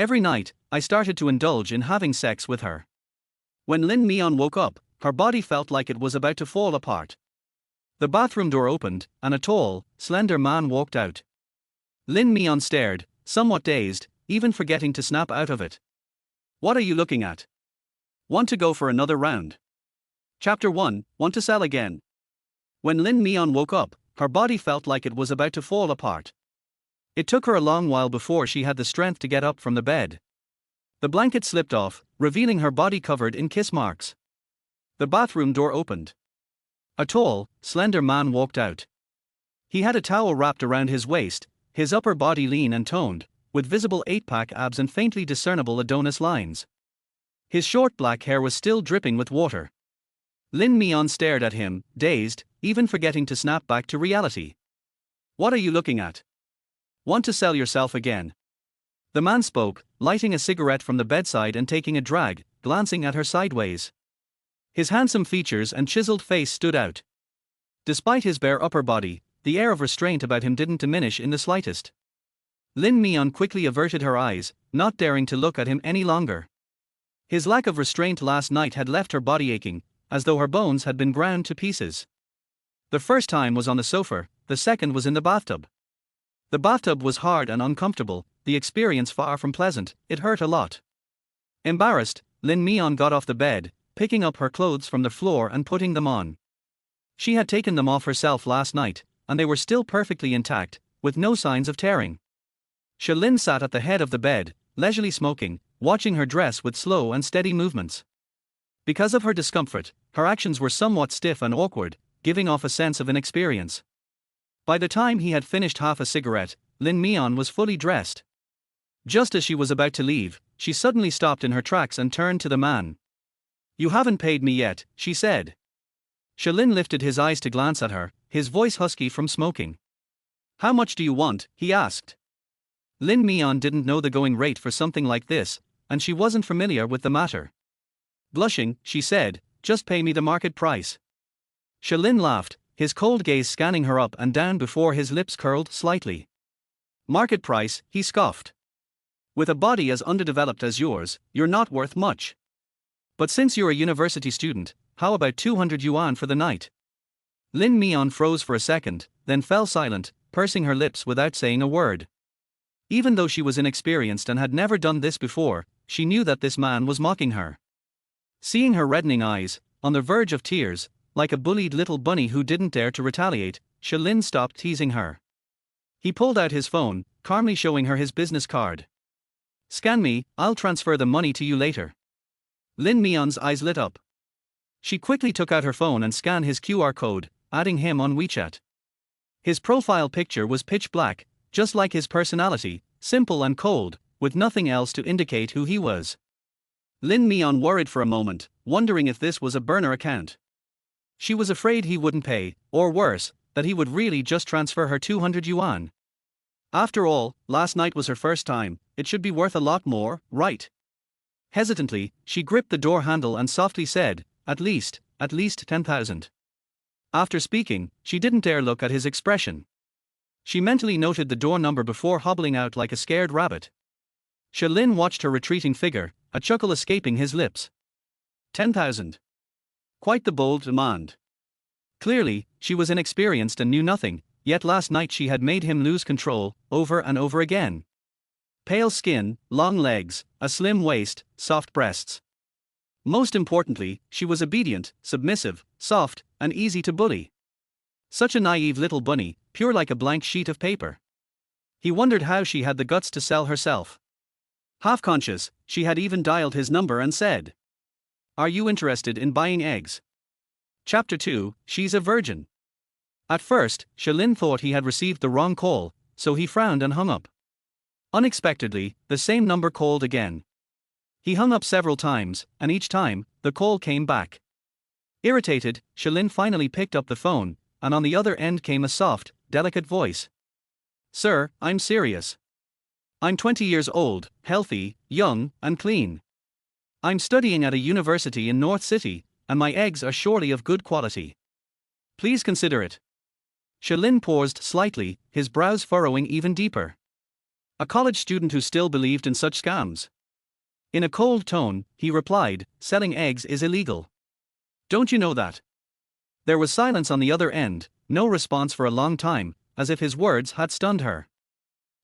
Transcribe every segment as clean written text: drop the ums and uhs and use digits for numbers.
Every night, I started to indulge in having sex with her. When Lin Mian woke up, her body felt like it was about to fall apart. The bathroom door opened, and a tall, slender man walked out. Lin Mian stared, somewhat dazed, even forgetting to snap out of it. What are you looking at? Want to go for another round? Chapter 1, Want to sell again. When Lin Mian woke up, her body felt like it was about to fall apart. It took her a long while before she had the strength to get up from the bed. The blanket slipped off, revealing her body covered in kiss marks. The bathroom door opened. A tall, slender man walked out. He had a towel wrapped around his waist, his upper body lean and toned, with visible 8-pack abs and faintly discernible Adonis lines. His short black hair was still dripping with water. Lin Mian stared at him, dazed, even forgetting to snap back to reality. What are you looking at? Want to sell yourself again? The man spoke, lighting a cigarette from the bedside and taking a drag, glancing at her sideways. His handsome features and chiseled face stood out. Despite his bare upper body, the air of restraint about him didn't diminish in the slightest. Lin Mian quickly averted her eyes, not daring to look at him any longer. His lack of restraint last night had left her body aching, as though her bones had been ground to pieces. The first time was on the sofa, the second was in the bathtub. The bathtub was hard and uncomfortable, the experience far from pleasant, it hurt a lot. Embarrassed, Lin Mian got off the bed, picking up her clothes from the floor and putting them on. She had taken them off herself last night, and they were still perfectly intact, with no signs of tearing. Lin sat at the head of the bed, leisurely smoking, watching her dress with slow and steady movements. Because of her discomfort, her actions were somewhat stiff and awkward, giving off a sense of inexperience. By the time he had finished half a cigarette, Lin Mian was fully dressed. Just as she was about to leave, she suddenly stopped in her tracks and turned to the man. You haven't paid me yet, she said. Lin lifted his eyes to glance at her, his voice husky from smoking. How much do you want? He asked. Lin Mian didn't know the going rate for something like this, and she wasn't familiar with the matter. Blushing, she said, just pay me the market price. Lin laughed, his cold gaze scanning her up and down before his lips curled slightly. Market price, he scoffed. With a body as underdeveloped as yours, you're not worth much. But since you're a university student, how about 200 yuan for the night? Lin Mian froze for a second, then fell silent, pursing her lips without saying a word. Even though she was inexperienced and had never done this before, she knew that this man was mocking her. Seeing her reddening eyes, on the verge of tears, like a bullied little bunny who didn't dare to retaliate, Lin stopped teasing her. He pulled out his phone, calmly showing her his business card. Scan me, I'll transfer the money to you later. Lin Mian's eyes lit up. She quickly took out her phone and scanned his QR code, adding him on WeChat. His profile picture was pitch black, just like his personality, simple and cold, with nothing else to indicate who he was. Lin Mian worried for a moment, wondering if this was a burner account. She was afraid he wouldn't pay, or worse, that he would really just transfer her 200 yuan. After all, last night was her first time, it should be worth a lot more, right? Hesitantly, she gripped the door handle and softly said, at least 10,000. After speaking, she didn't dare look at his expression. She mentally noted the door number before hobbling out like a scared rabbit. Lin watched her retreating figure, a chuckle escaping his lips. 10,000. Quite the bold demand. Clearly, she was inexperienced and knew nothing, yet last night she had made him lose control, over and over again. Pale skin, long legs, a slim waist, soft breasts. Most importantly, she was obedient, submissive, soft, and easy to bully. Such a naive little bunny, pure like a blank sheet of paper. He wondered how she had the guts to sell herself. Half conscious, she had even dialed his number and said, "Are you interested in buying eggs?" Chapter 2, She's a Virgin. At first, Lin thought he had received the wrong call, so he frowned and hung up. Unexpectedly, the same number called again. He hung up several times, and each time, the call came back. Irritated, Lin finally picked up the phone, and on the other end came a soft, delicate voice. "Sir, I'm serious. I'm 20 years old, healthy, young, and clean. I'm studying at a university in North City, and my eggs are surely of good quality. Please consider it." Lin paused slightly, his brows furrowing even deeper. A college student who still believed in such scams. In a cold tone, he replied, selling eggs is illegal. Don't you know that? There was silence on the other end, no response for a long time, as if his words had stunned her.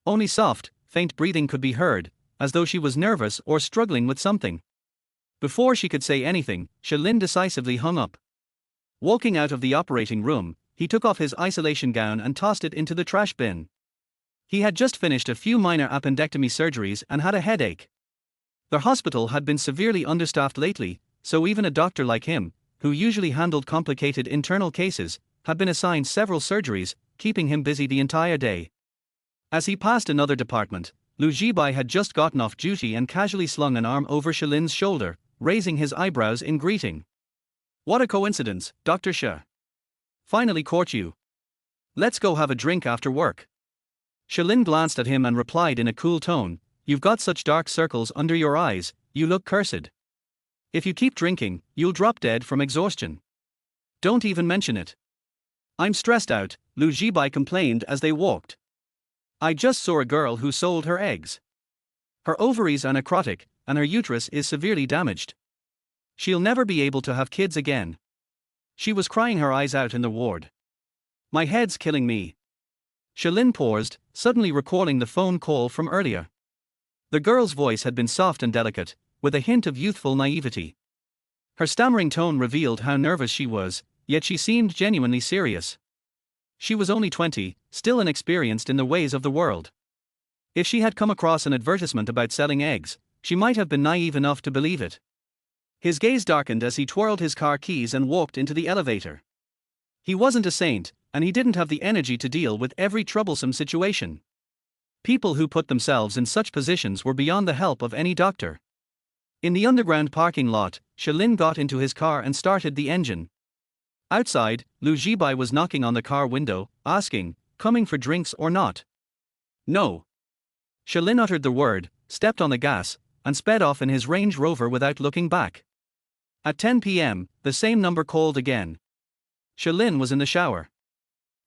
Only soft, faint breathing could be heard, as though she was nervous or struggling with something. Before she could say anything, Lin decisively hung up. Walking out of the operating room, he took off his isolation gown and tossed it into the trash bin. He had just finished a few minor appendectomy surgeries and had a headache. The hospital had been severely understaffed lately, so even a doctor like him, who usually handled complicated internal cases, had been assigned several surgeries, keeping him busy the entire day. As he passed another department, Lu Jibai had just gotten off duty and casually slung an arm over Lin's shoulder, raising his eyebrows in greeting. What a coincidence, Dr. Shi. Finally caught you. Let's go have a drink after work. Lin glanced at him and replied in a cool tone, you've got such dark circles under your eyes, you look cursed. If you keep drinking, you'll drop dead from exhaustion. Don't even mention it. I'm stressed out, Lu Jibai complained as they walked. I just saw a girl who sold her eggs. Her ovaries are necrotic, and her uterus is severely damaged. She'll never be able to have kids again. She was crying her eyes out in the ward. My head's killing me. Lin paused, suddenly recalling the phone call from earlier. The girl's voice had been soft and delicate, with a hint of youthful naivety. Her stammering tone revealed how nervous she was, yet she seemed genuinely serious. She was only 20, still inexperienced in the ways of the world. If she had come across an advertisement about selling eggs, she might have been naive enough to believe it. His gaze darkened as he twirled his car keys and walked into the elevator. He wasn't a saint, and he didn't have the energy to deal with every troublesome situation. People who put themselves in such positions were beyond the help of any doctor. In the underground parking lot, Lin got into his car and started the engine. Outside, Lu Jibai was knocking on the car window, asking, coming for drinks or not? No. Lin uttered the word, stepped on the gas, and sped off in his Range Rover without looking back. At 10 p.m., the same number called again. Lin was in the shower.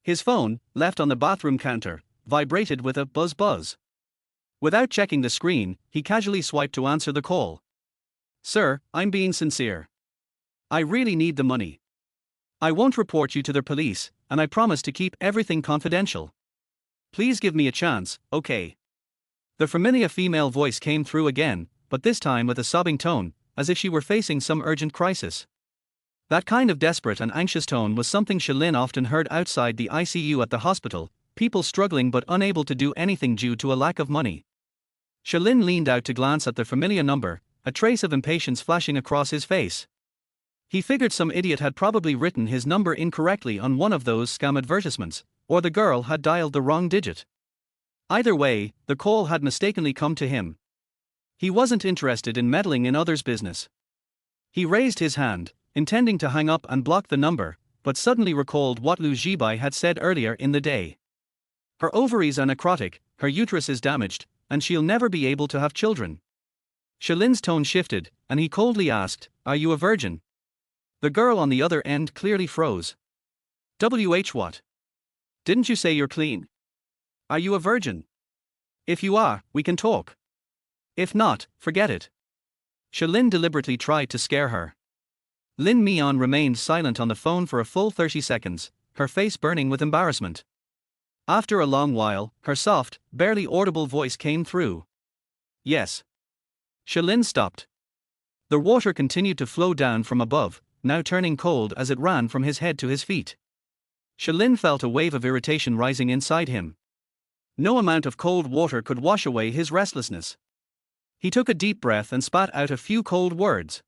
His phone, left on the bathroom counter, vibrated with a buzz. Without checking the screen, he casually swiped to answer the call. Sir, I'm being sincere. I really need the money. I won't report you to the police, and I promise to keep everything confidential. Please give me a chance, okay? The familiar female voice came through again, but this time with a sobbing tone, as if she were facing some urgent crisis. That kind of desperate and anxious tone was something Lin often heard outside the ICU at the hospital, people struggling but unable to do anything due to a lack of money. Lin leaned out to glance at the familiar number, a trace of impatience flashing across his face. He figured some idiot had probably written his number incorrectly on one of those scam advertisements, or the girl had dialed the wrong digit. Either way, the call had mistakenly come to him. He wasn't interested in meddling in others' business. He raised his hand, intending to hang up and block the number, but suddenly recalled what Lu Jibai had said earlier in the day. Her ovaries are necrotic, her uterus is damaged, and she'll never be able to have children. Lin's tone shifted, and he coldly asked, are you a virgin? The girl on the other end clearly froze. What? Didn't you say you're clean? Are you a virgin? If you are, we can talk. If not, forget it. Lin deliberately tried to scare her. Lin Mian remained silent on the phone for a full 30 seconds, her face burning with embarrassment. After a long while, her soft, barely audible voice came through. Yes. Lin stopped. The water continued to flow down from above, now turning cold as it ran from his head to his feet. Lin felt a wave of irritation rising inside him. No amount of cold water could wash away his restlessness. He took a deep breath and spat out a few cold words.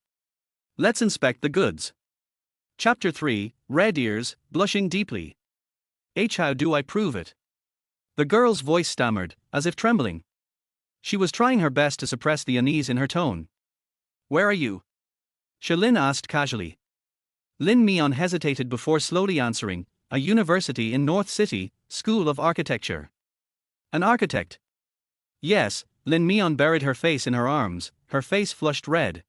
Let's inspect the goods. Chapter 3, Red Ears, Blushing Deeply. How do I prove it? The girl's voice stammered, as if trembling. She was trying her best to suppress the unease in her tone. Where are you? Lin asked casually. Lin Mian hesitated before slowly answering, a university in North City, School of Architecture. An architect? Yes, Lin Mian buried her face in her arms, her face flushed red.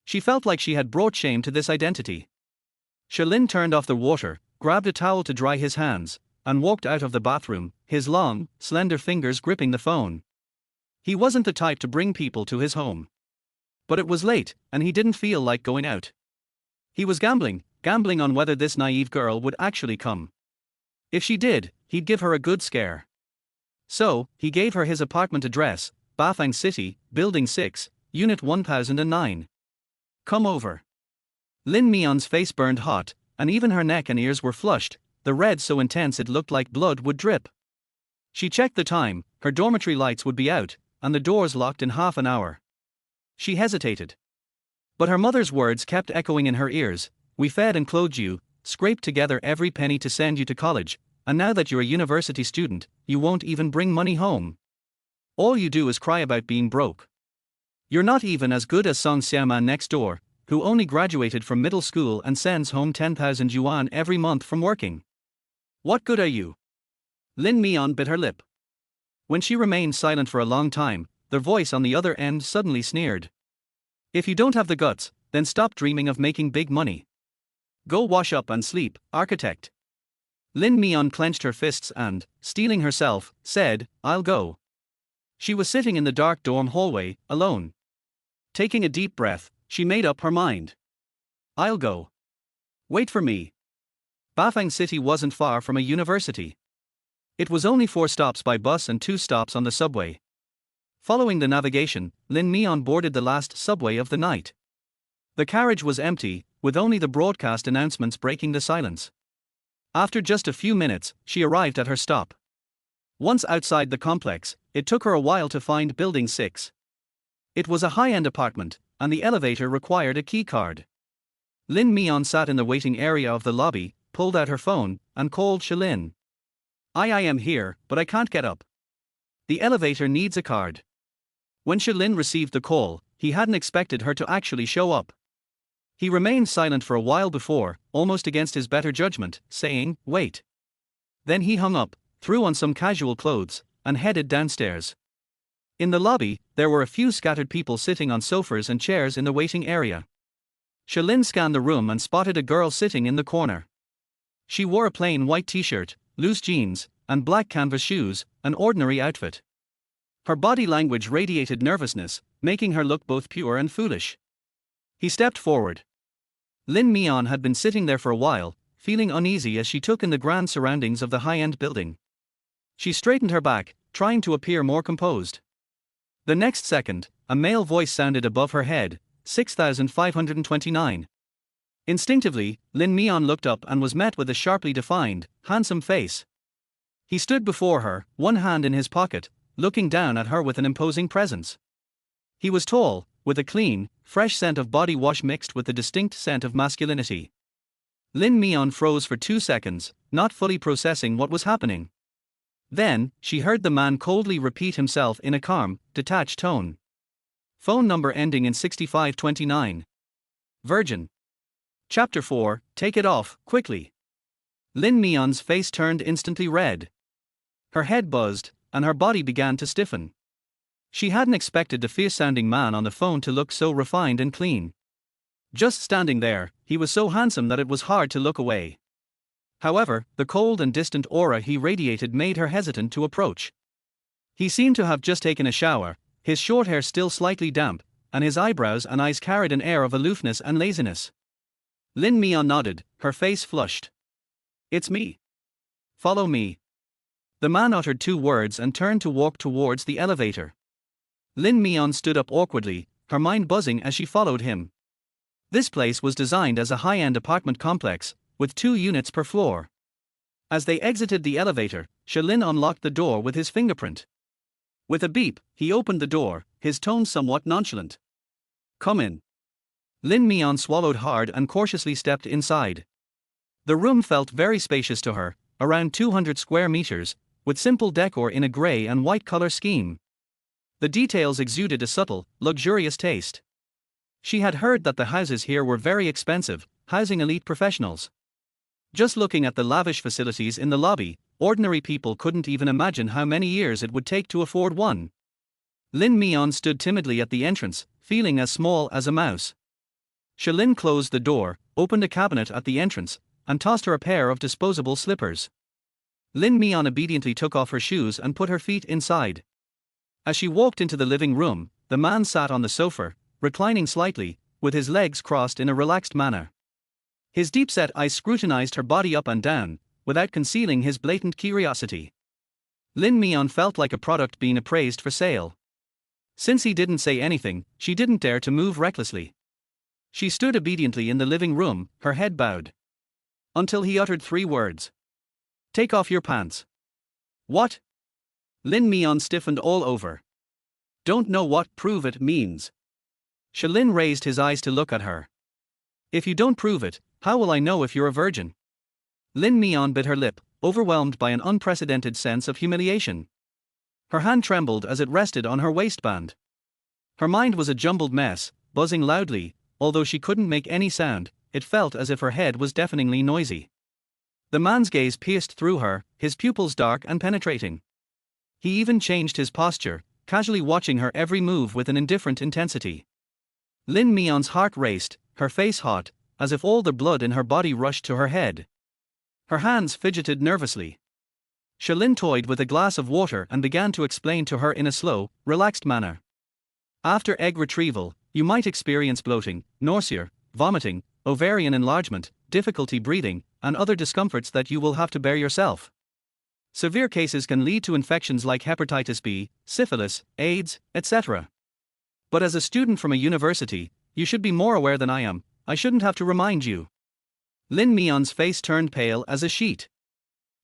She felt like she had brought shame to this identity. Lin turned off the water, grabbed a towel to dry his hands, and walked out of the bathroom, his long, slender fingers gripping the phone. He wasn't the type to bring people to his home. But it was late, and he didn't feel like going out. He was gambling on whether this naive girl would actually come. If she did, he'd give her a good scare. So, he gave her his apartment address, Bafang City, Building 6, Unit 1009. Come over. Lin Mian's face burned hot, and even her neck and ears were flushed, the red so intense it looked like blood would drip. She checked the time, her dormitory lights would be out, and the doors locked in half an hour. She hesitated. But her mother's words kept echoing in her ears. We fed and clothed you, scraped together every penny to send you to college, and now that you're a university student, you won't even bring money home. All you do is cry about being broke. You're not even as good as Song Xiaoman next door, who only graduated from middle school and sends home 10,000 yuan every month from working. What good are you? Lin Mian bit her lip. When she remained silent for a long time, their voice on the other end suddenly sneered. If you don't have the guts, then stop dreaming of making big money. Go wash up and sleep, architect. Lin Mian clenched her fists and, steeling herself, said, I'll go. She was sitting in the dark dorm hallway, alone. Taking a deep breath, she made up her mind. I'll go. Wait for me. Bafang City wasn't far from a university. It was only 4 stops by bus and 2 stops on the subway. Following the navigation, Lin Mian boarded the last subway of the night. The carriage was empty, with only the broadcast announcements breaking the silence. After just a few minutes, she arrived at her stop. Once outside the complex, it took her a while to find Building 6. It was a high-end apartment, and the elevator required a key card. Lin Mian sat in the waiting area of the lobby, pulled out her phone, and called Shalin. I am here, but I can't get up. The elevator needs a card. When Shalin received the call, he hadn't expected her to actually show up. He remained silent for a while before, almost against his better judgment, saying, wait. Then he hung up, threw on some casual clothes, and headed downstairs. In the lobby, there were a few scattered people sitting on sofas and chairs in the waiting area. Shalin scanned the room and spotted a girl sitting in the corner. She wore a plain white t-shirt, loose jeans, and black canvas shoes, an ordinary outfit. Her body language radiated nervousness, making her look both pure and foolish. He stepped forward. Lin Mian had been sitting there for a while, feeling uneasy as she took in the grand surroundings of the high-end building. She straightened her back, trying to appear more composed. The next second, a male voice sounded above her head, 6529. Instinctively, Lin Mian looked up and was met with a sharply defined, handsome face. He stood before her, one hand in his pocket, looking down at her with an imposing presence. He was tall, with a clean, fresh scent of body wash mixed with the distinct scent of masculinity. Lin Mian froze for 2 seconds, not fully processing what was happening. Then, she heard the man coldly repeat himself in a calm, detached tone. Phone number ending in 6529. Virgin. Chapter 4, Take it off, quickly. Lin Mian's face turned instantly red. Her head buzzed, and her body began to stiffen. She hadn't expected the fierce-sounding man on the phone to look so refined and clean. Just standing there, he was so handsome that it was hard to look away. However, the cold and distant aura he radiated made her hesitant to approach. He seemed to have just taken a shower, his short hair still slightly damp, and his eyebrows and eyes carried an air of aloofness and laziness. Lin Mian nodded, her face flushed. It's me. Follow me. The man uttered 2 words and turned to walk towards the elevator. Lin Mian stood up awkwardly, her mind buzzing as she followed him. This place was designed as a high-end apartment complex, with 2 units per floor. As they exited the elevator, Shalin unlocked the door with his fingerprint. With a beep, he opened the door, his tone somewhat nonchalant. Come in. Lin Mian swallowed hard and cautiously stepped inside. The room felt very spacious to her, around 200 square meters, with simple decor in a grey and white color scheme. The details exuded a subtle, luxurious taste. She had heard that the houses here were very expensive, housing elite professionals. Just looking at the lavish facilities in the lobby, ordinary people couldn't even imagine how many years it would take to afford one. Lin Mian stood timidly at the entrance, feeling as small as a mouse. Shalin closed the door, opened a cabinet at the entrance, and tossed her a pair of disposable slippers. Lin Mian obediently took off her shoes and put her feet inside. As she walked into the living room, the man sat on the sofa, reclining slightly, with his legs crossed in a relaxed manner. His deep-set eyes scrutinized her body up and down, without concealing his blatant curiosity. Lin Mian felt like a product being appraised for sale. Since he didn't say anything, she didn't dare to move recklessly. She stood obediently in the living room, her head bowed. Until he uttered 3 words. "Take off your pants." "What?" Lin Mian stiffened all over. "Don't know what prove it means." Shalin raised his eyes to look at her. "If you don't prove it, how will I know if you're a virgin?" Lin Mian bit her lip, overwhelmed by an unprecedented sense of humiliation. Her hand trembled as it rested on her waistband. Her mind was a jumbled mess, buzzing loudly. Although she couldn't make any sound, it felt as if her head was deafeningly noisy. The man's gaze pierced through her, his pupils dark and penetrating. He even changed his posture, casually watching her every move with an indifferent intensity. Lin Mian's heart raced, her face hot, as if all the blood in her body rushed to her head. Her hands fidgeted nervously. Shalin toyed with a glass of water and began to explain to her in a slow, relaxed manner. After egg retrieval, you might experience bloating, nausea, vomiting, ovarian enlargement, difficulty breathing, and other discomforts that you will have to bear yourself. Severe cases can lead to infections like hepatitis B, syphilis, AIDS, etc. But as a student from a university, you should be more aware than I am. I shouldn't have to remind you. Lin Mian's face turned pale as a sheet.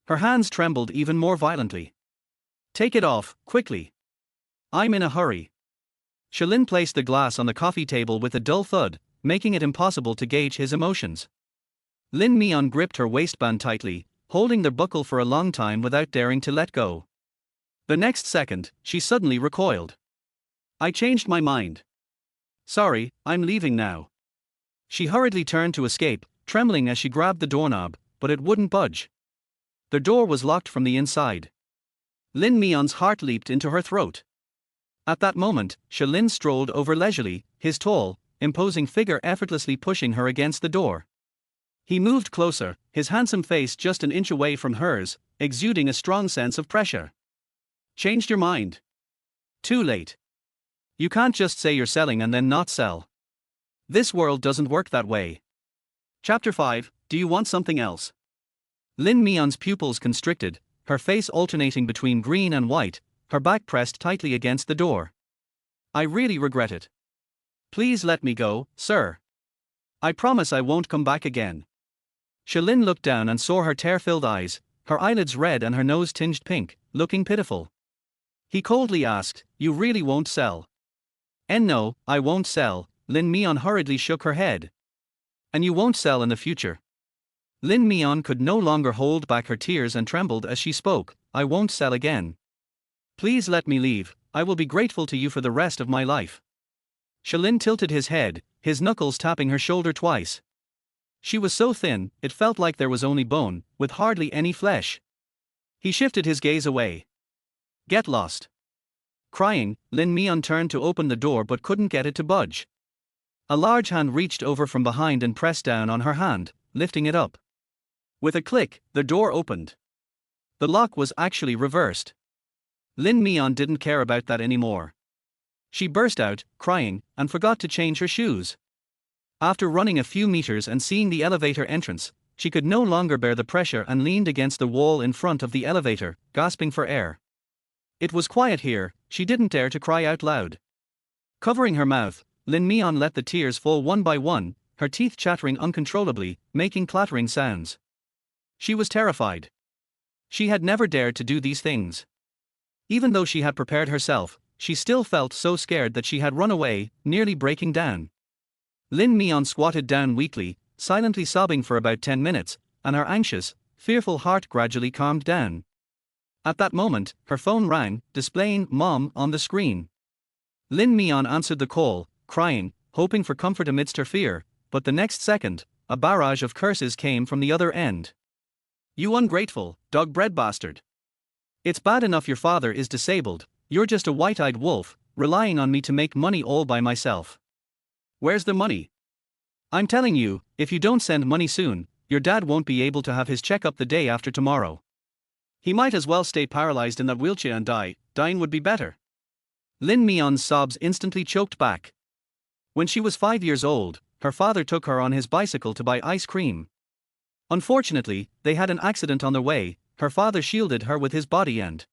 Her hands trembled even more violently. "Take it off, quickly. I'm in a hurry." Shalin placed the glass on the coffee table with a dull thud, making it impossible to gauge his emotions. Lin Mian gripped her waistband tightly, holding the buckle for a long time without daring to let go. The next second, she suddenly recoiled. "I changed my mind. Sorry, I'm leaving now." She hurriedly turned to escape, trembling as she grabbed the doorknob, but it wouldn't budge. The door was locked from the inside. Lin Mian's heart leaped into her throat. At that moment, Shalin strolled over leisurely, his tall, imposing figure effortlessly pushing her against the door. He moved closer, his handsome face just an inch away from hers, exuding a strong sense of pressure. "Changed your mind? Too late. You can't just say you're selling and then not sell. This world doesn't work that way." Chapter 5, Do You Want Something Else? Lin Mian's pupils constricted, her face alternating between green and white, her back pressed tightly against the door. "I really regret it. Please let me go, sir. I promise I won't come back again." Shalin looked down and saw her tear-filled eyes, her eyelids red and her nose tinged pink, looking pitiful. He coldly asked, "You really won't sell?" No, I won't sell," Lin Mian hurriedly shook her head. "And you won't sell in the future?" Lin Mian could no longer hold back her tears and trembled as she spoke, "I won't sell again. Please let me leave, I will be grateful to you for the rest of my life." Shalin tilted his head, his knuckles tapping her shoulder twice. She was so thin, it felt like there was only bone, with hardly any flesh. He shifted his gaze away. "Get lost." Crying, Lin Mian turned to open the door but couldn't get it to budge. A large hand reached over from behind and pressed down on her hand, lifting it up. With a click, the door opened. The lock was actually reversed. Lin Mian didn't care about that anymore. She burst out, crying, and forgot to change her shoes. After running a few meters and seeing the elevator entrance, she could no longer bear the pressure and leaned against the wall in front of the elevator, gasping for air. It was quiet here, she didn't dare to cry out loud. Covering her mouth, Lin Mian let the tears fall one by one, her teeth chattering uncontrollably, making clattering sounds. She was terrified. She had never dared to do these things. Even though she had prepared herself, she still felt so scared that she had run away, nearly breaking down. Lin Mian squatted down weakly, silently sobbing for about 10 minutes, and her anxious, fearful heart gradually calmed down. At that moment, her phone rang, displaying "Mom" on the screen. Lin Mian answered the call, crying, hoping for comfort amidst her fear, but the next second, a barrage of curses came from the other end. "You ungrateful, dog-bred bastard. It's bad enough your father is disabled, you're just a white-eyed wolf, relying on me to make money all by myself. Where's the money? I'm telling you, if you don't send money soon, your dad won't be able to have his checkup the day after tomorrow. He might as well stay paralyzed in that wheelchair and die, dying would be better." Lin Mian's sobs instantly choked back. When she was 5 years old, her father took her on his bicycle to buy ice cream. Unfortunately, they had an accident on the way. Her father shielded her with his body and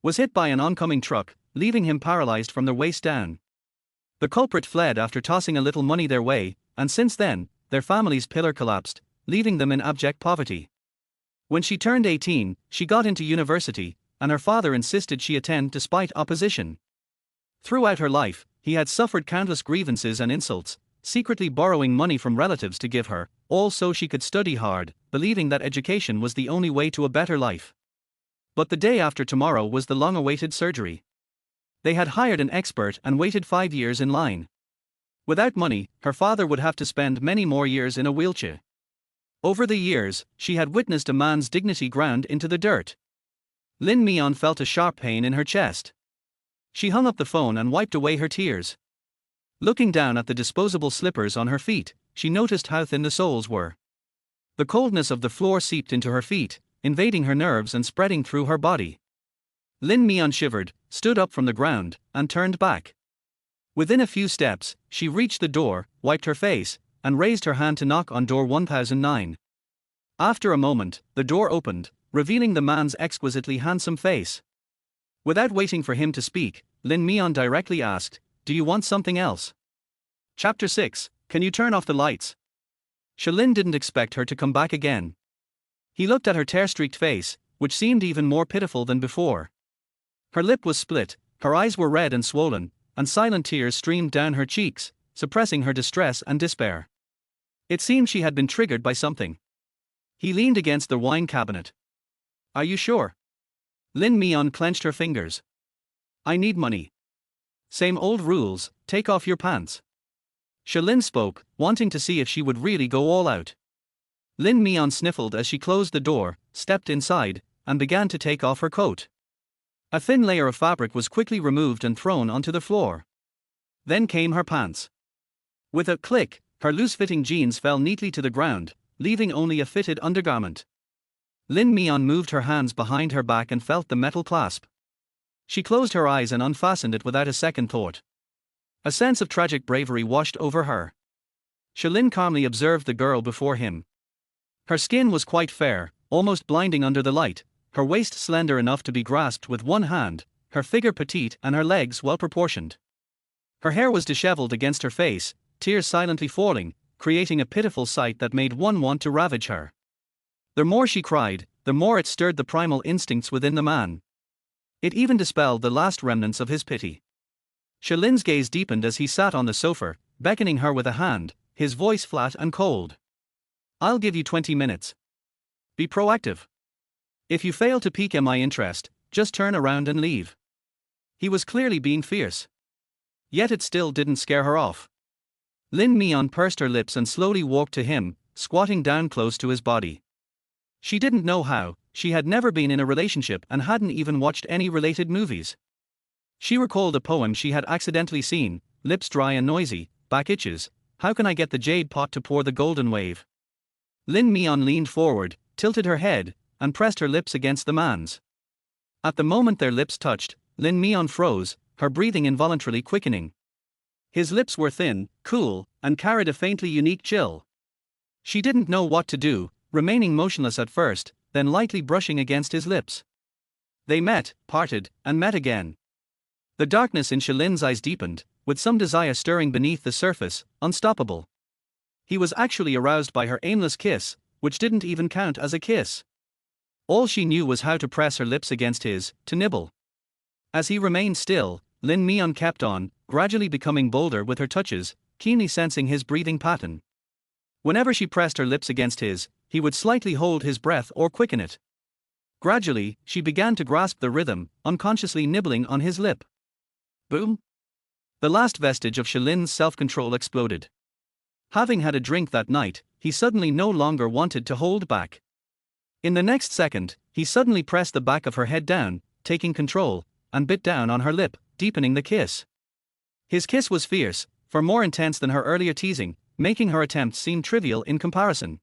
was hit by an oncoming truck, leaving him paralyzed from the waist down. The culprit fled after tossing a little money their way, and since then, their family's pillar collapsed, leaving them in abject poverty. When she turned 18, she got into university, and her father insisted she attend despite opposition. Throughout her life, he had suffered countless grievances and insults, secretly borrowing money from relatives to give her, all so she could study hard, believing that education was the only way to a better life. But the day after tomorrow was the long-awaited surgery. They had hired an expert and waited 5 years in line. Without money, her father would have to spend many more years in a wheelchair. Over the years, she had witnessed a man's dignity ground into the dirt. Lin Mian felt a sharp pain in her chest. She hung up the phone and wiped away her tears. Looking down at the disposable slippers on her feet, she noticed how thin the soles were. The coldness of the floor seeped into her feet, invading her nerves and spreading through her body. Lin Mian shivered, stood up from the ground, and turned back. Within a few steps, she reached the door, wiped her face, and raised her hand to knock on door 1009. After a moment, the door opened, revealing the man's exquisitely handsome face. Without waiting for him to speak, Lin Mian directly asked, "Do you want something else?" Chapter 6, Can You Turn Off the Lights? Shalin didn't expect her to come back again. He looked at her tear-streaked face, which seemed even more pitiful than before. Her lip was split, her eyes were red and swollen, and silent tears streamed down her cheeks, suppressing her distress and despair. It seemed she had been triggered by something. He leaned against the wine cabinet. "Are you sure?" Lin Mian clenched her fingers. "I need money." "Same old rules, take off your pants." Shalin spoke, wanting to see if she would really go all out. Lin Mian sniffled as she closed the door, stepped inside, and began to take off her coat. A thin layer of fabric was quickly removed and thrown onto the floor. Then came her pants. With a click, her loose-fitting jeans fell neatly to the ground, leaving only a fitted undergarment. Lin Mian moved her hands behind her back and felt the metal clasp. She closed her eyes and unfastened it without a second thought. A sense of tragic bravery washed over her. Shalin calmly observed the girl before him. Her skin was quite fair, almost blinding under the light, her waist slender enough to be grasped with one hand, her figure petite and her legs well proportioned. Her hair was disheveled against her face, tears silently falling, creating a pitiful sight that made one want to ravage her. The more she cried, the more it stirred the primal instincts within the man. It even dispelled the last remnants of his pity. Shalin's gaze deepened as he sat on the sofa, beckoning her with a hand, his voice flat and cold. "I'll give you 20 minutes. Be proactive. If you fail to pique my interest, just turn around and leave." He was clearly being fierce. Yet it still didn't scare her off. Lin Mian pursed her lips and slowly walked to him, squatting down close to his body. She didn't know how, she had never been in a relationship and hadn't even watched any related movies. She recalled a poem she had accidentally seen, lips dry and noisy, back itches, how can I get the jade pot to pour the golden wave? Lin Mian leaned forward, tilted her head, and pressed her lips against the man's. At the moment their lips touched, Lin Mian froze, her breathing involuntarily quickening. His lips were thin, cool, and carried a faintly unique chill. She didn't know what to do, remaining motionless at first, then lightly brushing against his lips. They met, parted, and met again. The darkness in Shalin's eyes deepened, with some desire stirring beneath the surface, unstoppable. He was actually aroused by her aimless kiss, which didn't even count as a kiss. All she knew was how to press her lips against his, to nibble. As he remained still, Lin Mian kept on, gradually becoming bolder with her touches, keenly sensing his breathing pattern. Whenever she pressed her lips against his, he would slightly hold his breath or quicken it. Gradually, she began to grasp the rhythm, unconsciously nibbling on his lip. Boom! The last vestige of Shalin's self-control exploded. Having had a drink that night, he suddenly no longer wanted to hold back. In the next second, he suddenly pressed the back of her head down, taking control, and bit down on her lip, deepening the kiss. His kiss was fierce, far more intense than her earlier teasing, making her attempts seem trivial in comparison.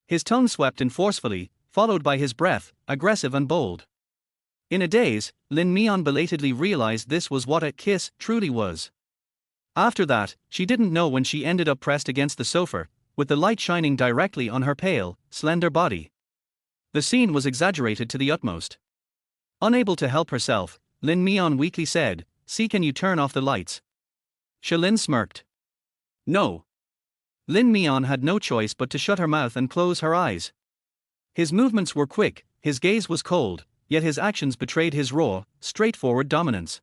His tongue swept in forcefully, followed by his breath, aggressive and bold. In a daze, Lin Mian belatedly realized this was what a kiss truly was. After that, she didn't know when she ended up pressed against the sofa, with the light shining directly on her pale, slender body. The scene was exaggerated to the utmost. Unable to help herself, Lin Mian weakly said, "See, can you turn off the lights?" Shalin smirked. No. Lin Mian had no choice but to shut her mouth and close her eyes. His movements were quick, his gaze was cold, yet his actions betrayed his raw, straightforward dominance.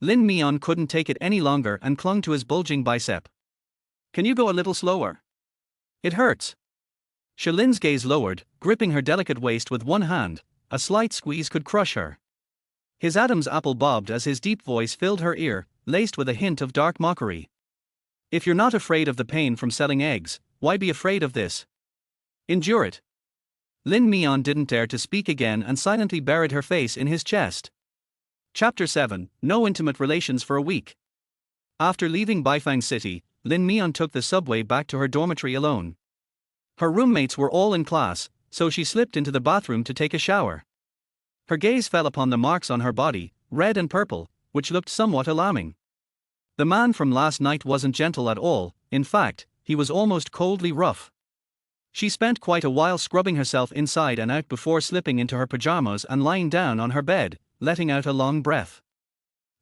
Lin Mian couldn't take it any longer and clung to his bulging bicep. "Can you go a little slower? It hurts." Shalin's gaze lowered, gripping her delicate waist with one hand. A slight squeeze could crush her. His Adam's apple bobbed as his deep voice filled her ear, laced with a hint of dark mockery. "If you're not afraid of the pain from selling eggs, why be afraid of this? Endure it." Lin Mian didn't dare to speak again and silently buried her face in his chest. Chapter 7: No intimate relations for a week. After leaving Baifang City, Lin Mian took the subway back to her dormitory alone. Her roommates were all in class, so she slipped into the bathroom to take a shower. Her gaze fell upon the marks on her body, red and purple, which looked somewhat alarming. The man from last night wasn't gentle at all, in fact, he was almost coldly rough. She spent quite a while scrubbing herself inside and out before slipping into her pajamas and lying down on her bed, letting out a long breath.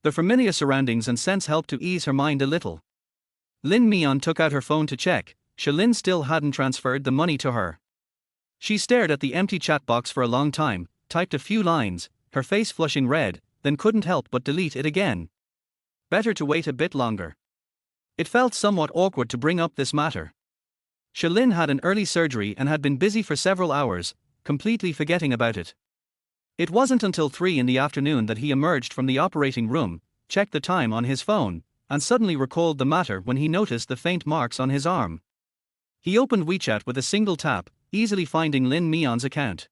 The familiar surroundings and scents helped to ease her mind a little. Lin Mian took out her phone to check. Shalin still hadn't transferred the money to her. She stared at the empty chat box for a long time, typed a few lines, her face flushing red, then couldn't help but delete it again. Better to wait a bit longer. It felt somewhat awkward to bring up this matter. Shalin had an early surgery and had been busy for several hours, completely forgetting about it. It wasn't until 3 in the afternoon that he emerged from the operating room, checked the time on his phone, and suddenly recalled the matter when he noticed the faint marks on his arm. He opened WeChat with a single tap, easily finding Lin Mian's account.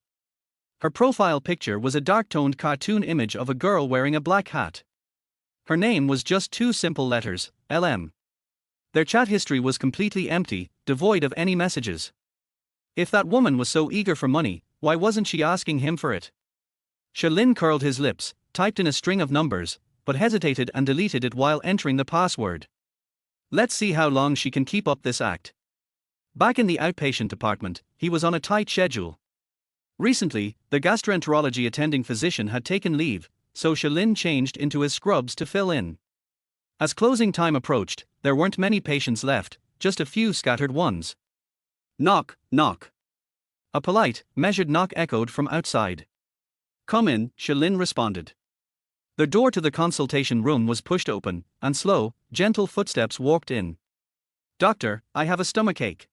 Her profile picture was a dark-toned cartoon image of a girl wearing a black hat. Her name was just 2 simple letters, LM. Their chat history was completely empty, devoid of any messages. If that woman was so eager for money, why wasn't she asking him for it? Shalin curled his lips, typed in a string of numbers, but hesitated and deleted it while entering the password. Let's see how long she can keep up this act. Back in the outpatient department, he was on a tight schedule. Recently, the gastroenterology attending physician had taken leave, so Shalin changed into his scrubs to fill in. As closing time approached, there weren't many patients left, just a few scattered ones. Knock, knock. A polite, measured knock echoed from outside. "Come in," Shalin responded. The door to the consultation room was pushed open, and slow, gentle footsteps walked in. "Doctor, I have a stomachache."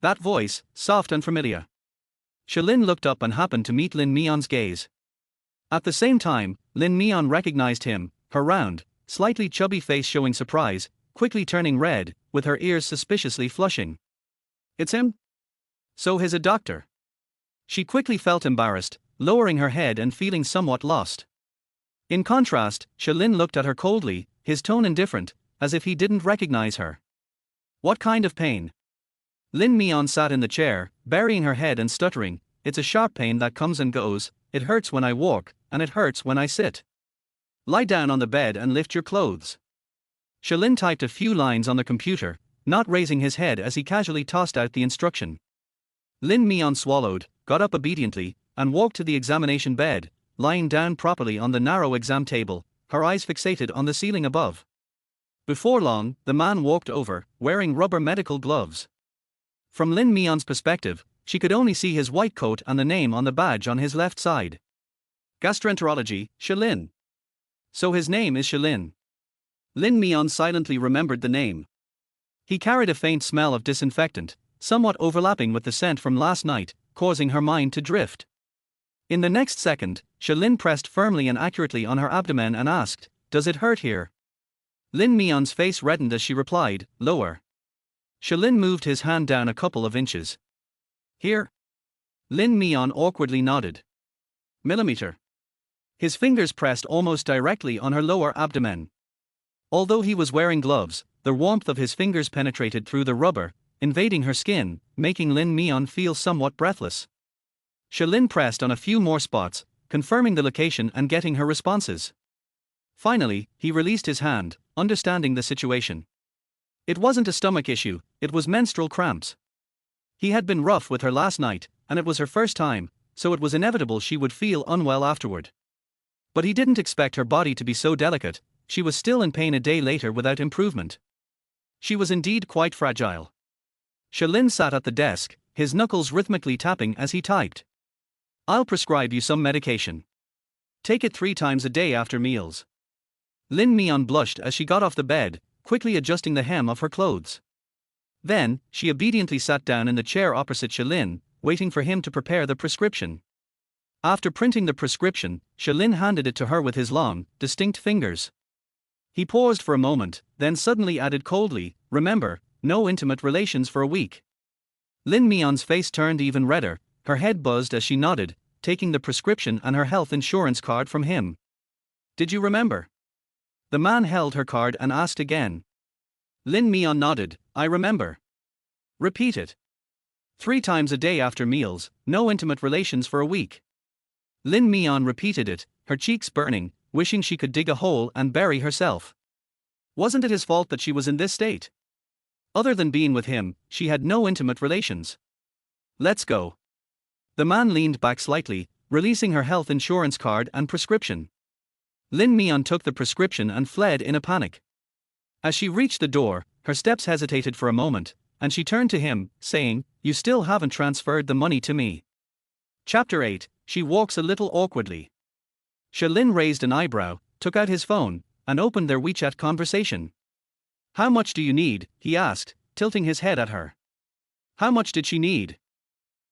That voice, soft and familiar. Shalin looked up and happened to meet Lin Mian's gaze. At the same time, Lin Mian recognized him, her round, slightly chubby face showing surprise, quickly turning red, with her ears suspiciously flushing. "It's him? So he's a doctor." She quickly felt embarrassed, lowering her head and feeling somewhat lost. In contrast, Shalin looked at her coldly, his tone indifferent, as if he didn't recognize her. "What kind of pain?" Lin Mian sat in the chair, burying her head and stuttering. "It's a sharp pain that comes and goes, it hurts when I walk, and it hurts when I sit." "Lie down on the bed and lift your clothes." Shalin typed a few lines on the computer, not raising his head as he casually tossed out the instruction. Lin Mian swallowed, got up obediently, and walked to the examination bed, lying down properly on the narrow exam table, her eyes fixated on the ceiling above. Before long, the man walked over, wearing rubber medical gloves. From Lin Mian's perspective, she could only see his white coat and the name on the badge on his left side. Gastroenterology, Shalin. So his name is Shalin. Lin Mian silently remembered the name. He carried a faint smell of disinfectant, somewhat overlapping with the scent from last night, causing her mind to drift. In the next second, Shalin pressed firmly and accurately on her abdomen and asked, "Does it hurt here?" Lin Mian's face reddened as she replied, "Lower." Shalin moved his hand down a couple of inches. "Here?" Lin Mian awkwardly nodded. "Millimeter." His fingers pressed almost directly on her lower abdomen. Although he was wearing gloves, the warmth of his fingers penetrated through the rubber, invading her skin, making Lin Mian feel somewhat breathless. Shalin pressed on a few more spots, confirming the location and getting her responses. Finally, he released his hand, understanding the situation. It wasn't a stomach issue, it was menstrual cramps. He had been rough with her last night, and it was her first time, so it was inevitable she would feel unwell afterward. But he didn't expect her body to be so delicate. She was still in pain a day later without improvement. She was indeed quite fragile. Shalin sat at the desk, his knuckles rhythmically tapping as he typed. I'll prescribe you some medication. Take it 3 times a day after meals. Lin Mian blushed as she got off the bed, quickly adjusting the hem of her clothes. Then, she obediently sat down in the chair opposite Shalin, waiting for him to prepare the prescription. After printing the prescription, Shalin handed it to her with his long, distinct fingers. He paused for a moment, then suddenly added coldly, remember, no intimate relations for a week. Lin Mian's face turned even redder, her head buzzed as she nodded, taking the prescription and her health insurance card from him. Did you remember? The man held her card and asked again. Lin Mian nodded, I remember. Repeat it. 3 times a day after meals, no intimate relations for a week. Lin Mian repeated it, her cheeks burning, wishing she could dig a hole and bury herself. Wasn't it his fault that she was in this state? Other than being with him, she had no intimate relations. Let's go. The man leaned back slightly, releasing her health insurance card and prescription. Lin Mian took the prescription and fled in a panic. As she reached the door, her steps hesitated for a moment, and she turned to him, saying, You still haven't transferred the money to me. Chapter 8, She walks a little awkwardly. Shalin raised an eyebrow, took out his phone, and opened their WeChat conversation. How much do you need? He asked, tilting his head at her. How much did she need?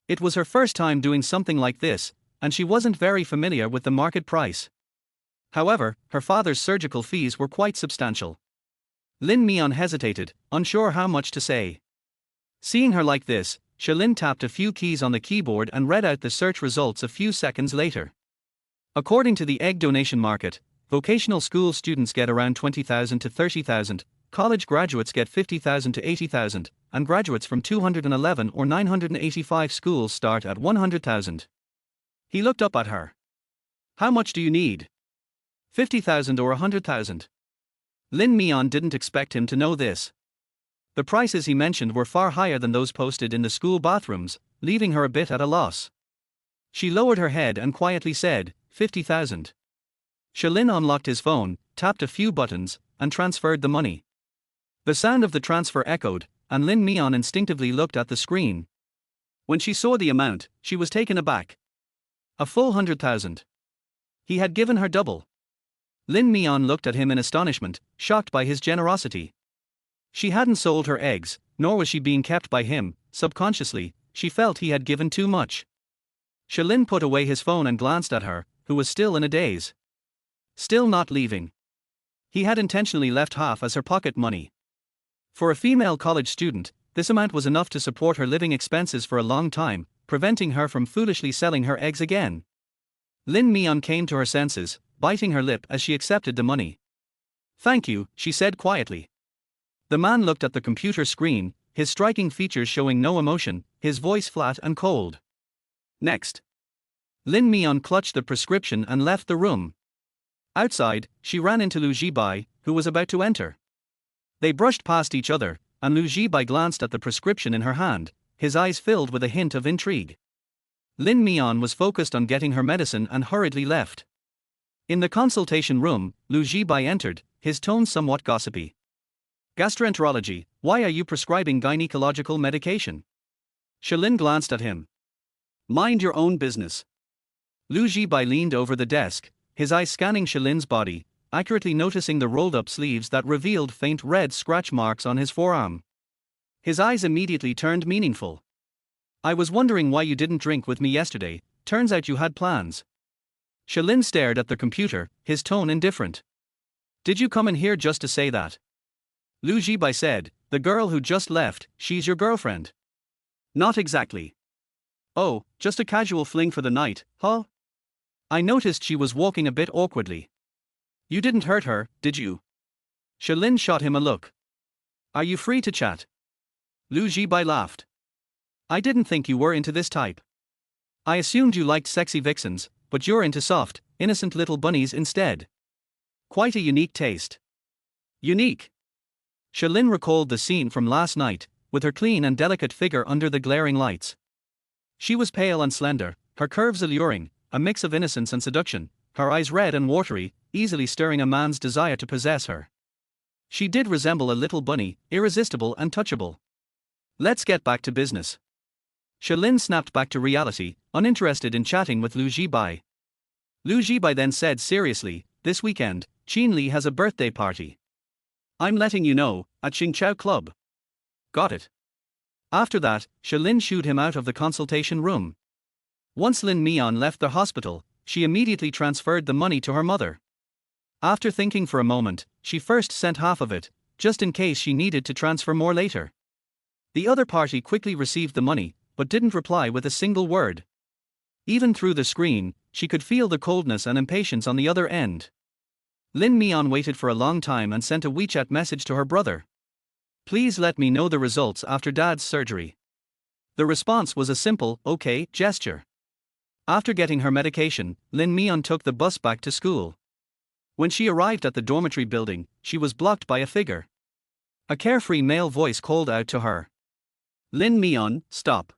It was her first time doing something like this, and she wasn't very familiar with the market price. However, her father's surgical fees were quite substantial. Lin Mian hesitated, unsure how much to say. Seeing her like this, Shalin tapped a few keys on the keyboard and read out the search results a few seconds later. According to the egg donation market, vocational school students get around 20,000 to 30,000, college graduates get 50,000 to 80,000, and graduates from 211 or 985 schools start at 100,000. He looked up at her. How much do you need? 50,000 or 100,000? Lin Mian didn't expect him to know this. The prices he mentioned were far higher than those posted in the school bathrooms, leaving her a bit at a loss. She lowered her head and quietly said, 50,000. Shalin unlocked his phone, tapped a few buttons, and transferred the money. The sound of the transfer echoed, and Lin Mian instinctively looked at the screen. When she saw the amount, she was taken aback. A full 100,000. He had given her double. Lin Mian looked at him in astonishment, shocked by his generosity. She hadn't sold her eggs, nor was she being kept by him. Subconsciously, she felt he had given too much. Shalin put away his phone and glanced at her, who was still in a daze. Still not leaving. He had intentionally left half as her pocket money. For a female college student, this amount was enough to support her living expenses for a long time, preventing her from foolishly selling her eggs again. Lin Mian came to her senses, biting her lip as she accepted the money. Thank you, she said quietly. The man looked at the computer screen, his striking features showing no emotion, his voice flat and cold. Next. Lin Mian clutched the prescription and left the room. Outside, she ran into Lu Jibai, who was about to enter. They brushed past each other, and Lu Jibai glanced at the prescription in her hand, his eyes filled with a hint of intrigue. Lin Mian was focused on getting her medicine and hurriedly left. In the consultation room, Lu Jibai entered, his tone somewhat gossipy. Gastroenterology, why are you prescribing gynecological medication? Shalin glanced at him. Mind your own business. Lu Jibai leaned over the desk, his eyes scanning Shalin's body, accurately noticing the rolled-up sleeves that revealed faint red scratch marks on his forearm. His eyes immediately turned meaningful. I was wondering why you didn't drink with me yesterday, turns out you had plans. Shalin stared at the computer, his tone indifferent. Did you come in here just to say that? Lu Jibai said, the girl who just left, she's your girlfriend. Not exactly. Oh, just a casual fling for the night, huh? I noticed she was walking a bit awkwardly. You didn't hurt her, did you? Shalin shot him a look. Are you free to chat? Lu Jibai laughed. I didn't think you were into this type. I assumed you liked sexy vixens, but you're into soft, innocent little bunnies instead. Quite a unique taste. Unique. Shalin recalled the scene from last night, with her clean and delicate figure under the glaring lights. She was pale and slender, her curves alluring, a mix of innocence and seduction, her eyes red and watery, easily stirring a man's desire to possess her. She did resemble a little bunny, irresistible and touchable. Let's get back to business. Shalin snapped back to reality, uninterested in chatting with Lu Jibai. Lu Jibai then said seriously, this weekend, Qin Li has a birthday party. I'm letting you know, at Xingqiao Club. Got it. After that, Shalin shooed him out of the consultation room. Once Lin Mian left the hospital, she immediately transferred the money to her mother. After thinking for a moment, she first sent half of it, just in case she needed to transfer more later. The other party quickly received the money, but didn't reply with a single word. Even through the screen, she could feel the coldness and impatience on the other end. Lin Mian waited for a long time and sent a WeChat message to her brother. Please let me know the results after Dad's surgery. The response was a simple, okay, gesture. After getting her medication, Lin Mian took the bus back to school. When she arrived at the dormitory building, she was blocked by a figure. A carefree male voice called out to her. Lin Mian, stop.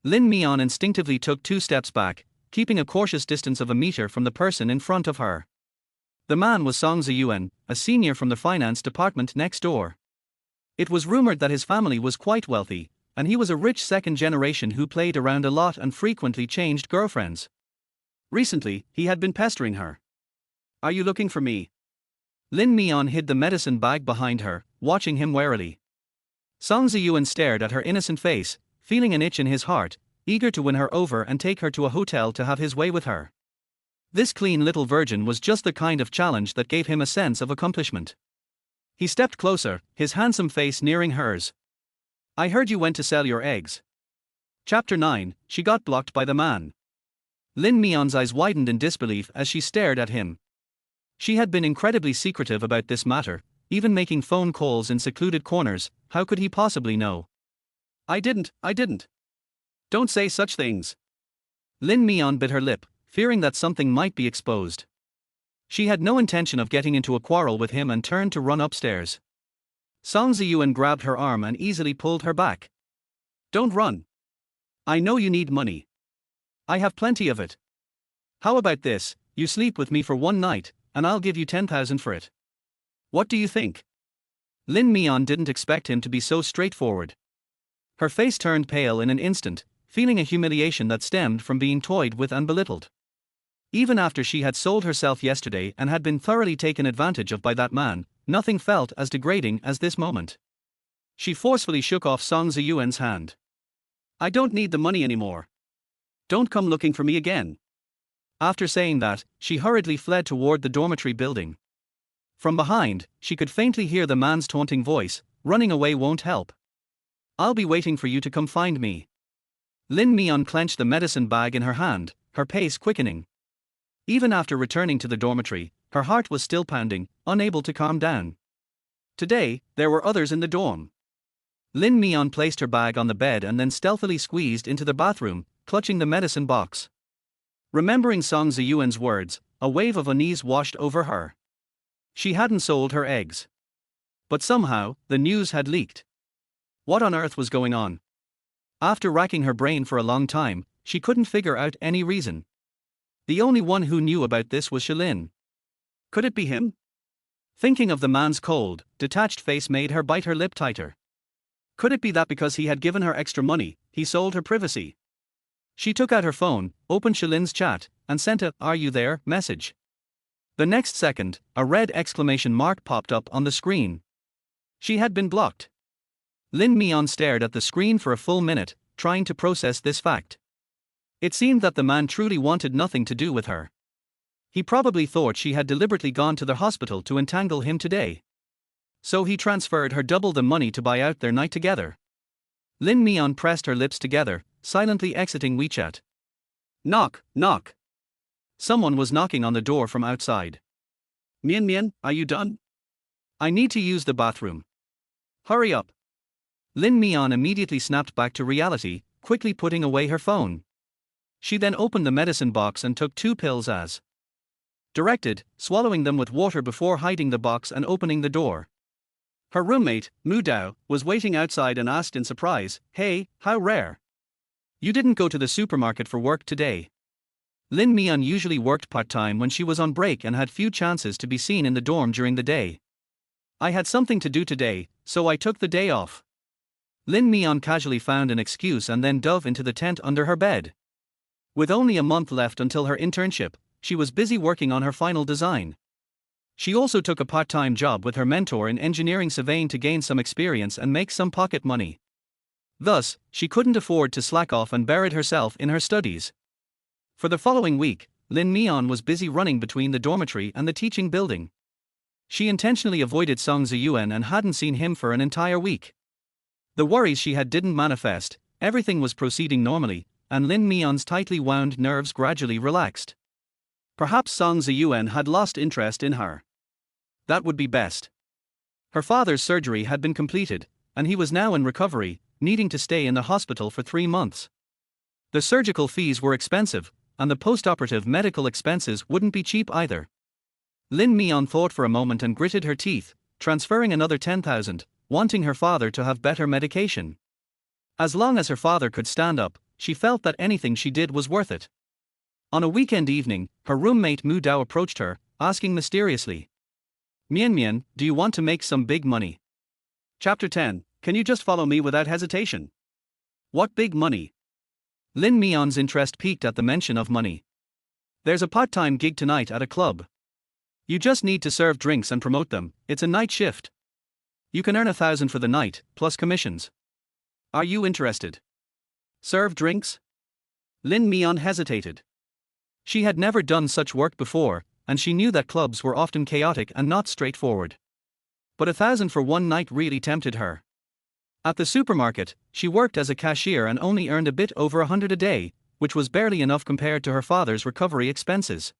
Lin Mian instinctively took 2 steps back, keeping a cautious distance of a meter from the person in front of her. The man was Song Ziyuan, a senior from the finance department next door. It was rumored that his family was quite wealthy, and he was a rich second generation who played around a lot and frequently changed girlfriends. Recently, he had been pestering her. Are you looking for me? Lin Mian hid the medicine bag behind her, watching him warily. Song Ziyuan stared at her innocent face, feeling an itch in his heart, eager to win her over and take her to a hotel to have his way with her. This clean little virgin was just the kind of challenge that gave him a sense of accomplishment. He stepped closer, his handsome face nearing hers. I heard you went to sell your eggs. Chapter 9, she got blocked by the man. Lin Mian's eyes widened in disbelief as she stared at him. She had been incredibly secretive about this matter, even making phone calls in secluded corners. How could he possibly know? I didn't. Don't say such things. Lin Mian bit her lip, fearing that something might be exposed. She had no intention of getting into a quarrel with him and turned to run upstairs. Song Ziyuan grabbed her arm and easily pulled her back. Don't run. I know you need money. I have plenty of it. How about this, you sleep with me for one night, and I'll give you 10,000 for it. What do you think? Lin Mian didn't expect him to be so straightforward. Her face turned pale in an instant, feeling a humiliation that stemmed from being toyed with and belittled. Even after she had sold herself yesterday and had been thoroughly taken advantage of by that man, nothing felt as degrading as this moment. She forcefully shook off Song Ziyuan's hand. I don't need the money anymore. Don't come looking for me again. After saying that, she hurriedly fled toward the dormitory building. From behind, she could faintly hear the man's taunting voice, running away won't help. I'll be waiting for you to come find me. Lin Mian clenched the medicine bag in her hand, her pace quickening. Even after returning to the dormitory, her heart was still pounding, unable to calm down. Today, there were others in the dorm. Lin Mian placed her bag on the bed and then stealthily squeezed into the bathroom, clutching the medicine box. Remembering Song Ziyuan's words, a wave of unease washed over her. She hadn't sold her eggs. But somehow, the news had leaked. What on earth was going on? After racking her brain for a long time, she couldn't figure out any reason. The only one who knew about this was Shalin. Could it be him? Thinking of the man's cold, detached face made her bite her lip tighter. Could it be that because he had given her extra money, he sold her privacy? She took out her phone, opened Shalin's chat, and sent a "Are you there?" message. The next second, a red exclamation mark popped up on the screen. She had been blocked. Lin Mian stared at the screen for a full minute, trying to process this fact. It seemed that the man truly wanted nothing to do with her. He probably thought she had deliberately gone to the hospital to entangle him today. So he transferred her double the money to buy out their night together. Lin Mian pressed her lips together, silently exiting WeChat. Knock, knock. Someone was knocking on the door from outside. Mian Mian, are you done? I need to use the bathroom. Hurry up. Lin Mian immediately snapped back to reality, quickly putting away her phone. She then opened the medicine box and took 2 pills as directed, swallowing them with water before hiding the box and opening the door. Her roommate, Mu Dao, was waiting outside and asked in surprise, "Hey, how rare. You didn't go to the supermarket for work today." Lin Mian usually worked part-time when she was on break and had few chances to be seen in the dorm during the day. "I had something to do today, so I took the day off." Lin Mian casually found an excuse and then dove into the tent under her bed. With only a month left until her internship, she was busy working on her final design. She also took a part-time job with her mentor in engineering surveying to gain some experience and make some pocket money. Thus, she couldn't afford to slack off and buried herself in her studies. For the following week, Lin Mian was busy running between the dormitory and the teaching building. She intentionally avoided Song Ziyuan and hadn't seen him for an entire week. The worries she had didn't manifest, everything was proceeding normally, and Lin Mian's tightly wound nerves gradually relaxed. Perhaps Song Ziyuan had lost interest in her. That would be best. Her father's surgery had been completed, and he was now in recovery, needing to stay in the hospital for 3 months. The surgical fees were expensive, and the post-operative medical expenses wouldn't be cheap either. Lin Mian thought for a moment and gritted her teeth, transferring another 10,000, wanting her father to have better medication. As long as her father could stand up, she felt that anything she did was worth it. On a weekend evening, her roommate Mu Dao approached her, asking mysteriously, "Mian Mian, do you want to make some big money?" Chapter 10, Can you just follow me without hesitation? What big money? Lin Mian's interest peaked at the mention of money. "There's a part-time gig tonight at a club. You just need to serve drinks and promote them, it's a night shift. You can earn 1,000 for the night, plus commissions. Are you interested?" Serve drinks? Lin Mian hesitated. She had never done such work before, and she knew that clubs were often chaotic and not straightforward. But 1,000 for one night really tempted her. At the supermarket, she worked as a cashier and only earned a bit over 100 a day, which was barely enough compared to her father's recovery expenses.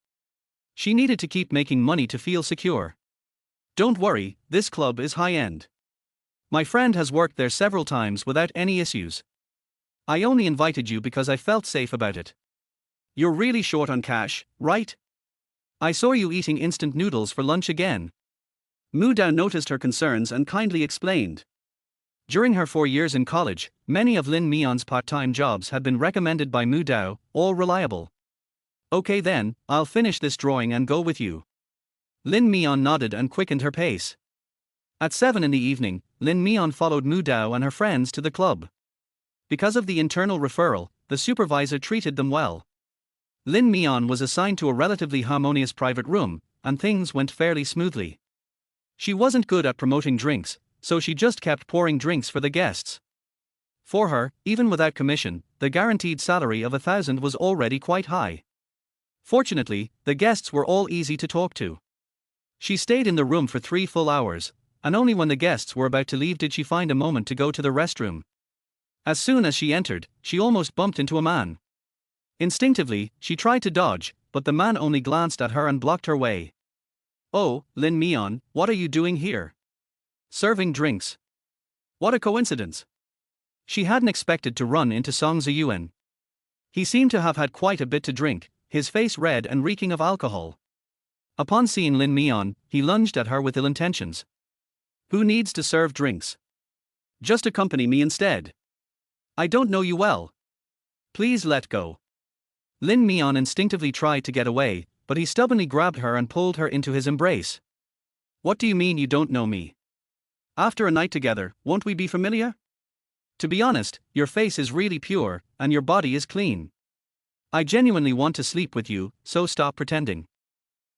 She needed to keep making money to feel secure. "Don't worry, this club is high-end. My friend has worked there several times without any issues. I only invited you because I felt safe about it. You're really short on cash, right? I saw you eating instant noodles for lunch again." Mu Dao noticed her concerns and kindly explained. During her 4 years in college, many of Lin Mian's part-time jobs had been recommended by Mu Dao, all reliable. "Okay then, I'll finish this drawing and go with you." Lin Mian nodded and quickened her pace. At 7 in the evening, Lin Mian followed Mu Dao and her friends to the club. Because of the internal referral, the supervisor treated them well. Lin Mian was assigned to a relatively harmonious private room, and things went fairly smoothly. She wasn't good at promoting drinks, so she just kept pouring drinks for the guests. For her, even without commission, the guaranteed salary of 1,000 was already quite high. Fortunately, the guests were all easy to talk to. She stayed in the room for 3 full hours, and only when the guests were about to leave did she find a moment to go to the restroom. As soon as she entered, she almost bumped into a man. Instinctively, she tried to dodge, but the man only glanced at her and blocked her way. "Oh, Lin Mian, what are you doing here? Serving drinks. What a coincidence." She hadn't expected to run into Song Ziyuan. He seemed to have had quite a bit to drink, his face red and reeking of alcohol. Upon seeing Lin Mian, he lunged at her with ill intentions. "Who needs to serve drinks? Just accompany me instead. I don't know you well. Please let go." Lin Mian instinctively tried to get away, but he stubbornly grabbed her and pulled her into his embrace. "What do you mean you don't know me? After a night together, won't we be familiar? To be honest, your face is really pure, and your body is clean. I genuinely want to sleep with you, so stop pretending.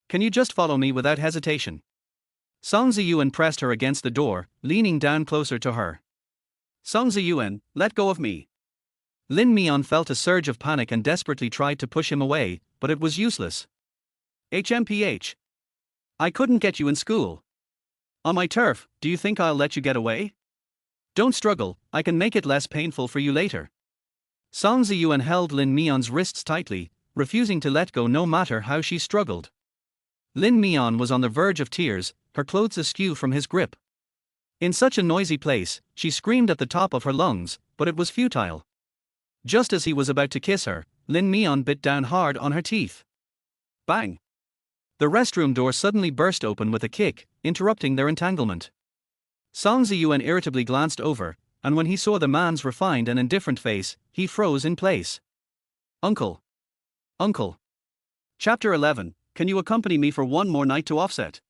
Can you just follow me without hesitation?" Song Ziyuan pressed her against the door, leaning down closer to her. "Song Ziyuan, let go of me." Lin Mian felt a surge of panic and desperately tried to push him away, but it was useless. "HMPH. I couldn't get you in school. On my turf, do you think I'll let you get away? Don't struggle, I can make it less painful for you later." Song Ziyuan held Lin Mian's wrists tightly, refusing to let go no matter how she struggled. Lin Mian was on the verge of tears, her clothes askew from his grip. In such a noisy place, she screamed at the top of her lungs, but it was futile. Just as he was about to kiss her, Lin Mian bit down hard on her teeth. Bang! The restroom door suddenly burst open with a kick, interrupting their entanglement. Song Ziyuan irritably glanced over, and when he saw the man's refined and indifferent face, he froze in place. Uncle! Uncle! Chapter 11, Can you accompany me for one more night to offset?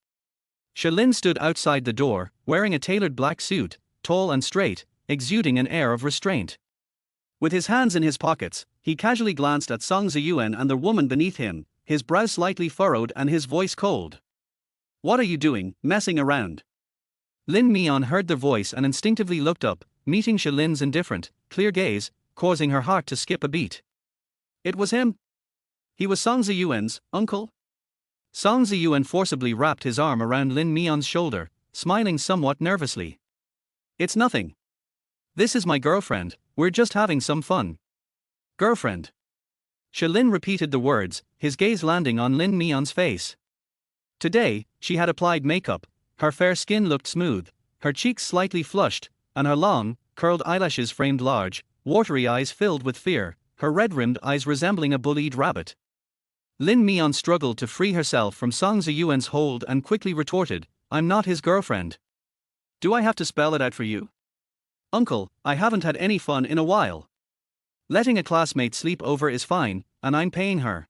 Shalin stood outside the door, wearing a tailored black suit, tall and straight, exuding an air of restraint. With his hands in his pockets, he casually glanced at Song Ziyuan and the woman beneath him, his brow slightly furrowed and his voice cold. What are you doing, messing around? Lin Mian heard the voice and instinctively looked up, meeting Shalin's indifferent, clear gaze, causing her heart to skip a beat. It was him. He was Song Ziyuan's uncle. Song Ziyuan forcibly wrapped his arm around Lin Mian's shoulder, smiling somewhat nervously. It's nothing. This is my girlfriend, we're just having some fun. Girlfriend. Shalin repeated the words, his gaze landing on Lin Mian's face. Today, she had applied makeup, her fair skin looked smooth, her cheeks slightly flushed, and her long, curled eyelashes framed large, watery eyes filled with fear, her red-rimmed eyes resembling a bullied rabbit. Lin Mian struggled to free herself from Song Ziyuan's hold and quickly retorted, I'm not his girlfriend. Do I have to spell it out for you? Uncle, I haven't had any fun in a while. Letting a classmate sleep over is fine, and I'm paying her.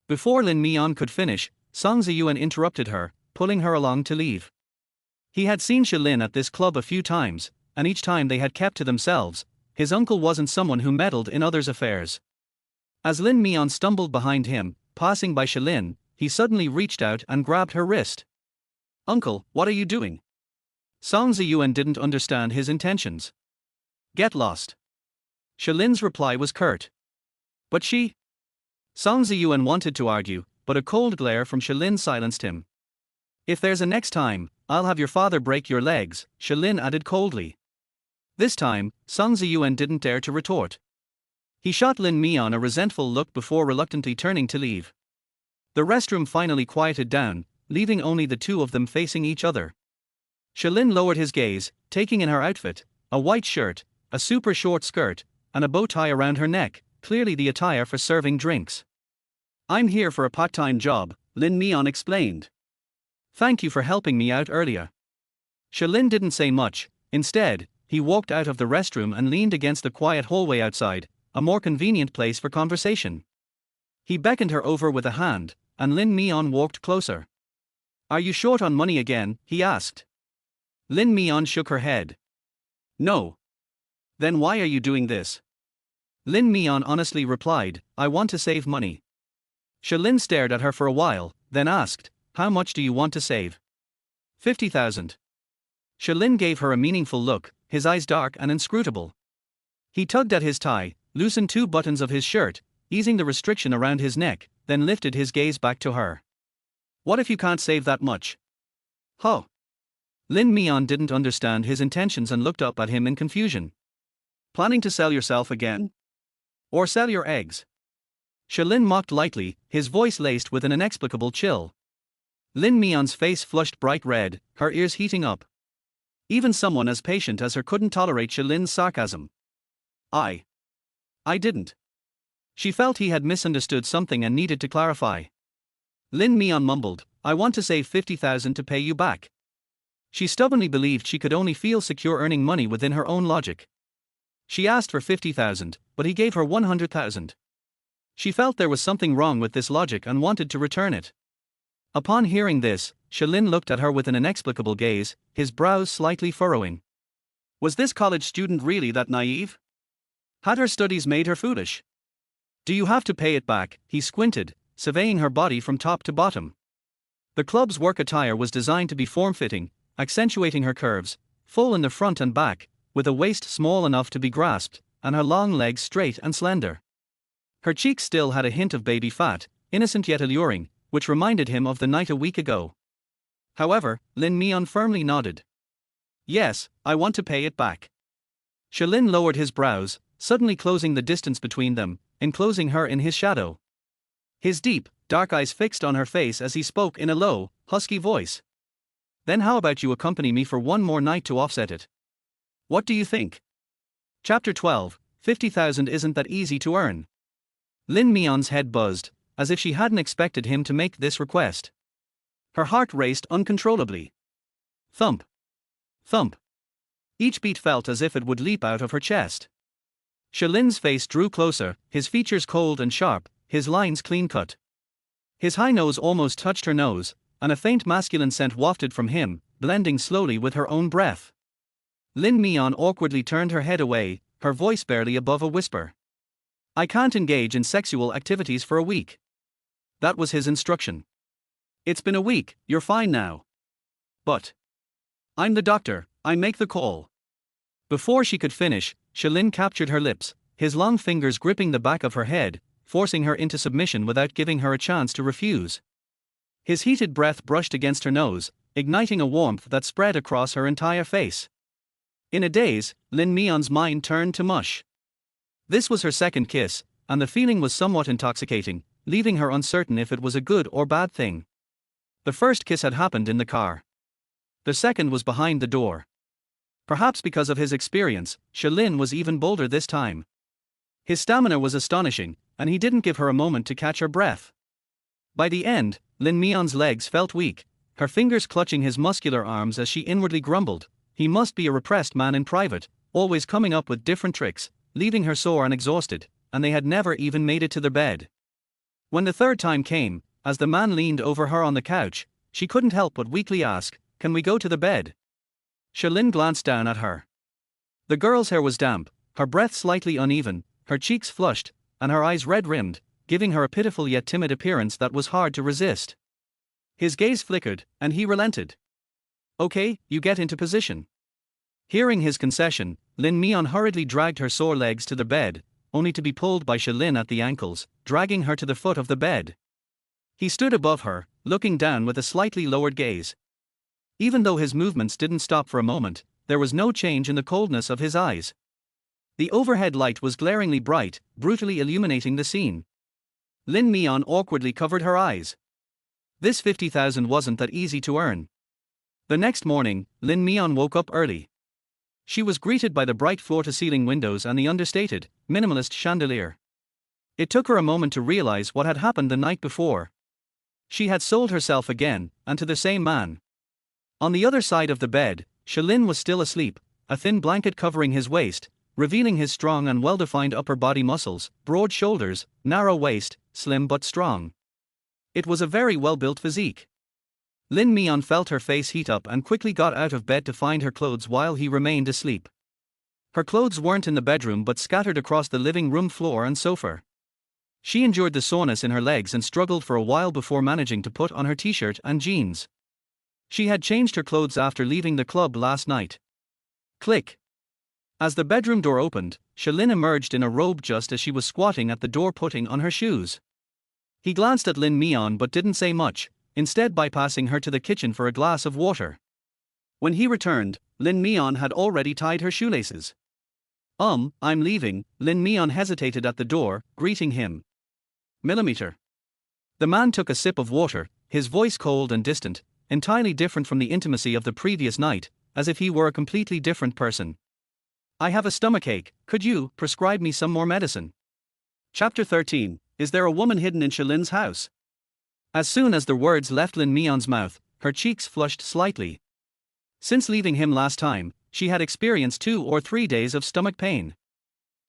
Before Lin Mian could finish, Song Ziyuan interrupted her, pulling her along to leave. He had seen Shalin at this club a few times, and each time they had kept to themselves. His uncle wasn't someone who meddled in others' affairs. As Lin Mian stumbled behind him, passing by Shalin, he suddenly reached out and grabbed her wrist. Uncle, what are you doing? Song Ziyuan didn't understand his intentions. Get lost. Shalin's reply was curt. But she? Song Ziyuan wanted to argue, but a cold glare from Shalin silenced him. If there's a next time, I'll have your father break your legs, Shalin added coldly. This time, Song Ziyuan didn't dare to retort. He shot Lin Mian a resentful look before reluctantly turning to leave. The restroom finally quieted down, leaving only the two of them facing each other. Shalin lowered his gaze, taking in her outfit, a white shirt, a super short skirt, and a bow tie around her neck, clearly the attire for serving drinks. I'm here for a part-time job, Lin Mian explained. Thank you for helping me out earlier. Shalin didn't say much. Instead, he walked out of the restroom and leaned against the quiet hallway outside, a more convenient place for conversation. He beckoned her over with a hand, and Lin Mian walked closer. Are you short on money again? He asked. Lin Mian shook her head. No. Then why are you doing this? Lin Mian honestly replied, I want to save money. Shalin stared at her for a while, then asked, how much do you want to save? 50,000. Shalin gave her a meaningful look, his eyes dark and inscrutable. He tugged at his tie, loosened two buttons of his shirt, easing the restriction around his neck, then lifted his gaze back to her. What if you can't save that much? Huh? Lin Mian didn't understand his intentions and looked up at him in confusion. Planning to sell yourself again? Or sell your eggs? Shalin mocked lightly, his voice laced with an inexplicable chill. Lin Mian's face flushed bright red, her ears heating up. Even someone as patient as her couldn't tolerate Shalin's sarcasm. I didn't. She felt he had misunderstood something and needed to clarify. Lin Mian mumbled, I want to save 50,000 to pay you back. She stubbornly believed she could only feel secure earning money within her own logic. She asked for 50,000, but he gave her 100,000. She felt there was something wrong with this logic and wanted to return it. Upon hearing this, Shalin looked at her with an inexplicable gaze, his brows slightly furrowing. Was this college student really that naive? Had her studies made her foolish? Do you have to pay it back? He squinted, surveying her body from top to bottom. The club's work attire was designed to be form-fitting, accentuating her curves, full in the front and back, with a waist small enough to be grasped, and her long legs straight and slender. Her cheeks still had a hint of baby fat, innocent yet alluring, which reminded him of the night a week ago. However, Lin Mian firmly nodded. Yes, I want to pay it back. Shalin lowered his brows, suddenly closing the distance between them, enclosing her in his shadow. His deep, dark eyes fixed on her face as he spoke in a low, husky voice. Then how about you accompany me for one more night to offset it? What do you think? Chapter 12, 50,000 isn't that easy to earn. Lin Mian's head buzzed, as if she hadn't expected him to make this request. Her heart raced uncontrollably. Thump. Thump. Each beat felt as if it would leap out of her chest. Shalin's face drew closer, his features cold and sharp, his lines clean-cut. His high nose almost touched her nose, and a faint masculine scent wafted from him, blending slowly with her own breath. Lin Mian awkwardly turned her head away, her voice barely above a whisper. "I can't engage in sexual activities for a week." That was his instruction. "It's been a week, you're fine now." "But I'm the doctor, I make the call." Before she could finish, Shalin captured her lips, his long fingers gripping the back of her head, forcing her into submission without giving her a chance to refuse. His heated breath brushed against her nose, igniting a warmth that spread across her entire face. In a daze, Lin Mian's mind turned to mush. This was her second kiss, and the feeling was somewhat intoxicating, leaving her uncertain if it was a good or bad thing. The first kiss had happened in the car. The second was behind the door. Perhaps because of his experience, Shalin was even bolder this time. His stamina was astonishing, and he didn't give her a moment to catch her breath. By the end, Lin Mian's legs felt weak, her fingers clutching his muscular arms as she inwardly grumbled, he must be a repressed man in private, always coming up with different tricks, leaving her sore and exhausted, and they had never even made it to their bed. When the third time came, as the man leaned over her on the couch, she couldn't help but weakly ask, "Can we go to the bed?" Shalin glanced down at her. The girl's hair was damp, her breath slightly uneven, her cheeks flushed, and her eyes red-rimmed, giving her a pitiful yet timid appearance that was hard to resist. His gaze flickered, and he relented. "Okay, you get into position." Hearing his concession, Lin Mian hurriedly dragged her sore legs to the bed, only to be pulled by Shalin at the ankles, dragging her to the foot of the bed. He stood above her, looking down with a slightly lowered gaze. Even though his movements didn't stop for a moment, there was no change in the coldness of his eyes. The overhead light was glaringly bright, brutally illuminating the scene. Lin Mian awkwardly covered her eyes. This 50,000 wasn't that easy to earn. The next morning, Lin Mian woke up early. She was greeted by the bright floor-to-ceiling windows and the understated, minimalist chandelier. It took her a moment to realize what had happened the night before. She had sold herself again, and to the same man. On the other side of the bed, Shalin was still asleep, a thin blanket covering his waist, revealing his strong and well-defined upper body muscles, broad shoulders, narrow waist, slim but strong. It was a very well-built physique. Lin Mian felt her face heat up and quickly got out of bed to find her clothes while he remained asleep. Her clothes weren't in the bedroom but scattered across the living room floor and sofa. She endured the soreness in her legs and struggled for a while before managing to put on her t-shirt and jeans. She had changed her clothes after leaving the club last night. Click. As the bedroom door opened, Shalin emerged in a robe just as she was squatting at the door putting on her shoes. He glanced at Lin Mian but didn't say much, instead bypassing her to the kitchen for a glass of water. When he returned, Lin Mian had already tied her shoelaces. I'm leaving." Lin Mian hesitated at the door, greeting him. "Millimeter." The man took a sip of water, his voice cold and distant, entirely different from the intimacy of the previous night, as if he were a completely different person. "I have a stomachache, could you prescribe me some more medicine?" Chapter 13. Is there a woman hidden in Shalin's house? As soon as the words left Lin Mian's mouth, her cheeks flushed slightly. Since leaving him last time, she had experienced 2 or 3 days of stomach pain.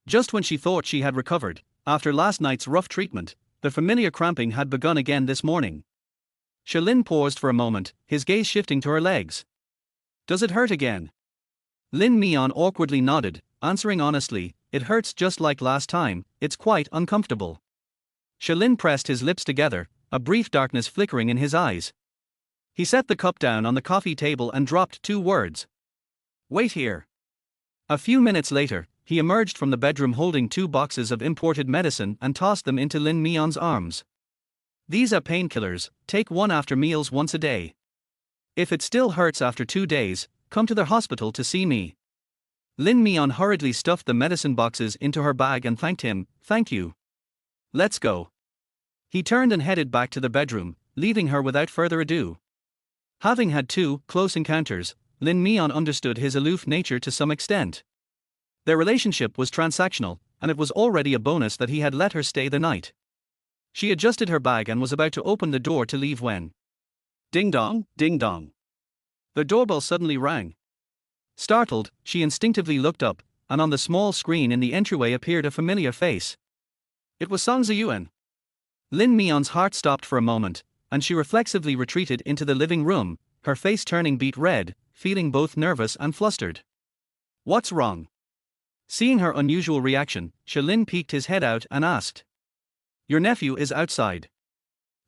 Just when she thought she had recovered, after last night's rough treatment, the familiar cramping had begun again this morning. Shalin paused for a moment, his gaze shifting to her legs. "Does it hurt again?" Lin Mian awkwardly nodded, answering honestly, "It hurts just like last time, it's quite uncomfortable." Shalin pressed his lips together, a brief darkness flickering in his eyes. He set the cup down on the coffee table and dropped 2 words. "Wait here." A few minutes later, he emerged from the bedroom holding 2 boxes of imported medicine and tossed them into Lin Mian's arms. "These are painkillers, take one after meals once a day. If it still hurts after 2 days, come to the hospital to see me." Lin Mian hurriedly stuffed the medicine boxes into her bag and thanked him. "Thank you. Let's go." He turned and headed back to the bedroom, leaving her without further ado. Having had 2 close encounters, Lin Mian understood his aloof nature to some extent. Their relationship was transactional, and it was already a bonus that he had let her stay the night. She adjusted her bag and was about to open the door to leave when. Ding dong, ding dong. The doorbell suddenly rang. Startled, she instinctively looked up, and on the small screen in the entryway appeared a familiar face. It was Song Ziyuan. Lin Mian's heart stopped for a moment, and she reflexively retreated into the living room, her face turning beet red, feeling both nervous and flustered. What's wrong? Seeing her unusual reaction, Lin peeked his head out and asked. Your nephew is outside.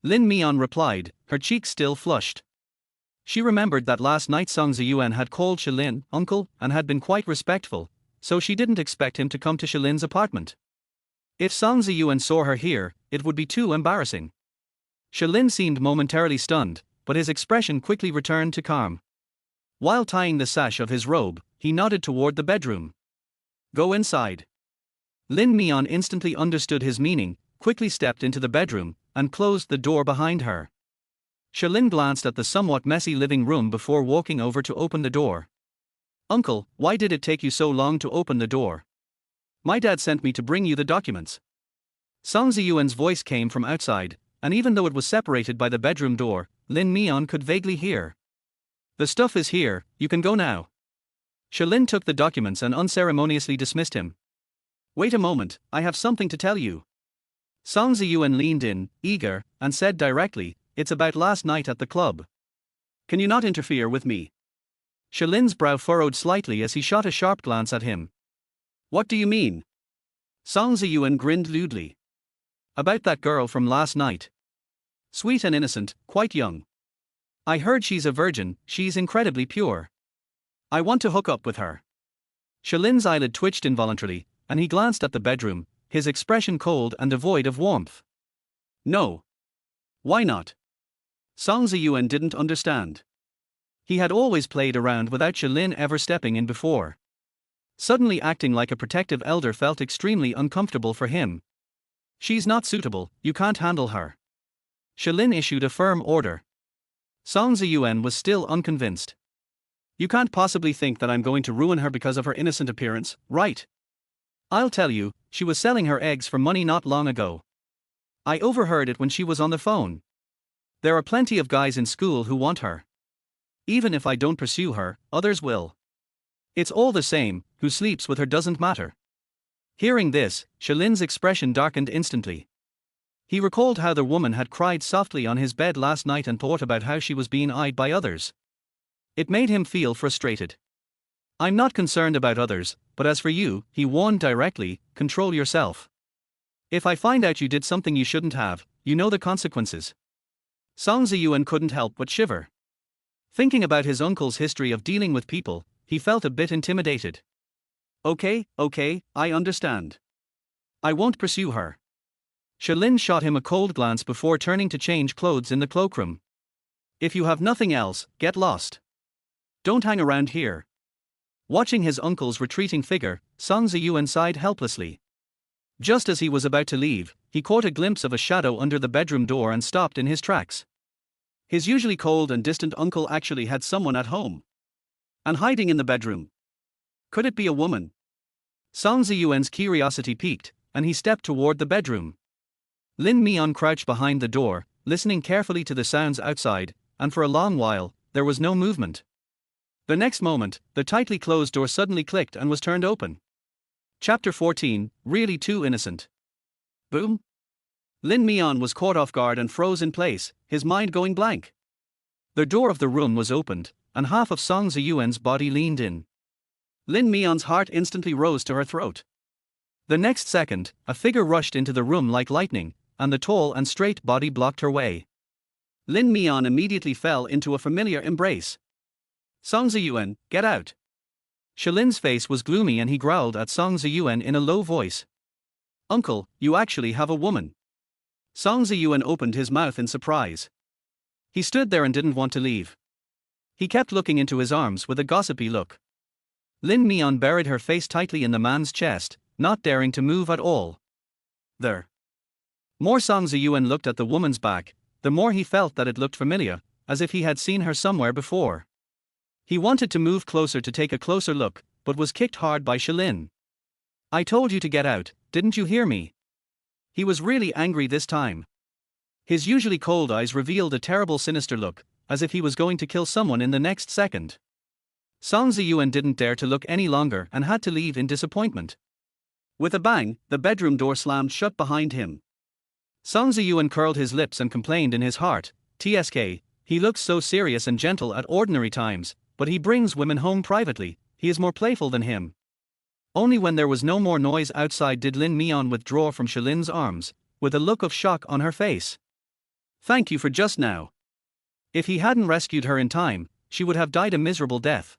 Lin Mian replied, her cheeks still flushed. She remembered that last night Song Ziyuan had called Lin uncle and had been quite respectful, so she didn't expect him to come to Lin's apartment. If Song Ziyuan saw her here, it would be too embarrassing. Lin seemed momentarily stunned, but his expression quickly returned to calm. While tying the sash of his robe, he nodded toward the bedroom. Go inside. Lin Mian instantly understood his meaning, quickly stepped into the bedroom, and closed the door behind her. Lin glanced at the somewhat messy living room before walking over to open the door. Uncle, why did it take you so long to open the door? My dad sent me to bring you the documents. Song Ziyuan's voice came from outside, and even though it was separated by the bedroom door, Lin Mian could vaguely hear. The stuff is here, you can go now. Lin took the documents and unceremoniously dismissed him. Wait a moment, I have something to tell you. Song Ziyuan leaned in, eager, and said directly, it's about last night at the club. Can you not interfere with me? Lin's brow furrowed slightly as he shot a sharp glance at him. What do you mean? Song Ziyuan grinned lewdly. About that girl from last night. Sweet and innocent, quite young. I heard she's a virgin, she's incredibly pure. I want to hook up with her. Lin's eyelid twitched involuntarily, and he glanced at the bedroom, his expression cold and devoid of warmth. No. Why not? Song Ziyuan didn't understand. He had always played around without Lin ever stepping in before. Suddenly acting like a protective elder felt extremely uncomfortable for him. She's not suitable, you can't handle her. Lin issued a firm order. Song Ziyuan was still unconvinced. You can't possibly think that I'm going to ruin her because of her innocent appearance, right? I'll tell you, she was selling her eggs for money not long ago. I overheard it when she was on the phone. There are plenty of guys in school who want her. Even if I don't pursue her, others will. It's all the same, who sleeps with her doesn't matter. Hearing this, Lin's expression darkened instantly. He recalled how the woman had cried softly on his bed last night and thought about how she was being eyed by others. It made him feel frustrated. I'm not concerned about others, but as for you, he warned directly, control yourself. If I find out you did something you shouldn't have, you know the consequences. Song Ziyuan couldn't help but shiver. Thinking about his uncle's history of dealing with people, he felt a bit intimidated. Okay, I understand. I won't pursue her. Lin shot him a cold glance before turning to change clothes in the cloakroom. If you have nothing else, get lost. Don't hang around here. Watching his uncle's retreating figure, Song Ziyuan sighed helplessly. Just as he was about to leave, he caught a glimpse of a shadow under the bedroom door and stopped in his tracks. His usually cold and distant uncle actually had someone at home. And hiding in the bedroom. Could it be a woman? Song Ziyuan's curiosity piqued, and he stepped toward the bedroom. Lin Mian crouched behind the door, listening carefully to the sounds outside, and for a long while, there was no movement. The next moment, the tightly closed door suddenly clicked and was turned open. Chapter 14, Really Too Innocent. Boom. Lin Mian was caught off guard and froze in place, his mind going blank. The door of the room was opened, and half of Song Ziyuan's body leaned in. Lin Mian's heart instantly rose to her throat. The next second, a figure rushed into the room like lightning, and the tall and straight body blocked her way. Lin Mian immediately fell into a familiar embrace. Song Ziyuan, get out. Lin's face was gloomy and he growled at Song Ziyuan in a low voice. Uncle, you actually have a woman. Song Ziyuan opened his mouth in surprise. He stood there and didn't want to leave. He kept looking into his arms with a gossipy look. Lin Mian buried her face tightly in the man's chest, not daring to move at all. There. More Song Ziyuan looked at the woman's back, the more he felt that it looked familiar, as if he had seen her somewhere before. He wanted to move closer to take a closer look, but was kicked hard by Lin. I told you to get out, didn't you hear me? He was really angry this time. His usually cold eyes revealed a terrible sinister look, as if he was going to kill someone in the next second. Song Ziyuan didn't dare to look any longer and had to leave in disappointment. With a bang, the bedroom door slammed shut behind him. Song Ziyuan curled his lips and complained in his heart, "TSK, he looks so serious and gentle at ordinary times, but he brings women home privately, he is more playful than him." Only when there was no more noise outside did Lin Mian withdraw from Shilin's arms, with a look of shock on her face. "Thank you for just now. If he hadn't rescued her in time, she would have died a miserable death.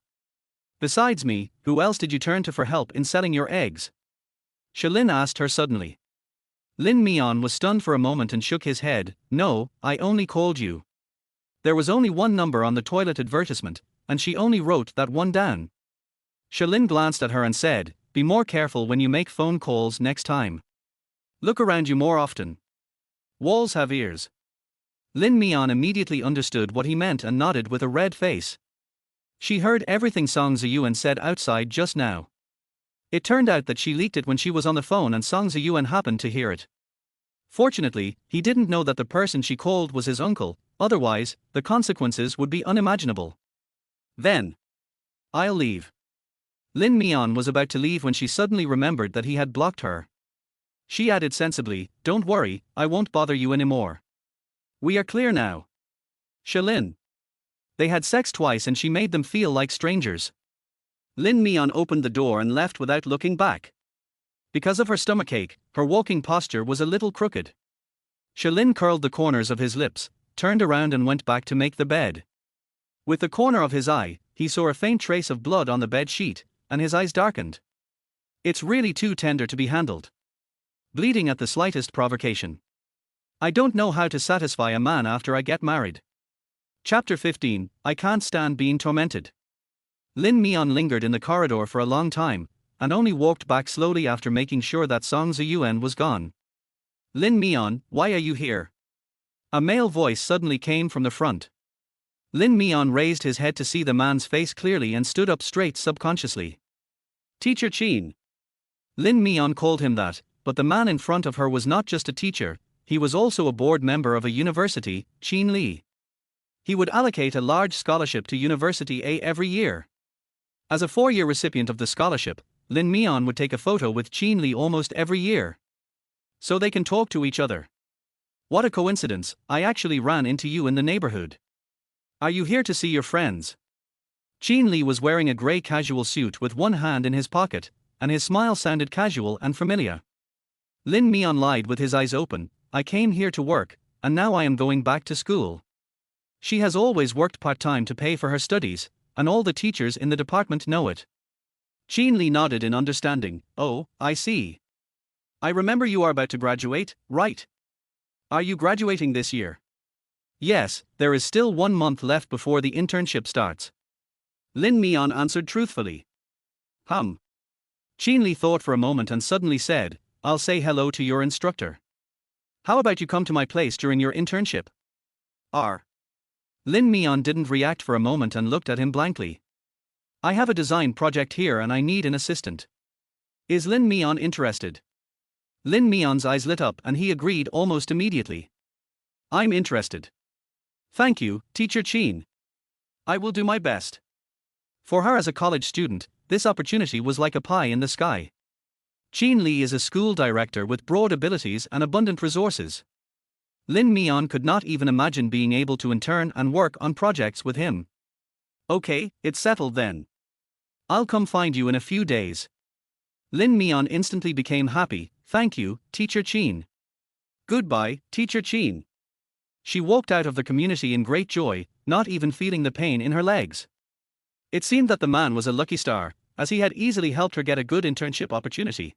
Besides me, who else did you turn to for help in selling your eggs?" Shilin asked her suddenly. Lin Mian was stunned for a moment and shook his head. "No, I only called you. There was only one number on the toilet advertisement, and she only wrote that one down." Shilin glanced at her and said, "Be more careful when you make phone calls next time. Look around you more often. Walls have ears." Lin Mian immediately understood what he meant and nodded with a red face. She heard everything Song Ziyuan said outside just now. It turned out that she leaked it when she was on the phone and Song Ziyuan happened to hear it. Fortunately, he didn't know that the person she called was his uncle, otherwise, the consequences would be unimaginable. "Then, I'll leave." Lin Mian was about to leave when she suddenly remembered that he had blocked her. She added sensibly, "Don't worry, I won't bother you anymore. We are clear now." Shilin. They had sex twice and she made them feel like strangers. Lin Mian opened the door and left without looking back. Because of her stomachache, her walking posture was a little crooked. Shilin curled the corners of his lips, turned around and went back to make the bed. With the corner of his eye, he saw a faint trace of blood on the bed sheet, and his eyes darkened. It's really too tender to be handled. Bleeding at the slightest provocation. I don't know how to satisfy a man after I get married. Chapter 15, I can't stand being tormented. Lin Mian lingered in the corridor for a long time, and only walked back slowly after making sure that Song Ziyuan was gone. "Lin Mian, why are you here?" A male voice suddenly came from the front. Lin Mian raised his head to see the man's face clearly and stood up straight subconsciously. "Teacher Qin." Lin Mian called him that, but the man in front of her was not just a teacher, he was also a board member of a university, Qin Li. He would allocate a large scholarship to University A every year. As a 4-year recipient of the scholarship, Lin Mian would take a photo with Qin Li almost every year. So they can talk to each other. "What a coincidence, I actually ran into you in the neighborhood. Are you here to see your friends?" Qin Li was wearing a grey casual suit with one hand in his pocket, and his smile sounded casual and familiar. Lin Mian lied with his eyes open, "I came here to work, and now I am going back to school." She has always worked part-time to pay for her studies, and all the teachers in the department know it. Qin Li nodded in understanding. "Oh, I see. I remember you are about to graduate, right? Are you graduating this year?" "Yes, there is still 1 month left before the internship starts." Lin Mian answered truthfully. Qin Li thought for a moment and suddenly said, "I'll say hello to your instructor. How about you come to my place during your internship?" Lin Mian didn't react for a moment and looked at him blankly. "I have a design project here and I need an assistant. Is Lin Mian interested?" Lin Mian's eyes lit up and he agreed almost immediately. "I'm interested. Thank you, Teacher Qin. I will do my best." For her as a college student, this opportunity was like a pie in the sky. Qin Li is a school director with broad abilities and abundant resources. Lin Mian could not even imagine being able to intern and work on projects with him. "Okay, it's settled then. I'll come find you in a few days." Lin Mian instantly became happy. "Thank you, Teacher Qin." "Goodbye, Teacher Qin." She walked out of the community in great joy, not even feeling the pain in her legs. It seemed that the man was a lucky star, as he had easily helped her get a good internship opportunity.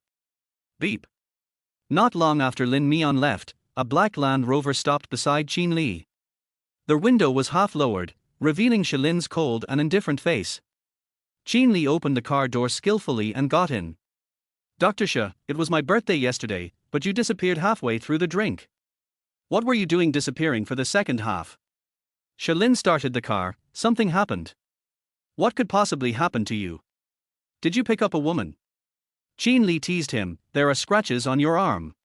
Beep. Not long after Lin Mian left, a black Land Rover stopped beside Qin Li. The window was half lowered, revealing Shilin's cold and indifferent face. Qin Li opened the car door skillfully and got in. "Dr. Shi, it was my birthday yesterday, but you disappeared halfway through the drink. What were you doing disappearing for the second half?" Shilin started the car. "Something happened." "What could possibly happen to you? Did you pick up a woman?" Qin Li teased him, there are scratches on your arm.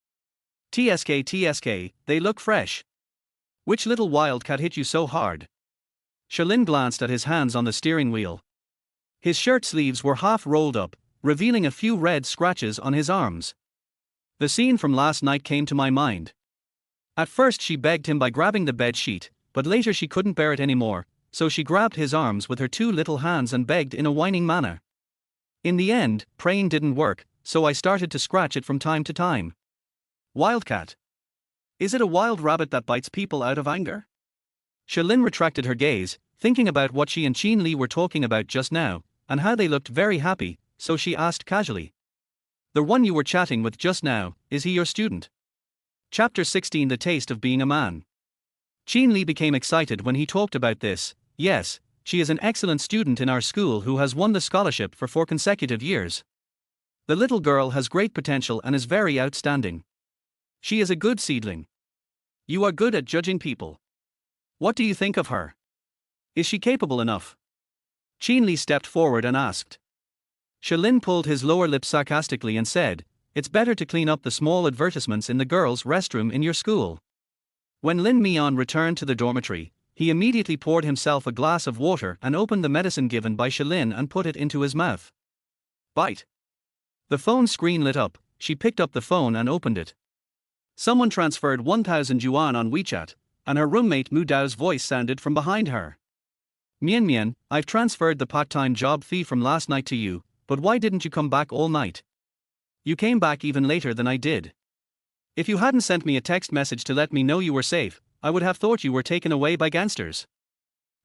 TSK TSK, they look fresh. Which little wildcat hit you so hard? Shalin glanced at his hands on the steering wheel. His shirt sleeves were half rolled up, revealing a few red scratches on his arms. The scene from last night came to my mind. At first she begged him by grabbing the bed sheet, but later she couldn't bear it anymore, so she grabbed his arms with her two little hands and begged in a whining manner. In the end, praying didn't work, so I started to scratch it from time to time. Wildcat. Is it a wild rabbit that bites people out of anger? Shalin retracted her gaze, thinking about what she and Qin Li were talking about just now, and how they looked very happy, so she asked casually. The one you were chatting with just now, is he your student? Chapter 16 The Taste of Being a Man. Qin Li became excited when he talked about this. Yes, she is an excellent student in our school who has won the scholarship for 4 consecutive years. The little girl has great potential and is very outstanding. She is a good seedling. You are good at judging people. What do you think of her? Is she capable enough? Qin Li stepped forward and asked. Shalin pulled his lower lip sarcastically and said, it's better to clean up the small advertisements in the girls' restroom in your school. When Lin Mian returned to the dormitory, he immediately poured himself a glass of water and opened the medicine given by Shalin and put it into his mouth. Bite. The phone screen lit up. She picked up the phone and opened it. Someone transferred 1,000 yuan on WeChat, and her roommate Mu Dao's voice sounded from behind her. Mian Mian, I've transferred the part-time job fee from last night to you, but why didn't you come back all night? You came back even later than I did. If you hadn't sent me a text message to let me know you were safe, I would have thought you were taken away by gangsters.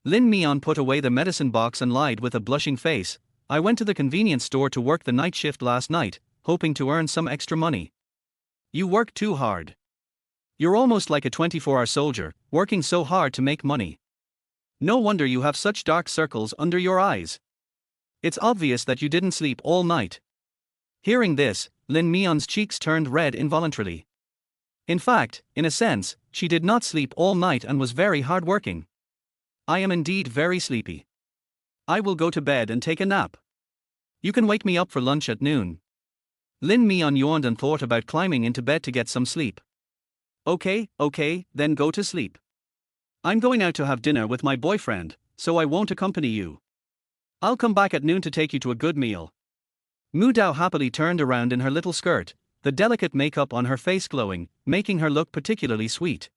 Lin Mian put away the medicine box and lied with a blushing face, I went to the convenience store to work the night shift last night, hoping to earn some extra money. You work too hard. You're almost like a 24-hour soldier, working so hard to make money. No wonder you have such dark circles under your eyes. It's obvious that you didn't sleep all night. Hearing this, Lin Mian's cheeks turned red involuntarily. In fact, in a sense, she did not sleep all night and was very hard-working. I am indeed very sleepy. I will go to bed and take a nap. You can wake me up for lunch at noon. Lin Mian yawned and thought about climbing into bed to get some sleep. Okay, then go to sleep. I'm going out to have dinner with my boyfriend, so I won't accompany you. I'll come back at noon to take you to a good meal. Mu Dao happily turned around in her little skirt, the delicate makeup on her face glowing, making her look particularly sweet.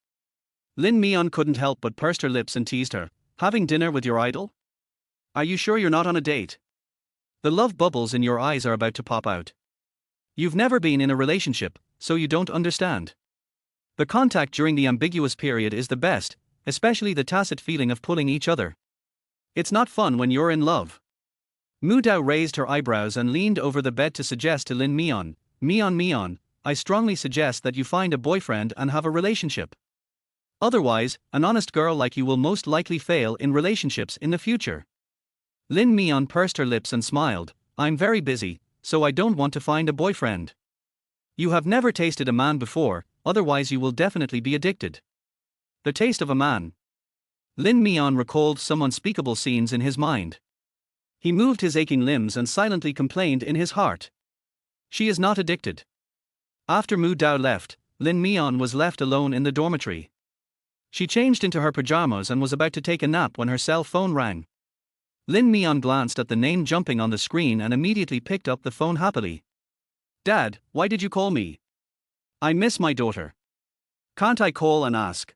Lin Mian couldn't help but pursed her lips and teased her, having dinner with your idol? Are you sure you're not on a date? The love bubbles in your eyes are about to pop out. You've never been in a relationship, so you don't understand. The contact during the ambiguous period is the best, especially the tacit feeling of pulling each other. It's not fun when you're in love. Mu Dao raised her eyebrows and leaned over the bed to suggest to Lin Mian, Mian, I strongly suggest that you find a boyfriend and have a relationship. Otherwise, an honest girl like you will most likely fail in relationships in the future. Lin Mian pursed her lips and smiled, I'm very busy, so I don't want to find a boyfriend. You have never tasted a man before, otherwise you will definitely be addicted. The taste of a man. Lin Mian recalled some unspeakable scenes in his mind. He moved his aching limbs and silently complained in his heart. She is not addicted. After Mu Dao left, Lin Mian was left alone in the dormitory. She changed into her pajamas and was about to take a nap when her cell phone rang. Lin Mian glanced at the name jumping on the screen and immediately picked up the phone happily. Dad, why did you call me? I miss my daughter. Can't I call and ask?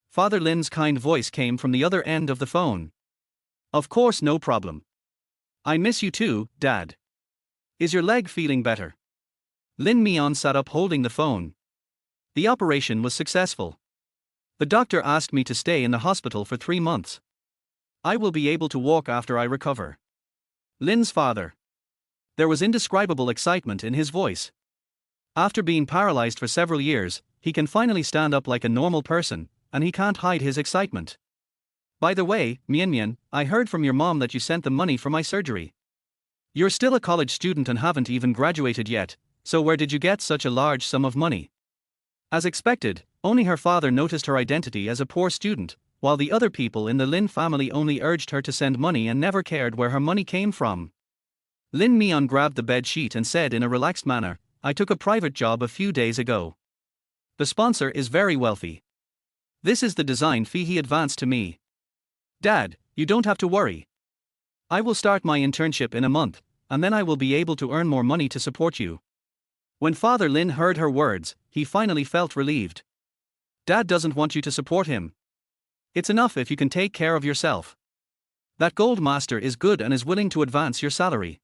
Father Lin's kind voice came from the other end of the phone. Of course, no problem. I miss you too, Dad. Is your leg feeling better? Lin Mian sat up holding the phone. The operation was successful. The doctor asked me to stay in the hospital for 3 months. I will be able to walk after I recover. Lin's father. There was indescribable excitement in his voice. After being paralyzed for several years, he can finally stand up like a normal person, and he can't hide his excitement. By the way, Mian, I heard from your mom that you sent the money for my surgery. You're still a college student and haven't even graduated yet, so where did you get such a large sum of money? As expected, only her father noticed her identity as a poor student, while the other people in the Lin family only urged her to send money and never cared where her money came from. Lin Mian grabbed the bed sheet and said in a relaxed manner, I took a private job a few days ago. The sponsor is very wealthy. This is the design fee he advanced to me. Dad, you don't have to worry. I will start my internship in a month, and then I will be able to earn more money to support you. When Father Lin heard her words, he finally felt relieved. Dad doesn't want you to support him. It's enough if you can take care of yourself. That gold master is good and is willing to advance your salary.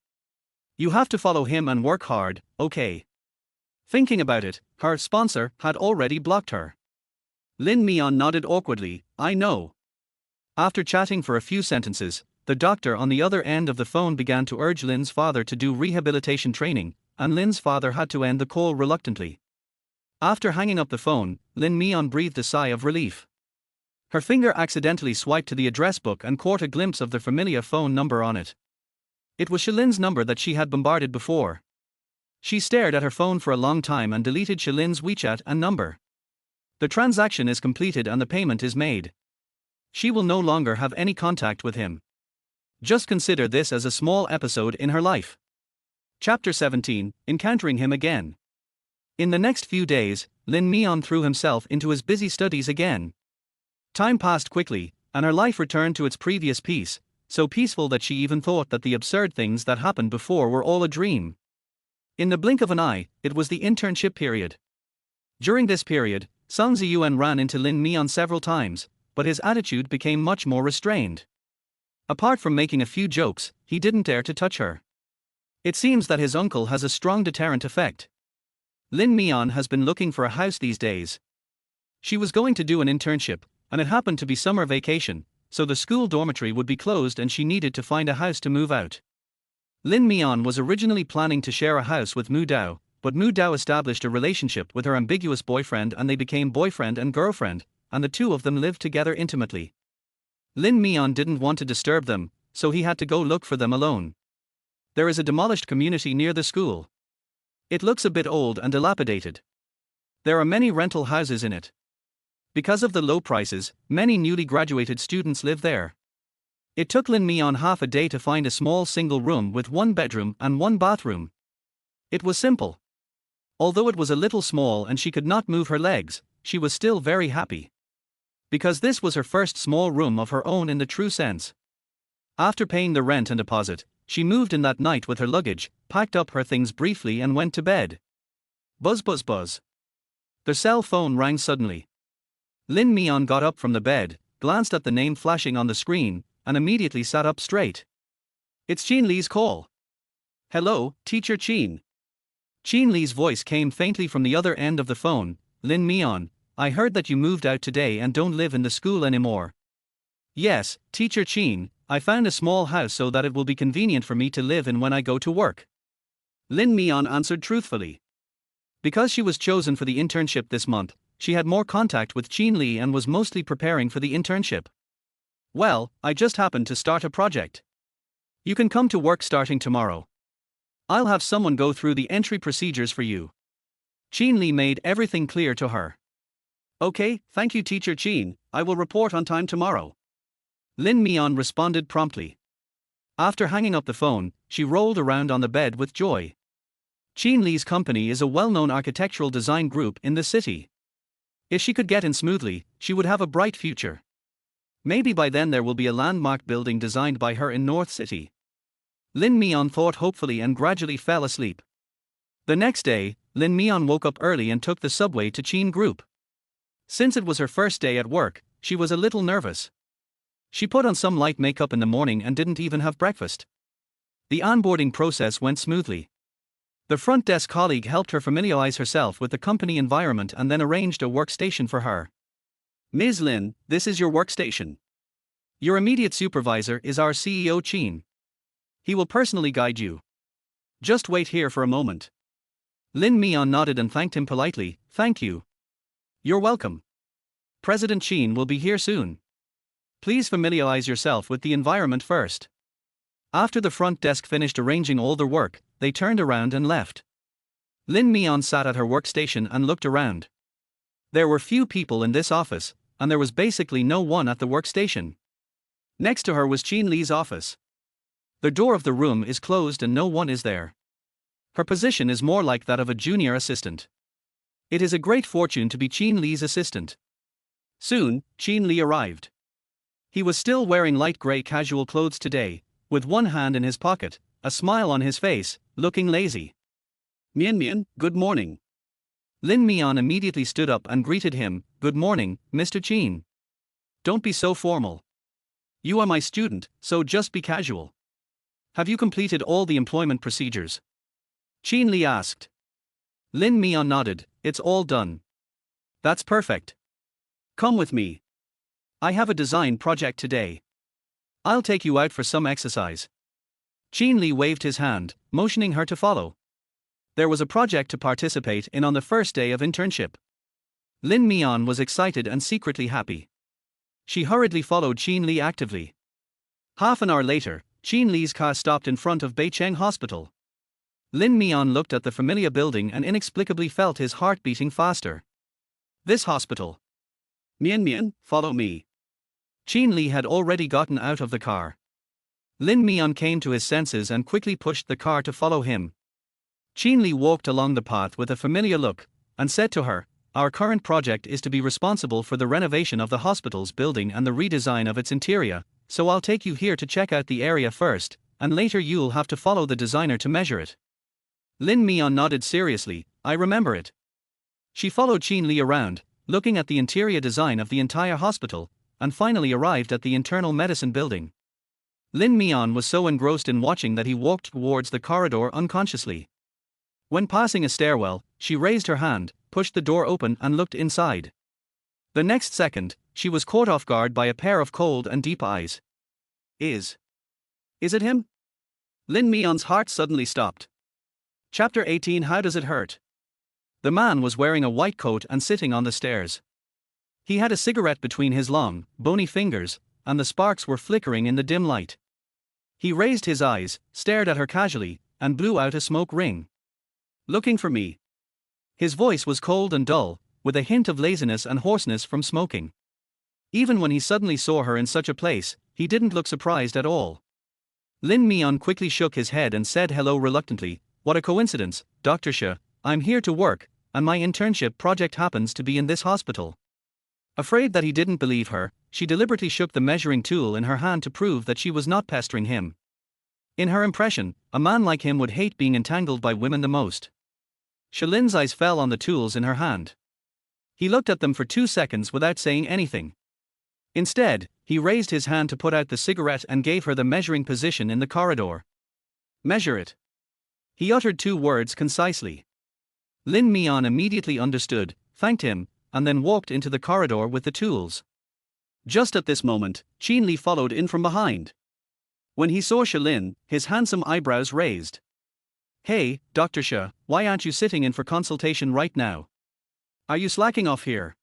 You have to follow him and work hard, okay? Thinking about it, her sponsor had already blocked her. Lin Mian nodded awkwardly, I know. After chatting for a few sentences, the doctor on the other end of the phone began to urge Lin's father to do rehabilitation training, and Lin's father had to end the call reluctantly. After hanging up the phone, Lin Mian breathed a sigh of relief. Her finger accidentally swiped to the address book and caught a glimpse of the familiar phone number on it. It was Shilin's number that she had bombarded before. She stared at her phone for a long time and deleted Shilin's WeChat and number. The transaction is completed and the payment is made. She will no longer have any contact with him. Just consider this as a small episode in her life. Chapter 17, Encountering him again. In the next few days, Lin Mian threw himself into his busy studies again. Time passed quickly, and her life returned to its previous peace, so peaceful that she even thought that the absurd things that happened before were all a dream. In the blink of an eye, it was the internship period. During this period, Song Ziyuan ran into Lin Mian several times, but his attitude became much more restrained. Apart from making a few jokes, he didn't dare to touch her. It seems that his uncle has a strong deterrent effect. Lin Mian has been looking for a house these days. She was going to do an internship, and it happened to be summer vacation, so the school dormitory would be closed and she needed to find a house to move out. Lin Mian was originally planning to share a house with Mu Dao, but Mu Dao established a relationship with her ambiguous boyfriend and they became boyfriend and girlfriend, and the two of them lived together intimately. Lin Mian didn't want to disturb them, so he had to go look for them alone. There is a demolished community near the school. It looks a bit old and dilapidated. There are many rental houses in it. Because of the low prices, many newly graduated students live there. It took Lin Mian half a day to find a small single room with one bedroom and one bathroom. It was simple. Although it was a little small and she could not move her legs, she was still very happy. Because this was her first small room of her own in the true sense. After paying the rent and deposit, she moved in that night with her luggage, packed up her things briefly and went to bed. Buzz buzz buzz. The cell phone rang suddenly. Lin Mian got up from the bed, glanced at the name flashing on the screen, and immediately sat up straight. It's Qin Li's call. Hello, Teacher Qin. Qin Li's voice came faintly from the other end of the phone. Lin Mian, I heard that you moved out today and don't live in the school anymore. Yes, Teacher Qin, I found a small house so that it will be convenient for me to live in when I go to work. Lin Mian answered truthfully. Because she was chosen for the internship this month, she had more contact with Qin Li and was mostly preparing for the internship. Well, I just happened to start a project. You can come to work starting tomorrow. I'll have someone go through the entry procedures for you. Qin Li made everything clear to her. Okay, thank you Teacher Qin, I will report on time tomorrow. Lin Mian responded promptly. After hanging up the phone, she rolled around on the bed with joy. Qin Li's company is a well-known architectural design group in the city. If she could get in smoothly, she would have a bright future. Maybe by then there will be a landmark building designed by her in North City. Lin Mian thought hopefully and gradually fell asleep. The next day, Lin Mian woke up early and took the subway to Qin Group. Since it was her first day at work, she was a little nervous. She put on some light makeup in the morning and didn't even have breakfast. The onboarding process went smoothly. The front desk colleague helped her familiarize herself with the company environment and then arranged a workstation for her. Ms. Lin, this is your workstation. Your immediate supervisor is our CEO Qin. He will personally guide you. Just wait here for a moment. Lin Mian nodded and thanked him politely. Thank you. You're welcome. President Qin will be here soon. Please familiarize yourself with the environment first. After the front desk finished arranging all their work, they turned around and left. Lin Mian sat at her workstation and looked around. There were few people in this office, and there was basically no one at the workstation. Next to her was Qin Li's office. The door of the room is closed and no one is there. Her position is more like that of a junior assistant. It is a great fortune to be Qin Li's assistant. Soon, Qin Li arrived. He was still wearing light gray casual clothes today, with one hand in his pocket, a smile on his face, looking lazy. Mian Mian, good morning. Lin Mian immediately stood up and greeted him. Good morning, Mr. Qin. Don't be so formal. You are my student, so just be casual. Have you completed all the employment procedures? Qin Li asked. Lin Mian nodded. It's all done. That's perfect. Come with me. I have a design project today. I'll take you out for some exercise. Qin Li waved his hand, motioning her to follow. There was a project to participate in on the first day of internship. Lin Mian was excited and secretly happy. She hurriedly followed Qin Li actively. Half an hour later, Qin Li's car stopped in front of Beicheng Hospital. Lin Mian looked at the familiar building and inexplicably felt his heart beating faster. This hospital. Mian Mian, follow me. Qin Li had already gotten out of the car. Lin Mian came to his senses and quickly pushed the car to follow him. Qin Li walked along the path with a familiar look, and said to her, Our current project is to be responsible for the renovation of the hospital's building and the redesign of its interior, so I'll take you here to check out the area first, and later you'll have to follow the designer to measure it. Lin Mian nodded seriously. I remember it. She followed Qin Li around, looking at the interior design of the entire hospital, and finally arrived at the internal medicine building. Lin Mian was so engrossed in watching that he walked towards the corridor unconsciously. When passing a stairwell, she raised her hand, pushed the door open and looked inside. The next second, she was caught off guard by a pair of cold and deep eyes. Is it him? Lin Mian's heart suddenly stopped. Chapter 18. How does it hurt? The man was wearing a white coat and sitting on the stairs. He had a cigarette between his long, bony fingers, and the sparks were flickering in the dim light. He raised his eyes, stared at her casually, and blew out a smoke ring. Looking for me? His voice was cold and dull, with a hint of laziness and hoarseness from smoking. Even when he suddenly saw her in such a place, he didn't look surprised at all. Lin Mian quickly shook his head and said hello reluctantly. What a coincidence, Dr. Shi, I'm here to work, and my internship project happens to be in this hospital. Afraid that he didn't believe her, she deliberately shook the measuring tool in her hand to prove that she was not pestering him. In her impression, a man like him would hate being entangled by women the most. Shalin's eyes fell on the tools in her hand. He looked at them for 2 seconds without saying anything. Instead, he raised his hand to put out the cigarette and gave her the measuring position in the corridor. Measure it. He uttered 2 words concisely. Lin Mian immediately understood, thanked him, and then walked into the corridor with the tools. Just at this moment, Qin Li followed in from behind. When he saw Shalin, his handsome eyebrows raised. Hey, Dr. Shi, why aren't you sitting in for consultation right now? Are you slacking off here?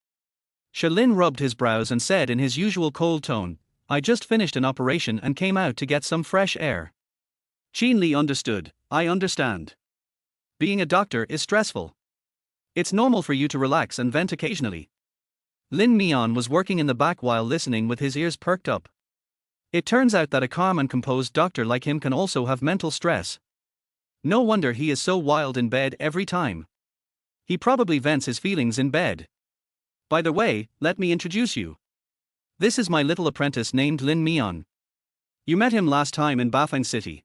Shalin rubbed his brows and said in his usual cold tone, I just finished an operation and came out to get some fresh air. Qin Li understood. I understand. Being a doctor is stressful. It's normal for you to relax and vent occasionally. Lin Mian was working in the back while listening with his ears perked up. It turns out that a calm and composed doctor like him can also have mental stress. No wonder he is so wild in bed every time. He probably vents his feelings in bed. By the way, let me introduce you. This is my little apprentice named Lin Mian. You met him last time in Bafang City.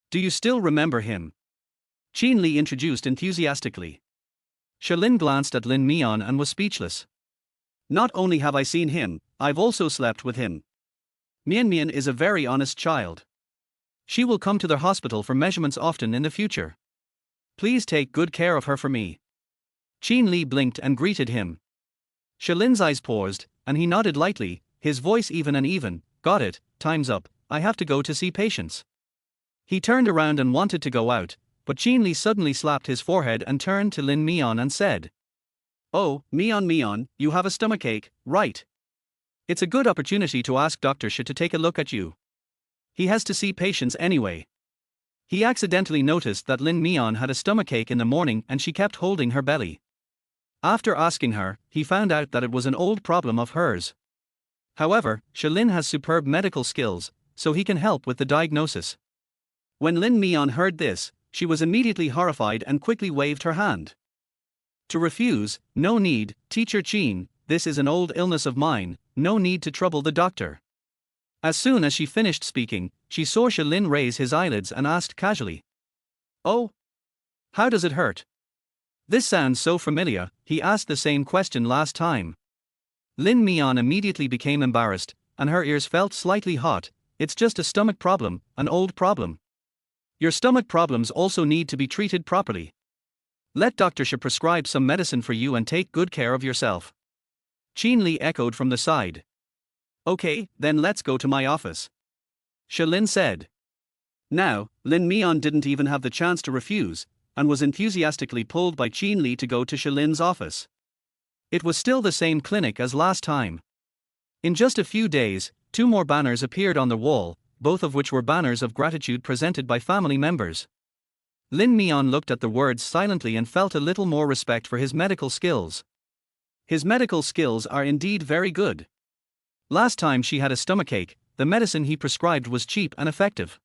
Do you still remember him? Qin Li introduced enthusiastically. Shalin glanced at Lin Mian and was speechless. Not only have I seen him, I've also slept with him. Mian Mian is a very honest child. She will come to the hospital for measurements often in the future. Please take good care of her for me. Qin Li blinked and greeted him. Shalin's eyes paused, and he nodded lightly, his voice even and even. Got it, time's up, I have to go to see patients. He turned around and wanted to go out, but Qin Li suddenly slapped his forehead and turned to Lin Mian and said, Oh, Mian, you have a stomachache, right? It's a good opportunity to ask Dr. Shi to take a look at you. He has to see patients anyway. He accidentally noticed that Lin Mian had a stomachache in the morning and she kept holding her belly. After asking her, he found out that it was an old problem of hers. However, Shalin has superb medical skills, so he can help with the diagnosis. When Lin Mian heard this, she was immediately horrified and quickly waved her hand. To refuse, no need, Teacher Qin, this is an old illness of mine, no need to trouble the doctor. As soon as she finished speaking, she saw Lin raise his eyelids and asked casually. Oh? How does it hurt? This sounds so familiar, he asked the same question last time. Lin Mian immediately became embarrassed, and her ears felt slightly hot. It's just a stomach problem, an old problem. Your stomach problems also need to be treated properly. Let Dr. Shi prescribe some medicine for you and take good care of yourself. Qin Li echoed from the side. Okay, then let's go to my office. Lin said. Now, Lin Mian didn't even have the chance to refuse, and was enthusiastically pulled by Qin Li to go to Lin's office. It was still the same clinic as last time. In just a few days, 2 more banners appeared on the wall, both of which were banners of gratitude presented by family members. Lin Mian looked at the words silently and felt a little more respect for his medical skills. His medical skills are indeed very good. Last time she had a stomachache, the medicine he prescribed was cheap and effective.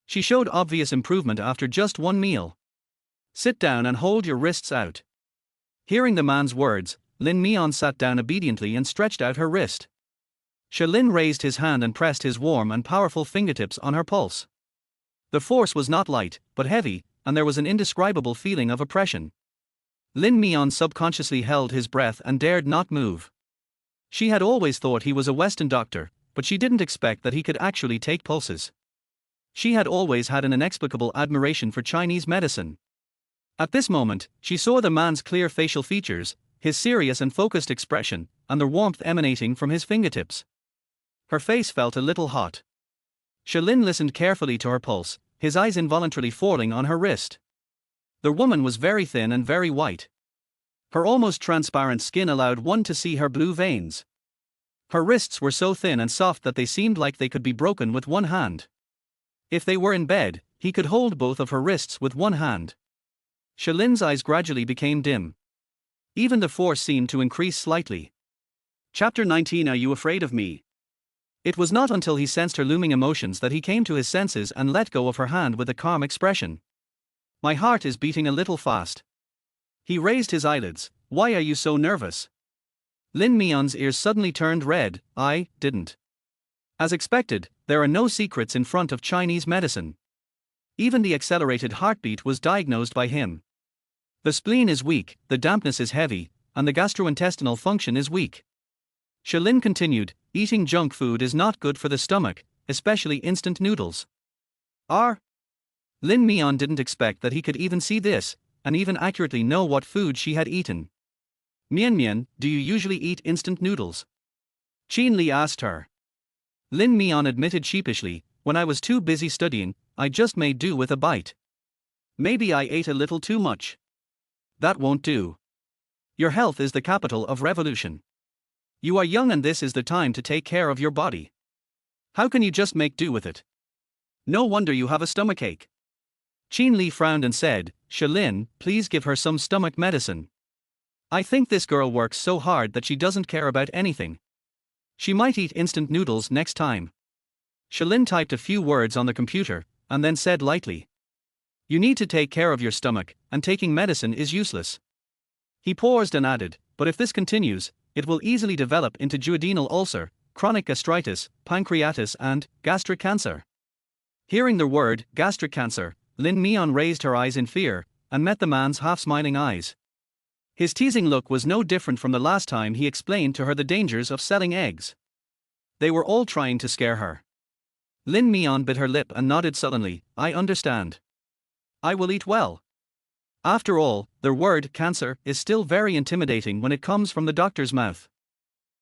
She showed obvious improvement after just 1 meal. Sit down and hold your wrists out. Hearing the man's words, Lin Mian sat down obediently and stretched out her wrist. Lin raised his hand and pressed his warm and powerful fingertips on her pulse. The force was not light, but heavy, and there was an indescribable feeling of oppression. Lin Mian subconsciously held his breath and dared not move. She had always thought he was a Western doctor, but she didn't expect that he could actually take pulses. She had always had an inexplicable admiration for Chinese medicine. At this moment, she saw the man's clear facial features, his serious and focused expression, and the warmth emanating from his fingertips. Her face felt a little hot. Lin listened carefully to her pulse, his eyes involuntarily falling on her wrist. The woman was very thin and very white. Her almost transparent skin allowed one to see her blue veins. Her wrists were so thin and soft that they seemed like they could be broken with one hand. If they were in bed, he could hold both of her wrists with one hand. Lin's eyes gradually became dim. Even the force seemed to increase slightly. Chapter 19. Are you afraid of me? It was not until he sensed her looming emotions that he came to his senses and let go of her hand with a calm expression. My heart is beating a little fast. He raised his eyelids. Why are you so nervous? Lin Mian's ears suddenly turned red. I didn't. As expected, there are no secrets in front of Chinese medicine. Even the accelerated heartbeat was diagnosed by him. The spleen is weak, the dampness is heavy, and the gastrointestinal function is weak. Lin continued, eating junk food is not good for the stomach, especially instant noodles. Lin Mian didn't expect that he could even see this, and even accurately know what food she had eaten. Mian, do you usually eat instant noodles? Qin Li asked her. Lin Mian admitted sheepishly, when I was too busy studying, I just made do with a bite. Maybe I ate a little too much. That won't do. Your health is the capital of revolution. You are young and this is the time to take care of your body. How can you just make do with it? No wonder you have a stomachache. Qin Li frowned and said, Lin, please give her some stomach medicine. I think this girl works so hard that she doesn't care about anything. She might eat instant noodles next time. Lin typed a few words on the computer, and then said lightly. You need to take care of your stomach, and taking medicine is useless. He paused and added, but if this continues, it will easily develop into duodenal ulcer, chronic gastritis, pancreatitis and gastric cancer. Hearing the word gastric cancer, Lin Mian raised her eyes in fear, and met the man's half-smiling eyes. His teasing look was no different from the last time he explained to her the dangers of selling eggs. They were all trying to scare her. Lin Mian bit her lip and nodded sullenly, I understand. I will eat well. After all, the word cancer is still very intimidating when it comes from the doctor's mouth.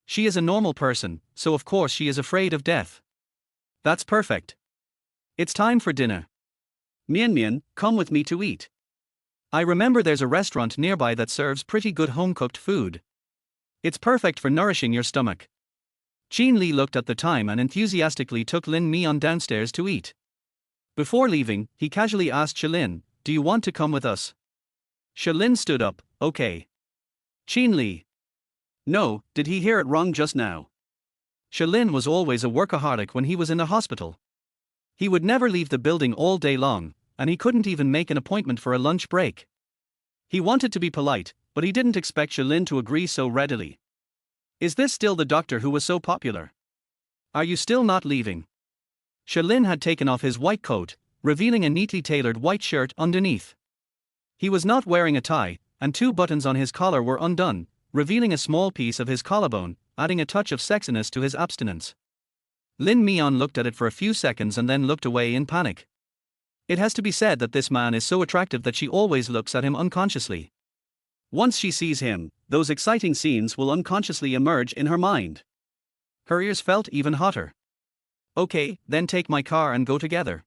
She is a normal person, so of course she is afraid of death. That's perfect. It's time for dinner. Mian, come with me to eat. I remember there's a restaurant nearby that serves pretty good home-cooked food. It's perfect for nourishing your stomach. Qin Li looked at the time and enthusiastically took Lin Mian downstairs to eat. Before leaving, he casually asked Lin, do you want to come with us? Lin stood up, okay. Qin Li. No, did he hear it wrong just now? Lin was always a workaholic when he was in the hospital. He would never leave the building all day long, and he couldn't even make an appointment for a lunch break. He wanted to be polite, but he didn't expect Shalin to agree so readily. Is this still the doctor who was so popular? Are you still not leaving? Shalin had taken off his white coat, revealing a neatly tailored white shirt underneath. He was not wearing a tie, and 2 buttons on his collar were undone, revealing a small piece of his collarbone, adding a touch of sexiness to his abstinence. Lin Mian looked at it for a few seconds and then looked away in panic. It has to be said that this man is so attractive that she always looks at him unconsciously. Once she sees him, those exciting scenes will unconsciously emerge in her mind. Her ears felt even hotter. Okay, then take my car and go together.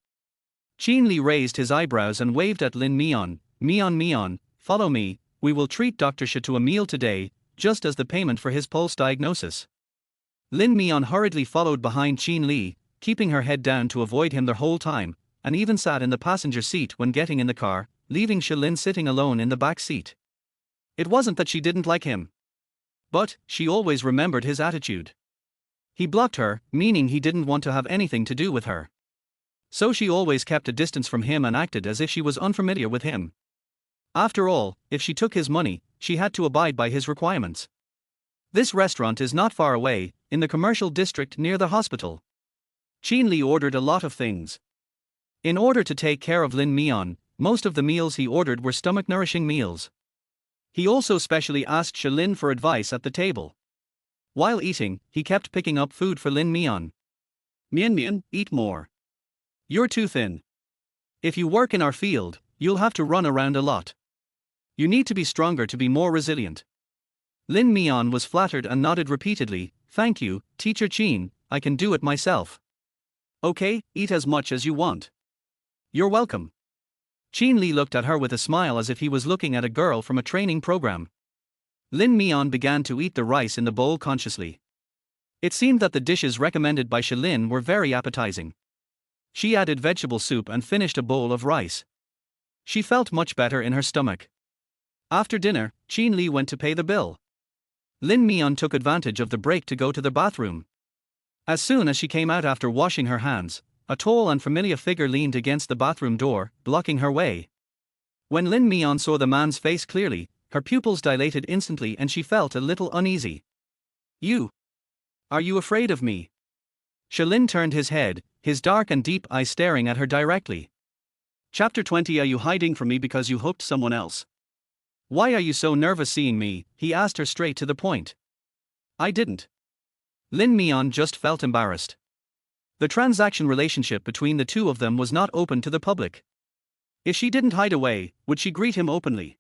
Qin Li raised his eyebrows and waved at Lin Mian. Mian, follow me, we will treat Dr. Shi to a meal today, just as the payment for his pulse diagnosis. Lin Mian hurriedly followed behind Qin Li, keeping her head down to avoid him the whole time, and even sat in the passenger seat when getting in the car, leaving Shalin sitting alone in the back seat. It wasn't that she didn't like him. But, she always remembered his attitude. He blocked her, meaning he didn't want to have anything to do with her. So she always kept a distance from him and acted as if she was unfamiliar with him. After all, if she took his money, she had to abide by his requirements. This restaurant is not far away, in the commercial district near the hospital. Qin Li ordered a lot of things. In order to take care of Lin Mian, most of the meals he ordered were stomach-nourishing meals. He also specially asked Shalin for advice at the table. While eating, he kept picking up food for Lin Mian. Mian, eat more. You're too thin. If you work in our field, you'll have to run around a lot. You need to be stronger to be more resilient. Lin Mian was flattered and nodded repeatedly. Thank you, Teacher Qin, I can do it myself. Okay, eat as much as you want. You're welcome. Qin Li looked at her with a smile as if he was looking at a girl from a training program. Lin Mian began to eat the rice in the bowl consciously. It seemed that the dishes recommended by Shalin were very appetizing. She added vegetable soup and finished a bowl of rice. She felt much better in her stomach. After dinner, Qin Li went to pay the bill. Lin Mian took advantage of the break to go to the bathroom. As soon as she came out after washing her hands, a tall and familiar figure leaned against the bathroom door, blocking her way. When Lin Mian saw the man's face clearly, her pupils dilated instantly and she felt a little uneasy. You? Are you afraid of me? Shalin turned his head, his dark and deep eyes staring at her directly. Chapter 20. Are you hiding from me because you hooked someone else? Why are you so nervous seeing me? He asked her straight to the point. I didn't. Lin Mian just felt embarrassed. The transaction relationship between the two of them was not open to the public. If she didn't hide away, would she greet him openly?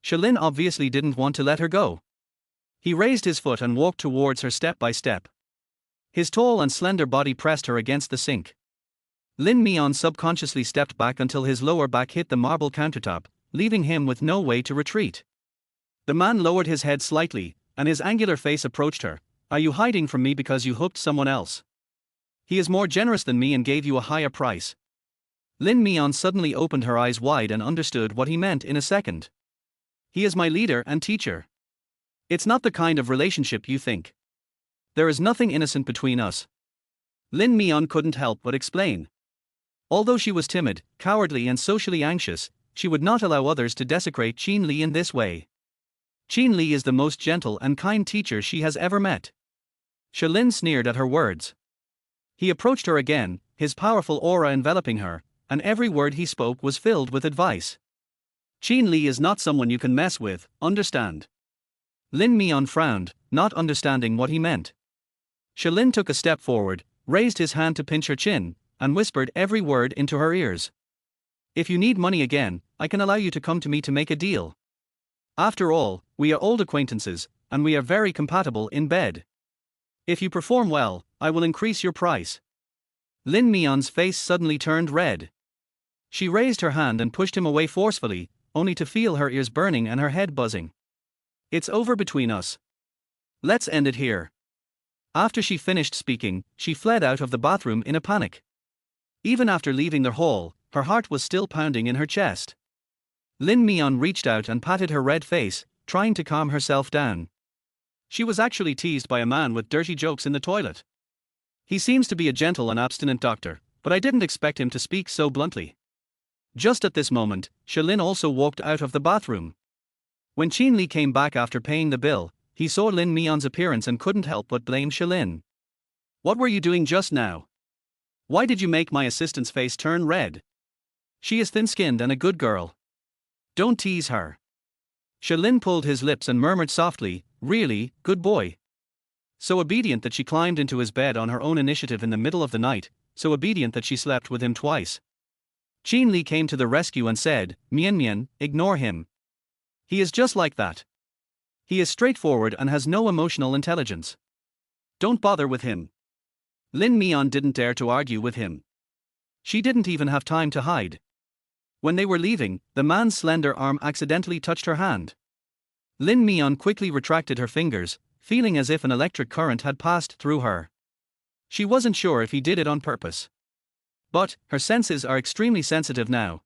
Shalin obviously didn't want to let her go. He raised his foot and walked towards her step by step. His tall and slender body pressed her against the sink. Lin Mian subconsciously stepped back until his lower back hit the marble countertop, leaving him with no way to retreat. The man lowered his head slightly, and his angular face approached her. Are you hiding from me because you hooked someone else? He is more generous than me and gave you a higher price. Lin Mian suddenly opened her eyes wide and understood what he meant in a second. He is my leader and teacher. It's not the kind of relationship you think. There is nothing innocent between us. Lin Mian couldn't help but explain. Although she was timid, cowardly and socially anxious, she would not allow others to desecrate Qin Li in this way. Qin Li is the most gentle and kind teacher she has ever met. Shalin sneered at her words. He approached her again, his powerful aura enveloping her, and every word he spoke was filled with advice. Qin Li is not someone you can mess with, understand? Lin Mian frowned, not understanding what he meant. Shalin took a step forward, raised his hand to pinch her chin, and whispered every word into her ears. If you need money again, I can allow you to come to me to make a deal. After all, we are old acquaintances, and we are very compatible in bed. If you perform well, I will increase your price. Lin Mian's face suddenly turned red. She raised her hand and pushed him away forcefully, only to feel her ears burning and her head buzzing. It's over between us. Let's end it here. After she finished speaking, she fled out of the bathroom in a panic. Even after leaving the hall, her heart was still pounding in her chest. Lin Mian reached out and patted her red face, trying to calm herself down. She was actually teased by a man with dirty jokes in the toilet. He seems to be a gentle and abstinent doctor, but I didn't expect him to speak so bluntly. Just at this moment, Shalin also walked out of the bathroom. When Qin Li came back after paying the bill, he saw Lin Mian's appearance and couldn't help but blame Shalin. What were you doing just now? Why did you make my assistant's face turn red? She is thin-skinned and a good girl. Don't tease her. Shalin pulled his lips and murmured softly, really, good boy. So obedient that she climbed into his bed on her own initiative in the middle of the night, so obedient that she slept with him twice. Qin Li came to the rescue and said, Mian Mian, ignore him. He is just like that. He is straightforward and has no emotional intelligence. Don't bother with him. Lin Mian didn't dare to argue with him. She didn't even have time to hide. When they were leaving, the man's slender arm accidentally touched her hand. Lin Mian quickly retracted her fingers, feeling as if an electric current had passed through her. She wasn't sure if he did it on purpose. But her senses are extremely sensitive now.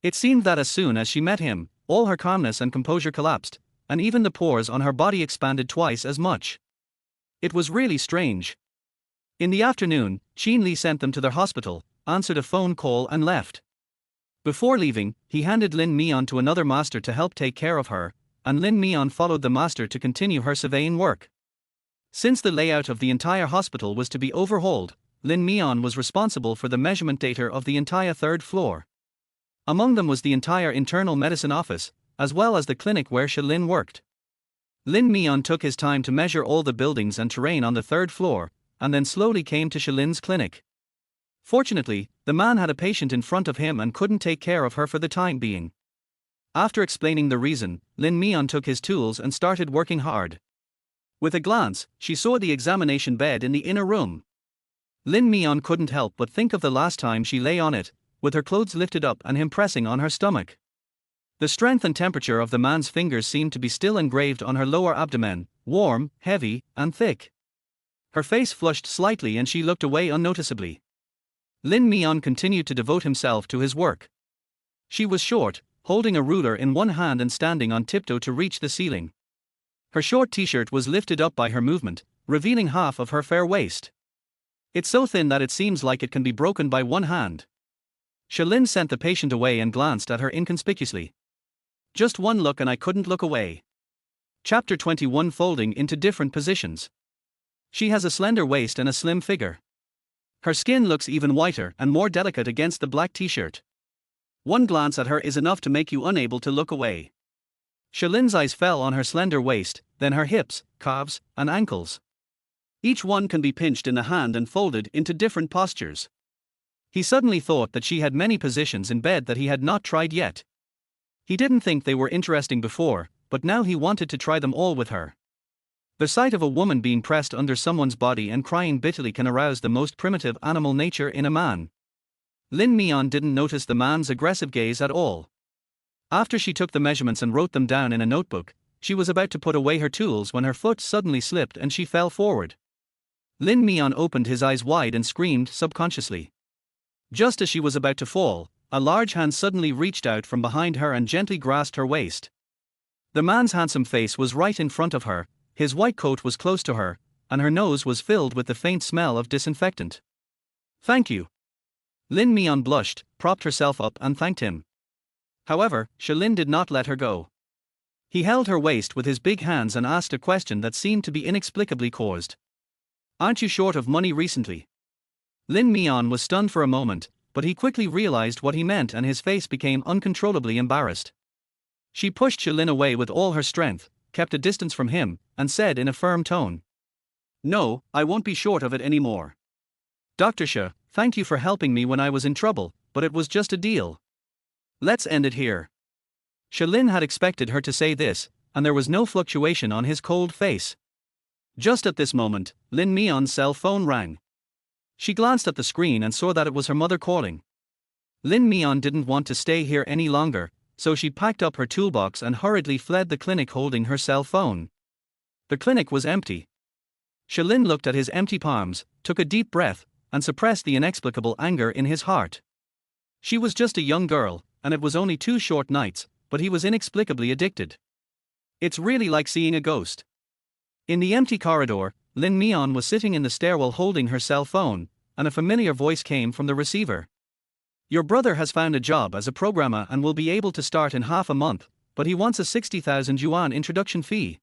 It seemed that as soon as she met him, all her calmness and composure collapsed, and even the pores on her body expanded twice as much. It was really strange. In the afternoon, Qin Li sent them to their hospital, answered a phone call and left. Before leaving, he handed Lin Mian to another master to help take care of her, and Lin Mian followed the master to continue her surveying work. Since the layout of the entire hospital was to be overhauled, Lin Mian was responsible for the measurement data of the entire third floor. Among them was the entire internal medicine office, as well as the clinic where Shalin worked. Lin Mian took his time to measure all the buildings and terrain on the third floor, and then slowly came to Shalin's clinic. Fortunately, the man had a patient in front of him and couldn't take care of her for the time being. After explaining the reason, Lin Mian took his tools and started working hard. With a glance, she saw the examination bed in the inner room. Lin Mian couldn't help but think of the last time she lay on it, with her clothes lifted up and him pressing on her stomach. The strength and temperature of the man's fingers seemed to be still engraved on her lower abdomen, warm, heavy, and thick. Her face flushed slightly and she looked away unnoticeably. Lin Mian continued to devote himself to his work. She was short, holding a ruler in one hand and standing on tiptoe to reach the ceiling. Her short t-shirt was lifted up by her movement, revealing half of her fair waist. It's so thin that it seems like it can be broken by one hand. Shalin sent the patient away and glanced at her inconspicuously. Just one look and I couldn't look away. Chapter 21. Folding into different positions. She has a slender waist and a slim figure. Her skin looks even whiter and more delicate against the black t-shirt. One glance at her is enough to make you unable to look away. Shalin's eyes fell on her slender waist, then her hips, calves, and ankles. Each one can be pinched in the hand and folded into different postures. He suddenly thought that she had many positions in bed that he had not tried yet. He didn't think they were interesting before, but now he wanted to try them all with her. The sight of a woman being pressed under someone's body and crying bitterly can arouse the most primitive animal nature in a man. Lin Mian didn't notice the man's aggressive gaze at all. After she took the measurements and wrote them down in a notebook, she was about to put away her tools when her foot suddenly slipped and she fell forward. Lin Mian opened his eyes wide and screamed subconsciously. Just as she was about to fall, a large hand suddenly reached out from behind her and gently grasped her waist. The man's handsome face was right in front of her, his white coat was close to her, and her nose was filled with the faint smell of disinfectant. Thank you. Lin Mian blushed, propped herself up and thanked him. However, Shalin did not let her go. He held her waist with his big hands and asked a question that seemed to be inexplicably caused. Aren't you short of money recently? Lin Mian was stunned for a moment, but he quickly realized what he meant and his face became uncontrollably embarrassed. She pushed Shalin away with all her strength, kept a distance from him, and said in a firm tone. No, I won't be short of it anymore. Dr. Shah, thank you for helping me when I was in trouble, but it was just a deal. Let's end it here. Shalin had expected her to say this, and there was no fluctuation on his cold face. Just at this moment, Lin Mian's cell phone rang. She glanced at the screen and saw that it was her mother calling. Lin Mian didn't want to stay here any longer, so she packed up her toolbox and hurriedly fled the clinic holding her cell phone. The clinic was empty. Shalin looked at his empty palms, took a deep breath, and suppressed the inexplicable anger in his heart. She was just a young girl, and it was only 2 short nights, but he was inexplicably addicted. It's really like seeing a ghost. In the empty corridor, Lin Mian was sitting in the stairwell holding her cell phone, and a familiar voice came from the receiver. Your brother has found a job as a programmer and will be able to start in half a month, but he wants a 60,000 yuan introduction fee.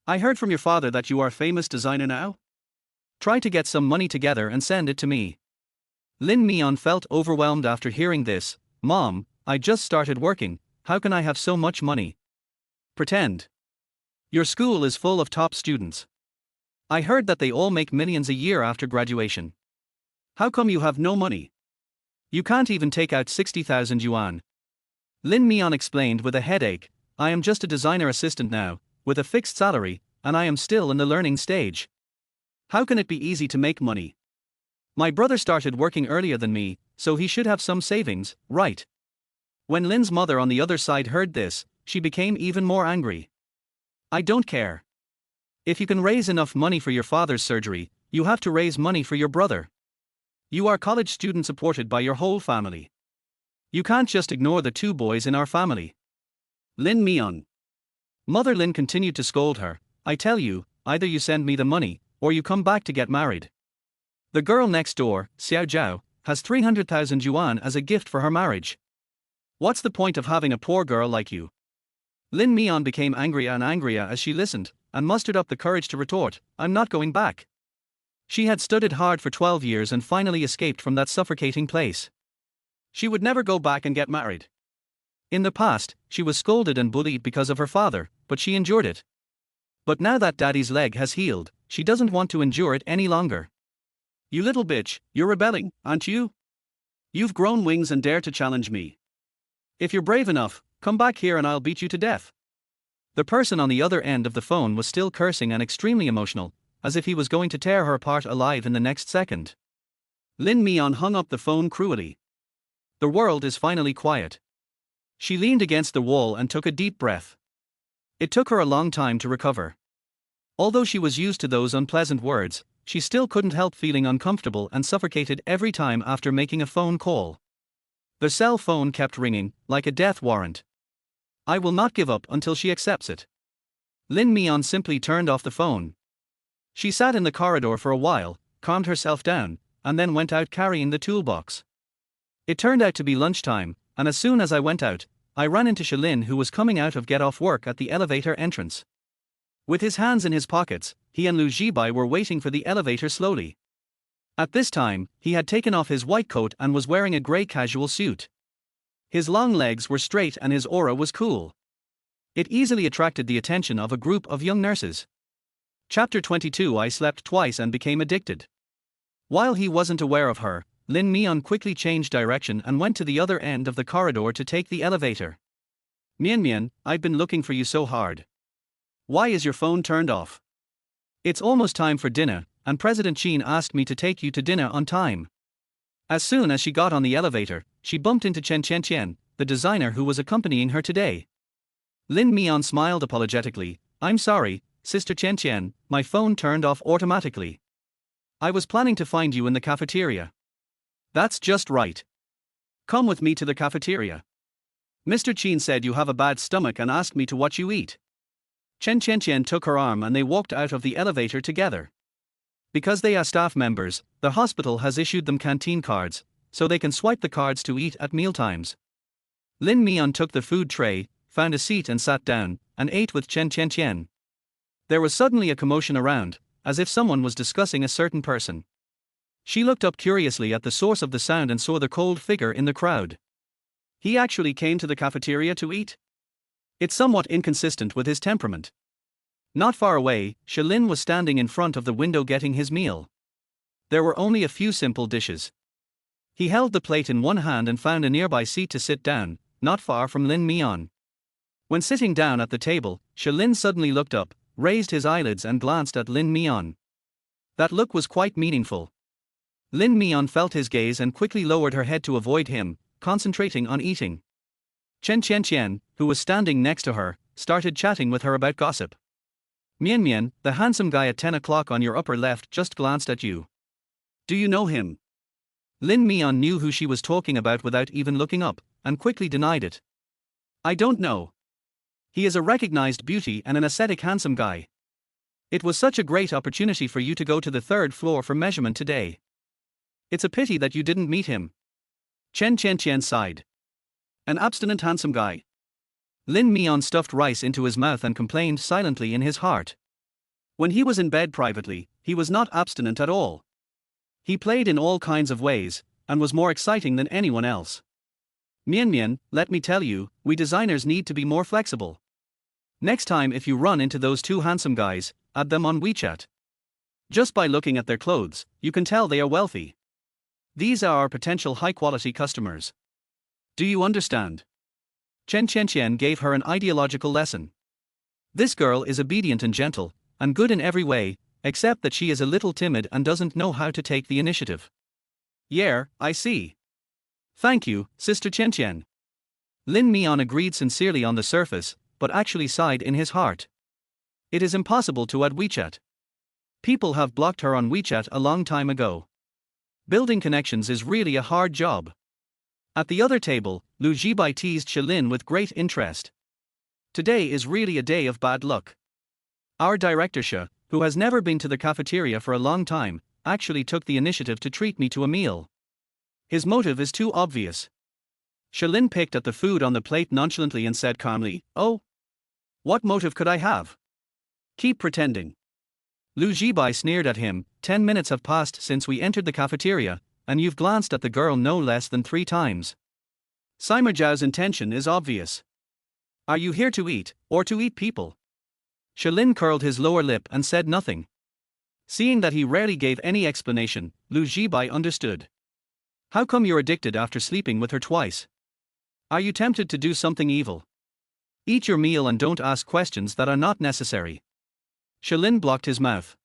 I heard from your father that you are a famous designer now? Try to get some money together and send it to me. Lin Mian felt overwhelmed after hearing this. Mom, I just started working, how can I have so much money? Pretend. Your school is full of top students. I heard that they all make millions a year after graduation. How come you have no money? You can't even take out 60,000 yuan. Lin Mian explained with a headache, I am just a designer assistant now, with a fixed salary, and I am still in the learning stage. How can it be easy to make money? My brother started working earlier than me, so he should have some savings, right? When Lin's mother on the other side heard this, she became even more angry. I don't care. If you can raise enough money for your father's surgery, you have to raise money for your brother. You are college student supported by your whole family. You can't just ignore the two boys in our family. Lin Mian. Mother Lin continued to scold her, I tell you, either you send me the money, or you come back to get married. The girl next door, Xiao Zhao, has 300,000 yuan as a gift for her marriage. What's the point of having a poor girl like you? Lin Mian became angrier and angrier as she listened, and mustered up the courage to retort, I'm not going back. She had studied hard for 12 years and finally escaped from that suffocating place. She would never go back and get married. In the past, she was scolded and bullied because of her father, but she endured it. But now that daddy's leg has healed, she doesn't want to endure it any longer. You little bitch, you're rebelling, aren't you? You've grown wings and dare to challenge me. If you're brave enough, come back here and I'll beat you to death. The person on the other end of the phone was still cursing and extremely emotional, as if he was going to tear her apart alive in the next second. Lin Mian hung up the phone cruelly. The world is finally quiet. She leaned against the wall and took a deep breath. It took her a long time to recover. Although she was used to those unpleasant words, she still couldn't help feeling uncomfortable and suffocated every time after making a phone call. The cell phone kept ringing, like a death warrant. I will not give up until she accepts it. Lin Mian simply turned off the phone. She sat in the corridor for a while, calmed herself down, and then went out carrying the toolbox. It turned out to be lunchtime, and as soon as I went out, I ran into Shalin, who was coming out of get off work at the elevator entrance. With his hands in his pockets, he and Lu Zibai were waiting for the elevator slowly. At this time, he had taken off his white coat and was wearing a grey casual suit. His long legs were straight and his aura was cool. It easily attracted the attention of a group of young nurses. Chapter 22 I slept twice and became addicted. While he wasn't aware of her, Lin Mian quickly changed direction and went to the other end of the corridor to take the elevator. Mian, I've been looking for you so hard. Why is your phone turned off? It's almost time for dinner, and President Qin asked me to take you to dinner on time. As soon as she got on the elevator, she bumped into Chen Qian, the designer who was accompanying her today. Lin Mian smiled apologetically, I'm sorry, Sister Qian, my phone turned off automatically. I was planning to find you in the cafeteria. That's just right. Come with me to the cafeteria. Mr. Qin said you have a bad stomach and asked me to watch you eat. Chen Qian took her arm and they walked out of the elevator together. Because they are staff members, the hospital has issued them canteen cards, so they can swipe the cards to eat at mealtimes. Lin Mian took the food tray, found a seat and sat down, and ate with Chen Qian. There was suddenly a commotion around, as if someone was discussing a certain person. She looked up curiously at the source of the sound and saw the cold figure in the crowd. He actually came to the cafeteria to eat? It's somewhat inconsistent with his temperament. Not far away, Shalin was standing in front of the window getting his meal. There were only a few simple dishes. He held the plate in one hand and found a nearby seat to sit down, not far from Lin Mian. When sitting down at the table, Shalin suddenly looked up, raised his eyelids and glanced at Lin Mian. That look was quite meaningful. Lin Mian felt his gaze and quickly lowered her head to avoid him, concentrating on eating. Chen Qian, who was standing next to her, started chatting with her about gossip. Mian, the handsome guy at 10 o'clock on your upper left just glanced at you. Do you know him? Lin Mian knew who she was talking about without even looking up, and quickly denied it. I don't know. He is a recognized beauty and an aesthetic handsome guy. It was such a great opportunity for you to go to the third floor for measurement today. It's a pity that you didn't meet him. Chen Chen Chen sighed. An abstinent handsome guy. Lin Mian stuffed rice into his mouth and complained silently in his heart. When he was in bed privately, he was not abstinent at all. He played in all kinds of ways, and was more exciting than anyone else. Mian Mian, let me tell you, we designers need to be more flexible. Next time if you run into those two handsome guys, add them on WeChat. Just by looking at their clothes, you can tell they are wealthy. These are our potential high-quality customers. Do you understand? Chen Chen Chen gave her an ideological lesson. This girl is obedient and gentle, and good in every way, except that she is a little timid and doesn't know how to take the initiative. Yeah, I see. Thank you, Sister Chen Chen. Lin Mian agreed sincerely on the surface, but actually sighed in his heart. It is impossible to add WeChat. People have blocked her on WeChat a long time ago. Building connections is really a hard job. At the other table, Lu Jibai teased Shalin with great interest. Today is really a day of bad luck. Our director Sha, who has never been to the cafeteria for a long time, actually took the initiative to treat me to a meal. His motive is too obvious. Shalin picked at the food on the plate nonchalantly and said calmly, "Oh? What motive could I have? Keep pretending." Lu Jibai sneered at him. 10 minutes have passed since we entered the cafeteria, and you've glanced at the girl no less than 3 times. Sima Zhao's intention is obvious. Are you here to eat, or to eat people? Shalin curled his lower lip and said nothing. Seeing that he rarely gave any explanation, Lu Jibai understood. How come you're addicted after sleeping with her twice? Are you tempted to do something evil? Eat your meal and don't ask questions that are not necessary. Shalin blocked his mouth.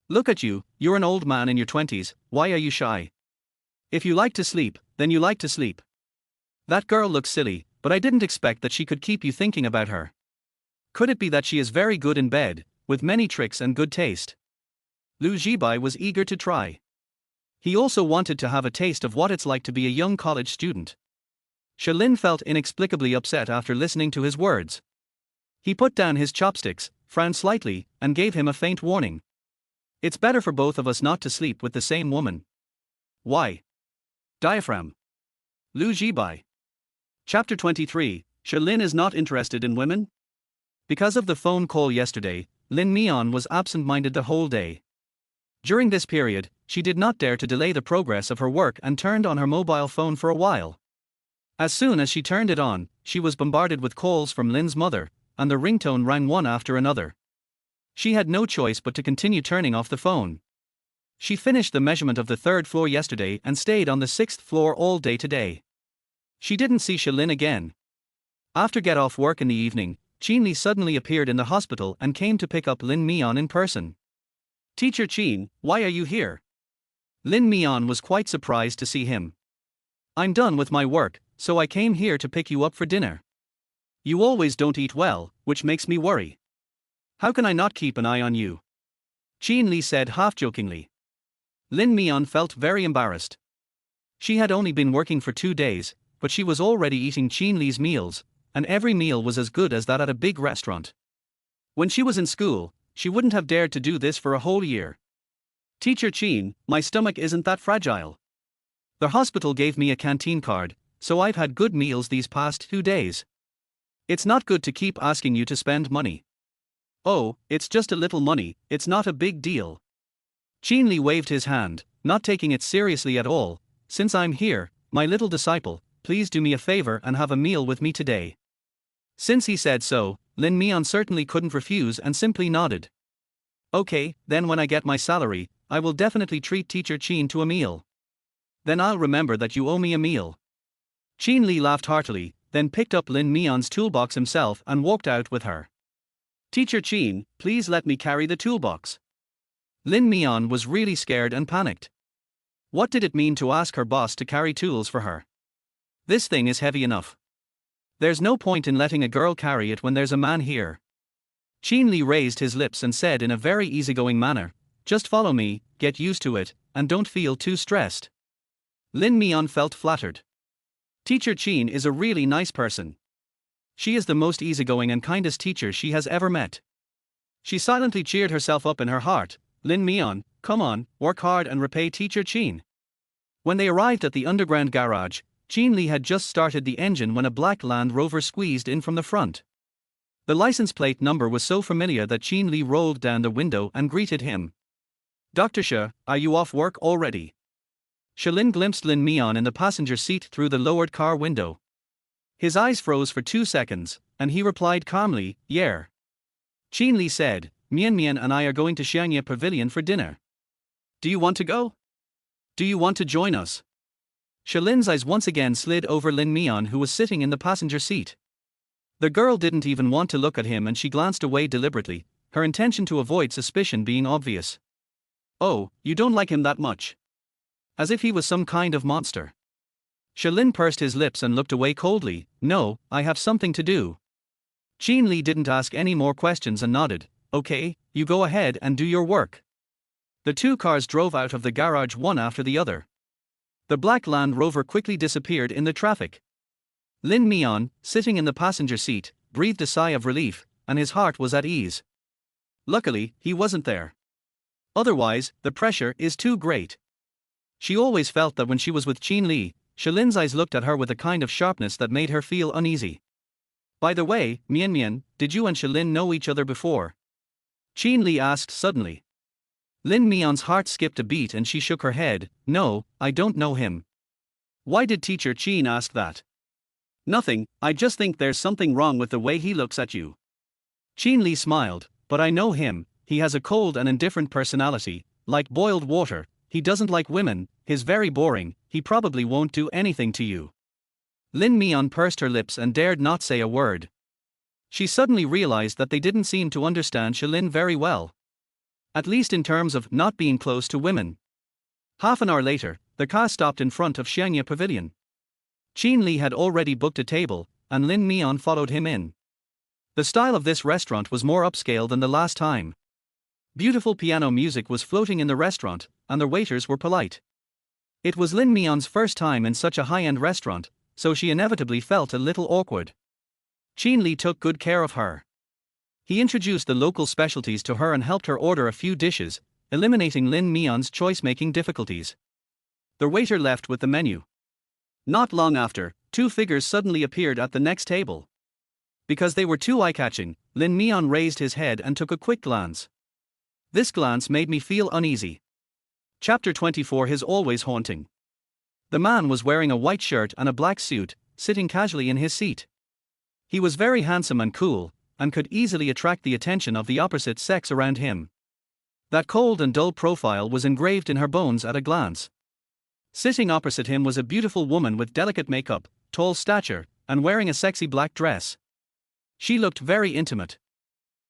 Look at you, you're an old man in your 20s, why are you shy? If you like to sleep, then you like to sleep. That girl looks silly, but I didn't expect that she could keep you thinking about her. Could it be that she is very good in bed, with many tricks and good taste? Lu Jibai was eager to try. He also wanted to have a taste of what it's like to be a young college student. Shalin felt inexplicably upset after listening to his words. He put down his chopsticks, frowned slightly, and gave him a faint warning. It's better for both of us not to sleep with the same woman. Why? Diaphragm. Lu Jibai. Chapter 23, Shalin is not interested in women? Because of the phone call yesterday, Lin Mian was absent-minded the whole day. During this period, she did not dare to delay the progress of her work and turned on her mobile phone for a while. As soon as she turned it on, she was bombarded with calls from Lin's mother, and the ringtone rang one after another. She had no choice but to continue turning off the phone. She finished the measurement of the 3rd floor yesterday and stayed on the 6th floor all day today. She didn't see Shalin again. After get off work in the evening, Qin suddenly appeared in the hospital and came to pick up Lin Mian in person. Teacher Qin, why are you here? Lin Mian was quite surprised to see him. I'm done with my work, so I came here to pick you up for dinner. You always don't eat well, which makes me worry. How can I not keep an eye on you? Qin said half-jokingly. Lin Mian felt very embarrassed. She had only been working for 2 days, but she was already eating Qin meals, and every meal was as good as that at a big restaurant. When she was in school, she wouldn't have dared to do this for a whole year. Teacher Qin, my stomach isn't that fragile. The hospital gave me a canteen card, so I've had good meals these past 2 days. It's not good to keep asking you to spend money. Oh, it's just a little money, it's not a big deal. Qin waved his hand, not taking it seriously at all. Since I'm here, my little disciple, please do me a favor and have a meal with me today. Since he said so, Lin Mian certainly couldn't refuse and simply nodded. Okay, then when I get my salary, I will definitely treat Teacher Qin to a meal. Then I'll remember that you owe me a meal. Qin laughed heartily, then picked up Lin Mian's toolbox himself and walked out with her. Teacher Qin, please let me carry the toolbox. Lin Mian was really scared and panicked. What did it mean to ask her boss to carry tools for her? This thing is heavy enough. There's no point in letting a girl carry it when there's a man here. Qin raised his lips and said in a very easygoing manner, just follow me, get used to it, and don't feel too stressed. Lin Mian felt flattered. Teacher Qin is a really nice person. She is the most easygoing and kindest teacher she has ever met. She silently cheered herself up in her heart. Lin Mian, come on, work hard and repay Teacher Qin. When they arrived at the underground garage, Jean Lee had just started the engine when a black Land Rover squeezed in from the front. The license plate number was so familiar that Jean Lee rolled down the window and greeted him. "Dr. She, are you off work already?" Shalin glimpsed Lin Mian in the passenger seat through the lowered car window. His eyes froze for 2 seconds, and he replied calmly, "Yeah." Jean Lee said, "Mian Mian and I are going to Xianya Pavilion for dinner. Do you want to go? Do you want to join us?" Shalin's eyes once again slid over Lin Mian, who was sitting in the passenger seat. The girl didn't even want to look at him and she glanced away deliberately, her intention to avoid suspicion being obvious. "Oh, you don't like him that much?" As if he was some kind of monster. Shalin pursed his lips and looked away coldly. "No, I have something to do." Jean Lee didn't ask any more questions and nodded. "Okay, you go ahead and do your work." The two cars drove out of the garage one after the other. The black Land Rover quickly disappeared in the traffic. Lin Mian, sitting in the passenger seat, breathed a sigh of relief, and his heart was at ease. Luckily, he wasn't there. Otherwise, the pressure is too great. She always felt that when she was with Jean Lee, Shalin's eyes looked at her with a kind of sharpness that made her feel uneasy. "By the way, Mian Mian, did you and Shalin know each other before?" Jean Lee asked suddenly. Lin Mian's heart skipped a beat and she shook her head. "No, I don't know him." "Why did Teacher Chin ask that?" "Nothing, I just think there's something wrong with the way he looks at you." Jean Lee smiled. "But I know him, he has a cold and indifferent personality, like boiled water, he doesn't like women, he's very boring, he probably won't do anything to you." Lin Mian pursed her lips and dared not say a word. She suddenly realized that they didn't seem to understand Shalin very well. At least in terms of not being close to women. Half an hour later, the car stopped in front of Xianya Pavilion. Jean Lee had already booked a table, and Lin Mian followed him in. The style of this restaurant was more upscale than the last time. Beautiful piano music was floating in the restaurant, and the waiters were polite. It was Lin Mian's first time in such a high-end restaurant, so she inevitably felt a little awkward. Jean Lee took good care of her. He introduced the local specialties to her and helped her order a few dishes, eliminating Lin Mian's choice-making difficulties. The waiter left with the menu. Not long after, two figures suddenly appeared at the next table. Because they were too eye-catching, Lin Mian raised his head and took a quick glance. This glance made me feel uneasy. Chapter 24 His Always Haunting. The man was wearing a white shirt and a black suit, sitting casually in his seat. He was very handsome and cool, and could easily attract the attention of the opposite sex around him. That cold and dull profile was engraved in her bones at a glance. Sitting opposite him was a beautiful woman with delicate makeup, tall stature, and wearing a sexy black dress. She looked very intimate.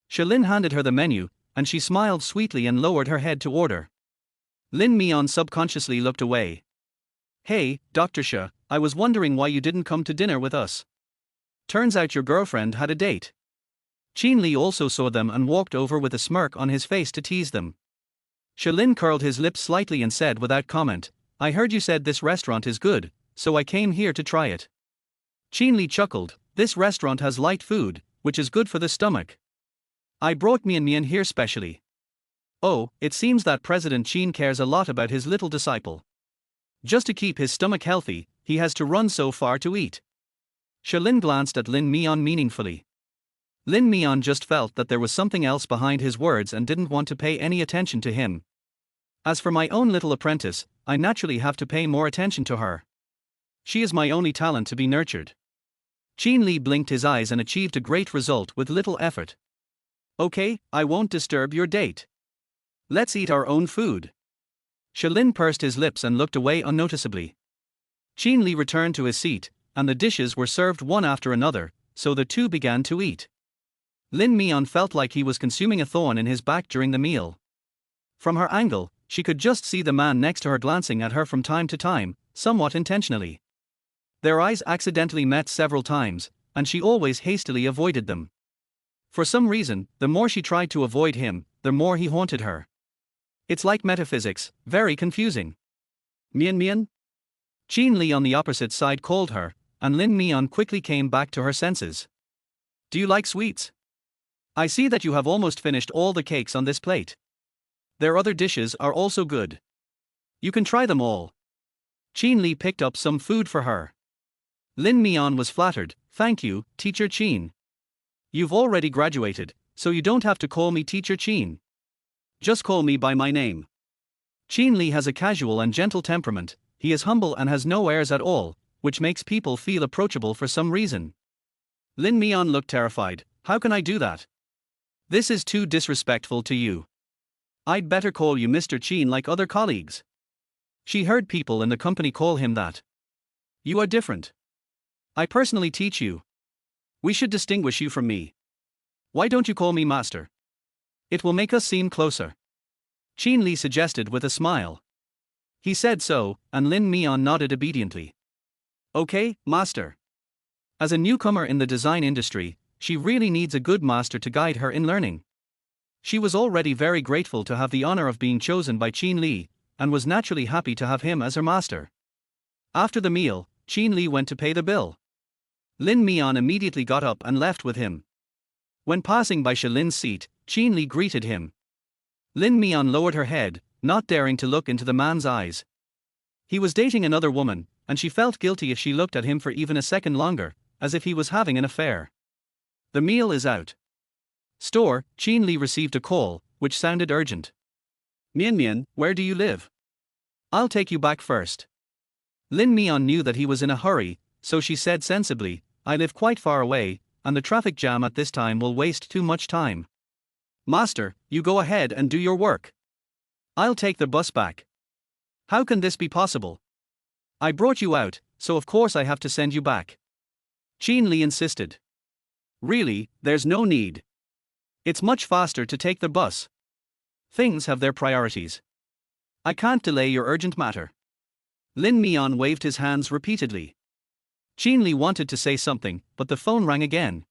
Shalin handed her the menu, and she smiled sweetly and lowered her head to order. Lin Mian subconsciously looked away. "Hey, Dr. She, I was wondering why you didn't come to dinner with us. Turns out your girlfriend had a date." Jean Lee also saw them and walked over with a smirk on his face to tease them. Shalin curled his lips slightly and said without comment, "I heard you said this restaurant is good, so I came here to try it." Jean Lee chuckled, "This restaurant has light food, which is good for the stomach. I brought Mian Mian here specially." "Oh, it seems that President Chin cares a lot about his little disciple. Just to keep his stomach healthy, he has to run so far to eat." Shalin glanced at Lin Mian meaningfully. Lin Mian just felt that there was something else behind his words and didn't want to pay any attention to him. "As for my own little apprentice, I naturally have to pay more attention to her. She is my only talent to be nurtured." Jean Lee blinked his eyes and achieved a great result with little effort. "Okay, I won't disturb your date. Let's eat our own food." Shalin pursed his lips and looked away unnoticeably. Jean Lee returned to his seat, and the dishes were served one after another, so the two began to eat. Lin Mian felt like he was consuming a thorn in his back during the meal. From her angle, she could just see the man next to her glancing at her from time to time, somewhat intentionally. Their eyes accidentally met several times, and she always hastily avoided them. For some reason, the more she tried to avoid him, the more he haunted her. It's like metaphysics, very confusing. "Mian Mian?" Jean Lee on the opposite side called her, and Lin Mian quickly came back to her senses. "Do you like sweets? I see that you have almost finished all the cakes on this plate. Their other dishes are also good. You can try them all." Qin Li picked up some food for her. Lin Mian was flattered. Thank you, Teacher Qin. You've already graduated, so you don't have to call me Teacher Qin. Just call me by my name. Qin Li has a casual and gentle temperament. He is humble and has no airs at all, which makes people feel approachable for some reason. Lin Mian looked terrified. How can I do that? This is too disrespectful to you. I'd better call you Mr. Qin like other colleagues. She heard people in the company call him that. You are different. I personally teach you. We should distinguish you from me. Why don't you call me master? It will make us seem closer. Qin Li suggested with a smile. He said so, and Lin Mian nodded obediently. Okay, master. As a newcomer in the design industry, she really needs a good master to guide her in learning. She was already very grateful to have the honor of being chosen by Qin Li, and was naturally happy to have him as her master. After the meal, Qin Li went to pay the bill. Lin Mian immediately got up and left with him. When passing by Shilin's seat, Qin Li greeted him. Lin Mian lowered her head, not daring to look into the man's eyes. He was dating another woman, and she felt guilty if she looked at him for even a second longer, as if he was having an affair. The meal is out. Store, Qin Li received a call, which sounded urgent. Mian Mian, where do you live? I'll take you back first. Lin Mian knew that he was in a hurry, so she said sensibly, I live quite far away, and the traffic jam at this time will waste too much time. Master, you go ahead and do your work. I'll take the bus back. How can this be possible? I brought you out, so of course I have to send you back. Qin Li insisted. Really, there's no need. It's much faster to take the bus. Things have their priorities. I can't delay your urgent matter. Lin Mian waved his hands repeatedly. Qin Li wanted to say something, but the phone rang again.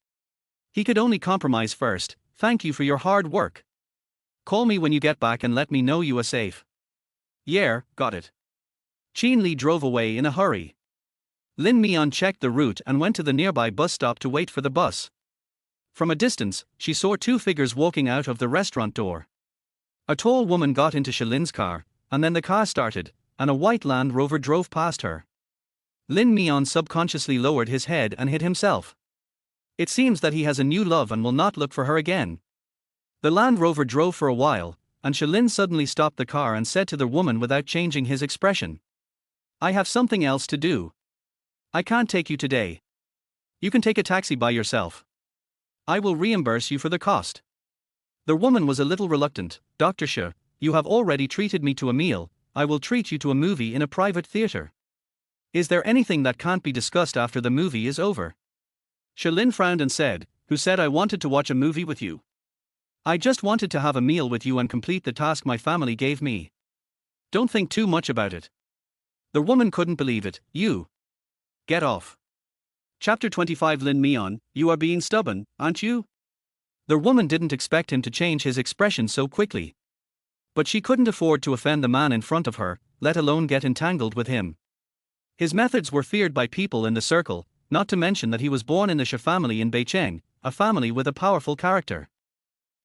He could only compromise first. Thank you for your hard work. Call me when you get back and let me know you are safe. Yeah, got it. Qin Li drove away in a hurry. Lin Mian checked the route and went to the nearby bus stop to wait for the bus. From a distance, she saw two figures walking out of the restaurant door. A tall woman got into Shilin's car, and then the car started, and a white Land Rover drove past her. Lin Mian subconsciously lowered his head and hid himself. It seems that he has a new love and will not look for her again. The Land Rover drove for a while, and Shilin suddenly stopped the car and said to the woman without changing his expression. I have something else to do. I can't take you today. You can take a taxi by yourself. I will reimburse you for the cost. The woman was a little reluctant. Dr. Shi, you have already treated me to a meal, I will treat you to a movie in a private theater. Is there anything that can't be discussed after the movie is over? Shilin frowned and said, Who said I wanted to watch a movie with you? I just wanted to have a meal with you and complete the task my family gave me. Don't think too much about it. The woman couldn't believe it. You. Get off. Chapter 25 Lin Mian, you are being stubborn, aren't you? The woman didn't expect him to change his expression so quickly. But she couldn't afford to offend the man in front of her, let alone get entangled with him. His methods were feared by people in the circle, not to mention that he was born in the Shi family in Beicheng, a family with a powerful character.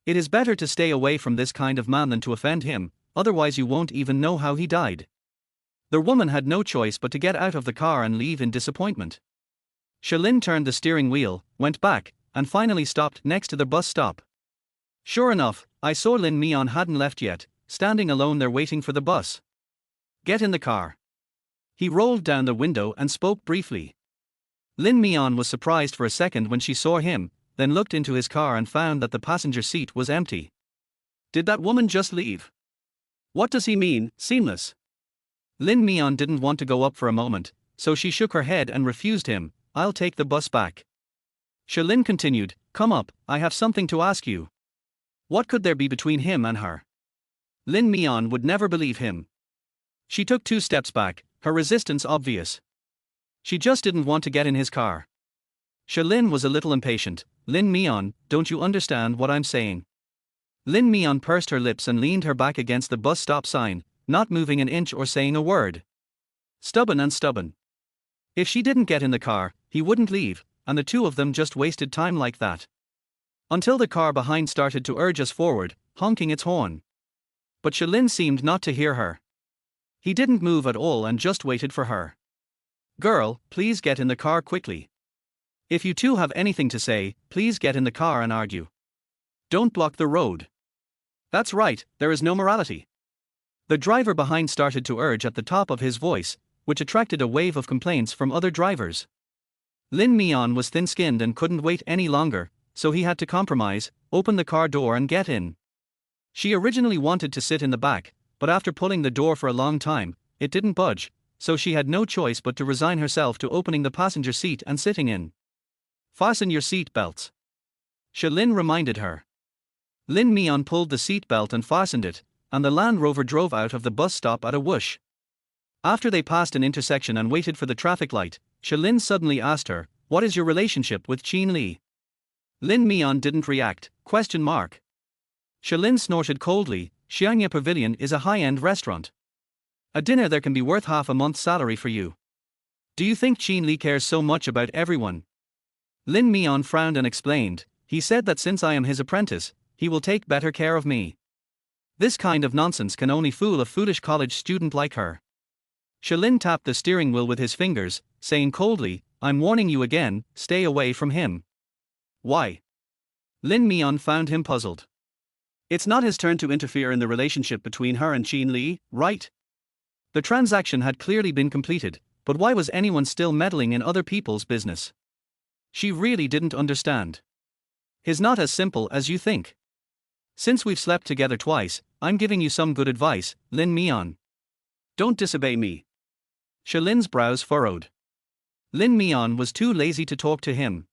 It is better to stay away from this kind of man than to offend him, otherwise you won't even know how he died. The woman had no choice but to get out of the car and leave in disappointment. Shilin turned the steering wheel, went back, and finally stopped next to the bus stop. Sure enough, I saw Lin Mian hadn't left yet, standing alone there waiting for the bus. Get in the car. He rolled down the window and spoke briefly. Lin Mian was surprised for a second when she saw him, then looked into his car and found that the passenger seat was empty. Did that woman just leave? What does he mean, seamless? Lin Mian didn't want to go up for a moment, so she shook her head and refused him. I'll take the bus back. Shilin continued, Come up, I have something to ask you. What could there be between him and her? Lin Mian would never believe him. She took 2 steps back, her resistance obvious. She just didn't want to get in his car. Shilin was a little impatient. Lin Mian, don't you understand what I'm saying? Lin Mian pursed her lips and leaned her back against the bus stop sign, not moving an inch or saying a word. Stubborn and stubborn. If she didn't get in the car, he wouldn't leave, and the two of them just wasted time like that. Until the car behind started to urge us forward, honking its horn. But Shilin seemed not to hear her. He didn't move at all and just waited for her. Girl, please get in the car quickly. If you two have anything to say, please get in the car and argue. Don't block the road. That's right, there is no morality. The driver behind started to urge at the top of his voice, which attracted a wave of complaints from other drivers. Lin Mian was thin-skinned and couldn't wait any longer, so he had to compromise, open the car door and get in. She originally wanted to sit in the back, but after pulling the door for a long time, it didn't budge, so she had no choice but to resign herself to opening the passenger seat and sitting in. Fasten your seat belts. Lin reminded her. Lin Mian pulled the seat belt and fastened it, and the Land Rover drove out of the bus stop at a whoosh. After they passed an intersection and waited for the traffic light, Lin suddenly asked her, "What is your relationship with Qin Li?" Lin Mian didn't react, ? Lin snorted coldly, "Xiangye Pavilion is a high-end restaurant. A dinner there can be worth half a month's salary for you. Do you think Qin Li cares so much about everyone?" Lin Mian frowned and explained, "He said that since I am his apprentice, he will take better care of me. This kind of nonsense can only fool a foolish college student like her." Lin tapped the steering wheel with his fingers, saying coldly, "I'm warning you again, stay away from him." Why? Lin Mian found him puzzled. It's not his turn to interfere in the relationship between her and Qin Li, right? The transaction had clearly been completed, but why was anyone still meddling in other people's business? She really didn't understand. It's not as simple as you think. Since we've slept together twice, I'm giving you some good advice, Lin Mian. Don't disobey me. Lin's brows furrowed. Lin Mian was too lazy to talk to him.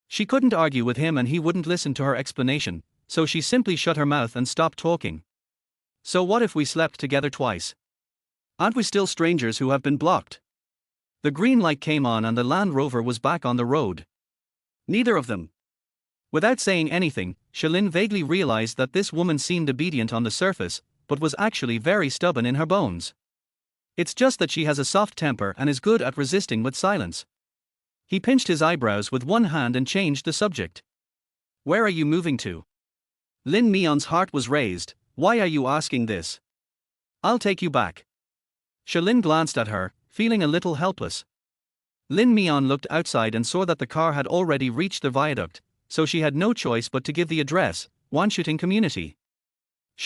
She couldn't argue with him and he wouldn't listen to her explanation, so she simply shut her mouth and stopped talking. So what if we slept together twice? Aren't we still strangers who have been blocked? The green light came on and the Land Rover was back on the road. Neither of them. Without saying anything, Lin vaguely realized that this woman seemed obedient on the surface, but was actually very stubborn in her bones. It's just that she has a soft temper and is good at resisting with silence. He pinched his eyebrows with one hand and changed the subject. Where are you moving to? Lin Mian's heart was raised. Why are you asking this? I'll take you back. Lin glanced at her, feeling a little helpless. Lin Mian looked outside and saw that the car had already reached the viaduct, so she had no choice but to give the address, Wanshuting Community.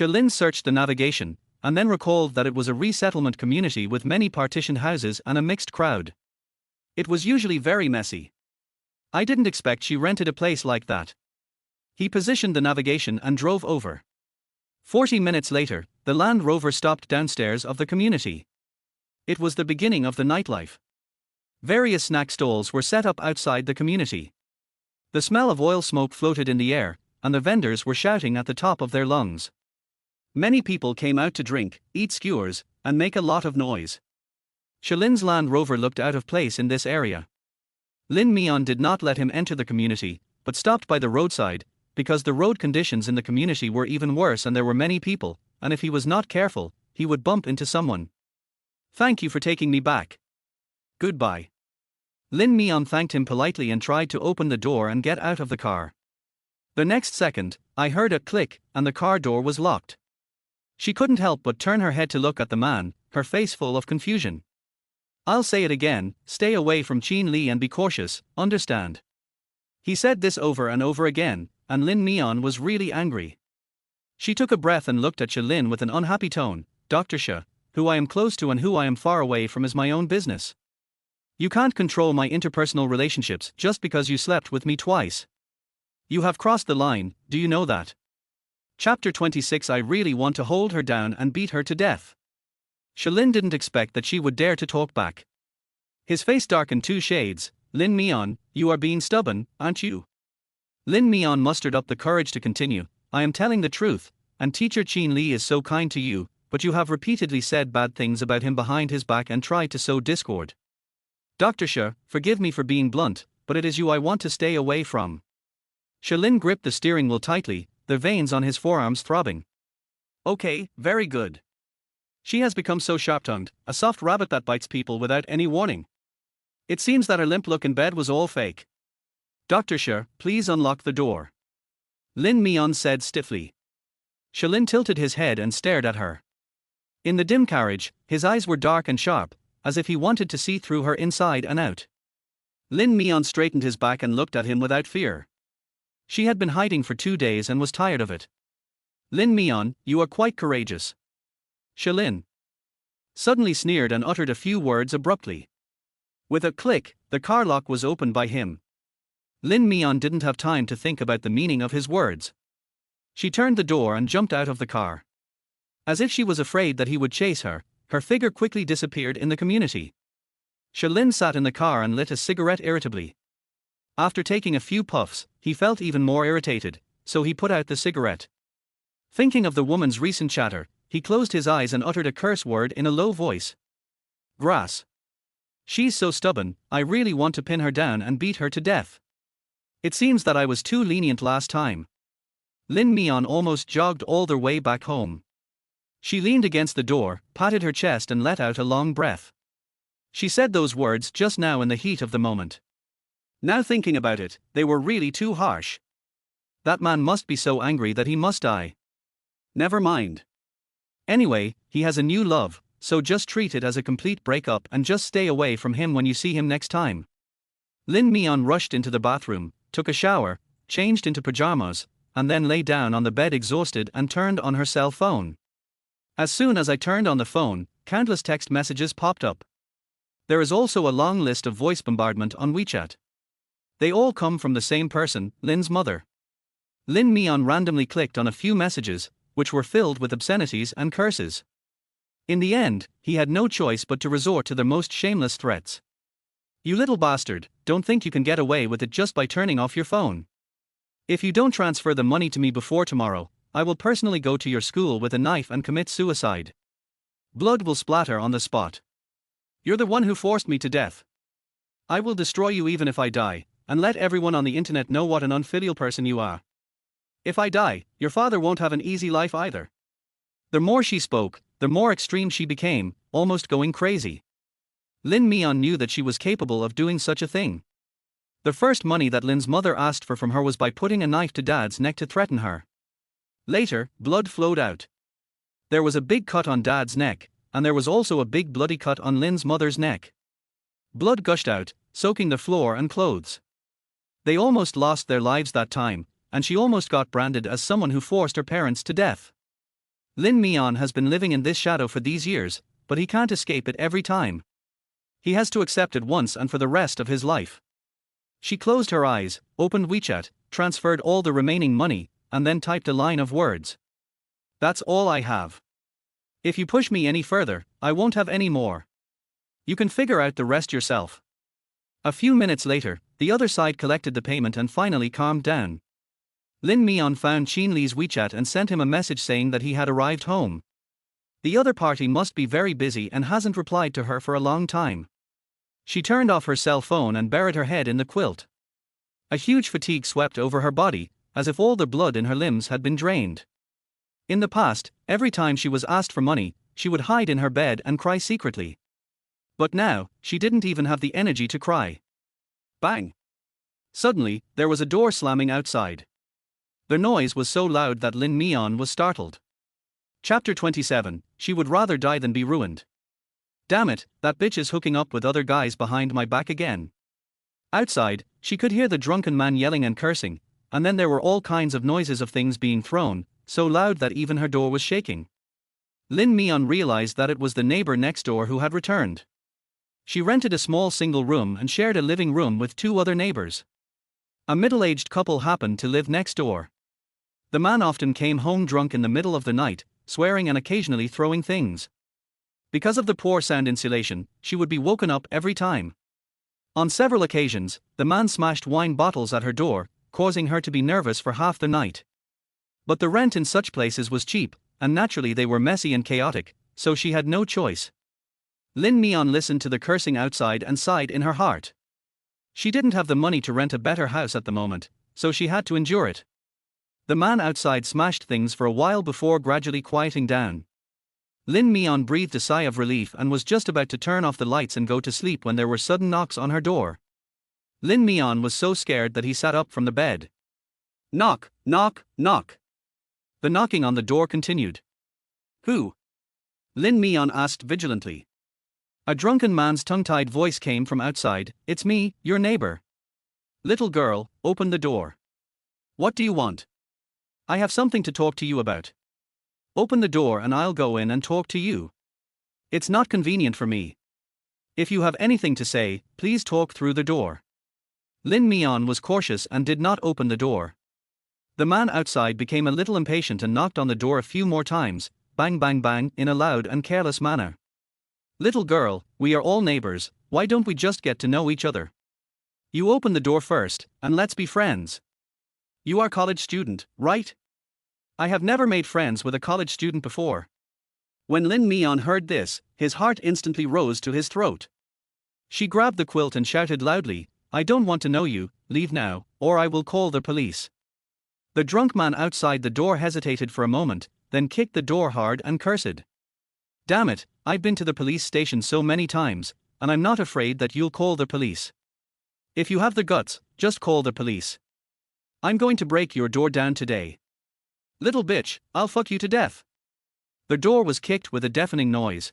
Lin searched the navigation, and then recalled that it was a resettlement community with many partitioned houses and a mixed crowd. It was usually very messy. I didn't expect she rented a place like that. He positioned the navigation and drove over. 40 minutes later, the Land Rover stopped downstairs of the community. It was the beginning of the nightlife. Various snack stalls were set up outside the community. The smell of oil smoke floated in the air, and the vendors were shouting at the top of their lungs. Many people came out to drink, eat skewers, and make a lot of noise. Lin's Land Rover looked out of place in this area. Lin Mian did not let him enter the community, but stopped by the roadside, because the road conditions in the community were even worse and there were many people, and if he was not careful, he would bump into someone. Thank you for taking me back. Goodbye. Lin Mian thanked him politely and tried to open the door and get out of the car. The next second, I heard a click, and the car door was locked. She couldn't help but turn her head to look at the man, her face full of confusion. I'll say it again, stay away from Qin Li and be cautious, understand? He said this over and over again, and Lin Mian was really angry. She took a breath and looked at Lin with an unhappy tone. Dr. Xia, who I am close to and who I am far away from is my own business. You can't control my interpersonal relationships just because you slept with me twice. You have crossed the line, do you know that? Chapter 26. I really want to hold her down and beat her to death. Lin didn't expect that she would dare to talk back. His face darkened 2 shades. Lin Mian, you are being stubborn, aren't you? Lin Mian mustered up the courage to continue. I am telling the truth, and teacher Qin Li is so kind to you, but you have repeatedly said bad things about him behind his back and tried to sow discord. Dr. Xia, forgive me for being blunt, but it is you I want to stay away from. Lin gripped the steering wheel tightly, the veins on his forearms throbbing. Okay, very good. She has become so sharp-tongued, a soft rabbit that bites people without any warning. It seems that her limp look in bed was all fake. Dr. Xia, please unlock the door. Lin Mian said stiffly. Lin tilted his head and stared at her. In the dim carriage, his eyes were dark and sharp, as if he wanted to see through her inside and out. Lin Mian straightened his back and looked at him without fear. She had been hiding for 2 days and was tired of it. Lin Mian, you are quite courageous. Lin suddenly sneered and uttered a few words abruptly. With a click, the car lock was opened by him. Lin Mian didn't have time to think about the meaning of his words. She turned the door and jumped out of the car. As if she was afraid that he would chase her, her figure quickly disappeared in the community. Lin sat in the car and lit a cigarette irritably. After taking a few puffs, he felt even more irritated, so he put out the cigarette. Thinking of the woman's recent chatter, he closed his eyes and uttered a curse word in a low voice. Grass. She's so stubborn, I really want to pin her down and beat her to death. It seems that I was too lenient last time. Lin Mian almost jogged all their way back home. She leaned against the door, patted her chest and let out a long breath. She said those words just now in the heat of the moment. Now thinking about it, they were really too harsh. That man must be so angry that he must die. Never mind. Anyway, he has a new love, so just treat it as a complete breakup and just stay away from him when you see him next time. Lin Mian rushed into the bathroom, took a shower, changed into pajamas, and then lay down on the bed exhausted and turned on her cell phone. As soon as I turned on the phone, countless text messages popped up. There is also a long list of voice bombardment on WeChat. They all come from the same person, Lin's mother. Lin Mian randomly clicked on a few messages, which were filled with obscenities and curses. In the end, he had no choice but to resort to the most shameless threats. You little bastard, don't think you can get away with it just by turning off your phone. If you don't transfer the money to me before tomorrow, I will personally go to your school with a knife and commit suicide. Blood will splatter on the spot. You're the one who forced me to death. I will destroy you even if I die, and let everyone on the internet know what an unfilial person you are. If I die, your father won't have an easy life either. The more she spoke, the more extreme she became, almost going crazy. Lin Mian knew that she was capable of doing such a thing. The first money that Lin's mother asked for from her was by putting a knife to Dad's neck to threaten her. Later, blood flowed out. There was a big cut on Dad's neck, and there was also a big bloody cut on Lin's mother's neck. Blood gushed out, soaking the floor and clothes. They almost lost their lives that time, and she almost got branded as someone who forced her parents to death. Lin Mian has been living in this shadow for these years, but he can't escape it every time. He has to accept it once and for the rest of his life. She closed her eyes, opened WeChat, transferred all the remaining money, and then typed a line of words. That's all I have. If you push me any further, I won't have any more. You can figure out the rest yourself. A few minutes later, the other side collected the payment and finally calmed down. Lin Mian found Qin Li's WeChat and sent him a message saying that he had arrived home. The other party must be very busy and hasn't replied to her for a long time. She turned off her cell phone and buried her head in the quilt. A huge fatigue swept over her body, as if all the blood in her limbs had been drained. In the past, every time she was asked for money, she would hide in her bed and cry secretly. But now, she didn't even have the energy to cry. Bang! Suddenly, there was a door slamming outside. The noise was so loud that Lin Mian was startled. Chapter 27, She would rather die than be ruined. Damn it, that bitch is hooking up with other guys behind my back again. Outside, she could hear the drunken man yelling and cursing, and then there were all kinds of noises of things being thrown, so loud that even her door was shaking. Lin Mian realized that it was the neighbor next door who had returned. She rented a small single room and shared a living room with 2 other neighbors. A middle-aged couple happened to live next door. The man often came home drunk in the middle of the night, swearing and occasionally throwing things. Because of the poor sound insulation, she would be woken up every time. On several occasions, the man smashed wine bottles at her door, causing her to be nervous for half the night. But the rent in such places was cheap, and naturally they were messy and chaotic, so she had no choice. Lin Mian listened to the cursing outside and sighed in her heart. She didn't have the money to rent a better house at the moment, so she had to endure it. The man outside smashed things for a while before gradually quieting down. Lin Mian breathed a sigh of relief and was just about to turn off the lights and go to sleep when there were sudden knocks on her door. Lin Mian was so scared that he sat up from the bed. Knock, knock, knock. The knocking on the door continued. Who? Lin Mian asked vigilantly. A drunken man's tongue-tied voice came from outside. It's me, your neighbor. Little girl, open the door. What do you want? I have something to talk to you about. Open the door and I'll go in and talk to you. It's not convenient for me. If you have anything to say, please talk through the door. Lin Mian was cautious and did not open the door. The man outside became a little impatient and knocked on the door a few more times, bang bang bang, in a loud and careless manner. Little girl, we are all neighbors, why don't we just get to know each other? You open the door first, and let's be friends. You are college student, right? I have never made friends with a college student before. When Lin Mian heard this, his heart instantly rose to his throat. She grabbed the quilt and shouted loudly, I don't want to know you, leave now, or I will call the police. The drunk man outside the door hesitated for a moment, then kicked the door hard and cursed. Damn it, I've been to the police station so many times, and I'm not afraid that you'll call the police. If you have the guts, just call the police. I'm going to break your door down today. Little bitch, I'll fuck you to death. The door was kicked with a deafening noise.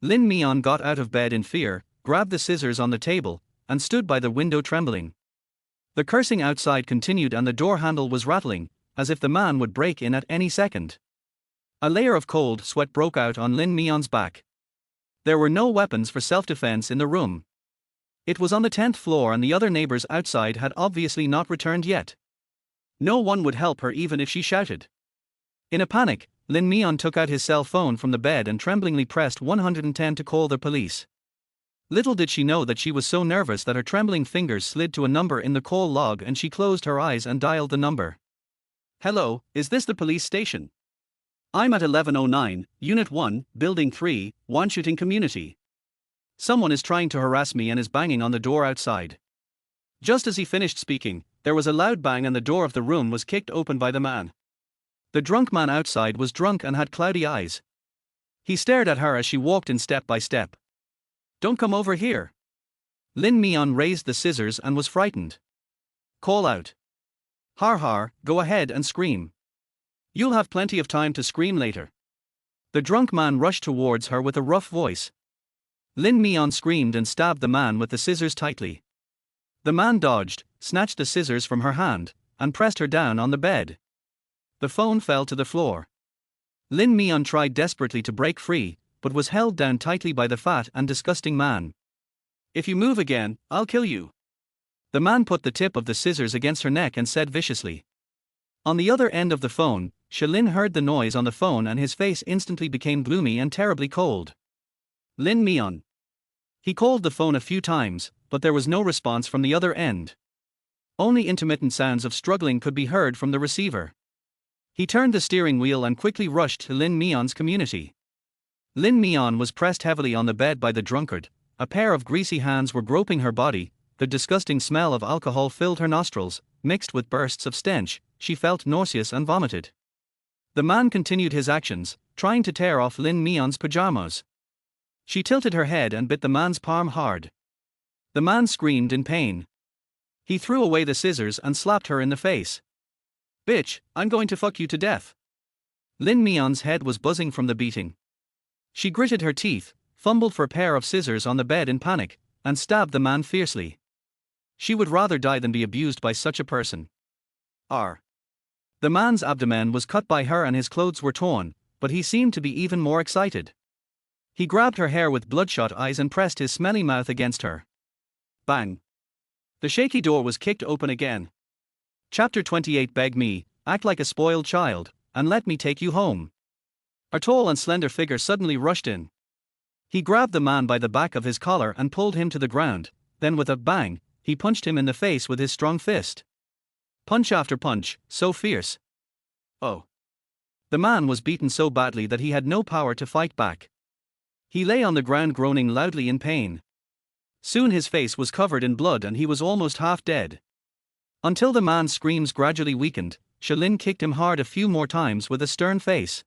Lin Mian got out of bed in fear, grabbed the scissors on the table, and stood by the window trembling. The cursing outside continued and the door handle was rattling, as if the man would break in at any second. A layer of cold sweat broke out on Lin Mian's back. There were no weapons for self-defense in the room. It was on the 10th floor and the other neighbors outside had obviously not returned yet. No one would help her even if she shouted. In a panic, Lin Mian took out his cell phone from the bed and tremblingly pressed 110 to call the police. Little did she know that she was so nervous that her trembling fingers slid to a number in the call log and she closed her eyes and dialed the number. Hello, is this the police station? I'm at 1109, Unit 1, Building 3, Wanshooting Community. Someone is trying to harass me and is banging on the door outside. Just as he finished speaking, there was a loud bang and the door of the room was kicked open by the man. The drunk man outside was drunk and had cloudy eyes. He stared at her as she walked in step by step. Don't come over here. Lin Mian raised the scissors and was frightened. Call out. Har har, go ahead and scream. You'll have plenty of time to scream later. The drunk man rushed towards her with a rough voice. Lin Mian screamed and stabbed the man with the scissors tightly. The man dodged, snatched the scissors from her hand, and pressed her down on the bed. The phone fell to the floor. Lin Mian tried desperately to break free, but was held down tightly by the fat and disgusting man. If you move again, I'll kill you. The man put the tip of the scissors against her neck and said viciously. On the other end of the phone, Shalin heard the noise on the phone and his face instantly became gloomy and terribly cold. Lin Mian. He called the phone a few times, but there was no response from the other end. Only intermittent sounds of struggling could be heard from the receiver. He turned the steering wheel and quickly rushed to Lin Mian's community. Lin Mian was pressed heavily on the bed by the drunkard, a pair of greasy hands were groping her body, the disgusting smell of alcohol filled her nostrils, mixed with bursts of stench, she felt nauseous and vomited. The man continued his actions, trying to tear off Lin Mian's pajamas. She tilted her head and bit the man's palm hard. The man screamed in pain. He threw away the scissors and slapped her in the face. Bitch, I'm going to fuck you to death. Lin Mian's head was buzzing from the beating. She gritted her teeth, fumbled for a pair of scissors on the bed in panic, and stabbed the man fiercely. She would rather die than be abused by such a person. R. The man's abdomen was cut by her and his clothes were torn, but he seemed to be even more excited. He grabbed her hair with bloodshot eyes and pressed his smelly mouth against her. Bang. The shaky door was kicked open again. Chapter 28. Beg me, act like a spoiled child, and let me take you home. A tall and slender figure suddenly rushed in. He grabbed the man by the back of his collar and pulled him to the ground, then with a bang, he punched him in the face with his strong fist. Punch after punch, so fierce. Oh. The man was beaten so badly that he had no power to fight back. He lay on the ground groaning loudly in pain. Soon his face was covered in blood and he was almost half dead. Until the man's screams gradually weakened, Shalin kicked him hard a few more times with a stern face.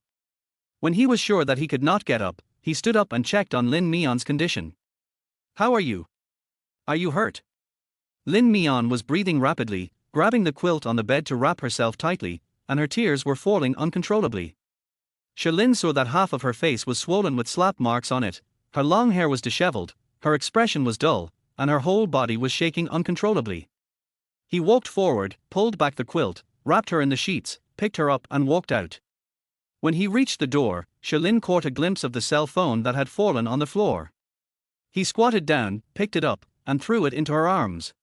When he was sure that he could not get up, he stood up and checked on Lin Mian's condition. How are you? Are you hurt? Lin Mian was breathing rapidly, grabbing the quilt on the bed to wrap herself tightly, and her tears were falling uncontrollably. Shalin saw that half of her face was swollen with slap marks on it, her long hair was disheveled, her expression was dull, and her whole body was shaking uncontrollably. He walked forward, pulled back the quilt, wrapped her in the sheets, picked her up and walked out. When he reached the door, Shalin caught a glimpse of the cell phone that had fallen on the floor. He squatted down, picked it up, and threw it into her arms.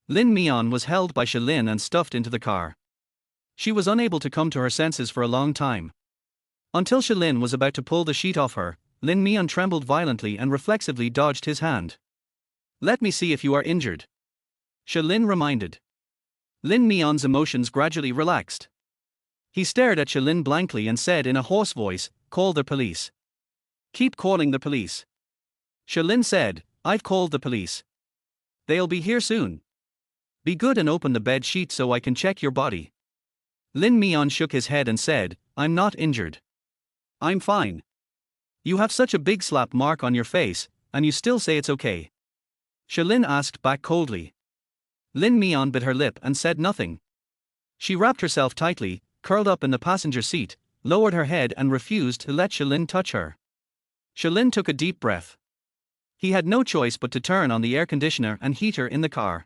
Lin Mian was held by Shalin and stuffed into the car. She was unable to come to her senses for a long time. Until Shalin was about to pull the sheet off her, Lin Mian trembled violently and reflexively dodged his hand. "Let me see if you are injured," Shalin reminded. Lin Mian's emotions gradually relaxed. He stared at Shalin blankly and said in a hoarse voice, "Call the police." "Keep calling the police." Shalin said, "I've called the police. They'll be here soon. Be good and open the bed sheet so I can check your body." Lin Mian shook his head and said, "I'm not injured. I'm fine. You have such a big slap mark on your face, and you still say it's okay." Shalin asked back coldly. Lin Mian bit her lip and said nothing. She wrapped herself tightly, curled up in the passenger seat, lowered her head and refused to let Shalin touch her. Shalin took a deep breath. He had no choice but to turn on the air conditioner and heater in the car.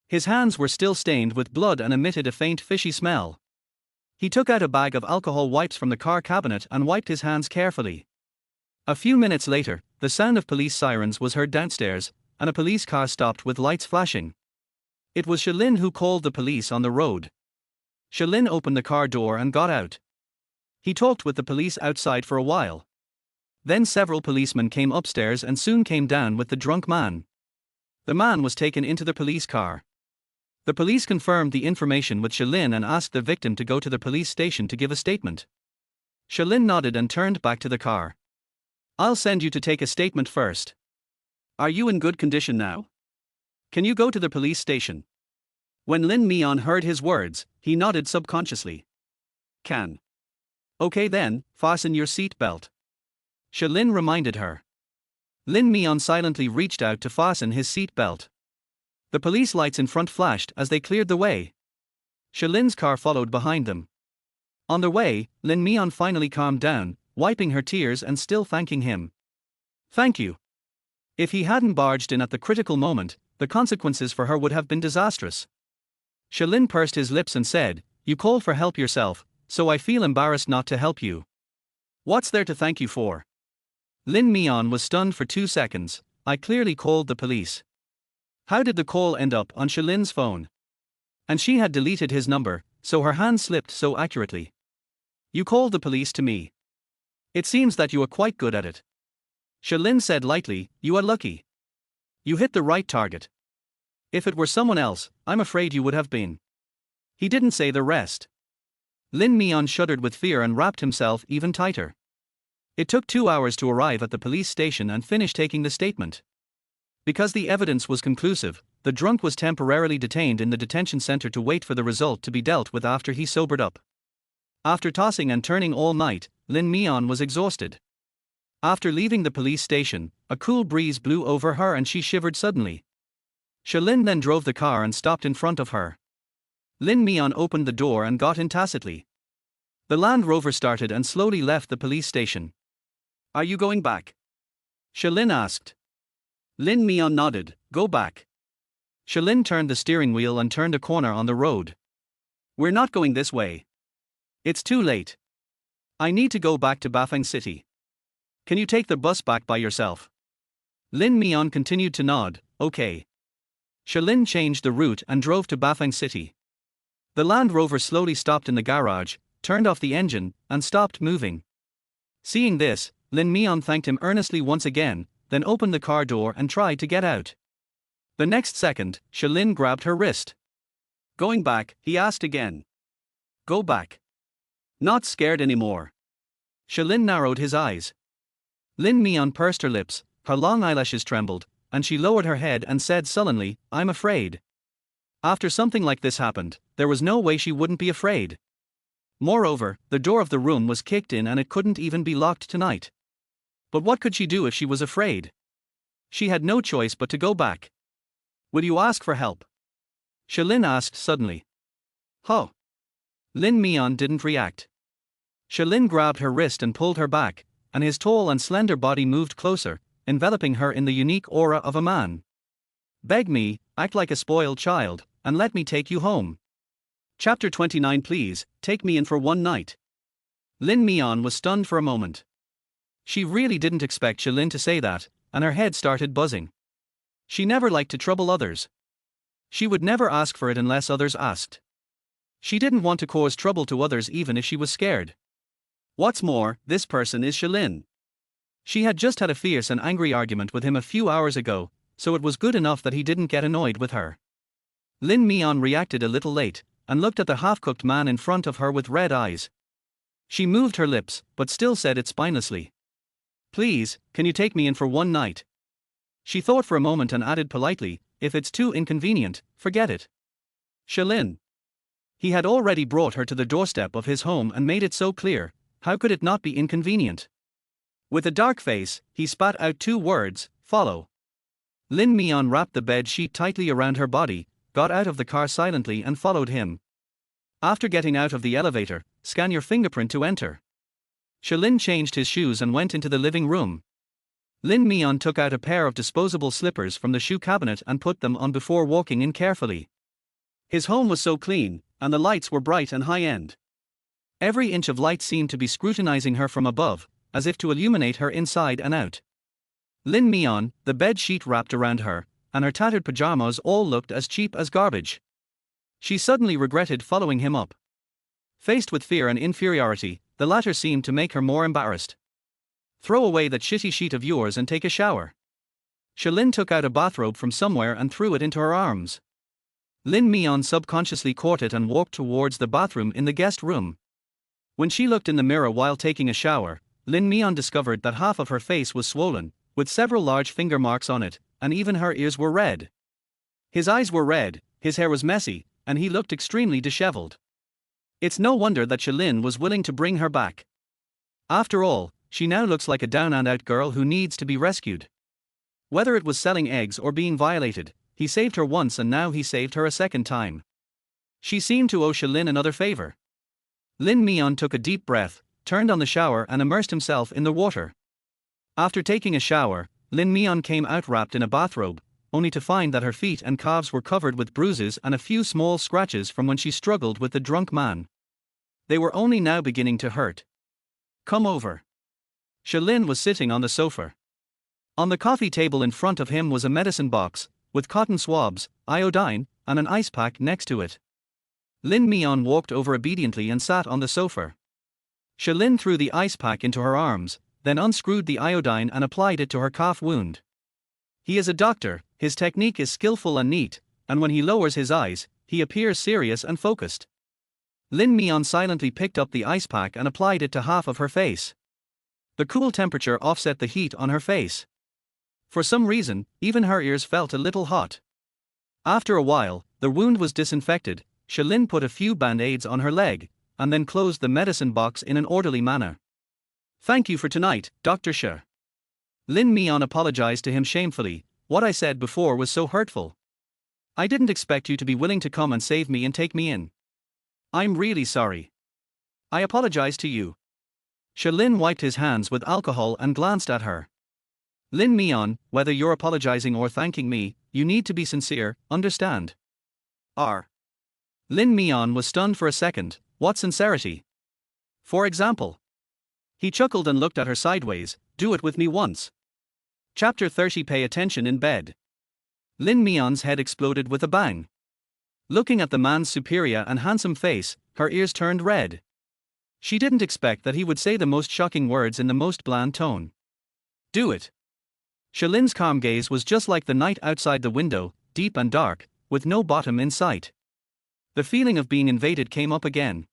His hands were still stained with blood and emitted a faint fishy smell. He took out a bag of alcohol wipes from the car cabinet and wiped his hands carefully. A few minutes later, the sound of police sirens was heard downstairs, and a police car stopped with lights flashing. It was Shalin who called the police on the road. Shalin opened the car door and got out. He talked with the police outside for a while. Then several policemen came upstairs and soon came down with the drunk man. The man was taken into the police car. The police confirmed the information with Shalin and asked the victim to go to the police station to give a statement. Shalin nodded and turned back to the car. "I'll send you to take a statement first. Are you in good condition now? Can you go to the police station?" When Lin Mian heard his words, he nodded subconsciously. "Can. Okay then, fasten your seat belt," Shalin reminded her. Lin Mian silently reached out to fasten his seat belt. The police lights in front flashed as they cleared the way. Shalin's car followed behind them. On their way, Lin Mian finally calmed down, wiping her tears and still thanking him. "Thank you." If he hadn't barged in at the critical moment, the consequences for her would have been disastrous. Shalin pursed his lips and said, "You called for help yourself, so I feel embarrassed not to help you. What's there to thank you for?" Lin Mian was stunned for 2 seconds. "I clearly called the police. How did the call end up on Shalin's phone?" And she had deleted his number, so her hand slipped so accurately. "You called the police to me. It seems that you are quite good at it." Shalin said lightly, "You are lucky. You hit the right target. If it were someone else, I'm afraid you would have been." He didn't say the rest. Lin Mian shuddered with fear and wrapped himself even tighter. It took 2 hours to arrive at the police station and finish taking the statement. Because the evidence was conclusive, the drunk was temporarily detained in the detention center to wait for the result to be dealt with after he sobered up. After tossing and turning all night, Lin Mian was exhausted. After leaving the police station, a cool breeze blew over her and she shivered suddenly. Shalin then drove the car and stopped in front of her. Lin Mian opened the door and got in tacitly. The Land Rover started and slowly left the police station. "Are you going back?" Shalin asked. Lin Mian nodded, "Go back." Shalin turned the steering wheel and turned a corner on the road. "We're not going this way. It's too late. I need to go back to Bafang City. Can you take the bus back by yourself?" Lin Mian continued to nod, "Okay." Shalin changed the route and drove to Bafang City. The Land Rover slowly stopped in the garage, turned off the engine, and stopped moving. Seeing this, Lin Mian thanked him earnestly once again, then opened the car door and tried to get out. The next second, Shalin grabbed her wrist. "Going back?" he asked again. "Go back. Not scared anymore?" Shalin narrowed his eyes. Lin Mian pursed her lips, her long eyelashes trembled, and she lowered her head and said sullenly, "I'm afraid." After something like this happened, there was no way she wouldn't be afraid. Moreover, the door of the room was kicked in and it couldn't even be locked tonight. But what could she do if she was afraid? She had no choice but to go back. "Will you ask for help?" Shalin asked suddenly. "Huh?" Lin Mian didn't react. Shalin grabbed her wrist and pulled her back, and his tall and slender body moved closer, enveloping her in the unique aura of a man. Beg me, act like a spoiled child, and let me take you home. Chapter 29. Please, take me in for one night. Lin Mian was stunned for a moment. She really didn't expect Shalin to say that, and her head started buzzing. She never liked to trouble others. She would never ask for it unless others asked. She didn't want to cause trouble to others even if she was scared. What's more, this person is Shalin. She had just had a fierce and angry argument with him a few hours ago, so it was good enough that he didn't get annoyed with her. Lin Mian reacted a little late, and looked at the half-cooked man in front of her with red eyes. She moved her lips, but still said it spinelessly. Please, can you take me in for one night? She thought for a moment and added politely, if it's too inconvenient, forget it. Shalin. He had already brought her to the doorstep of his home and made it so clear, how could it not be inconvenient? With a dark face, he spat out 2 words, follow. Lin Mian wrapped the bed sheet tightly around her body, got out of the car silently and followed him. After getting out of the elevator, scan your fingerprint to enter. Shalin changed his shoes and went into the living room. Lin Mian took out a pair of disposable slippers from the shoe cabinet and put them on before walking in carefully. His home was so clean, and the lights were bright and high-end. Every inch of light seemed to be scrutinizing her from above, as if to illuminate her inside and out. Lin Mian, the bed sheet wrapped around her, and her tattered pajamas all looked as cheap as garbage. She suddenly regretted following him up. Faced with fear and inferiority, the latter seemed to make her more embarrassed. Throw away that shitty sheet of yours and take a shower. Shalin took out a bathrobe from somewhere and threw it into her arms. Lin Mian subconsciously caught it and walked towards the bathroom in the guest room. When she looked in the mirror while taking a shower, Lin Mian discovered that half of her face was swollen, with several large finger marks on it, and even her ears were red. His eyes were red, his hair was messy, and he looked extremely disheveled. It's no wonder that Shalin was willing to bring her back. After all, she now looks like a down-and-out girl who needs to be rescued. Whether it was selling eggs or being violated, he saved her once and now he saved her a second time. She seemed to owe Shalin another favor. Lin Mian took a deep breath, turned on the shower and immersed himself in the water. After taking a shower, Lin Mian came out wrapped in a bathrobe, only to find that her feet and calves were covered with bruises and a few small scratches from when she struggled with the drunk man. They were only now beginning to hurt. Come over. Shalin was sitting on the sofa. On the coffee table in front of him was a medicine box, with cotton swabs, iodine, and an ice pack next to it. Lin Mian walked over obediently and sat on the sofa. Shalin threw the ice pack into her arms, then unscrewed the iodine and applied it to her calf wound. He is a doctor, his technique is skillful and neat, and when he lowers his eyes, he appears serious and focused. Lin Mian silently picked up the ice pack and applied it to half of her face. The cool temperature offset the heat on her face. For some reason, even her ears felt a little hot. After a while, the wound was disinfected. Shalin put a few band-aids on her leg, and then closed the medicine box in an orderly manner. Thank you for tonight, Dr. Shah. Lin Mian apologized to him shamefully. What I said before was so hurtful. I didn't expect you to be willing to come and save me and take me in. I'm really sorry. I apologize to you. Shalin wiped his hands with alcohol and glanced at her. Lin Mian, whether you're apologizing or thanking me, you need to be sincere, understand? Lin Mian was stunned for a second. What sincerity? For example? He chuckled and looked at her sideways. Do it with me once. Chapter 30. Pay attention in bed. Lin Mian's head exploded with a bang. Looking at the man's superior and handsome face, her ears turned red. She didn't expect that he would say the most shocking words in the most bland tone. Do it. Shalin's calm gaze was just like the night outside the window, deep and dark, with no bottom in sight. The feeling of being invaded came up again.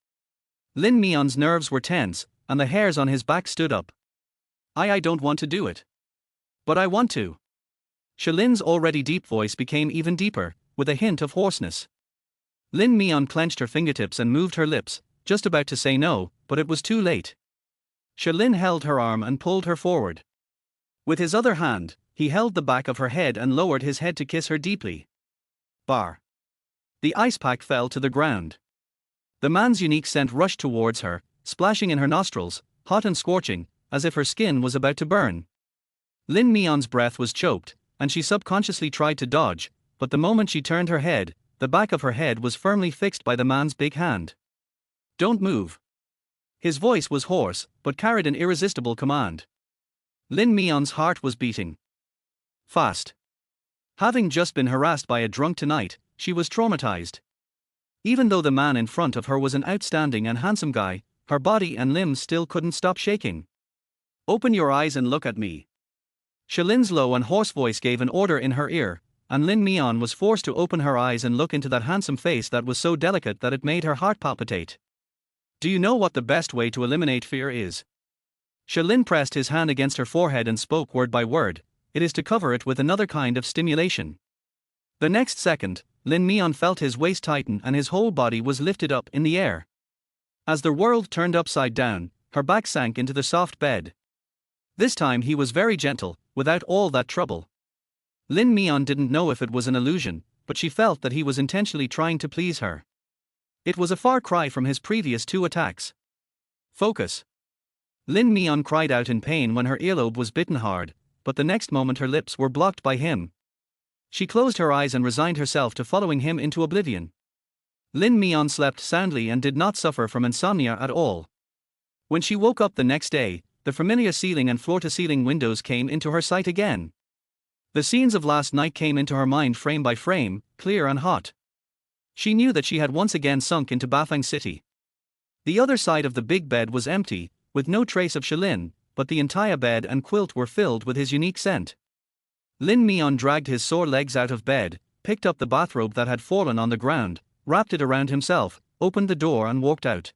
Lin Mian's nerves were tense, and the hairs on his back stood up. I don't want to do it. But I want to. Shalin's already deep voice became even deeper, with a hint of hoarseness. Lin Mian clenched her fingertips and moved her lips, just about to say no, but it was too late. Shalin held her arm and pulled her forward. With his other hand, he held the back of her head and lowered his head to kiss her deeply. The ice pack fell to the ground. The man's unique scent rushed towards her, splashing in her nostrils, hot and scorching, as if her skin was about to burn. Lin Mian's breath was choked, and she subconsciously tried to dodge, but the moment she turned her head, the back of her head was firmly fixed by the man's big hand. "Don't move." His voice was hoarse, but carried an irresistible command. Lin Mian's heart was beating fast. Having just been harassed by a drunk tonight, she was traumatized. Even though the man in front of her was an outstanding and handsome guy, her body and limbs still couldn't stop shaking. "Open your eyes and look at me." Shilin's low and hoarse voice gave an order in her ear, and Lin Mian was forced to open her eyes and look into that handsome face that was so delicate that it made her heart palpitate. "Do you know what the best way to eliminate fear is?" Shilin pressed his hand against her forehead and spoke word by word. "It is to cover it with another kind of stimulation." The next second, Lin Mian felt his waist tighten and his whole body was lifted up in the air. As the world turned upside down, her back sank into the soft bed. This time he was very gentle, without all that trouble. Lin Mian didn't know if it was an illusion, but she felt that he was intentionally trying to please her. It was a far cry from his previous 2 attacks. "Focus." Lin Mian cried out in pain when her earlobe was bitten hard, but the next moment her lips were blocked by him. She closed her eyes and resigned herself to following him into oblivion. Lin Mian slept soundly and did not suffer from insomnia at all. When she woke up the next day, the familiar ceiling and floor-to-ceiling windows came into her sight again. The scenes of last night came into her mind frame by frame, clear and hot. She knew that she had once again sunk into Bafang City. The other side of the big bed was empty, with no trace of Shilin, but the entire bed and quilt were filled with his unique scent. Lin Mian dragged his sore legs out of bed, picked up the bathrobe that had fallen on the ground, wrapped it around himself, opened the door and walked out.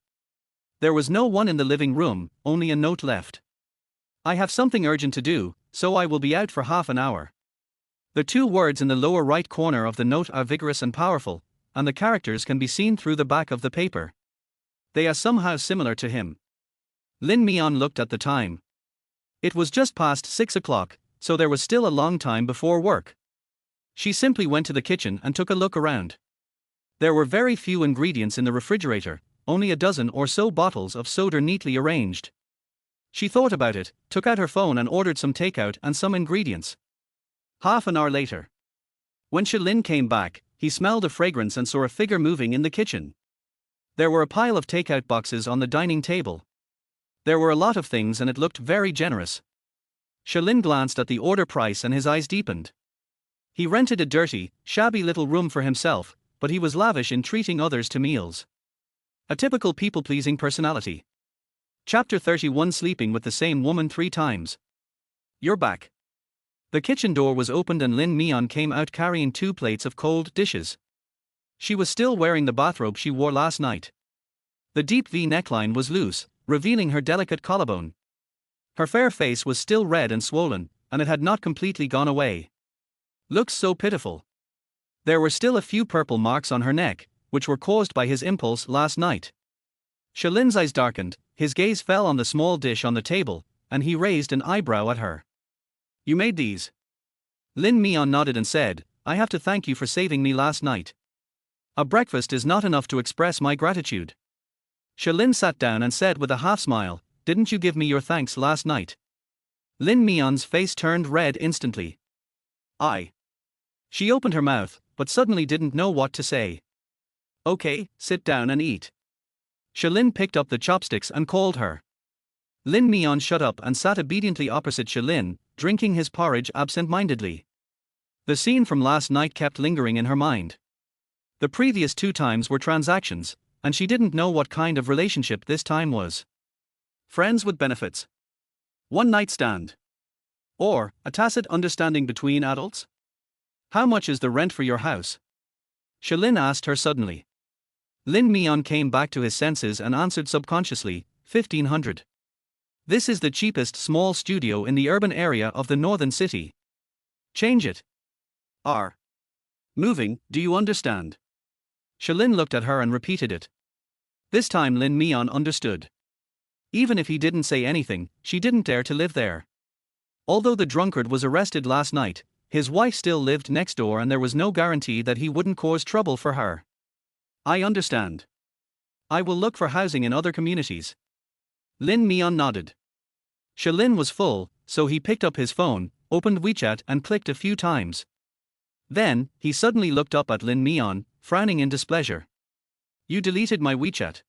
There was no one in the living room, only a note left. "I have something urgent to do, so I will be out for half an hour." The 2 words in the lower right corner of the note are vigorous and powerful, and the characters can be seen through the back of the paper. They are somehow similar to him. Lin Mian looked at the time. It was just past 6 o'clock, so there was still a long time before work. She simply went to the kitchen and took a look around. There were very few ingredients in the refrigerator, only a dozen or so bottles of soda neatly arranged. She thought about it, took out her phone and ordered some takeout and some ingredients. Half an hour later, when Shilin came back, he smelled a fragrance and saw a figure moving in the kitchen. There were a pile of takeout boxes on the dining table. There were a lot of things and it looked very generous. Shilin glanced at the order price and his eyes deepened. He rented a dirty, shabby little room for himself, but he was lavish in treating others to meals. A typical people-pleasing personality. Chapter 31: Sleeping with the same woman 3 times. "You're back." The kitchen door was opened and Lin Mian came out carrying 2 plates of cold dishes. She was still wearing the bathrobe she wore last night. The deep V neckline was loose, revealing her delicate collarbone. Her fair face was still red and swollen, and it had not completely gone away. Looks so pitiful. There were still a few purple marks on her neck, which were caused by his impulse last night. Shilin's eyes darkened, his gaze fell on the small dish on the table, and he raised an eyebrow at her. "You made these?" Lin Mian nodded and said, "I have to thank you for saving me last night. A breakfast is not enough to express my gratitude." Shilin sat down and said with a half-smile, "Didn't you give me your thanks last night?" Lin Mian's face turned red instantly. "I." She opened her mouth, but suddenly didn't know what to say. "Okay, sit down and eat." Shilin picked up the chopsticks and called her. Lin Mian shut up and sat obediently opposite Shilin, drinking his porridge absent-mindedly. The scene from last night kept lingering in her mind. The previous 2 times were transactions, and she didn't know what kind of relationship this time was. Friends with benefits? One-night stand? Or a tacit understanding between adults? "How much is the rent for your house?" Shilin asked her suddenly. Lin Mian came back to his senses and answered subconsciously, 1,500. This is the cheapest small studio in the urban area of the northern city. Change it. Are moving, do you understand? Shilin looked at her and repeated it. This time Lin Mian understood. Even if he didn't say anything, she didn't dare to live there. Although the drunkard was arrested last night, his wife still lived next door and there was no guarantee that he wouldn't cause trouble for her. "I understand. I will look for housing in other communities." Lin Mian nodded. Shalin was full, so he picked up his phone, opened WeChat and clicked a few times. Then, he suddenly looked up at Lin Mian, frowning in displeasure. You deleted my WeChat.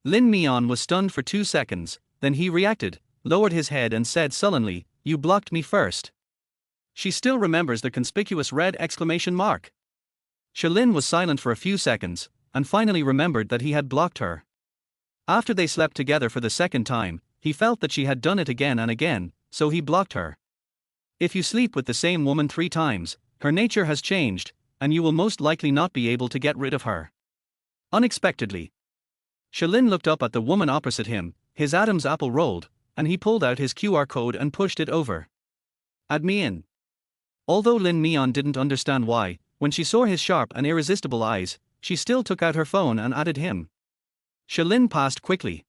Lin Mian was stunned for 2 seconds, then he reacted, lowered his head and said sullenly, You blocked me first. She still remembers the conspicuous red exclamation mark. Shalin was silent for a few seconds, and finally remembered that he had blocked her. After they slept together for the second time, he felt that she had done it again and again, so he blocked her. If you sleep with the same woman 3 times, her nature has changed, and you will most likely not be able to get rid of her. Unexpectedly, Shalin looked up at the woman opposite him, his Adam's apple rolled, and he pulled out his QR code and pushed it over. Add me in. Although Lin Mian didn't understand why, when she saw his sharp and irresistible eyes, she still took out her phone and added him. Shalin passed quickly.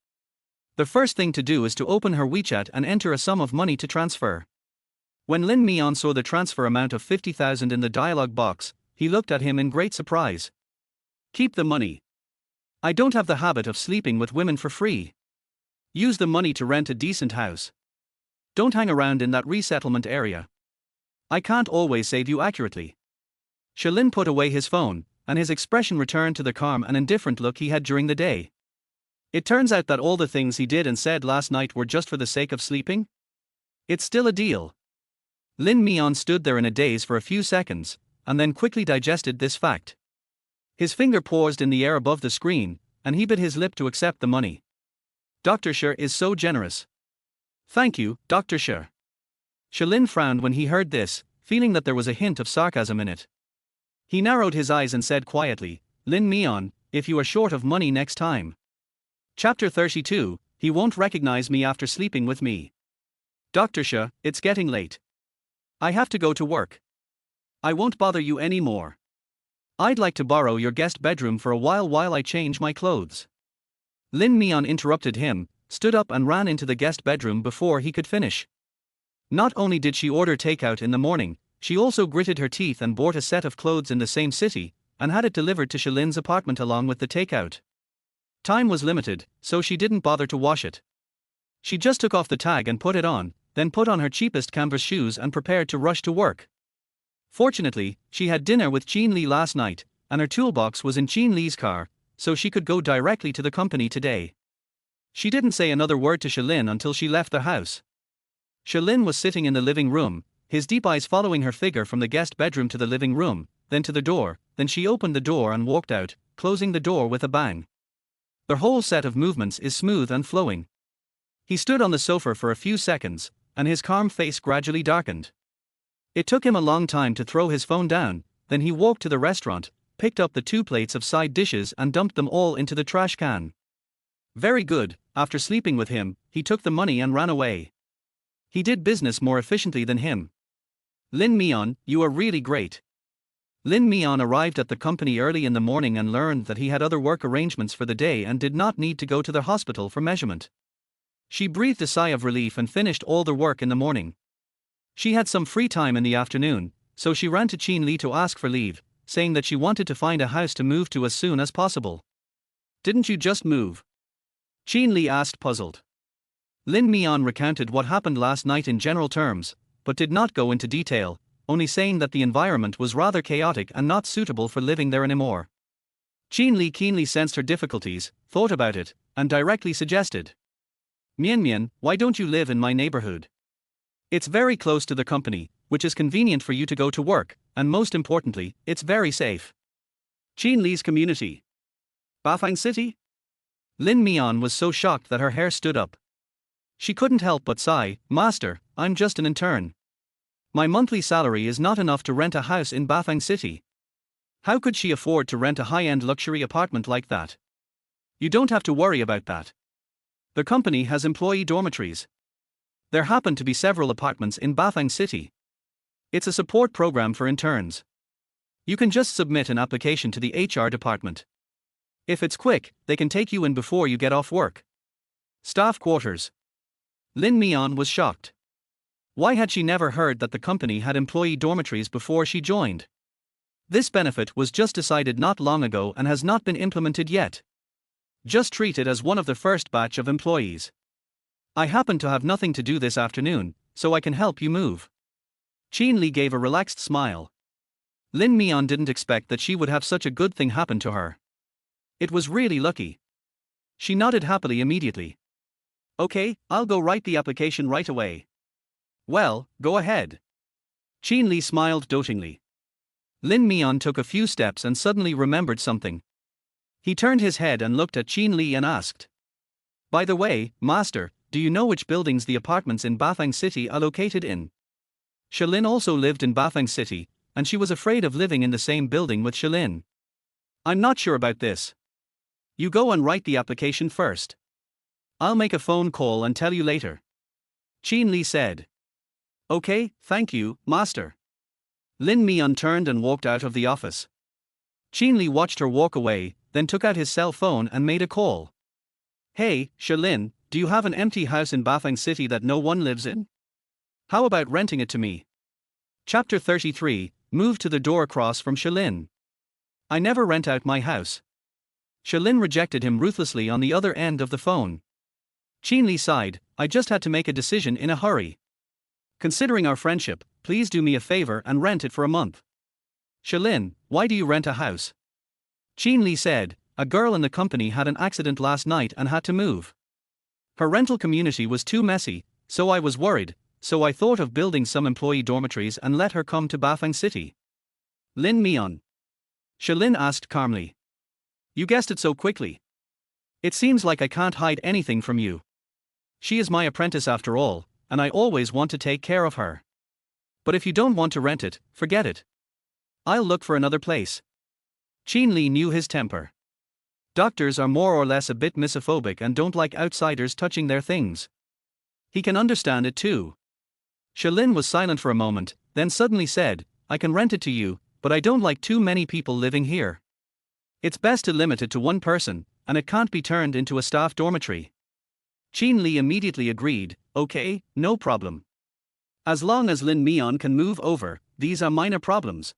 The first thing to do is to open her WeChat and enter a sum of money to transfer. When Lin Mian saw the transfer amount of 50,000 in the dialog box, he looked at him in great surprise. Keep the money. I don't have the habit of sleeping with women for free. Use the money to rent a decent house. Don't hang around in that resettlement area. I can't always save you accurately. Shalin put away his phone, and his expression returned to the calm and indifferent look he had during the day. It turns out that all the things he did and said last night were just for the sake of sleeping? It's still a deal. Lin Mian stood there in a daze for a few seconds, and then quickly digested this fact. His finger paused in the air above the screen, and he bit his lip to accept the money. Dr. Shi is so generous. Thank you, Dr. Shi. Shalin frowned when he heard this, feeling that there was a hint of sarcasm in it. He narrowed his eyes and said quietly, Lin Mian, if you are short of money next time. Chapter 32, He won't recognize me after sleeping with me. Dr. Shi, it's getting late. I have to go to work. I won't bother you anymore. I'd like to borrow your guest bedroom for a while I change my clothes. Lin Mian interrupted him, stood up and ran into the guest bedroom before he could finish. Not only did she order takeout in the morning, she also gritted her teeth and bought a set of clothes in the same city, and had it delivered to Shalin's apartment along with the takeout. Time was limited, so she didn't bother to wash it. She just took off the tag and put it on, then put on her cheapest canvas shoes and prepared to rush to work. Fortunately, she had dinner with Jean Lee last night, and her toolbox was in Jean Lee's car, so she could go directly to the company today. She didn't say another word to Shalin until she left the house. Shalin was sitting in the living room, his deep eyes following her figure from the guest bedroom to the living room, then to the door, then she opened the door and walked out, closing the door with a bang. Their whole set of movements is smooth and flowing. He stood on the sofa for a few seconds, and his calm face gradually darkened. It took him a long time to throw his phone down, then he walked to the restaurant, picked up the 2 plates of side dishes and dumped them all into the trash can. Very good, after sleeping with him, he took the money and ran away. He did business more efficiently than him. Lin Mian, you are really great. Lin Mian arrived at the company early in the morning and learned that he had other work arrangements for the day and did not need to go to the hospital for measurement. She breathed a sigh of relief and finished all the work in the morning. She had some free time in the afternoon, so she ran to Jean Lee to ask for leave, saying that she wanted to find a house to move to as soon as possible. Didn't you just move? Jean Lee asked, puzzled. Lin Mian recounted what happened last night in general terms, but did not go into detail, only saying that the environment was rather chaotic and not suitable for living there anymore. Jean Lee keenly sensed her difficulties, thought about it, and directly suggested. Mian, why don't you live in my neighborhood? It's very close to the company, which is convenient for you to go to work, and most importantly, it's very safe. Jean Lee's community. Bafang City? Lin Mian was so shocked that her hair stood up. She couldn't help but sigh, Master, I'm just an intern. My monthly salary is not enough to rent a house in Bafang City. How could she afford to rent a high-end luxury apartment like that? You don't have to worry about that. The company has employee dormitories. There happen to be several apartments in Bafang City. It's a support program for interns. You can just submit an application to the HR department. If it's quick, they can take you in before you get off work. Staff quarters. Lin Mian was shocked. Why had she never heard that the company had employee dormitories before she joined? This benefit was just decided not long ago and has not been implemented yet. Just treat it as one of the first batch of employees. I happen to have nothing to do this afternoon, so I can help you move. Qin Li gave a relaxed smile. Lin Mian didn't expect that she would have such a good thing happen to her. It was really lucky. She nodded happily immediately. Okay, I'll go write the application right away. Well, go ahead. Qin Li smiled dotingly. Lin Mian took a few steps and suddenly remembered something. He turned his head and looked at Qin Li and asked. By the way, Master, do you know which buildings the apartments in Bafang City are located in? Shalin also lived in Bafang City, and she was afraid of living in the same building with Shalin. I'm not sure about this. You go and write the application first. I'll make a phone call and tell you later. Qin Li said. Okay, thank you, Master. Lin Mian turned and walked out of the office. Qin Li watched her walk away, then took out his cell phone and made a call. Hey, Shalin, do you have an empty house in Bafang City that no one lives in? How about renting it to me? Chapter 33, Move to the door across from Shalin. I never rent out my house. Shalin rejected him ruthlessly on the other end of the phone. Qin Li sighed, I just had to make a decision in a hurry. Considering our friendship, please do me a favor and rent it for a month. Shalin, why do you rent a house? Qin Li said, a girl in the company had an accident last night and had to move. Her rental community was too messy, so I was worried, so I thought of building some employee dormitories and let her come to Bafang City. Lin Mian. Shalin asked calmly. You guessed it so quickly. It seems like I can't hide anything from you. She is my apprentice after all, and I always want to take care of her. But if you don't want to rent it, forget it. I'll look for another place. Qin Li knew his temper. Doctors are more or less a bit misophobic and don't like outsiders touching their things. He can understand it too. Shalin was silent for a moment, then suddenly said, I can rent it to you, but I don't like too many people living here. It's best to limit it to one person, and it can't be turned into a staff dormitory. Qin Li immediately agreed, okay, no problem. As long as Lin Mian can move over, these are minor problems.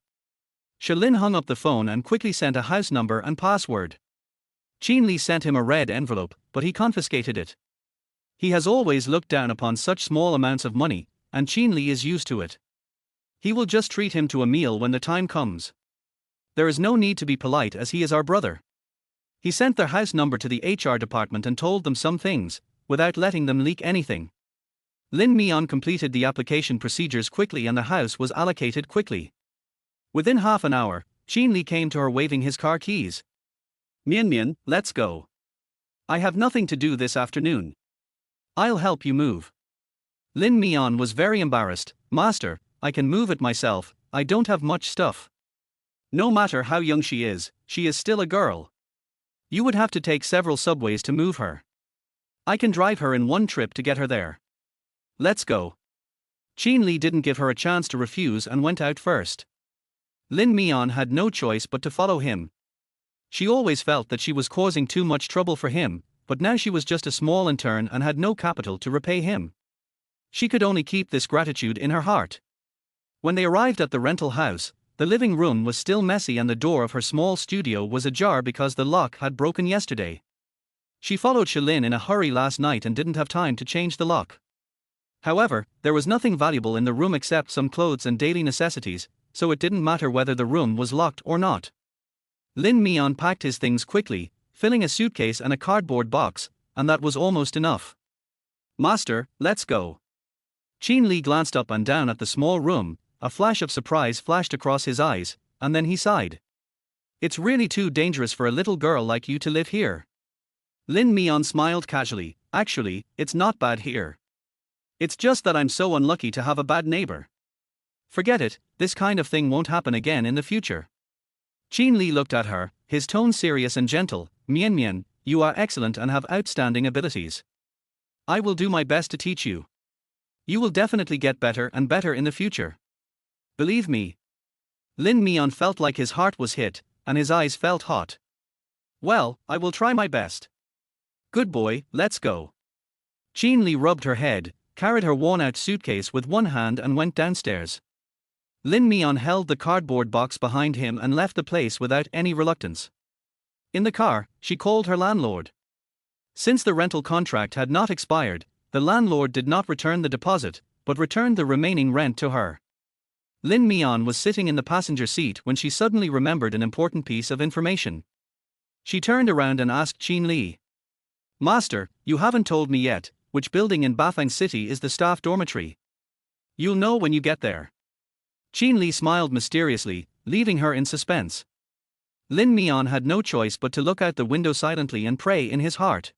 Shalin hung up the phone and quickly sent a house number and password. Qin Li sent him a red envelope, but he confiscated it. He has always looked down upon such small amounts of money, and Qin Li is used to it. He will just treat him to a meal when the time comes. There is no need to be polite as he is our brother. He sent their house number to the HR department and told them some things, without letting them leak anything. Lin Mian completed the application procedures quickly and the house was allocated quickly. Within half an hour, Qin Li came to her waving his car keys. Mian Mian, let's go. I have nothing to do this afternoon. I'll help you move. Lin Mian was very embarrassed. Master, I can move it myself, I don't have much stuff. No matter how young she is still a girl. You would have to take several subways to move her. I can drive her in one trip to get her there. Let's go. Qin Li didn't give her a chance to refuse and went out first. Lin Mian had no choice but to follow him. She always felt that she was causing too much trouble for him, but now she was just a small intern and had no capital to repay him. She could only keep this gratitude in her heart. When they arrived at the rental house, the living room was still messy and the door of her small studio was ajar because the lock had broken yesterday. She followed Shalin in a hurry last night and didn't have time to change the lock. However, there was nothing valuable in the room except some clothes and daily necessities, so it didn't matter whether the room was locked or not. Lin Mian packed his things quickly, filling a suitcase and a cardboard box, and that was almost enough. Master, let's go. Qin Li glanced up and down at the small room, a flash of surprise flashed across his eyes, and then he sighed. It's really too dangerous for a little girl like you to live here. Lin Mian smiled casually, actually, it's not bad here. It's just that I'm so unlucky to have a bad neighbor. Forget it, this kind of thing won't happen again in the future. Qin Li looked at her, his tone serious and gentle. Mian Mian, you are excellent and have outstanding abilities. I will do my best to teach you. You will definitely get better and better in the future. Believe me. Lin Mian felt like his heart was hit, and his eyes felt hot. Well, I will try my best. Good boy, let's go. Qin Li rubbed her head, carried her worn-out suitcase with one hand and went downstairs. Lin Mian held the cardboard box behind him and left the place without any reluctance. In the car, she called her landlord. Since the rental contract had not expired, the landlord did not return the deposit, but returned the remaining rent to her. Lin Mian was sitting in the passenger seat when she suddenly remembered an important piece of information. She turned around and asked Qin Li. Master, you haven't told me yet, which building in Bafang City is the staff dormitory? You'll know when you get there. Qin Li smiled mysteriously, leaving her in suspense. Lin Mian had no choice but to look out the window silently and pray in his heart.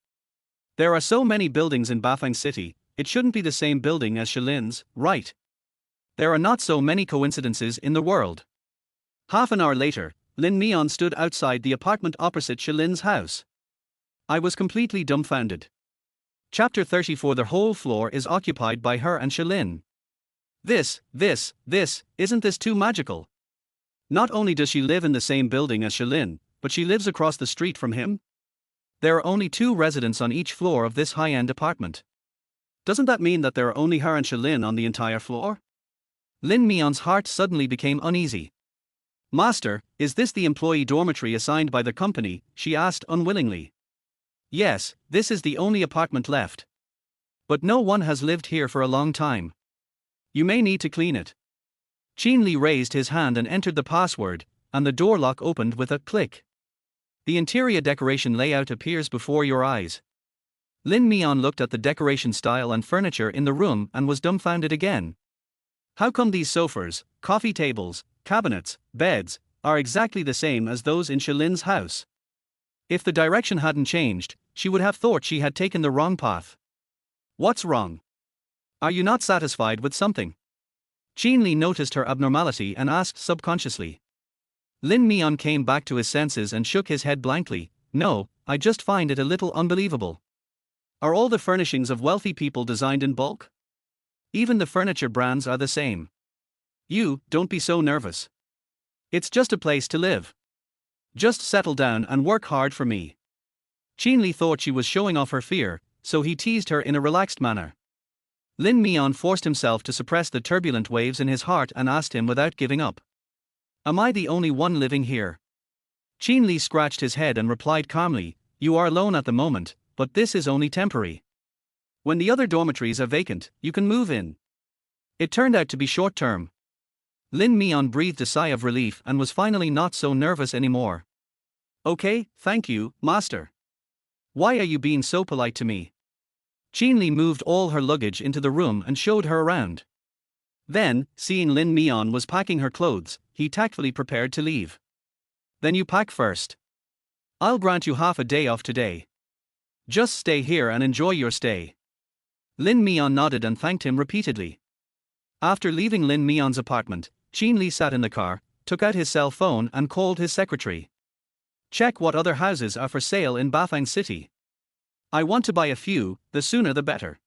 There are so many buildings in Bafang City, it shouldn't be the same building as Shilin's, right? There are not so many coincidences in the world. Half an hour later, Lin Mian stood outside the apartment opposite Shilin's house. I was completely dumbfounded. Chapter 34. The whole floor is occupied by her and Shilin. Isn't this too magical? Not only does she live in the same building as Shilin, but she lives across the street from him? There are only 2 residents on each floor of this high-end apartment. Doesn't that mean that there are only her and Shilin on the entire floor? Lin Mian's heart suddenly became uneasy. Master, is this the employee dormitory assigned by the company? She asked unwillingly. Yes, this is the only apartment left. But no one has lived here for a long time. You may need to clean it. Qin Li raised his hand and entered the password, and the door lock opened with a click. The interior decoration layout appears before your eyes. Lin Mian looked at the decoration style and furniture in the room and was dumbfounded again. How come these sofas, coffee tables, cabinets, beds, are exactly the same as those in Shilin's house? If the direction hadn't changed, she would have thought she had taken the wrong path. What's wrong? Are you not satisfied with something? Qin Li noticed her abnormality and asked subconsciously. Lin Mian came back to his senses and shook his head blankly. No, I just find it a little unbelievable. Are all the furnishings of wealthy people designed in bulk? Even the furniture brands are the same. You, don't be so nervous. It's just a place to live. Just settle down and work hard for me. Qin Li thought she was showing off her fear, so he teased her in a relaxed manner. Lin Mian forced himself to suppress the turbulent waves in his heart and asked him without giving up. Am I the only one living here? Qin Li scratched his head and replied calmly, You are alone at the moment, but this is only temporary. When the other dormitories are vacant, you can move in. It turned out to be short-term. Lin Mian breathed a sigh of relief and was finally not so nervous anymore. Okay, thank you, master. Why are you being so polite to me? Qin Li moved all her luggage into the room and showed her around. Then, seeing Lin Mian was packing her clothes, he tactfully prepared to leave. Then you pack first. I'll grant you half a day off today. Just stay here and enjoy your stay. Lin Mian nodded and thanked him repeatedly. After leaving Lin Mian's apartment, Qin Li sat in the car, took out his cell phone and called his secretary. Check what other houses are for sale in Bafang City. I want to buy a few, the sooner the better.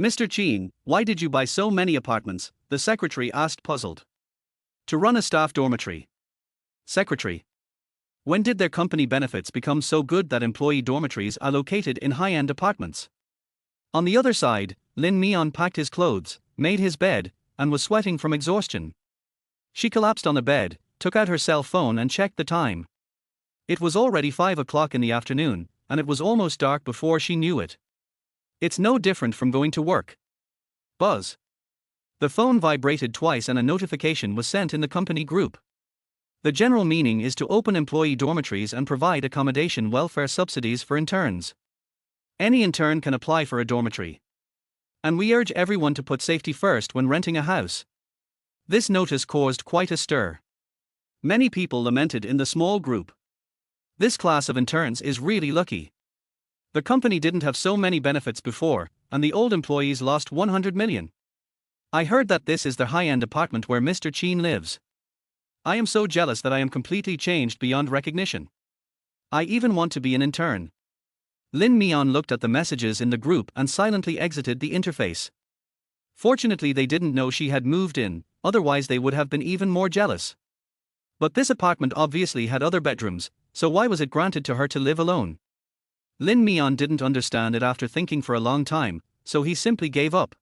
Mr. Qin, why did you buy so many apartments? The secretary asked puzzled. To run a staff dormitory. Secretary. When did their company benefits become so good that employee dormitories are located in high-end apartments? On the other side, Lin Mian packed his clothes, made his bed, and was sweating from exhaustion. She collapsed on the bed, took out her cell phone and checked the time. It was already 5 o'clock in the afternoon, and it was almost dark before she knew it. It's no different from going to work. Buzz. The phone vibrated twice and a notification was sent in the company group. The general meaning is to open employee dormitories and provide accommodation welfare subsidies for interns. Any intern can apply for a dormitory. And we urge everyone to put safety first when renting a house. This notice caused quite a stir. Many people lamented in the small group. This class of interns is really lucky. The company didn't have so many benefits before, and the old employees lost 100 million. I heard that this is the high-end apartment where Mr. Qin lives. I am so jealous that I am completely changed beyond recognition. I even want to be an intern. Lin Mian looked at the messages in the group and silently exited the interface. Fortunately, they didn't know she had moved in, otherwise they would have been even more jealous. But this apartment obviously had other bedrooms, so why was it granted to her to live alone? Lin Mian didn't understand it after thinking for a long time, so he simply gave up.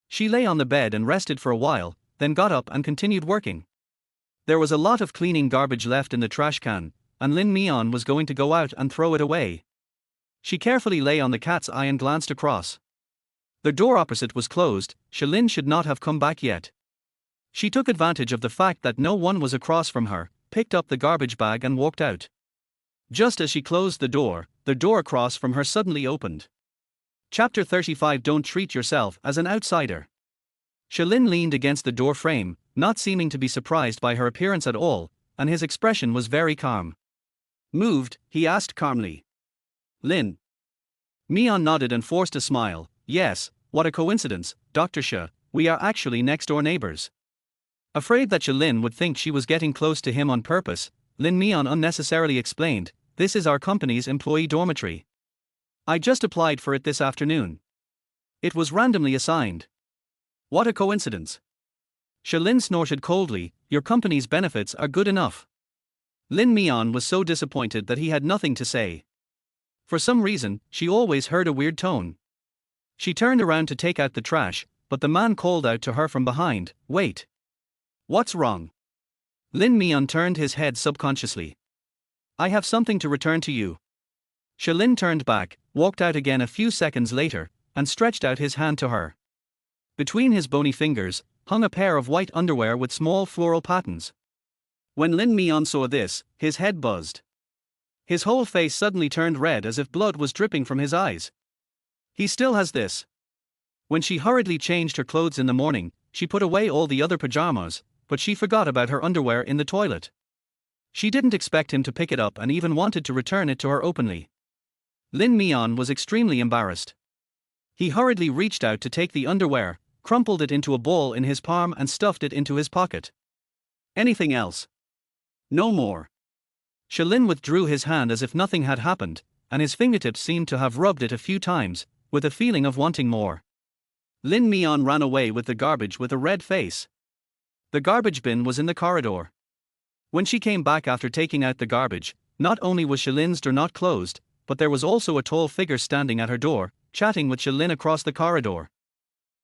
She lay on the bed and rested for a while, then got up and continued working. There was a lot of cleaning garbage left in the trash can, and Lin Mian was going to go out and throw it away. She carefully lay on the cat's eye and glanced across. The door opposite was closed. Shalin should not have come back yet. She took advantage of the fact that no one was across from her, picked up the garbage bag and walked out. Just as she closed the door across from her suddenly opened. Chapter 35. Don't treat yourself as an outsider. Shalin leaned against the door frame, not seeming to be surprised by her appearance at all, and his expression was very calm. Moved? He asked calmly. Lin Mian nodded and forced a smile. Yes, what a coincidence, Dr. Shah, we are actually next door neighbors. Afraid that Shalin would think she was getting close to him on purpose, Lin Mian unnecessarily explained, this is our company's employee dormitory. I just applied for it this afternoon. It was randomly assigned. What a coincidence. Shalin snorted coldly, your company's benefits are good enough. Lin Mian was so disappointed that he had nothing to say. For some reason, she always heard a weird tone. She turned around to take out the trash, but the man called out to her from behind, wait. What's wrong? Lin Mian turned his head subconsciously. I have something to return to you. Shalin turned back, walked out again a few seconds later, and stretched out his hand to her. Between his bony fingers hung a pair of white underwear with small floral patterns. When Lin Mian saw this, his head buzzed. His whole face suddenly turned red as if blood was dripping from his eyes. He still has this. When she hurriedly changed her clothes in the morning, she put away all the other pajamas, but she forgot about her underwear in the toilet. She didn't expect him to pick it up and even wanted to return it to her openly. Lin Mian was extremely embarrassed. He hurriedly reached out to take the underwear, crumpled it into a ball in his palm and stuffed it into his pocket. Anything else? No more. Shalin withdrew his hand as if nothing had happened, and his fingertips seemed to have rubbed it a few times, with a feeling of wanting more. Lin Mian ran away with the garbage with a red face. The garbage bin was in the corridor. When she came back after taking out the garbage, not only was Shalin's door not closed, but there was also a tall figure standing at her door, chatting with Shalin across the corridor.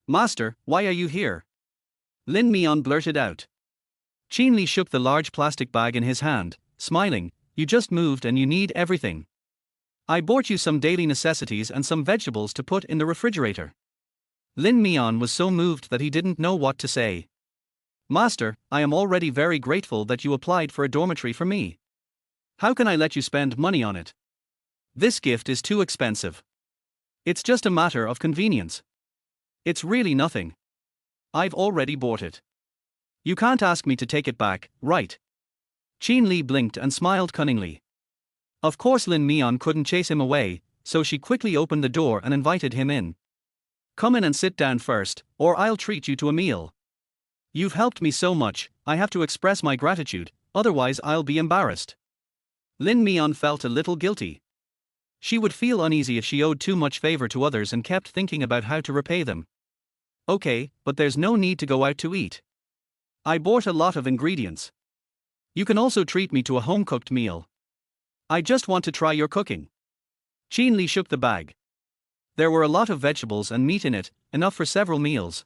Master, why are you here? Lin Mian blurted out. Qin Li shook the large plastic bag in his hand, smiling, you just moved and you need everything. I bought you some daily necessities and some vegetables to put in the refrigerator. Lin Mian was so moved that he didn't know what to say. Master, I am already very grateful that you applied for a dormitory for me. How can I let you spend money on it? This gift is too expensive. It's just a matter of convenience. It's really nothing. I've already bought it. You can't ask me to take it back, right? Qin Li blinked and smiled cunningly. Of course Lin Mian couldn't chase him away, so she quickly opened the door and invited him in. Come in and sit down first, or I'll treat you to a meal. You've helped me so much, I have to express my gratitude, otherwise I'll be embarrassed. Lin Mian felt a little guilty. She would feel uneasy if she owed too much favor to others and kept thinking about how to repay them. Okay, but there's no need to go out to eat. I bought a lot of ingredients. You can also treat me to a home-cooked meal. I just want to try your cooking. Qin Li shook the bag. There were a lot of vegetables and meat in it, enough for several meals.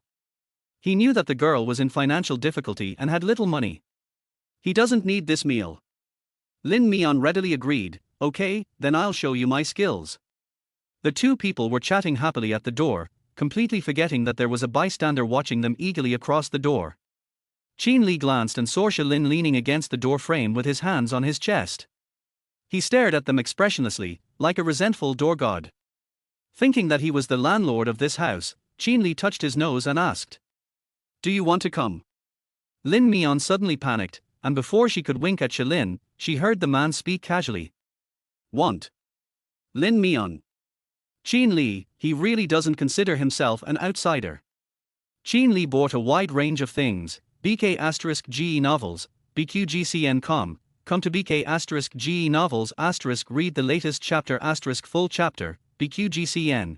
He knew that the girl was in financial difficulty and had little money. He doesn't need this meal. Lin Mian readily agreed, okay, then I'll show you my skills. The two people were chatting happily at the door, completely forgetting that there was a bystander watching them eagerly across the door. Qin Li glanced and saw Shalin leaning against the door frame with his hands on his chest. He stared at them expressionlessly, like a resentful door god. Thinking that he was the landlord of this house, Qin Li touched his nose and asked, do you want to come? Lin Mian suddenly panicked, and before she could wink at Shalin, she heard the man speak casually. Want? Lin Mian. Qin Li, he really doesn't consider himself an outsider. Qin Li bought a wide range of things, BK*GE novels, BQGCN.com, come to BK*GE novels*, read the latest chapter*, full chapter, BQGCN.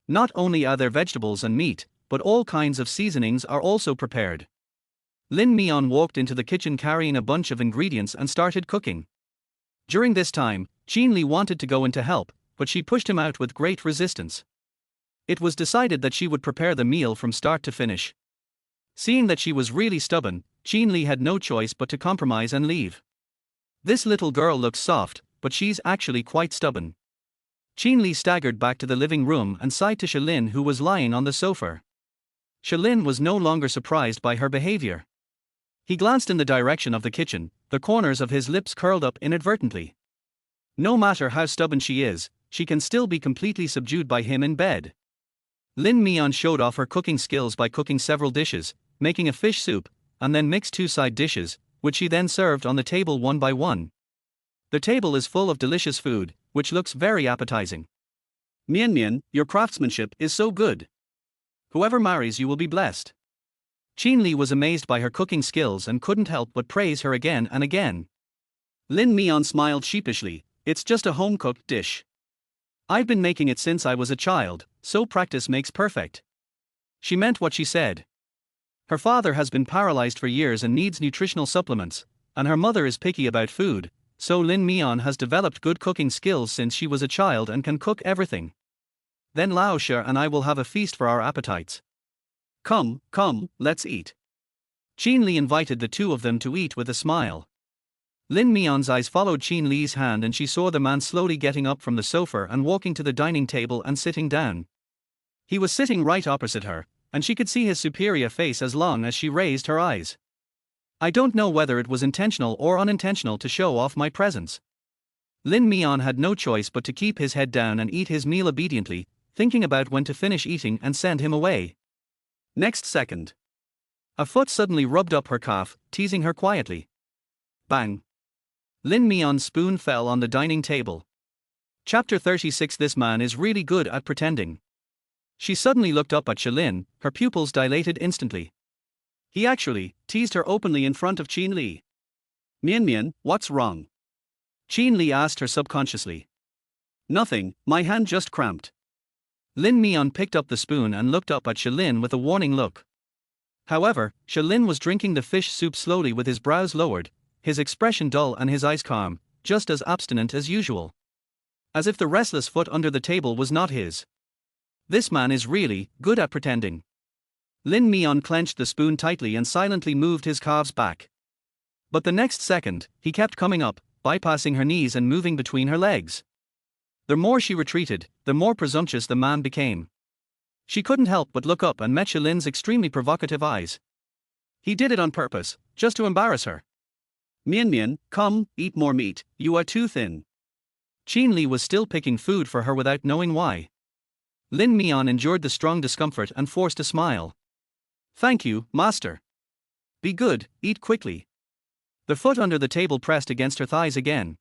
Not only are there vegetables and meat, but all kinds of seasonings are also prepared. Lin Mian walked into the kitchen carrying a bunch of ingredients and started cooking. During this time, Qin Li wanted to go in to help, but she pushed him out with great resistance. It was decided that she would prepare the meal from start to finish. Seeing that she was really stubborn, Qin Li had no choice but to compromise and leave. This little girl looks soft, but she's actually quite stubborn. Qin Li staggered back to the living room and sighed to Shalin, who was lying on the sofa. Shalin was no longer surprised by her behavior. He glanced in the direction of the kitchen, the corners of his lips curled up inadvertently. No matter how stubborn she is, she can still be completely subdued by him in bed. Lin Mian showed off her cooking skills by cooking several dishes, making a fish soup, and then mixed two side dishes, which she then served on the table one by one. The table is full of delicious food, which looks very appetizing. Mian, your craftsmanship is so good. Whoever marries you will be blessed. Qin Li was amazed by her cooking skills and couldn't help but praise her again and again. Lin Mian smiled sheepishly. It's just a home-cooked dish. I've been making it since I was a child, so practice makes perfect. She meant what she said. Her father has been paralyzed for years and needs nutritional supplements, and her mother is picky about food, so Lin Mian has developed good cooking skills since she was a child and can cook everything. Then Lao She and I will have a feast for our appetites. Come, let's eat. Qin Li invited the two of them to eat with a smile. Lin Mian's eyes followed Qin Li's hand and she saw the man slowly getting up from the sofa and walking to the dining table and sitting down. He was sitting right opposite her, and she could see his superior face as long as she raised her eyes. I don't know whether it was intentional or unintentional to show off my presence. Lin Mian had no choice but to keep his head down and eat his meal obediently, thinking about when to finish eating and send him away. Next second, a foot suddenly rubbed up her calf, teasing her quietly. Bang! Lin Mian's spoon fell on the dining table. Chapter 36. This man is really good at pretending. She suddenly looked up at Shalin, her pupils dilated instantly. He actually teased her openly in front of Qin Li. Mian, what's wrong? Qin Li asked her subconsciously. Nothing, my hand just cramped. Lin Mian picked up the spoon and looked up at Shalin with a warning look. However, Shalin was drinking the fish soup slowly with his brows lowered, his expression dull and his eyes calm, just as abstinent as usual. As if the restless foot under the table was not his. This man is really good at pretending. Lin Mian clenched the spoon tightly and silently moved his calves back. But the next second, he kept coming up, bypassing her knees and moving between her legs. The more she retreated, the more presumptuous the man became. She couldn't help but look up and met Shalin's extremely provocative eyes. He did it on purpose, just to embarrass her. Mian, come, eat more meat, you are too thin. Qin Li was still picking food for her without knowing why. Lin Mian endured the strong discomfort and forced a smile. Thank you, master. Be good, eat quickly. The foot under the table pressed against her thighs again.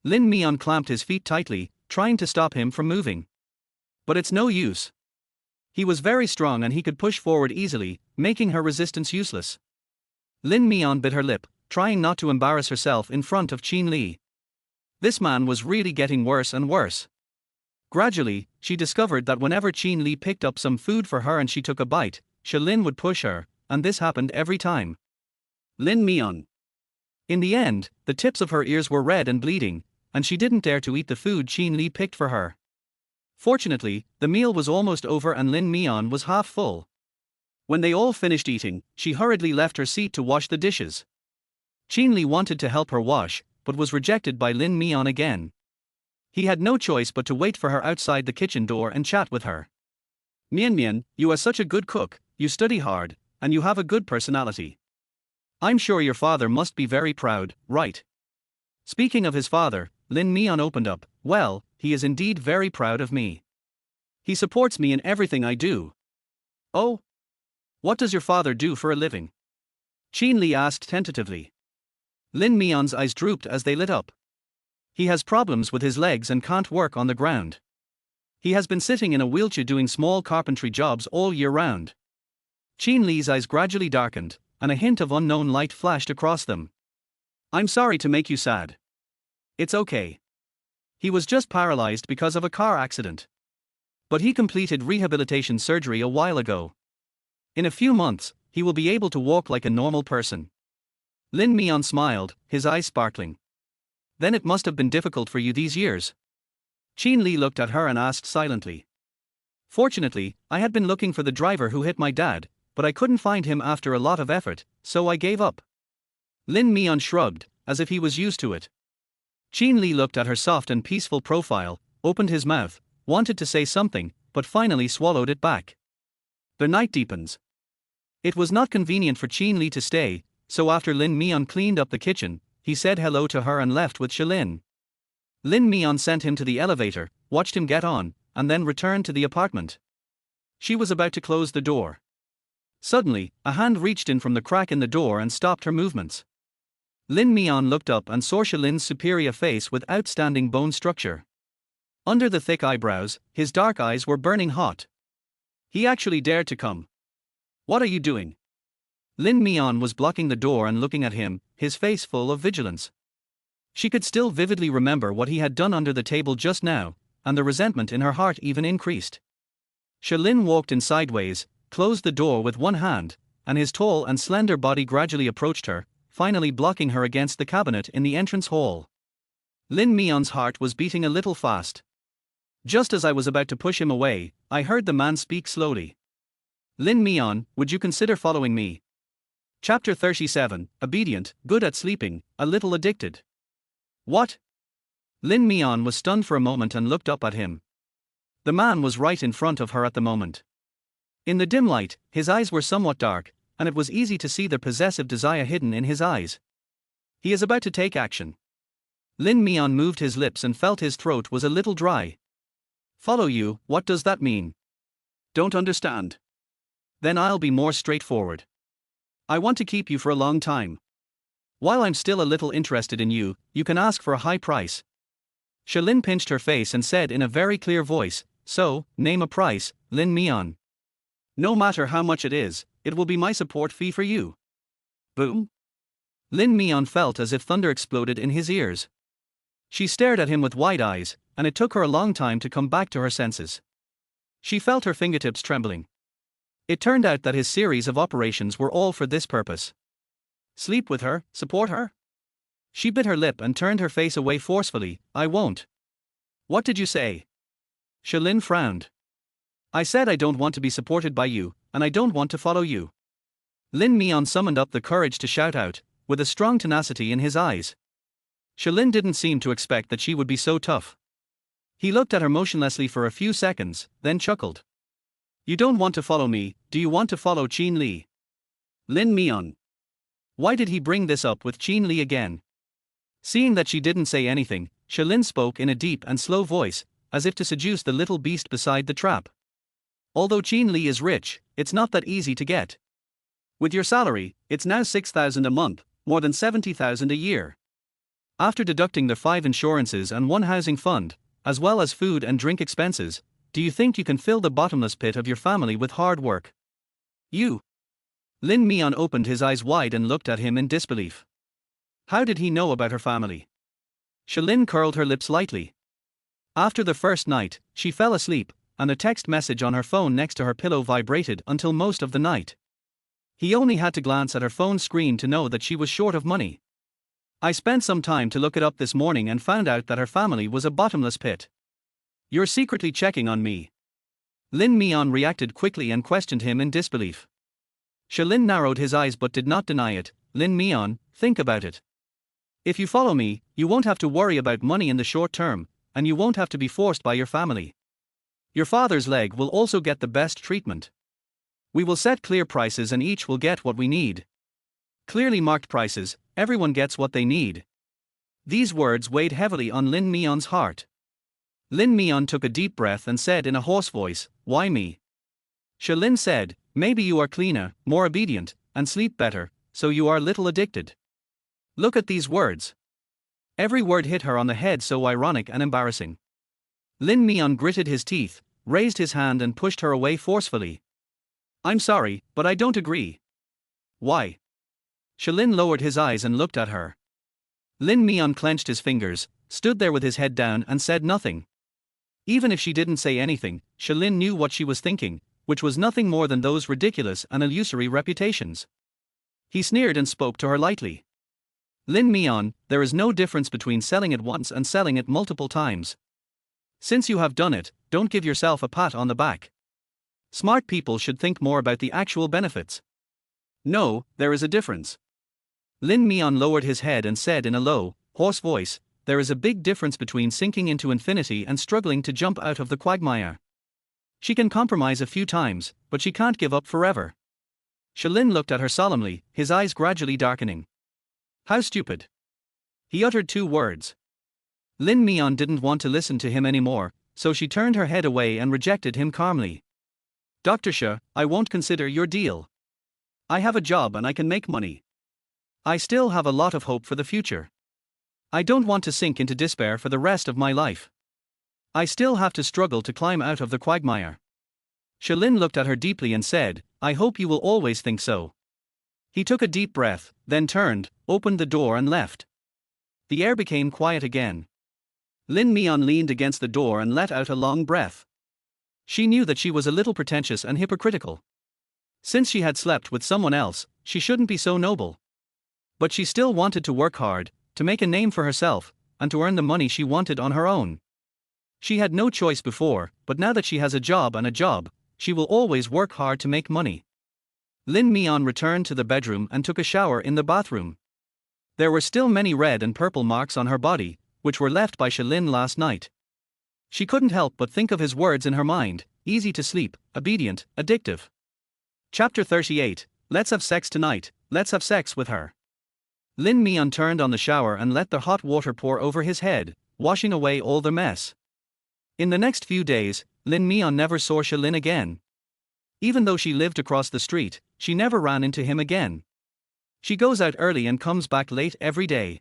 Lin Mian clamped his feet tightly, trying to stop him from moving. But it's no use. He was very strong and he could push forward easily, making her resistance useless. Lin Mian bit her lip, trying not to embarrass herself in front of Qin Li. This man was really getting worse and worse. Gradually, she discovered that whenever Qin Li picked up some food for her and she took a bite, Shalin would push her, and this happened every time. Lin Mian. In the end, the tips of her ears were red and bleeding, and she didn't dare to eat the food Qin Li picked for her. Fortunately, the meal was almost over and Lin Mian was half full. When they all finished eating, she hurriedly left her seat to wash the dishes. Qin Li wanted to help her wash, but was rejected by Lin Mian again. He had no choice but to wait for her outside the kitchen door and chat with her. Mian, you are such a good cook, you study hard, and you have a good personality. I'm sure your father must be very proud, right? Speaking of his father, Lin Mian opened up. Well, he is indeed very proud of me. He supports me in everything I do. Oh? What does your father do for a living? Qin Li asked tentatively. Lin Mian's eyes drooped as they lit up. He has problems with his legs and can't work on the ground. He has been sitting in a wheelchair doing small carpentry jobs all year round. Qin Li's eyes gradually darkened, and a hint of unknown light flashed across them. I'm sorry to make you sad. It's okay. He was just paralyzed because of a car accident. But he completed rehabilitation surgery a while ago. In a few months, he will be able to walk like a normal person. Lin Mian smiled, his eyes sparkling. Then it must have been difficult for you these years. Qin Li looked at her and asked silently. Fortunately, I had been looking for the driver who hit my dad, but I couldn't find him after a lot of effort, so I gave up. Lin Mian shrugged, as if he was used to it. Qin Li looked at her soft and peaceful profile, opened his mouth, wanted to say something, but finally swallowed it back. The night deepens. It was not convenient for Qin Li to stay, so after Lin Mian cleaned up the kitchen, he said hello to her and left with Shalin. Lin Mian sent him to the elevator, watched him get on, and then returned to the apartment. She was about to close the door. Suddenly, a hand reached in from the crack in the door and stopped her movements. Lin Mian looked up and saw Shalin's superior face with outstanding bone structure. Under the thick eyebrows, his dark eyes were burning hot. He actually dared to come. What are you doing? Lin Mian was blocking the door and looking at him, his face full of vigilance. She could still vividly remember what he had done under the table just now, and the resentment in her heart even increased. Shalin walked in sideways, closed the door with one hand, and his tall and slender body gradually approached her, finally blocking her against the cabinet in the entrance hall. Lin Mian's heart was beating a little fast. Just as I was about to push him away, I heard the man speak slowly. Lin Mian, would you consider following me? Chapter 37, Obedient, Good at Sleeping, A Little Addicted. What? Lin Mian was stunned for a moment and looked up at him. The man was right in front of her at the moment. In the dim light, his eyes were somewhat dark, and it was easy to see the possessive desire hidden in his eyes. He is about to take action. Lin Mian moved his lips and felt his throat was a little dry. Follow you, what does that mean? Don't understand. Then I'll be more straightforward. I want to keep you for a long time. While I'm still a little interested in you, you can ask for a high price. Shalin pinched her face and said in a very clear voice, so, name a price, Lin Mian. No matter how much it is, it will be my support fee for you. Boom. Lin Mian felt as if thunder exploded in his ears. She stared at him with wide eyes, and it took her a long time to come back to her senses. She felt her fingertips trembling. It turned out that his series of operations were all for this purpose. Sleep with her, support her? She bit her lip and turned her face away forcefully. I won't. What did you say? Shalin frowned. I said I don't want to be supported by you, and I don't want to follow you. Lin Mian summoned up the courage to shout out, with a strong tenacity in his eyes. Shalin didn't seem to expect that she would be so tough. He looked at her motionlessly for a few seconds, then chuckled. You don't want to follow me, do you want to follow Qin Li? Lin Mian. Why did he bring this up with Qin Li again? Seeing that she didn't say anything, Shalin spoke in a deep and slow voice, as if to seduce the little beast beside the trap. Although Qin Li is rich, it's not that easy to get. With your salary, it's now 6,000 a month, more than 70,000 a year. After deducting the 5 insurances and 1 housing fund, as well as food and drink expenses, do you think you can fill the bottomless pit of your family with hard work? You. Lin Mian opened his eyes wide and looked at him in disbelief. How did he know about her family? Shalin curled her lips lightly. After the first night, she fell asleep, and a text message on her phone next to her pillow vibrated until most of the night. He only had to glance at her phone screen to know that she was short of money. I spent some time to look it up this morning and found out that her family was a bottomless pit. You're secretly checking on me. Lin Mian reacted quickly and questioned him in disbelief. Shalin narrowed his eyes but did not deny it. Lin Mian, think about it. If you follow me, you won't have to worry about money in the short term, and you won't have to be forced by your family. Your father's leg will also get the best treatment. We will set clear prices and each will get what we need. Clearly marked prices, everyone gets what they need. These words weighed heavily on Lin Mian's heart. Lin Mian took a deep breath and said in a hoarse voice, why me? Shalin said, maybe you are cleaner, more obedient, and sleep better, so you are little addicted. Look at these words. Every word hit her on the head, so ironic and embarrassing. Lin Mian gritted his teeth, raised his hand and pushed her away forcefully. I'm sorry, but I don't agree. Why? Shalin lowered his eyes and looked at her. Lin Mian clenched his fingers, stood there with his head down and said nothing. Even if she didn't say anything, Shalin knew what she was thinking, which was nothing more than those ridiculous and illusory reputations. He sneered and spoke to her lightly. Lin Mian, there is no difference between selling it once and selling it multiple times. Since you have done it, don't give yourself a pat on the back. Smart people should think more about the actual benefits. No, there is a difference. Lin Mian lowered his head and said in a low, hoarse voice, there is a big difference between sinking into infinity and struggling to jump out of the quagmire. She can compromise a few times, but she can't give up forever. Lin looked at her solemnly, his eyes gradually darkening. How stupid. He uttered 2 words. Lin Mian didn't want to listen to him anymore, so she turned her head away and rejected him calmly. Dr. Shi, I won't consider your deal. I have a job and I can make money. I still have a lot of hope for the future. I don't want to sink into despair for the rest of my life. I still have to struggle to climb out of the quagmire. Lin looked at her deeply and said, I hope you will always think so. He took a deep breath, then turned, opened the door and left. The air became quiet again. Lin Mian leaned against the door and let out a long breath. She knew that she was a little pretentious and hypocritical. Since she had slept with someone else, she shouldn't be so noble. But she still wanted to work hard, to make a name for herself, and to earn the money she wanted on her own. She had no choice before, but now that she has a job, she will always work hard to make money. Lin Mian returned to the bedroom and took a shower in the bathroom. There were still many red and purple marks on her body, which were left by Lin last night. She couldn't help but think of his words in her mind: easy to sleep, obedient, addictive. Chapter 38, Let's have sex tonight, let's have sex with her. Lin Mian turned on the shower and let the hot water pour over his head, washing away all the mess. In the next few days, Lin Mian never saw Lin again. Even though she lived across the street, she never ran into him again. She goes out early and comes back late every day.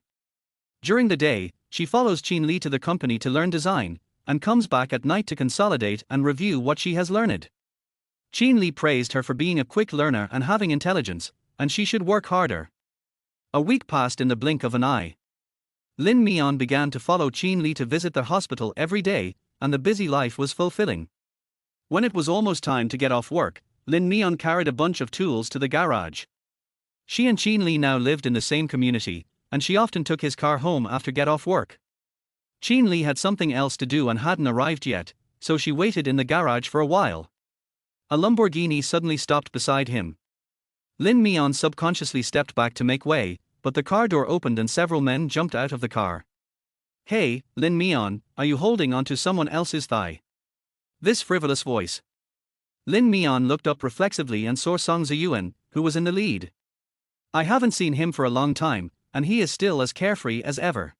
During the day, she follows Qin Li to the company to learn design, and comes back at night to consolidate and review what she has learned. Qin Li praised her for being a quick learner and having intelligence, and she should work harder. A week passed in the blink of an eye. Lin Mian began to follow Qin Li to visit the hospital every day, and the busy life was fulfilling. When it was almost time to get off work, Lin Mian carried a bunch of tools to the garage. She and Qin Li now lived in the same community, and she often took his car home after get off work. Qin Li had something else to do and hadn't arrived yet, so she waited in the garage for a while. A Lamborghini suddenly stopped beside him. Lin Mian subconsciously stepped back to make way, but the car door opened and several men jumped out of the car. Hey, Lin Mian, are you holding onto someone else's thigh? This frivolous voice. Lin Mian looked up reflexively and saw Song Ziyuan, who was in the lead. I haven't seen him for a long time, and he is still as carefree as ever.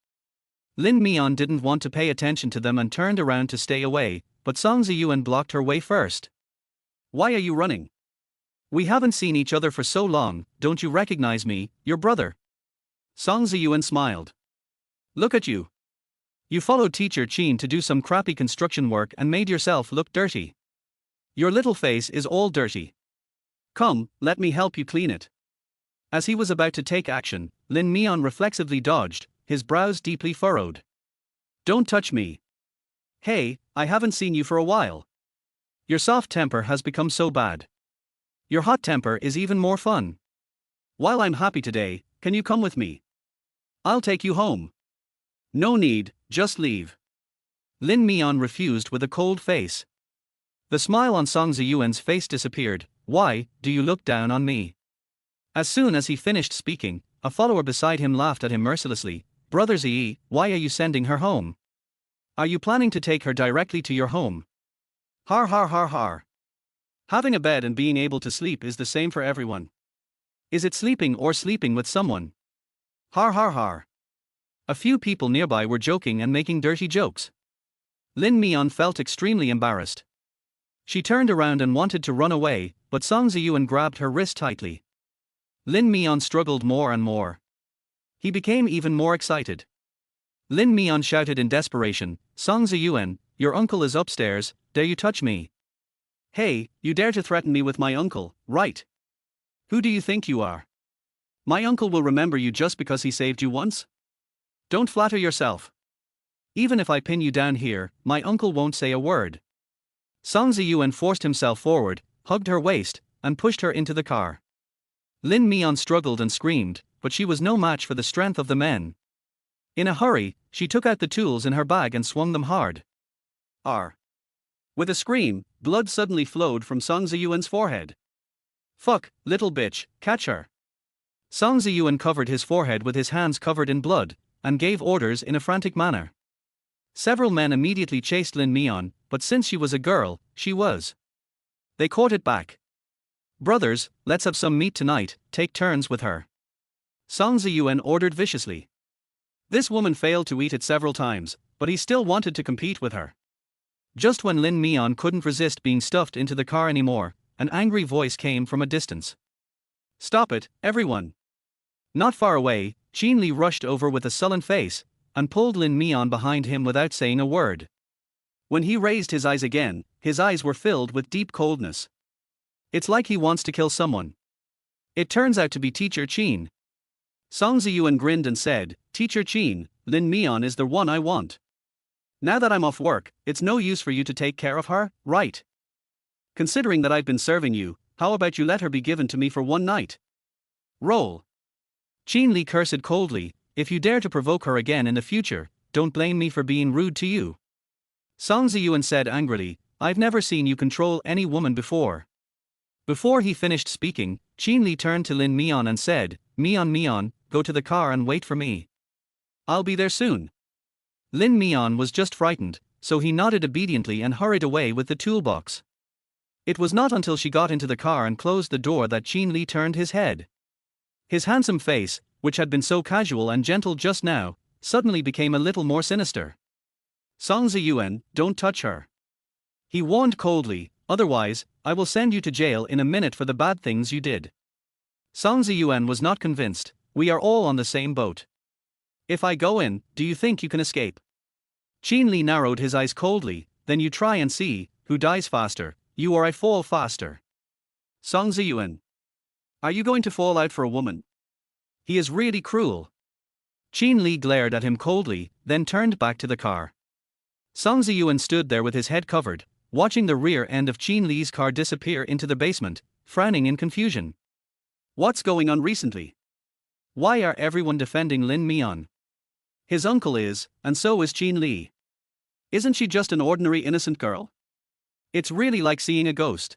Lin Mian didn't want to pay attention to them and turned around to stay away, but Song Ziyuan blocked her way first. Why are you running? We haven't seen each other for so long, don't you recognize me, your brother? Song Ziyuan smiled. Look at you. You followed teacher Qin to do some crappy construction work and made yourself look dirty. Your little face is all dirty. Come, let me help you clean it. As he was about to take action, Lin Mian reflexively dodged, his brows deeply furrowed. Don't touch me. Hey, I haven't seen you for a while. Your soft temper has become so bad. Your hot temper is even more fun. While I'm happy today, can you come with me? I'll take you home. No need, just leave. Lin Mian refused with a cold face. The smile on Song Ziyuan's face disappeared. Why, do you look down on me? As soon as he finished speaking, a follower beside him laughed at him mercilessly. Brother Ziyi, why are you sending her home? Are you planning to take her directly to your home? Har har har har. Having a bed and being able to sleep is the same for everyone. Is it sleeping or sleeping with someone? Har har har. A few people nearby were joking and making dirty jokes. Lin Mian felt extremely embarrassed. She turned around and wanted to run away, but Song Ziyuan grabbed her wrist tightly. Lin Mian struggled more and more. He became even more excited. Lin Mian shouted in desperation, Song Ziyuan, your uncle is upstairs, dare you touch me? Hey, you dare to threaten me with my uncle, right? Who do you think you are? My uncle will remember you just because he saved you once? Don't flatter yourself. Even if I pin you down here, my uncle won't say a word. Song Ziyuan forced himself forward, hugged her waist, and pushed her into the car. Lin Mian struggled and screamed, but she was no match for the strength of the men. In a hurry, she took out the tools in her bag and swung them hard. R. With a scream, blood suddenly flowed from Song Ziyuan's forehead. Fuck, little bitch, catch her. Song Ziyuan covered his forehead with his hands covered in blood, and gave orders in a frantic manner. Several men immediately chased Lin Mian, but since she was a girl, They caught it back. "Brothers, let's have some meat tonight, take turns with her," Song Ziyuan ordered viciously. This woman failed to eat it several times, but he still wanted to compete with her. Just when Lin Mian couldn't resist being stuffed into the car anymore, an angry voice came from a distance. "Stop it, everyone!" Not far away, Qin Li rushed over with a sullen face, and pulled Lin Mian behind him without saying a word. When he raised his eyes again, his eyes were filled with deep coldness. It's like he wants to kill someone. It turns out to be Teacher Qin. Song Ziyuan grinned and said, "Teacher Qin, Lin Mian is the one I want. Now that I'm off work, it's no use for you to take care of her, right? Considering that I've been serving you, how about you let her be given to me for one night? Roll." Qin Li cursed coldly, "If you dare to provoke her again in the future, don't blame me for being rude to you." Song Ziyuan said angrily, "I've never seen you control any woman before." Before he finished speaking, Qin Li turned to Lin Mian and said, Mian, go to the car and wait for me. I'll be there soon." Lin Mian was just frightened, so he nodded obediently and hurried away with the toolbox. It was not until she got into the car and closed the door that Qin Li turned his head. His handsome face, which had been so casual and gentle just now, suddenly became a little more sinister. "Song Ziyuan, don't touch her," he warned coldly, "otherwise, I will send you to jail in a minute for the bad things you did." Song Ziyuan was not convinced. "We are all on the same boat. If I go in, do you think you can escape?" Qin Li narrowed his eyes coldly, "Then you try and see who dies faster, you or I fall faster." "Song Ziyuan, are you going to fall out for a woman? He is really cruel." Qin Li glared at him coldly, then turned back to the car. Song Ziyuan stood there with his head covered, watching the rear end of Qin Li's car disappear into the basement, frowning in confusion. What's going on recently? Why are everyone defending Lin Mian? His uncle is, and so is Qin Li. Isn't she just an ordinary innocent girl? It's really like seeing a ghost.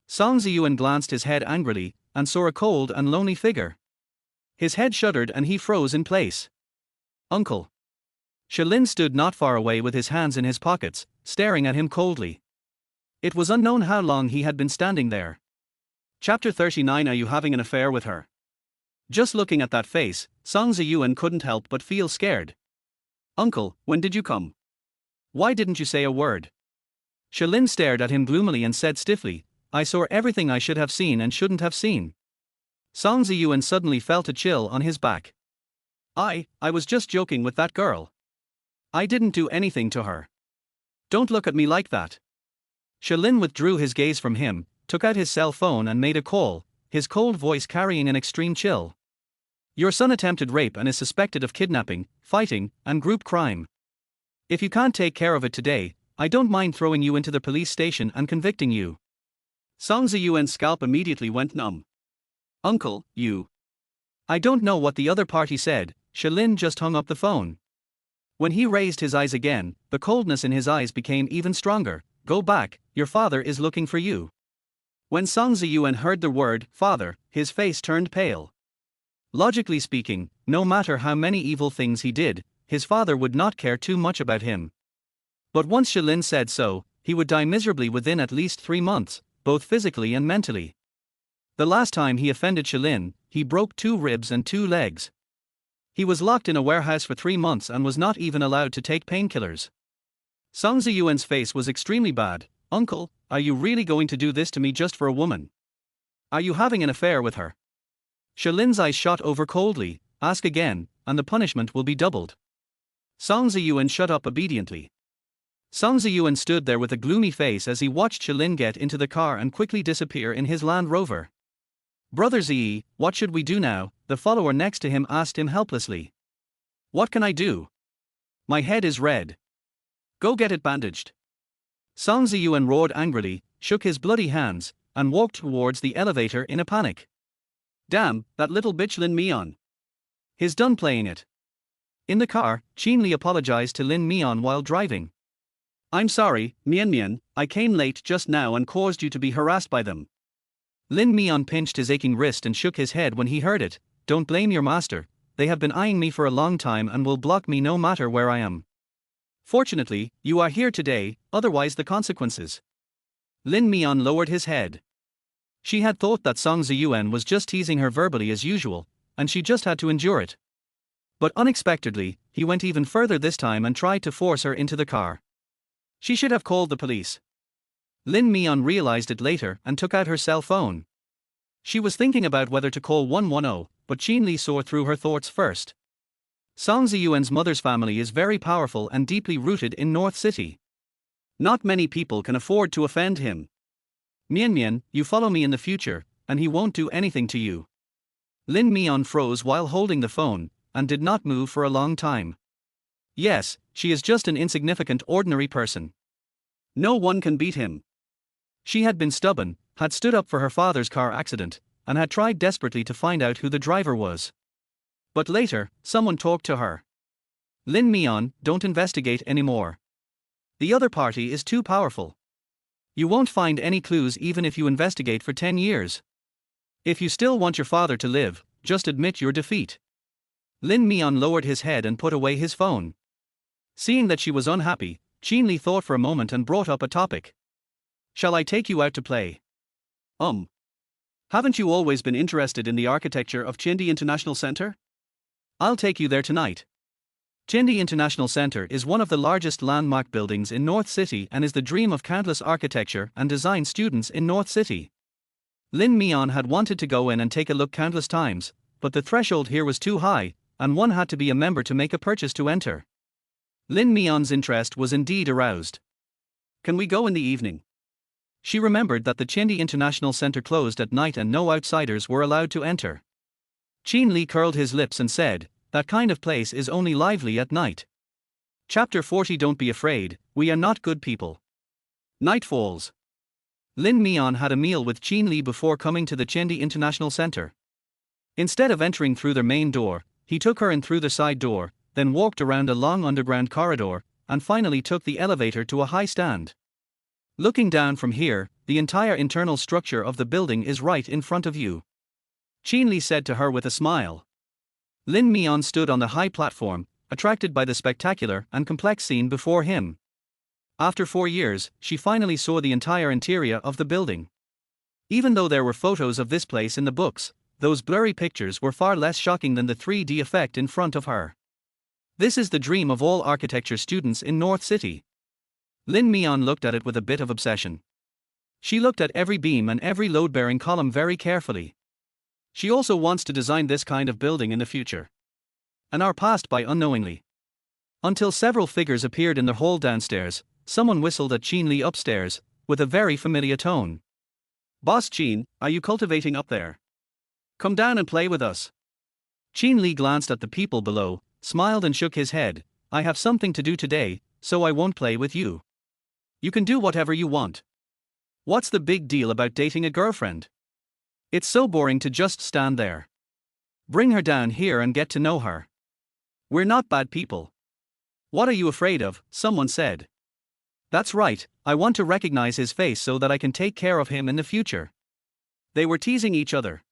Song Ziyuan glanced his head angrily, and saw a cold and lonely figure. His head shuddered and he froze in place. "Uncle." Shalin stood not far away with his hands in his pockets, staring at him coldly. It was unknown how long he had been standing there. Chapter 39. Are you having an affair with her? Just looking at that face, Song Ziyuan couldn't help but feel scared. "Uncle, when did you come? Why didn't you say a word?" Shalin stared at him gloomily and said stiffly, "I saw everything I should have seen and shouldn't have seen." Song Ziyuan suddenly felt a chill on his back. I was just joking with that girl. I didn't do anything to her. Don't look at me like that." Shalin withdrew his gaze from him, took out his cell phone and made a call, his cold voice carrying an extreme chill. "Your son attempted rape and is suspected of kidnapping, fighting, and group crime. If you can't take care of it today, I don't mind throwing you into the police station and convicting you." Song Ziyuan's scalp immediately went numb. "Uncle, you..." I don't know what the other party said. Shalin just hung up the phone. When he raised his eyes again, the coldness in his eyes became even stronger. "Go back, your father is looking for you." When Song Ziyuan heard the word father, his face turned pale. Logically speaking, no matter how many evil things he did, his father would not care too much about him. But once Shalin said so, he would die miserably within at least 3 months, both physically and mentally. The last time he offended Shalin, he broke 2 ribs and 2 legs. He was locked in a warehouse for 3 months and was not even allowed to take painkillers. Song Ziyuan's face was extremely bad. "Uncle, are you really going to do this to me just for a woman? Are you having an affair with her?" Shalin's eyes shot over coldly. "Ask again, and the punishment will be doubled." Song Ziyuan shut up obediently. Song Ziyuan stood there with a gloomy face as he watched Shalin get into the car and quickly disappear in his Land Rover. "Brother Ziyi, what should we do now?" the follower next to him asked him helplessly. "What can I do? My head is red. Go get it bandaged." Song Ziyuan roared angrily, shook his bloody hands, and walked towards the elevator in a panic. "Damn, that little bitch Lin Mian. He's done playing it." In the car, Qin Li apologized to Lin Mian while driving. "I'm sorry, Mian, I came late just now and caused you to be harassed by them." Lin Mian pinched his aching wrist and shook his head when he heard it. "Don't blame your master, they have been eyeing me for a long time and will block me no matter where I am. Fortunately, you are here today, otherwise the consequences. Lin Mian lowered his head. She had thought that Song Ziyuan was just teasing her verbally as usual, and she just had to endure it. But unexpectedly, he went even further this time and tried to force her into the car. She should have called the police. Lin Mian realized it later and took out her cell phone. She was thinking about whether to call 110, but Qin Li saw through her thoughts first. Song Ziyuan's mother's family is very powerful and deeply rooted in North City. Not many people can afford to offend him. Mian Mian, you follow me in the future, and he won't do anything to you. Lin Mian froze while holding the phone, and did not move for a long time. Yes, she is just an insignificant ordinary person. No one can beat him. She had been stubborn, had stood up for her father's car accident, and had tried desperately to find out who the driver was. But later, someone talked to her. Lin Mian, don't investigate anymore. The other party is too powerful. You won't find any clues even if you investigate for 10 years. If you still want your father to live, just admit your defeat. Lin Mian lowered his head and put away his phone. Seeing that she was unhappy, Qin Li thought for a moment and brought up a topic. Shall I take you out to play? Haven't you always been interested in the architecture of Chindi International Center? I'll take you there tonight. Chindi International Center is one of the largest landmark buildings in North City and is the dream of countless architecture and design students in North City. Lin Mian had wanted to go in and take a look countless times, but the threshold here was too high, and one had to be a member to make a purchase to enter. Lin Mian's interest was indeed aroused. Can we go in the evening? She remembered that the Chindi International Center closed at night and no outsiders were allowed to enter. Qin Li curled his lips and said, that kind of place is only lively at night. Chapter 40. Don't be afraid, we are not good people. Night falls. Lin Mian had a meal with Qin Li before coming to the Chindi International Center. Instead of entering through their main door, he took her in through the side door, then walked around a long underground corridor, and finally took the elevator to a high stand. Looking down from here, the entire internal structure of the building is right in front of you. Qin Li said to her with a smile. Lin Mian stood on the high platform, attracted by the spectacular and complex scene before him. After 4 years, she finally saw the entire interior of the building. Even though there were photos of this place in the books, those blurry pictures were far less shocking than the 3D effect in front of her. This is the dream of all architecture students in North City. Lin Mian looked at it with a bit of obsession. She looked at every beam and every load-bearing column very carefully. She also wants to design this kind of building in the future. An hour passed by unknowingly. Until several figures appeared in the hall downstairs, someone whistled at Qin Li upstairs, with a very familiar tone. Boss Qin, are you cultivating up there? Come down and play with us. Qin Li glanced at the people below, smiled and shook his head. I have something to do today, so I won't play with you. You can do whatever you want. What's the big deal about dating a girlfriend? It's so boring to just stand there. Bring her down here and get to know her. We're not bad people. What are you afraid of? Someone said. That's right, I want to recognize his face so that I can take care of him in the future. They were teasing each other.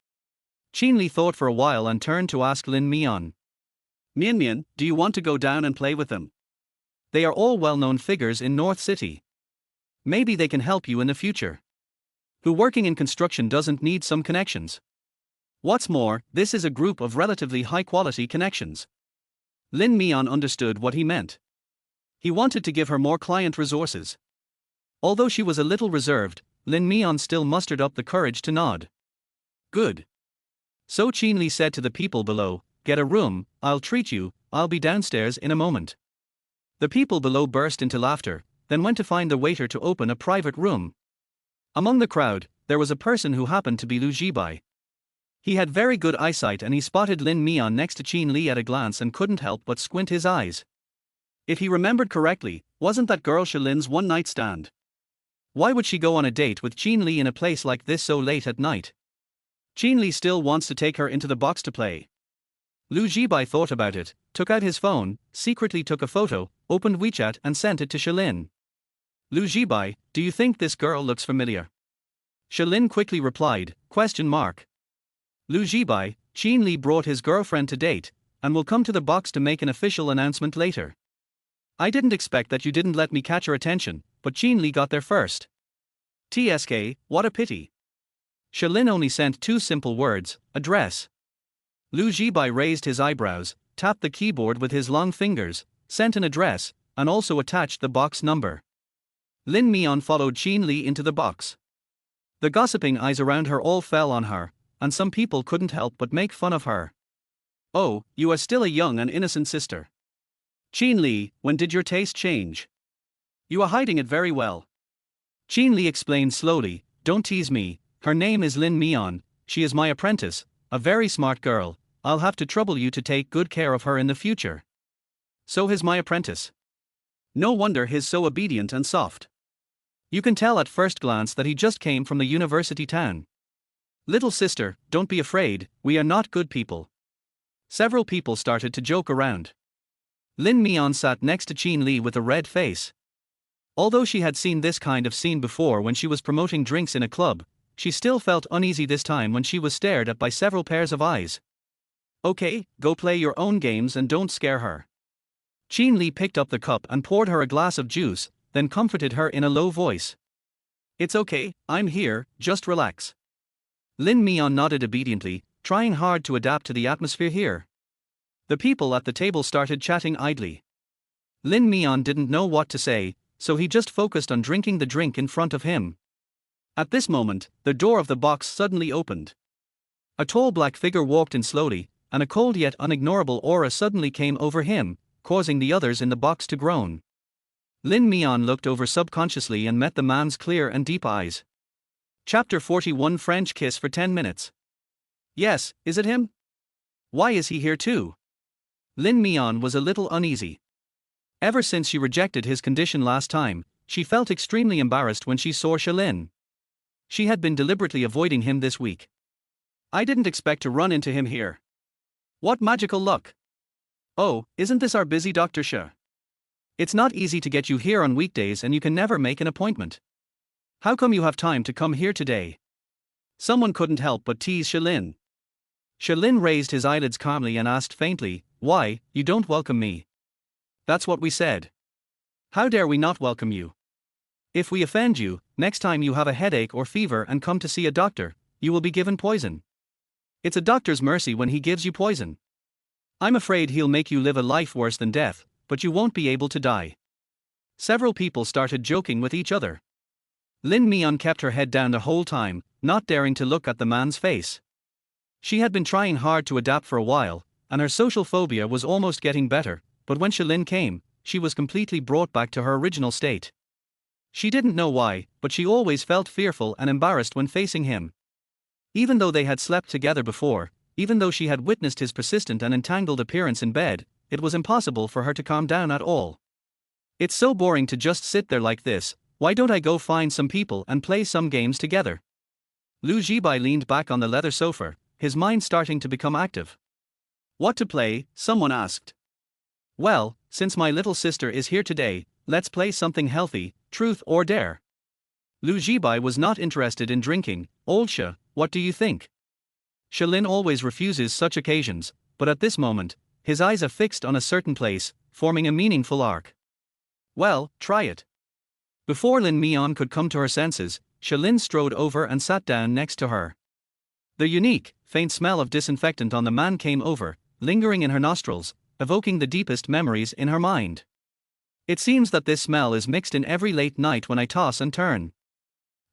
Qin Li thought for a while and turned to ask Lin Mian. Mian Mian, do you want to go down and play with them? They are all well-known figures in North City. Maybe they can help you in the future. Who working in construction doesn't need some connections? What's more, this is a group of relatively high-quality connections. Lin Mian understood what he meant. He wanted to give her more client resources. Although she was a little reserved, Lin Mian still mustered up the courage to nod. Good. So Qin Li said to the people below, get a room, I'll treat you, I'll be downstairs in a moment. The people below burst into laughter, then went to find the waiter to open a private room. Among the crowd, there was a person who happened to be Lu Jibai. He had very good eyesight and he spotted Lin Mian next to Qin Li at a glance and couldn't help but squint his eyes. If he remembered correctly, wasn't that girl Shalin's one-night stand? Why would she go on a date with Qin Li in a place like this so late at night? Qin Li still wants to take her into the box to play. Lu Jibai thought about it, took out his phone, secretly took a photo, opened WeChat and sent it to Shalin. Lu Jibai, do you think this girl looks familiar? Shalin quickly replied, ? Lu Jibai, Qin Li brought his girlfriend to date, and will come to the box to make an official announcement later. I didn't expect that you didn't let me catch her attention, but Qin Li got there first. TSK, what a pity. Shalin only sent 2 simple words, address. Lu Jibai raised his eyebrows, tapped the keyboard with his long fingers, sent an address, and also attached the box number. Lin Mian followed Qin Li into the box. The gossiping eyes around her all fell on her, and some people couldn't help but make fun of her. Oh, you are still a young and innocent sister. Qin Li, when did your taste change? You are hiding it very well. Qin Li explained slowly, don't tease me, her name is Lin Mian, she is my apprentice, a very smart girl, I'll have to trouble you to take good care of her in the future. So he's my apprentice. No wonder he's so obedient and soft. You can tell at first glance that he just came from the university town. Little sister, don't be afraid, we are not good people. Several people started to joke around. Lin Mian sat next to Qin Li with a red face. Although she had seen this kind of scene before when she was promoting drinks in a club, she still felt uneasy this time when she was stared at by several pairs of eyes. Okay, go play your own games and don't scare her. Qin Li picked up the cup and poured her a glass of juice, then comforted her in a low voice. It's okay, I'm here, just relax. Lin Mian nodded obediently, trying hard to adapt to the atmosphere here. The people at the table started chatting idly. Lin Mian didn't know what to say, so he just focused on drinking the drink in front of him. At this moment, the door of the box suddenly opened. A tall black figure walked in slowly, and a cold yet unignorable aura suddenly came over him, causing the others in the box to groan. Lin Mian looked over subconsciously and met the man's clear and deep eyes. Chapter 41 French Kiss for 10 minutes. Yes, is it him? Why is he here too? Lin Mian was a little uneasy. Ever since she rejected his condition last time, she felt extremely embarrassed when she saw Shalin. She had been deliberately avoiding him this week. I didn't expect to run into him here. What magical luck! Oh, isn't this our busy Dr. Xie? It's not easy to get you here on weekdays and you can never make an appointment. How come you have time to come here today? Someone couldn't help but tease Shalin. Shalin raised his eyelids calmly and asked faintly, why, you don't welcome me? That's what we said. How dare we not welcome you? If we offend you, next time you have a headache or fever and come to see a doctor, you will be given poison. It's a doctor's mercy when he gives you poison. I'm afraid he'll make you live a life worse than death, but you won't be able to die. Several people started joking with each other. Lin Mian kept her head down the whole time, not daring to look at the man's face. She had been trying hard to adapt for a while, and her social phobia was almost getting better, but when Shalin came, she was completely brought back to her original state. She didn't know why, but she always felt fearful and embarrassed when facing him. Even though they had slept together before, even though she had witnessed his persistent and entangled appearance in bed, it was impossible for her to calm down at all. It's so boring to just sit there like this, why don't I go find some people and play some games together? Lu Jibai leaned back on the leather sofa, his mind starting to become active. What to play? Someone asked. Well, since my little sister is here today, let's play something healthy, truth or dare. Lu Jibai was not interested in drinking. Old Xie, what do you think? Shalin always refuses such occasions, but at this moment, his eyes are fixed on a certain place, forming a meaningful arc. Well, try it. Before Lin Mian could come to her senses, Shalin strode over and sat down next to her. The unique, faint smell of disinfectant on the man came over, lingering in her nostrils, evoking the deepest memories in her mind. It seems that this smell is mixed in every late night when I toss and turn.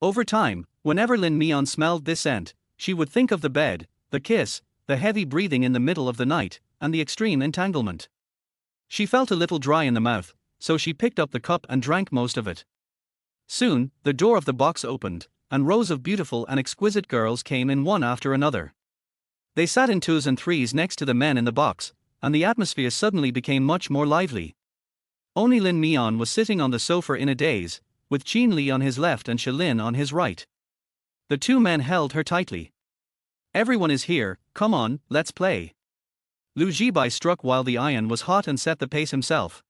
Over time, whenever Lin Mian smelled this scent, she would think of the bed, the kiss, the heavy breathing in the middle of the night, and the extreme entanglement. She felt a little dry in the mouth, so she picked up the cup and drank most of it. Soon, the door of the box opened, and rows of beautiful and exquisite girls came in one after another. They sat in twos and threes next to the men in the box, and the atmosphere suddenly became much more lively. Only Lin Mian was sitting on the sofa in a daze, with Qin Li on his left and Shalin on his right. The two men held her tightly. Everyone is here, come on, let's play. Lu Jibai struck while the iron was hot and set the pace himself.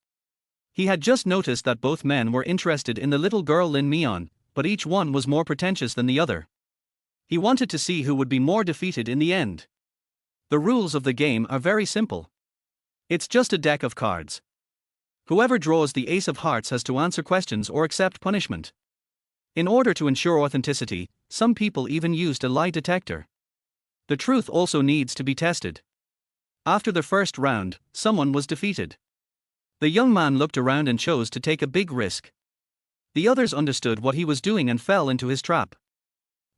He had just noticed that both men were interested in the little girl Lin Mian, but each one was more pretentious than the other. He wanted to see who would be more defeated in the end. The rules of the game are very simple. It's just a deck of cards. Whoever draws the ace of hearts has to answer questions or accept punishment. In order to ensure authenticity, some people even used a lie detector. The truth also needs to be tested. After the first round, someone was defeated. The young man looked around and chose to take a big risk. The others understood what he was doing and fell into his trap.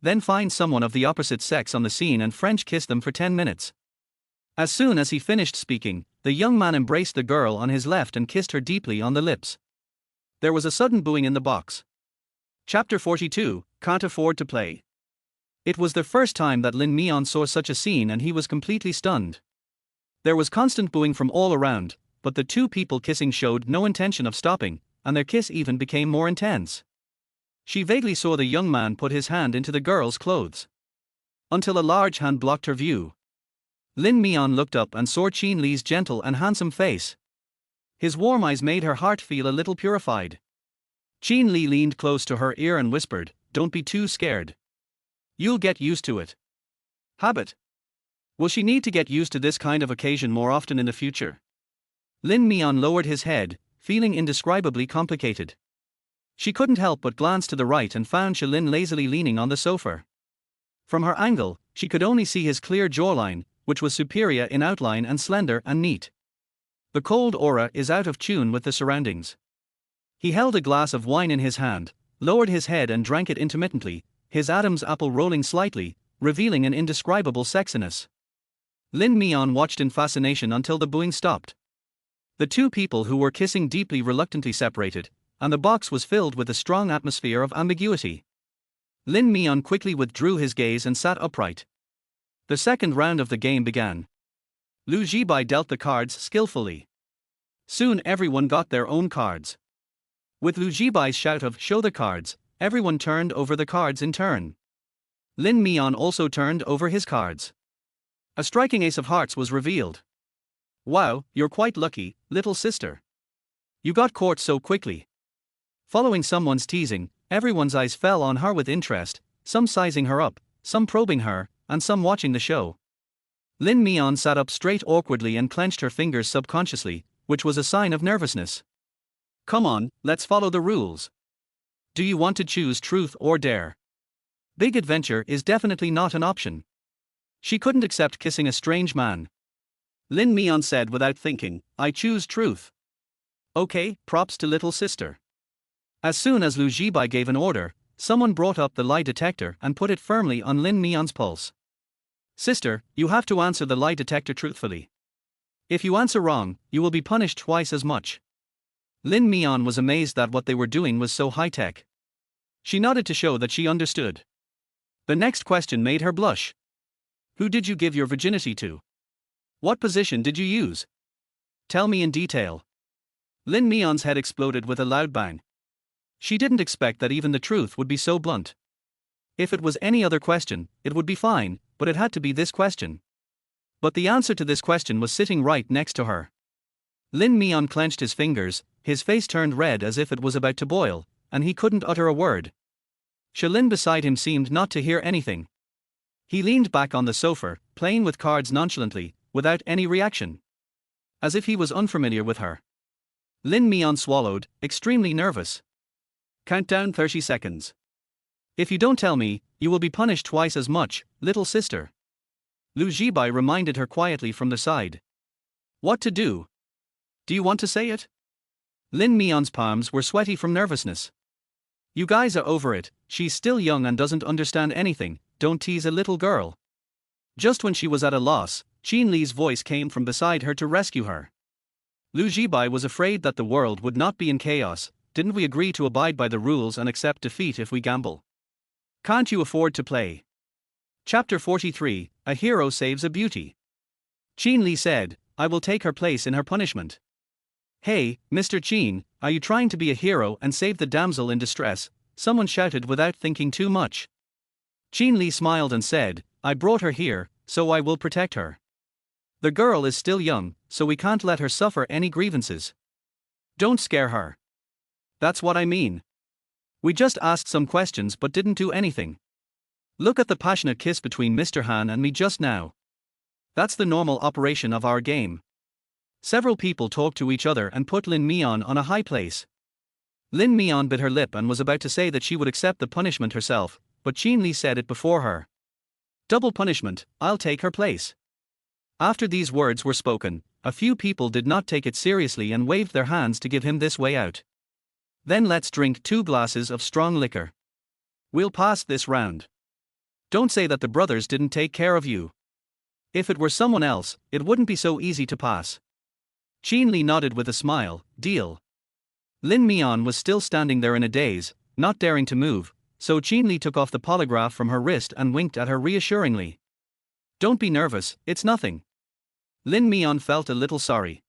Then find someone of the opposite sex on the scene and French kiss them for 10 minutes. As soon as he finished speaking, the young man embraced the girl on his left and kissed her deeply on the lips. There was a sudden booing in the box. Chapter 42, Can't Afford to Play. It was the first time that Lin Mian saw such a scene and he was completely stunned. There was constant booing from all around, but the two people kissing showed no intention of stopping, and their kiss even became more intense. She vaguely saw the young man put his hand into the girl's clothes, until a large hand blocked her view. Lin Mian looked up and saw Qin Li's gentle and handsome face. His warm eyes made her heart feel a little purified. Qin Li leaned close to her ear and whispered, "Don't be too scared. You'll get used to it." Habit. Will she need to get used to this kind of occasion more often in the future? Lin Mian lowered his head, feeling indescribably complicated. She couldn't help but glance to the right and found Shilin lazily leaning on the sofa. From her angle, she could only see his clear jawline, which was superior in outline and slender and neat. The cold aura is out of tune with the surroundings. He held a glass of wine in his hand, lowered his head and drank it intermittently, his Adam's apple rolling slightly, revealing an indescribable sexiness. Lin Mian watched in fascination until the booing stopped. The two people who were kissing deeply reluctantly separated, and the box was filled with a strong atmosphere of ambiguity. Lin Mian quickly withdrew his gaze and sat upright. The second round of the game began. Lu Jibai dealt the cards skillfully. Soon everyone got their own cards. With Lu Jibai's shout of "show the cards," everyone turned over the cards in turn. Lin Mian also turned over his cards. A striking ace of hearts was revealed. "Wow, you're quite lucky, little sister. You got caught so quickly." Following someone's teasing, everyone's eyes fell on her with interest, some sizing her up, some probing her, and some watching the show. Lin Mian sat up straight awkwardly and clenched her fingers subconsciously, which was a sign of nervousness. "Come on, let's follow the rules. Do you want to choose truth or dare? Big adventure is definitely not an option." She couldn't accept kissing a strange man. Lin Mian said without thinking, "I choose truth." "Okay, props to little sister." As soon as Lu Jibai gave an order, someone brought up the lie detector and put it firmly on Lin Mian's pulse. "Sister, you have to answer the lie detector truthfully. If you answer wrong, you will be punished twice as much." Lin Mian was amazed that what they were doing was so high-tech. She nodded to show that she understood. The next question made her blush. "Who did you give your virginity to? What position did you use? Tell me in detail." Lin Mian's head exploded with a loud bang. She didn't expect that even the truth would be so blunt. If it was any other question, it would be fine, but it had to be this question. But the answer to this question was sitting right next to her. Lin Mian clenched his fingers, his face turned red as if it was about to boil, and he couldn't utter a word. Shilin beside him seemed not to hear anything. He leaned back on the sofa, playing with cards nonchalantly, without any reaction. As if he was unfamiliar with her. Lin Mian swallowed, extremely nervous. "Countdown 30 seconds. If you don't tell me, you will be punished twice as much, little sister." Lu Jibai reminded her quietly from the side. "What to do? Do you want to say it?" Lin Mian's palms were sweaty from nervousness. "You guys are over it, she's still young and doesn't understand anything, don't tease a little girl." Just when she was at a loss, Qin Li's voice came from beside her to rescue her. Lu Jibai was afraid that the world would not be in chaos. "Didn't we agree to abide by the rules and accept defeat if we gamble? Can't you afford to play?" Chapter 43, A Hero Saves a Beauty. Qin Li said, "I will take her place in her punishment." "Hey, Mr. Qin, are you trying to be a hero and save the damsel in distress?" someone shouted without thinking too much. Qin Li smiled and said, "I brought her here, so I will protect her. The girl is still young, so we can't let her suffer any grievances. Don't scare her. That's what I mean. We just asked some questions but didn't do anything. Look at the passionate kiss between Mr. Han and me just now. That's the normal operation of our game. Several people talked to each other and put Lin Mian on a high place. Lin Mian bit her lip and was about to say that she would accept the punishment herself, but Qin Li said it before her. Double punishment, I'll take her place. After these words were spoken, a few people did not take it seriously and waved their hands to give him this way out. Then let's drink 2 glasses of strong liquor. We'll pass this round. Don't say that the brothers didn't take care of you. If it were someone else, it wouldn't be so easy to pass. Qin Li nodded with a smile, deal. Lin Mian was still standing there in a daze, not daring to move, so Qin Li took off the polygraph from her wrist and winked at her reassuringly. Don't be nervous, it's nothing. Lin Mian felt a little sorry.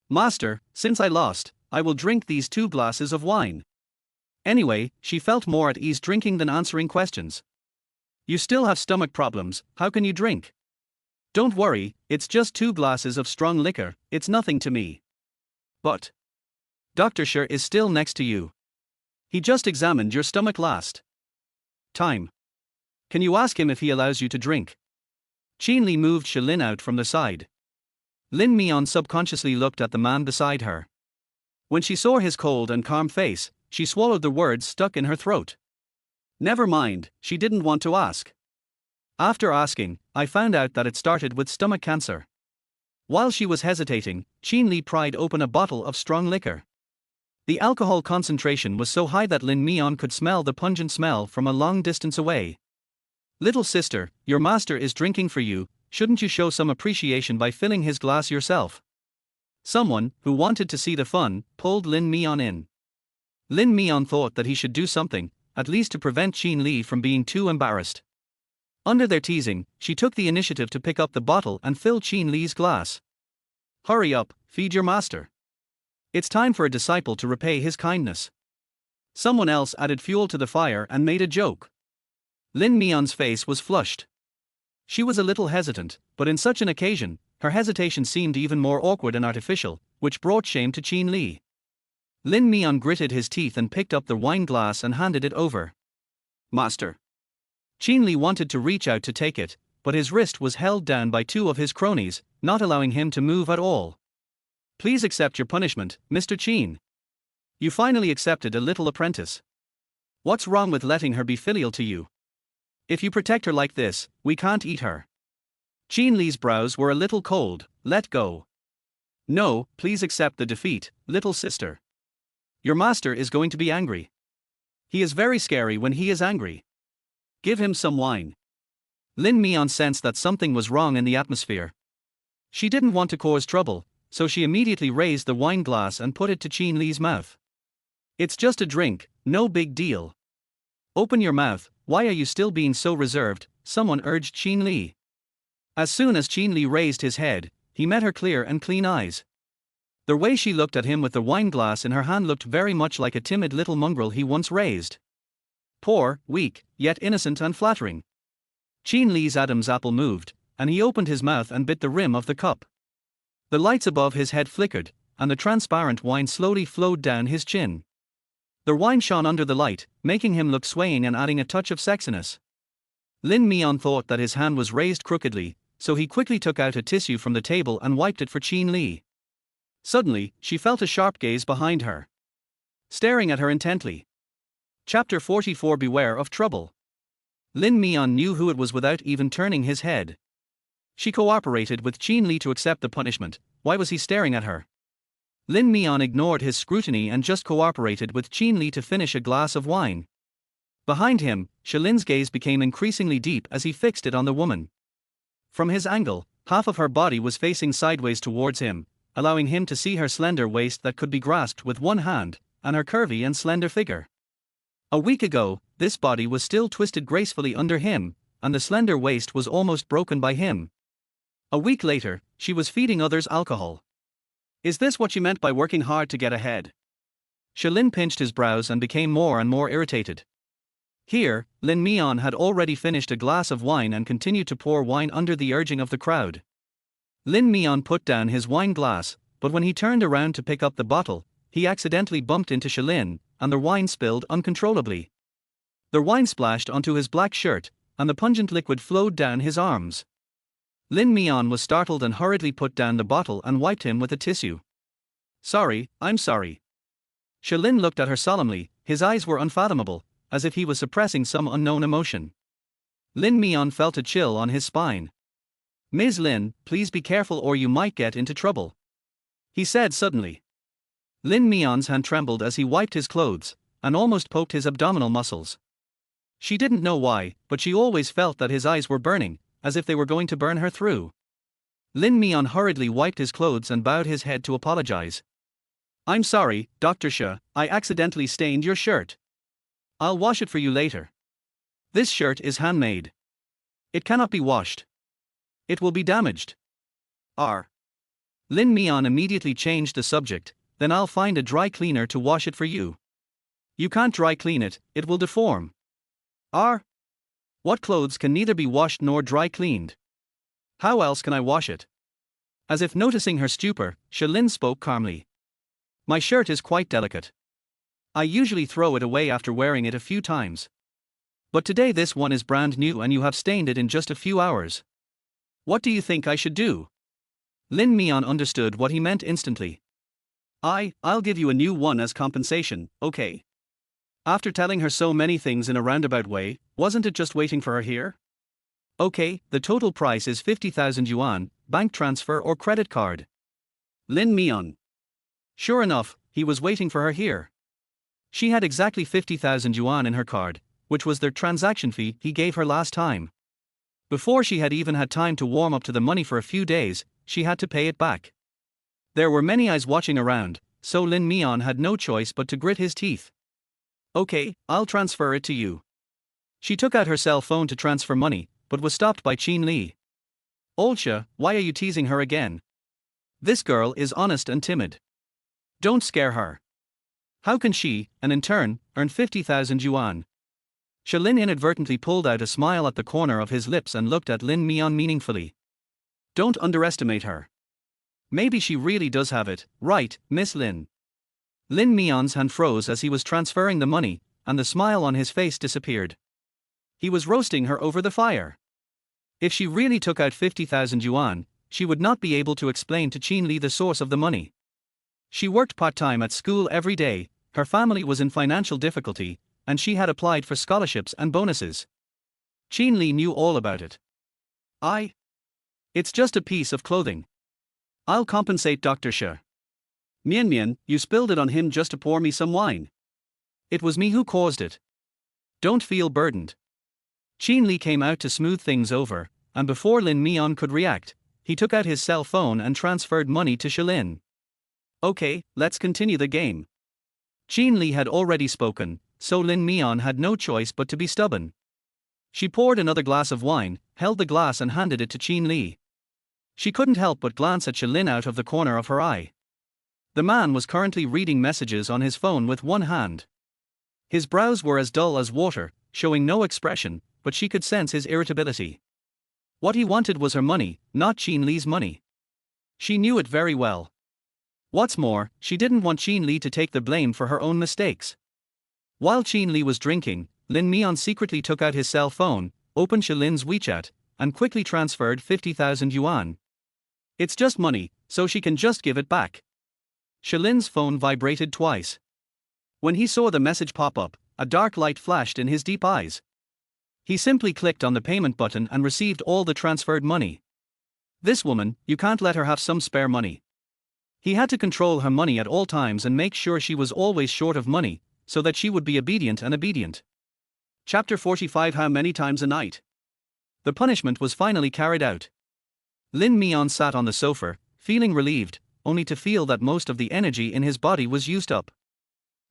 Master, since I lost, I will drink these 2 glasses of wine. Anyway, she felt more at ease drinking than answering questions. You still have stomach problems, how can you drink? Don't worry, it's just 2 glasses of strong liquor, it's nothing to me. But Dr. Shi is still next to you. He just examined your stomach last time. Can you ask him if he allows you to drink? Qin Li moved Shilin out from the side. Lin Mian subconsciously looked at the man beside her. When she saw his cold and calm face, she swallowed the words stuck in her throat. Never mind, she didn't want to ask. After asking, I found out that it started with stomach cancer. While she was hesitating, Qin Li pried open a bottle of strong liquor. The alcohol concentration was so high that Lin Mian could smell the pungent smell from a long distance away. Little sister, your master is drinking for you, shouldn't you show some appreciation by filling his glass yourself? Someone, who wanted to see the fun, pulled Lin Mian in. Lin Mian thought that he should do something, at least to prevent Qin Li from being too embarrassed. Under their teasing, she took the initiative to pick up the bottle and fill Qin Li's glass. Hurry up, feed your master. It's time for a disciple to repay his kindness. Someone else added fuel to the fire and made a joke. Lin Mian's face was flushed. She was a little hesitant, but in such an occasion, her hesitation seemed even more awkward and artificial, which brought shame to Qin Li. Lin Mian gritted his teeth and picked up the wine glass and handed it over. Master. Qin Li wanted to reach out to take it, but his wrist was held down by 2 of his cronies, not allowing him to move at all. Please accept your punishment, Mr. Qin. You finally accepted a little apprentice. What's wrong with letting her be filial to you? If you protect her like this, we can't eat her. Qin Li's brows were a little cold. Let go. No, please accept the defeat, little sister. Your master is going to be angry. He is very scary when he is angry. Give him some wine. Lin Mian sensed that something was wrong in the atmosphere. She didn't want to cause trouble, so she immediately raised the wine glass and put it to Qin Li's mouth. It's just a drink, no big deal. Open your mouth, why are you still being so reserved? Someone urged Qin Li. As soon as Qin Li raised his head, he met her clear and clean eyes. The way she looked at him with the wine glass in her hand looked very much like a timid little mongrel he once raised. Poor, weak, yet innocent and flattering. Qin Li's Adam's apple moved, and he opened his mouth and bit the rim of the cup. The lights above his head flickered, and the transparent wine slowly flowed down his chin. The wine shone under the light, making him look swaying and adding a touch of sexiness. Lin Mian thought that his hand was raised crookedly, so he quickly took out a tissue from the table and wiped it for Qin Li. Suddenly, she felt a sharp gaze behind her, staring at her intently. Chapter 44 Beware of Trouble. Lin Mian knew who it was without even turning his head. She cooperated with Qin Li to accept the punishment. Why was he staring at her? Lin Mian ignored his scrutiny and just cooperated with Qin Li to finish a glass of wine. Behind him, Shilin's gaze became increasingly deep as he fixed it on the woman. From his angle, half of her body was facing sideways towards him, allowing him to see her slender waist that could be grasped with one hand, and her curvy and slender figure. A week ago, this body was still twisted gracefully under him, and the slender waist was almost broken by him. A week later, she was feeding others alcohol. Is this what you meant by working hard to get ahead? Shilin pinched his brows and became more and more irritated. Here, Lin Mian had already finished a glass of wine and continued to pour wine under the urging of the crowd. Lin Mian put down his wine glass, but when he turned around to pick up the bottle, he accidentally bumped into Shilin, and the wine spilled uncontrollably. The wine splashed onto his black shirt, and the pungent liquid flowed down his arms. Lin Mian was startled and hurriedly put down the bottle and wiped him with a tissue. Sorry, I'm sorry. Shalin looked at her solemnly, his eyes were unfathomable, as if he was suppressing some unknown emotion. Lin Mian felt a chill on his spine. Ms. Lin, please be careful or you might get into trouble, he said suddenly. Lin Mian's hand trembled as he wiped his clothes, and almost poked his abdominal muscles. She didn't know why, but she always felt that his eyes were burning, as if they were going to burn her through. Lin Mian hurriedly wiped his clothes and bowed his head to apologize. I'm sorry, Dr. Shi, I accidentally stained your shirt. I'll wash it for you later. This shirt is handmade. It cannot be washed. It will be damaged. Lin Mian immediately changed the subject, then I'll find a dry cleaner to wash it for you. You can't dry clean it, it will deform. What clothes can neither be washed nor dry cleaned? How else can I wash it? As if noticing her stupor, Shalin spoke calmly. My shirt is quite delicate. I usually throw it away after wearing it a few times. But today this one is brand new and you have stained it in just a few hours. What do you think I should do? Lin Mian understood what he meant instantly. I'll give you a new one as compensation, okay? After telling her so many things in a roundabout way, wasn't it just waiting for her here? Okay, the total price is 50,000 yuan, bank transfer or credit card. Lin Mian. Sure enough, he was waiting for her here. She had exactly 50,000 yuan in her card, which was the transaction fee he gave her last time. Before she had even had time to warm up to the money for a few days, she had to pay it back. There were many eyes watching around, so Lin Mian had no choice but to grit his teeth. Okay, I'll transfer it to you. She took out her cell phone to transfer money, but was stopped by Qin Li. Olsha, why are you teasing her again? This girl is honest and timid. Don't scare her. How can she, and in turn, earn 50,000 yuan? Shalin inadvertently pulled out a smile at the corner of his lips and looked at Lin Mian meaningfully. Don't underestimate her. Maybe she really does have it, right, Miss Lin? Lin Mian's hand froze as he was transferring the money, and the smile on his face disappeared. He was roasting her over the fire. If she really took out 50,000 yuan, she would not be able to explain to Qin Li the source of the money. She worked part-time at school every day, her family was in financial difficulty, and she had applied for scholarships and bonuses. Qin Li knew all about it. It's just a piece of clothing. I'll compensate Dr. Shi. Mian, you spilled it on him just to pour me some wine. It was me who caused it. Don't feel burdened. Qin Li came out to smooth things over, and before Lin Mian could react, he took out his cell phone and transferred money to Shalin. Okay, let's continue the game. Qin Li had already spoken, so Lin Mian had no choice but to be stubborn. She poured another glass of wine, held the glass and handed it to Qin Li. She couldn't help but glance at Shalin out of the corner of her eye. The man was currently reading messages on his phone with one hand. His brows were as dull as water, showing no expression, but she could sense his irritability. What he wanted was her money, not Qin Li's money. She knew it very well. What's more, she didn't want Qin Li to take the blame for her own mistakes. While Qin Li was drinking, Lin Mian secretly took out his cell phone, opened Shalin's WeChat, and quickly transferred 50,000 yuan. It's just money, so she can just give it back. Shalin's phone vibrated twice. When he saw the message pop up, a dark light flashed in his deep eyes. He simply clicked on the payment button and received all the transferred money. This woman, you can't let her have some spare money. He had to control her money at all times and make sure she was always short of money, so that she would be obedient. Chapter 45 How many times a night? The punishment was finally carried out. Lin Mian sat on the sofa, feeling relieved, only to feel that most of the energy in his body was used up.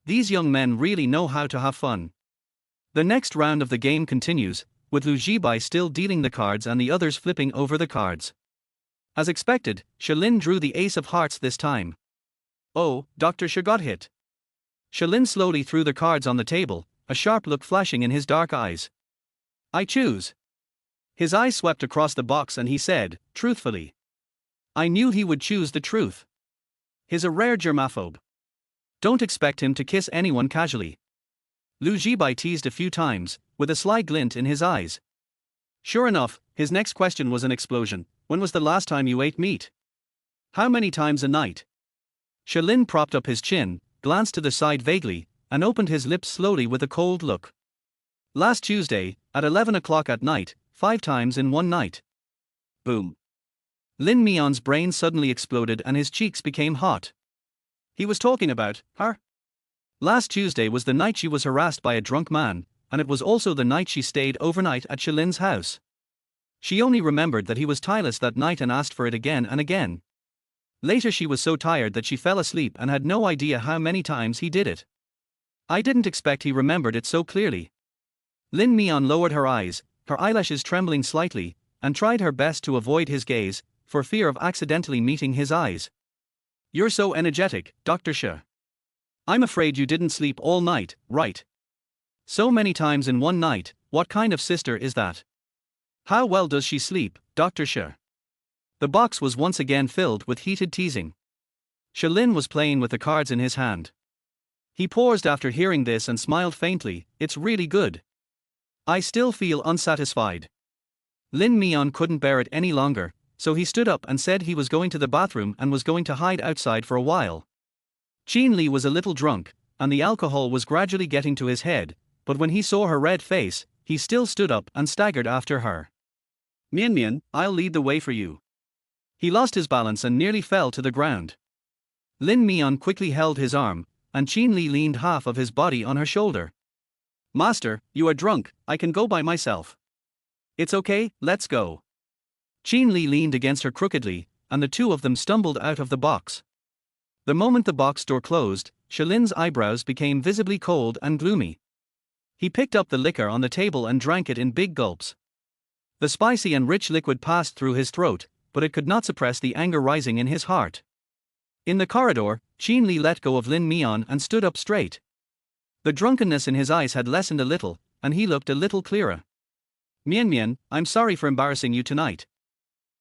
These young men really know how to have fun. The next round of the game continues, with Lu Jibai still dealing the cards and the others flipping over the cards. As expected, Shalin drew the ace of hearts this time. Oh, Dr. Shi got hit. Shalin slowly threw the cards on the table, a sharp look flashing in his dark eyes. I choose. His eyes swept across the box and he said, truthfully. I knew he would choose the truth. He's a rare germaphobe. Don't expect him to kiss anyone casually. Lu Jibai teased a few times, with a sly glint in his eyes. Sure enough, his next question was an explosion, When was the last time you ate meat? How many times a night? Lin propped up his chin, glanced to the side vaguely, and opened his lips slowly with a cold look. Last Tuesday, at 11 o'clock at night, 5 times in one night. Boom. Lin Mian's brain suddenly exploded and his cheeks became hot. He was talking about her. Last Tuesday was the night she was harassed by a drunk man, and it was also the night she stayed overnight at Lin's house. She only remembered that he was tireless that night and asked for it again and again. Later she was so tired that she fell asleep and had no idea how many times he did it. I didn't expect he remembered it so clearly. Lin Mian lowered her eyes, her eyelashes trembling slightly, and tried her best to avoid his gaze, for fear of accidentally meeting his eyes. You're so energetic, Dr. Shi. I'm afraid you didn't sleep all night, right? So many times in one night, what kind of sister is that? How well does she sleep, Dr. Shi? The box was once again filled with heated teasing. Lin was playing with the cards in his hand. He paused after hearing this and smiled faintly. It's really good. I still feel unsatisfied. Lin Mian couldn't bear it any longer, so he stood up and said he was going to the bathroom and was going to hide outside for a while. Qin Li was a little drunk, and the alcohol was gradually getting to his head, but when he saw her red face, he still stood up and staggered after her. Mian Mian, I'll lead the way for you. He lost his balance and nearly fell to the ground. Lin Mian quickly held his arm, and Qin Li leaned half of his body on her shoulder. Master, you are drunk, I can go by myself. It's okay, let's go. Qin Li leaned against her crookedly, and the two of them stumbled out of the box. The moment the box door closed, Lin's eyebrows became visibly cold and gloomy. He picked up the liquor on the table and drank it in big gulps. The spicy and rich liquid passed through his throat, but it could not suppress the anger rising in his heart. In the corridor, Qin Li let go of Lin Mian and stood up straight. The drunkenness in his eyes had lessened a little, and he looked a little clearer. Mian Mian, I'm sorry for embarrassing you tonight.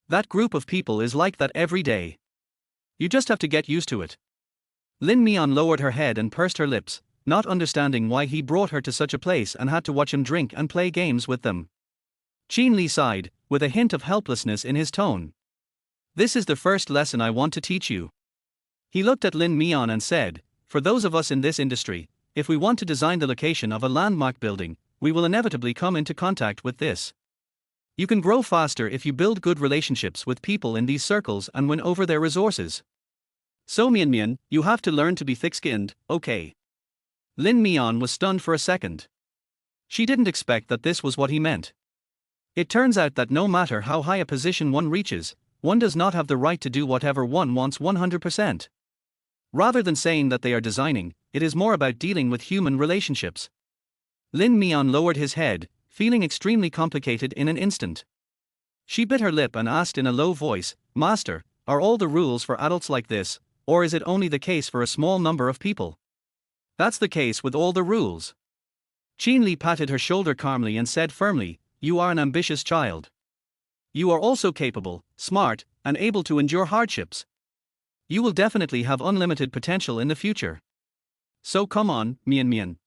That group of people is like that every day. You just have to get used to it. Lin Mian lowered her head and pursed her lips, not understanding why he brought her to such a place and had to watch him drink and play games with them. Qin Li sighed, with a hint of helplessness in his tone. This is the first lesson I want to teach you. He looked at Lin Mian and said, for those of us in this industry, if we want to design the location of a landmark building, we will inevitably come into contact with this. You can grow faster if you build good relationships with people in these circles and win over their resources. So Mian Mian, you have to learn to be thick-skinned, okay? Lin Mian was stunned for a second. She didn't expect that this was what he meant. It turns out that no matter how high a position one reaches, one does not have the right to do whatever one wants 100%. Rather than saying that they are designing, it is more about dealing with human relationships. Lin Mian lowered his head, feeling extremely complicated in an instant. She bit her lip and asked in a low voice, Master, are all the rules for adults like this, or is it only the case for a small number of people? That's the case with all the rules. Qin Li patted her shoulder calmly and said firmly, you are an ambitious child. You are also capable, smart, and able to endure hardships. You will definitely have unlimited potential in the future. So come on, Mian Mian.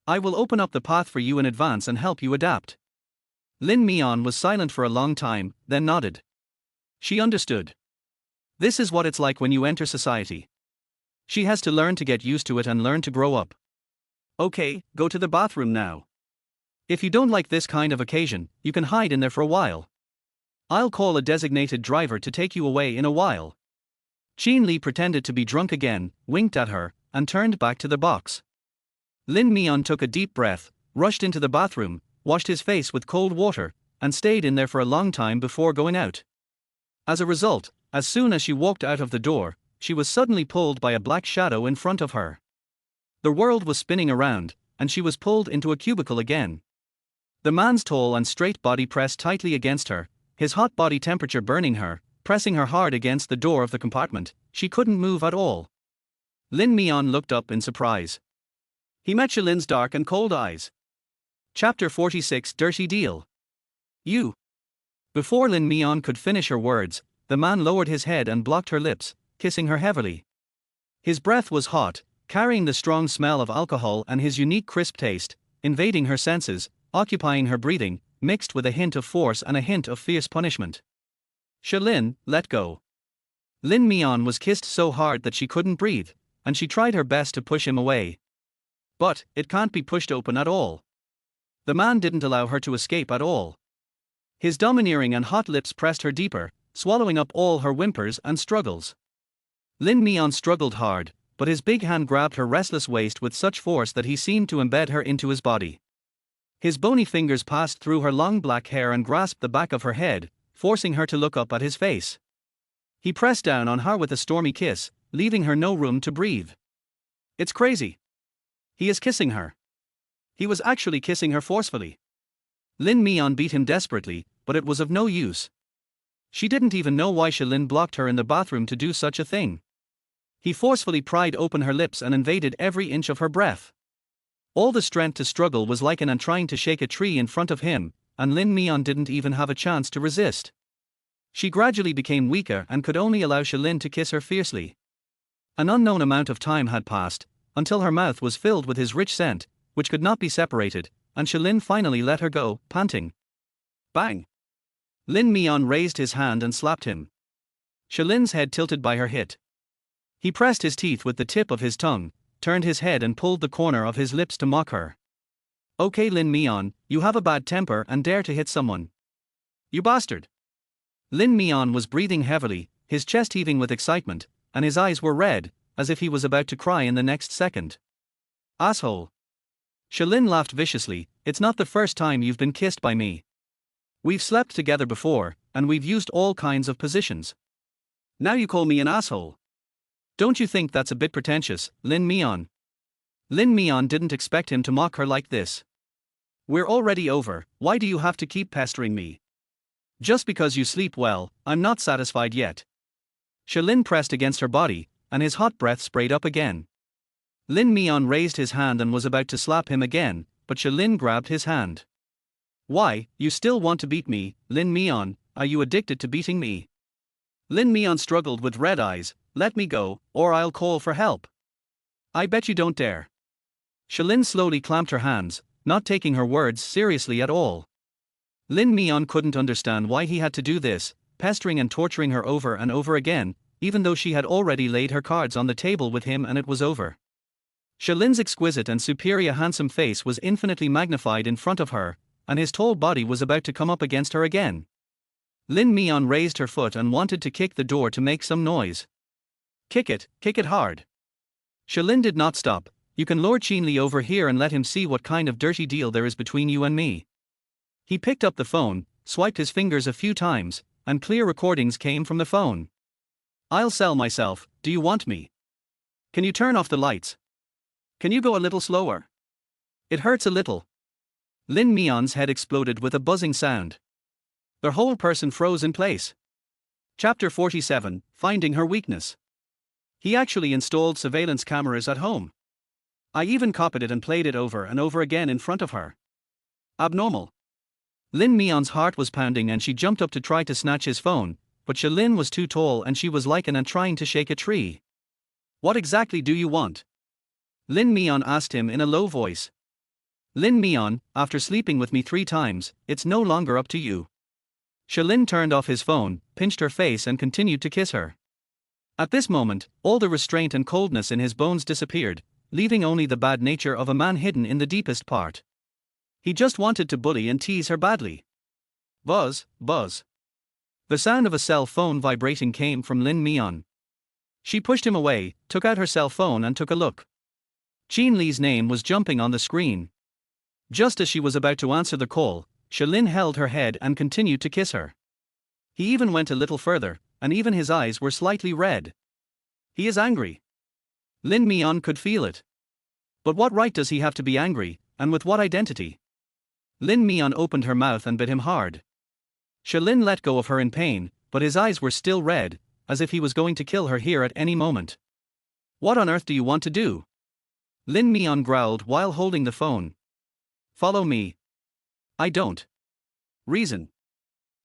I will open up the path for you in advance and help you adapt. Lin Mian was silent for a long time, then nodded. She understood. This is what it's like when you enter society. She has to learn to get used to it and learn to grow up. Okay, go to the bathroom now. If you don't like this kind of occasion, you can hide in there for a while. I'll call a designated driver to take you away in a while. Qin Li pretended to be drunk again, winked at her, and turned back to the box. Lin Mian took a deep breath, rushed into the bathroom, washed his face with cold water, and stayed in there for a long time before going out. As a result, as soon as she walked out of the door, she was suddenly pulled by a black shadow in front of her. The world was spinning around, and she was pulled into a cubicle again. The man's tall and straight body pressed tightly against her, his hot body temperature burning her, pressing her hard against the door of the compartment. She couldn't move at all. Lin Mian looked up in surprise. He met Lin's dark and cold eyes. Chapter 46 Dirty Deal. You. Before Lin Mian could finish her words, the man lowered his head and blocked her lips, kissing her heavily. His breath was hot, carrying the strong smell of alcohol and his unique crisp taste, invading her senses, occupying her breathing, mixed with a hint of force and a hint of fierce punishment. Shalin, let go. Lin Mian was kissed so hard that she couldn't breathe, and she tried her best to push him away. But, it can't be pushed open at all. The man didn't allow her to escape at all. His domineering and hot lips pressed her deeper, swallowing up all her whimpers and struggles. Lin Mian struggled hard, but his big hand grabbed her restless waist with such force that he seemed to embed her into his body. His bony fingers passed through her long black hair and grasped the back of her head, forcing her to look up at his face. He pressed down on her with a stormy kiss, leaving her no room to breathe. It's crazy. He is kissing her. He was actually kissing her forcefully. Lin Mian beat him desperately, but it was of no use. She didn't even know why Shalin blocked her in the bathroom to do such a thing. He forcefully pried open her lips and invaded every inch of her breath. All the strength to struggle was like an ant trying to shake a tree in front of him, and Lin Mian didn't even have a chance to resist. She gradually became weaker and could only allow Shalin to kiss her fiercely. An unknown amount of time had passed, until her mouth was filled with his rich scent, which could not be separated, and Shalin finally let her go, panting. Bang! Lin Mian raised his hand and slapped him. Shalin's head tilted by her hit. He pressed his teeth with the tip of his tongue, turned his head and pulled the corner of his lips to mock her. Okay, Lin Mian, you have a bad temper and dare to hit someone. You bastard! Lin Mian was breathing heavily, his chest heaving with excitement, and his eyes were red, as if he was about to cry in the next second. Asshole! Shalin laughed viciously. It's not the first time you've been kissed by me. We've slept together before, and we've used all kinds of positions. Now you call me an asshole. Don't you think that's a bit pretentious, Lin Mian? Lin Mian didn't expect him to mock her like this. We're already over, why do you have to keep pestering me? Just because you sleep well, I'm not satisfied yet. Shalin pressed against her body, and his hot breath sprayed up again. Lin Mian raised his hand and was about to slap him again, but Shalin grabbed his hand. Why, you still want to beat me, Lin Mian? Are you addicted to beating me? Lin Mian struggled with red eyes. Let me go, or I'll call for help. I bet you don't dare. Shalin slowly clamped her hands, not taking her words seriously at all. Lin Mian couldn't understand why he had to do this, pestering and torturing her over and over again, even though she had already laid her cards on the table with him and it was over. Shalin's exquisite and superior handsome face was infinitely magnified in front of her, and his tall body was about to come up against her again. Lin Mian raised her foot and wanted to kick the door to make some noise. Kick it hard. Shalin did not stop. You can lure Qinli over here and let him see what kind of dirty deal there is between you and me. He picked up the phone, swiped his fingers a few times, and clear recordings came from the phone. I'll sell myself, do you want me? Can you turn off the lights? Can you go a little slower? It hurts a little. Lin Mian's head exploded with a buzzing sound. Their whole person froze in place. Chapter 47, Finding Her Weakness. He actually installed surveillance cameras at home. I even copied it and played it over and over again in front of her. Abnormal. Lin Mian's heart was pounding and she jumped up to try to snatch his phone, but Shalin was too tall and she was like an ant trying to shake a tree. What exactly do you want? Lin Mian asked him in a low voice. Lin Mian, after sleeping with me 3 times, it's no longer up to you. Shalin turned off his phone, pinched her face and continued to kiss her. At this moment, all the restraint and coldness in his bones disappeared, leaving only the bad nature of a man hidden in the deepest part. He just wanted to bully and tease her badly. Buzz, buzz. The sound of a cell phone vibrating came from Lin Mian. She pushed him away, took out her cell phone and took a look. Qin Li's name was jumping on the screen. Just as she was about to answer the call, Shalin held her head and continued to kiss her. He even went a little further, and even his eyes were slightly red. He is angry. Lin Mian could feel it. But what right does he have to be angry, and with what identity? Lin Mian opened her mouth and bit him hard. Shalin let go of her in pain, but his eyes were still red, as if he was going to kill her here at any moment. What on earth do you want to do? Lin Mian growled while holding the phone. Follow me. I don't. Reason.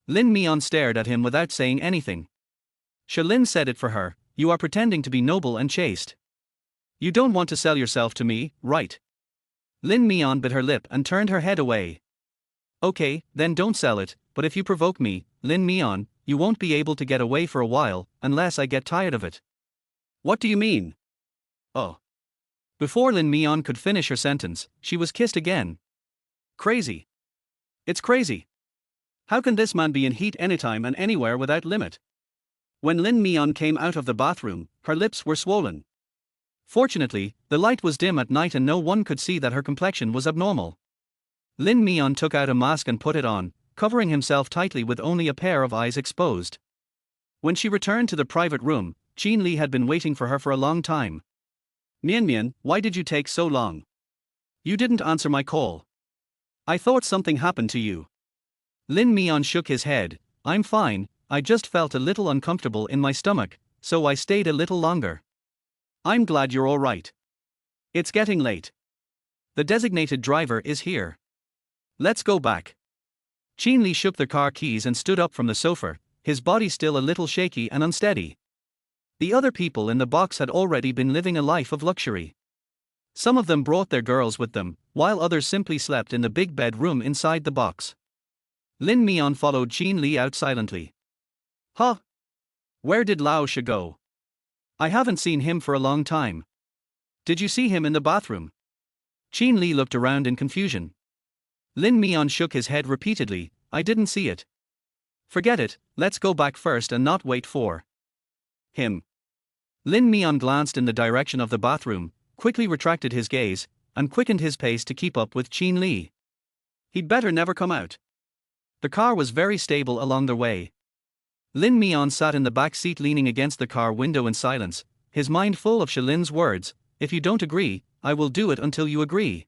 Lin Mian stared at him without saying anything. Shalin said it for her, you are pretending to be noble and chaste. You don't want to sell yourself to me, right? Lin Mian bit her lip and turned her head away. Okay, then don't sell it, but if you provoke me, Lin Mian, you won't be able to get away for a while, unless I get tired of it. What do you mean? Oh. Before Lin Mian could finish her sentence, she was kissed again. Crazy. It's crazy. How can this man be in heat anytime and anywhere without limit? When Lin Mian came out of the bathroom, her lips were swollen. Fortunately, the light was dim at night and no one could see that her complexion was abnormal. Lin Mian took out a mask and put it on, covering himself tightly with only a pair of eyes exposed. When she returned to the private room, Qin Li had been waiting for her for a long time. Mian Mian, why did you take so long? You didn't answer my call. I thought something happened to you. Lin Mian shook his head. I'm fine, I just felt a little uncomfortable in my stomach, so I stayed a little longer. I'm glad you're alright. It's getting late. The designated driver is here. Let's go back. Qin Li shook the car keys and stood up from the sofa, his body still a little shaky and unsteady. The other people in the box had already been living a life of luxury. Some of them brought their girls with them, while others simply slept in the big bedroom inside the box. Lin Mian followed Qin Li out silently. Huh? Where did Lao She go? I haven't seen him for a long time. Did you see him in the bathroom? Qin Li looked around in confusion. Lin Mian shook his head repeatedly. I didn't see it. Forget it, let's go back first and not wait for him. Lin Mian glanced in the direction of the bathroom, quickly retracted his gaze, and quickened his pace to keep up with Qin Li. He'd better never come out. The car was very stable along the way. Lin Mian sat in the back seat leaning against the car window in silence, his mind full of Shilin's words, if you don't agree, I will do it until you agree.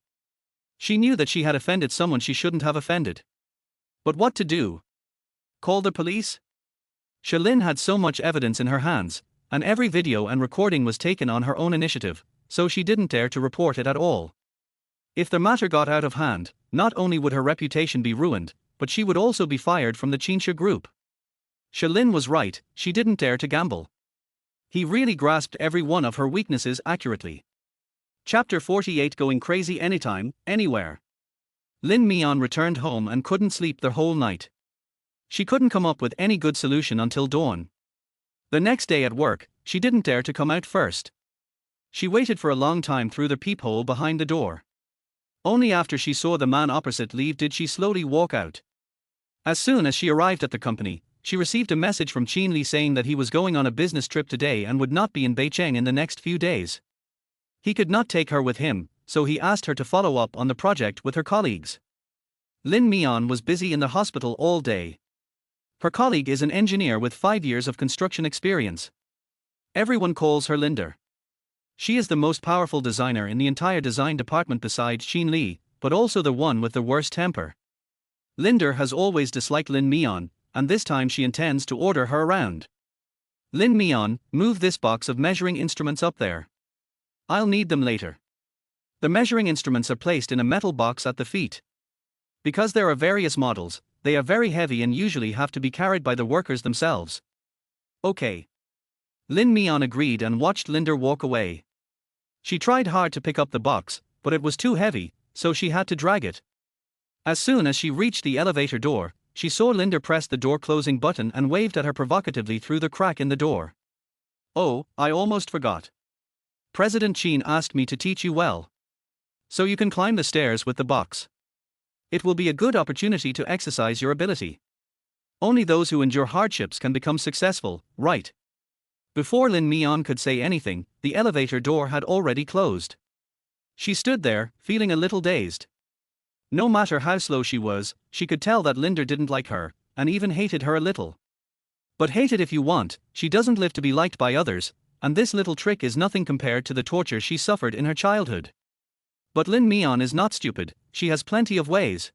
She knew that she had offended someone she shouldn't have offended. But what to do? Call the police? Shilin had so much evidence in her hands, and every video and recording was taken on her own initiative, so she didn't dare to report it at all. If the matter got out of hand, not only would her reputation be ruined, but she would also be fired from the Qinsha group. Shilin was right, she didn't dare to gamble. He really grasped every one of her weaknesses accurately. Chapter 48 Going Crazy Anytime, Anywhere. Lin Mian returned home and couldn't sleep the whole night. She couldn't come up with any good solution until dawn. The next day at work, she didn't dare to come out first. She waited for a long time through the peephole behind the door. Only after she saw the man opposite leave did she slowly walk out. As soon as she arrived at the company, she received a message from Qin Li saying that he was going on a business trip today and would not be in Beijing in the next few days. He could not take her with him, so he asked her to follow up on the project with her colleagues. Lin Mian was busy in the hospital all day. Her colleague is an engineer with 5 years of construction experience. Everyone calls her Linder. She is the most powerful designer in the entire design department besides Qin Li, but also the one with the worst temper. Linder has always disliked Lin Mian, and this time she intends to order her around. Lin Mian, move this box of measuring instruments up there. I'll need them later. The measuring instruments are placed in a metal box at the feet. Because there are various models, they are very heavy and usually have to be carried by the workers themselves. Okay. Lin Mian agreed and watched Linder walk away. She tried hard to pick up the box, but it was too heavy, so she had to drag it. As soon as she reached the elevator door, she saw Linder press the door closing button and waved at her provocatively through the crack in the door. Oh, I almost forgot. President Qin asked me to teach you well. So you can climb the stairs with the box. It will be a good opportunity to exercise your ability. Only those who endure hardships can become successful, right? Before Lin Mian could say anything, the elevator door had already closed. She stood there, feeling a little dazed. No matter how slow she was, she could tell that Linder didn't like her, and even hated her a little. But hate it if you want, she doesn't live to be liked by others, and this little trick is nothing compared to the torture she suffered in her childhood. But Lin Mian is not stupid, she has plenty of ways.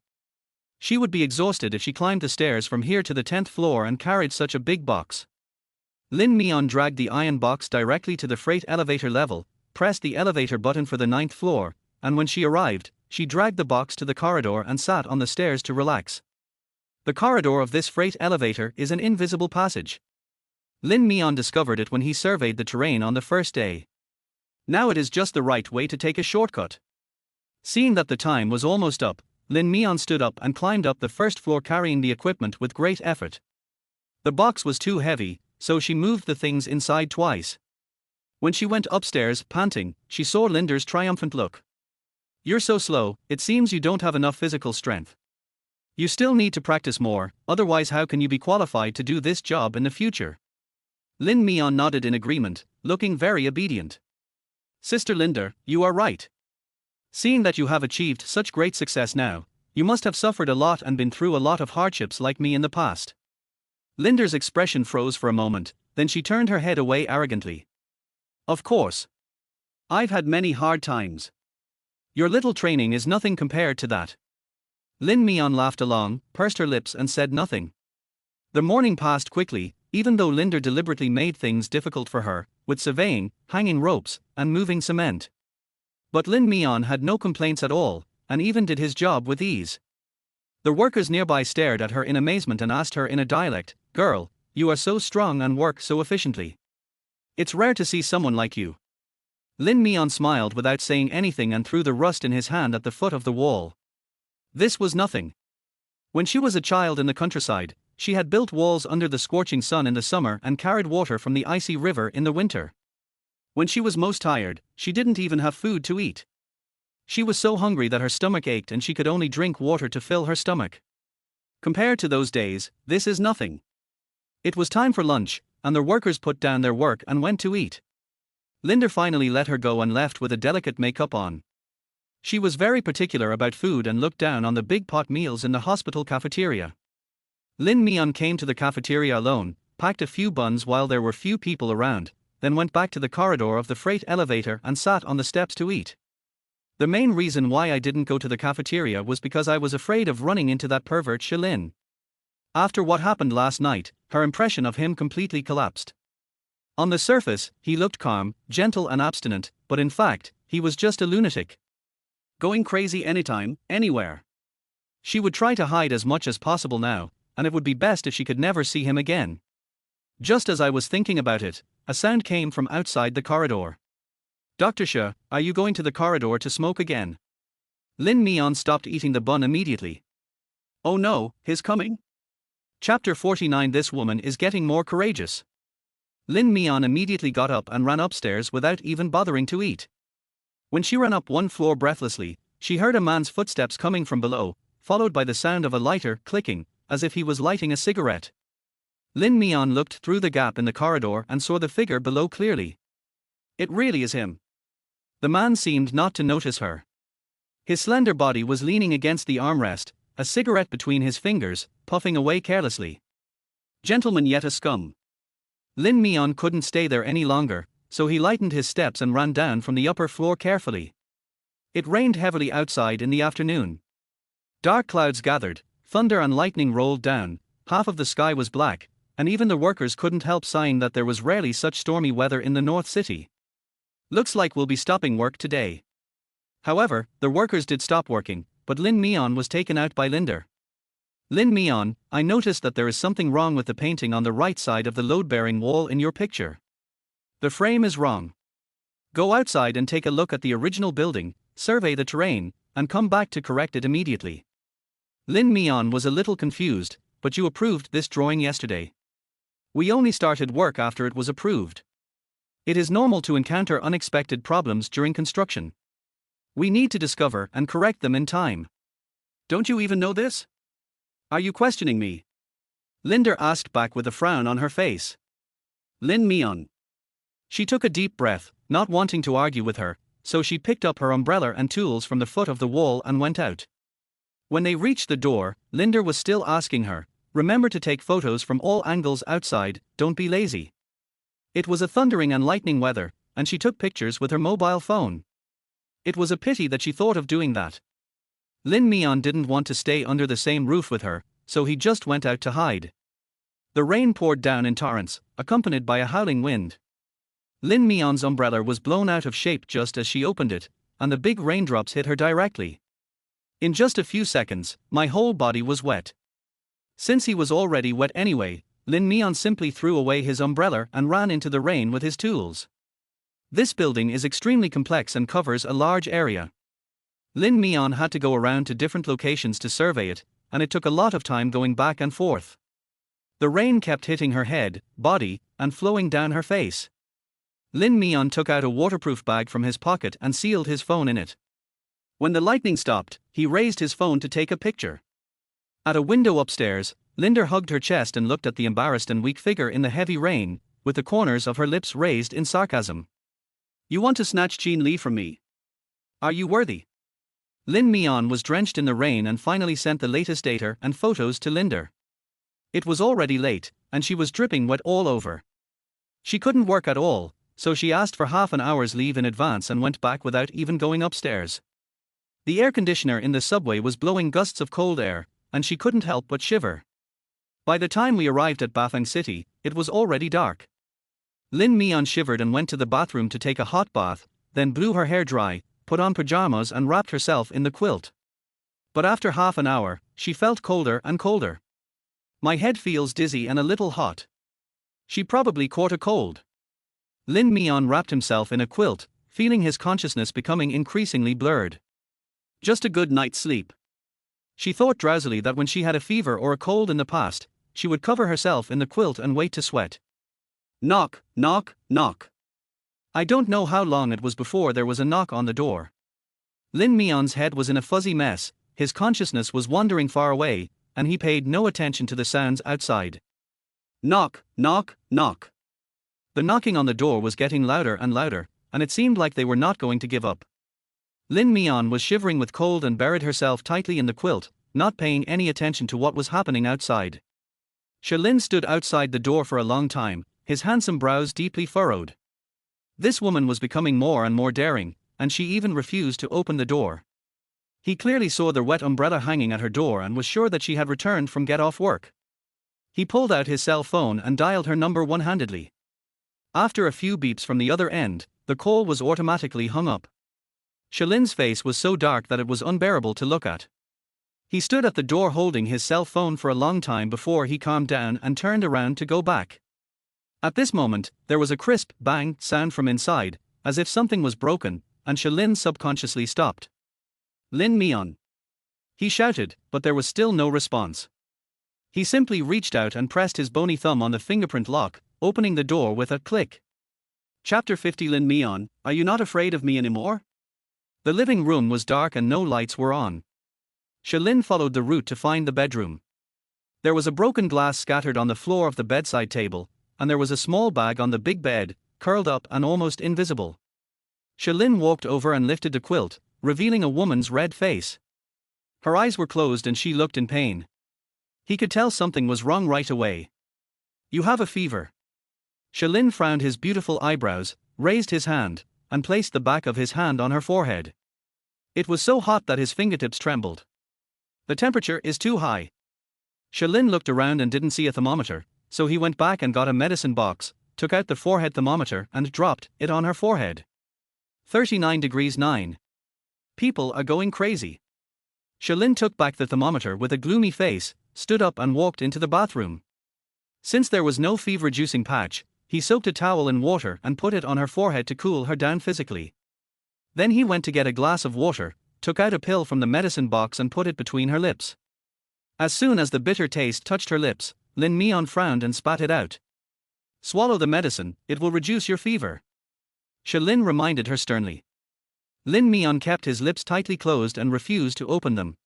She would be exhausted if she climbed the stairs from here to the 10th floor and carried such a big box. Lin Mian dragged the iron box directly to the freight elevator level, pressed the elevator button for the 9th floor, and when she arrived, she dragged the box to the corridor and sat on the stairs to relax. The corridor of this freight elevator is an invisible passage. Lin Mian discovered it when he surveyed the terrain on the first day. Now it is just the right way to take a shortcut. Seeing that the time was almost up, Lin Mian stood up and climbed up the first floor carrying the equipment with great effort. The box was too heavy, so she moved the things inside twice. When she went upstairs, panting, she saw Linder's triumphant look. "You're so slow, it seems you don't have enough physical strength. You still need to practice more, otherwise how can you be qualified to do this job in the future?" Lin Mian nodded in agreement, looking very obedient. "Sister Linder, you are right. Seeing that you have achieved such great success now, you must have suffered a lot and been through a lot of hardships like me in the past." Linder's expression froze for a moment, then she turned her head away arrogantly. "Of course. I've had many hard times. Your little training is nothing compared to that." Lin Mian laughed along, pursed her lips and said nothing. The morning passed quickly, even though Linder deliberately made things difficult for her, with surveying, hanging ropes, and moving cement. But Lin Mian had no complaints at all, and even did his job with ease. The workers nearby stared at her in amazement and asked her in a dialect, "Girl, you are so strong and work so efficiently. It's rare to see someone like you." Lin Mian smiled without saying anything and threw the rust in his hand at the foot of the wall. This was nothing. When she was a child in the countryside, she had built walls under the scorching sun in the summer and carried water from the icy river in the winter. When she was most tired, she didn't even have food to eat. She was so hungry that her stomach ached and she could only drink water to fill her stomach. Compared to those days, this is nothing. It was time for lunch, and the workers put down their work and went to eat. Linder finally let her go and left with a delicate makeup on. She was very particular about food and looked down on the big pot meals in the hospital cafeteria. Lin Mian came to the cafeteria alone, packed a few buns while there were few people around, then went back to the corridor of the freight elevator and sat on the steps to eat. "The main reason why I didn't go to the cafeteria was because I was afraid of running into that pervert Shalin. After what happened last night, her impression of him completely collapsed. On the surface, he looked calm, gentle and abstinent, but in fact, he was just a lunatic. Going crazy anytime, anywhere. She would try to hide as much as possible now, and it would be best if she could never see him again." Just as I was thinking about it, a sound came from outside the corridor. "Dr. Shah, are you going to the corridor to smoke again?" Lin Mian stopped eating the bun immediately. "Oh no, he's coming." Chapter 49. This woman is getting more courageous. Lin Mian immediately got up and ran upstairs without even bothering to eat. When she ran up one floor breathlessly, she heard a man's footsteps coming from below, followed by the sound of a lighter clicking, as if he was lighting a cigarette. Lin Mian looked through the gap in the corridor and saw the figure below clearly. It really is him. The man seemed not to notice her. His slender body was leaning against the armrest, a cigarette between his fingers, puffing away carelessly. Gentleman yet a scum. Lin Mian couldn't stay there any longer, so he lightened his steps and ran down from the upper floor carefully. It rained heavily outside in the afternoon. Dark clouds gathered, thunder and lightning rolled down, half of the sky was black, and even the workers couldn't help sighing that there was rarely such stormy weather in the North City. "Looks like we'll be stopping work today." However, the workers did stop working, but Lin Mian was taken out by Linder. "Lin Mian, I noticed that there is something wrong with the painting on the right side of the load-bearing wall in your picture. The frame is wrong. Go outside and take a look at the original building, survey the terrain, and come back to correct it immediately." Lin Mian was a little confused, "But you approved this drawing yesterday." "We only started work after it was approved. It is normal to encounter unexpected problems during construction. We need to discover and correct them in time. Don't you even know this? Are you questioning me?" Linder asked back with a frown on her face. Lin Mian. She took a deep breath, not wanting to argue with her, so she picked up her umbrella and tools from the foot of the wall and went out. When they reached the door, Linder was still asking her, "Remember to take photos from all angles outside, don't be lazy." It was a thundering and lightning weather, and she took pictures with her mobile phone. It was a pity that she thought of doing that. Lin Mian didn't want to stay under the same roof with her, so he just went out to hide. The rain poured down in torrents, accompanied by a howling wind. Lin Mian's umbrella was blown out of shape just as she opened it, and the big raindrops hit her directly. In just a few seconds, my whole body was wet. Since he was already wet anyway, Lin Mian simply threw away his umbrella and ran into the rain with his tools. This building is extremely complex and covers a large area. Lin Mian had to go around to different locations to survey it, and it took a lot of time going back and forth. The rain kept hitting her head, body, and flowing down her face. Lin Mian took out a waterproof bag from his pocket and sealed his phone in it. When the lightning stopped, he raised his phone to take a picture. At a window upstairs, Linda hugged her chest and looked at the embarrassed and weak figure in the heavy rain, with the corners of her lips raised in sarcasm. "You want to snatch Jean Li from me? Are you worthy?" Lin Mian was drenched in the rain and finally sent the latest data and photos to Linda. It was already late, and she was dripping wet all over. She couldn't work at all, so she asked for half an hour's leave in advance and went back without even going upstairs. The air conditioner in the subway was blowing gusts of cold air, and she couldn't help but shiver. By the time we arrived at Bafang City, it was already dark. Lin Mian shivered and went to the bathroom to take a hot bath, then blew her hair dry, put on pajamas and wrapped herself in the quilt. But after half an hour, she felt colder and colder. "My head feels dizzy and a little hot." She probably caught a cold. Lin Mian wrapped himself in a quilt, feeling his consciousness becoming increasingly blurred. Just a good night's sleep. She thought drowsily that when she had a fever or a cold in the past, she would cover herself in the quilt and wait to sweat. Knock, knock, knock. I don't know how long it was before there was a knock on the door. Lin Mian's head was in a fuzzy mess, his consciousness was wandering far away, and he paid no attention to the sounds outside. Knock, knock, knock. The knocking on the door was getting louder and louder, and it seemed like they were not going to give up. Lin Mian was shivering with cold and buried herself tightly in the quilt, not paying any attention to what was happening outside. Lin stood outside the door for a long time, his handsome brows deeply furrowed. This woman was becoming more and more daring, and she even refused to open the door. He clearly saw the wet umbrella hanging at her door and was sure that she had returned from get off work. He pulled out his cell phone and dialed her number one-handedly. After a few beeps from the other end, the call was automatically hung up. Lin's face was so dark that it was unbearable to look at. He stood at the door holding his cell phone for a long time before he calmed down and turned around to go back. At this moment, there was a crisp bang sound from inside, as if something was broken, and Lin subconsciously stopped. "Lin Mian!" he shouted, but there was still no response. He simply reached out and pressed his bony thumb on the fingerprint lock, opening the door with a click. Chapter 50. Lin Mian, are you not afraid of me anymore? The living room was dark and no lights were on. Lin followed the route to find the bedroom. There was a broken glass scattered on the floor of the bedside table, and there was a small bag on the big bed, curled up and almost invisible. Lin walked over and lifted the quilt, revealing a woman's red face. Her eyes were closed and she looked in pain. He could tell something was wrong right away. "You have a fever." Lin frowned his beautiful eyebrows, raised his hand, and placed the back of his hand on her forehead. It was so hot that his fingertips trembled. "The temperature is too high." Lin looked around and didn't see a thermometer, so he went back and got a medicine box, took out the forehead thermometer and dropped it on her forehead. 39 degrees 9. People are going crazy. Lin took back the thermometer with a gloomy face, stood up and walked into the bathroom. Since there was no fever-reducing patch, he soaked a towel in water and put it on her forehead to cool her down physically. Then he went to get a glass of water, took out a pill from the medicine box and put it between her lips. As soon as the bitter taste touched her lips, Lin Mian frowned and spat it out. "Swallow the medicine, it will reduce your fever," Lin reminded her sternly. Lin Mian kept his lips tightly closed and refused to open them.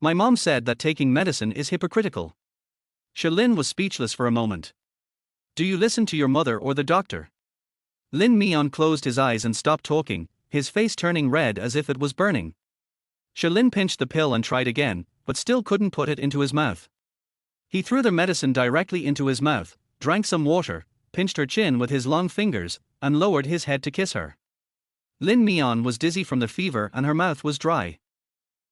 "My mom said that taking medicine is hypocritical." Lin was speechless for a moment. "Do you listen to your mother or the doctor?" Lin Mian closed his eyes and stopped talking, his face turning red as if it was burning. Lin pinched the pill and tried again, but still couldn't put it into his mouth. He threw the medicine directly into his mouth, drank some water, pinched her chin with his long fingers, and lowered his head to kiss her. Lin Mian was dizzy from the fever and her mouth was dry.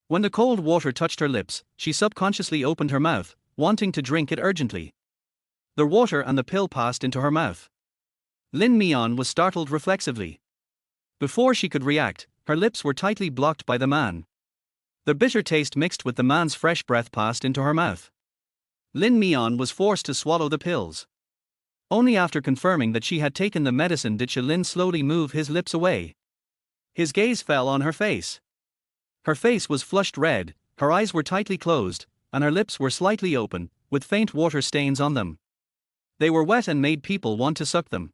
When the cold water touched her lips, she subconsciously opened her mouth, wanting to drink it urgently. The water and the pill passed into her mouth. Lin Mian was startled reflexively. Before she could react, her lips were tightly blocked by the man. The bitter taste mixed with the man's fresh breath passed into her mouth. Lin Mian was forced to swallow the pills. Only after confirming that she had taken the medicine did Lin slowly move his lips away. His gaze fell on her face. Her face was flushed red, her eyes were tightly closed, and her lips were slightly open, with faint water stains on them. They were wet and made people want to suck them.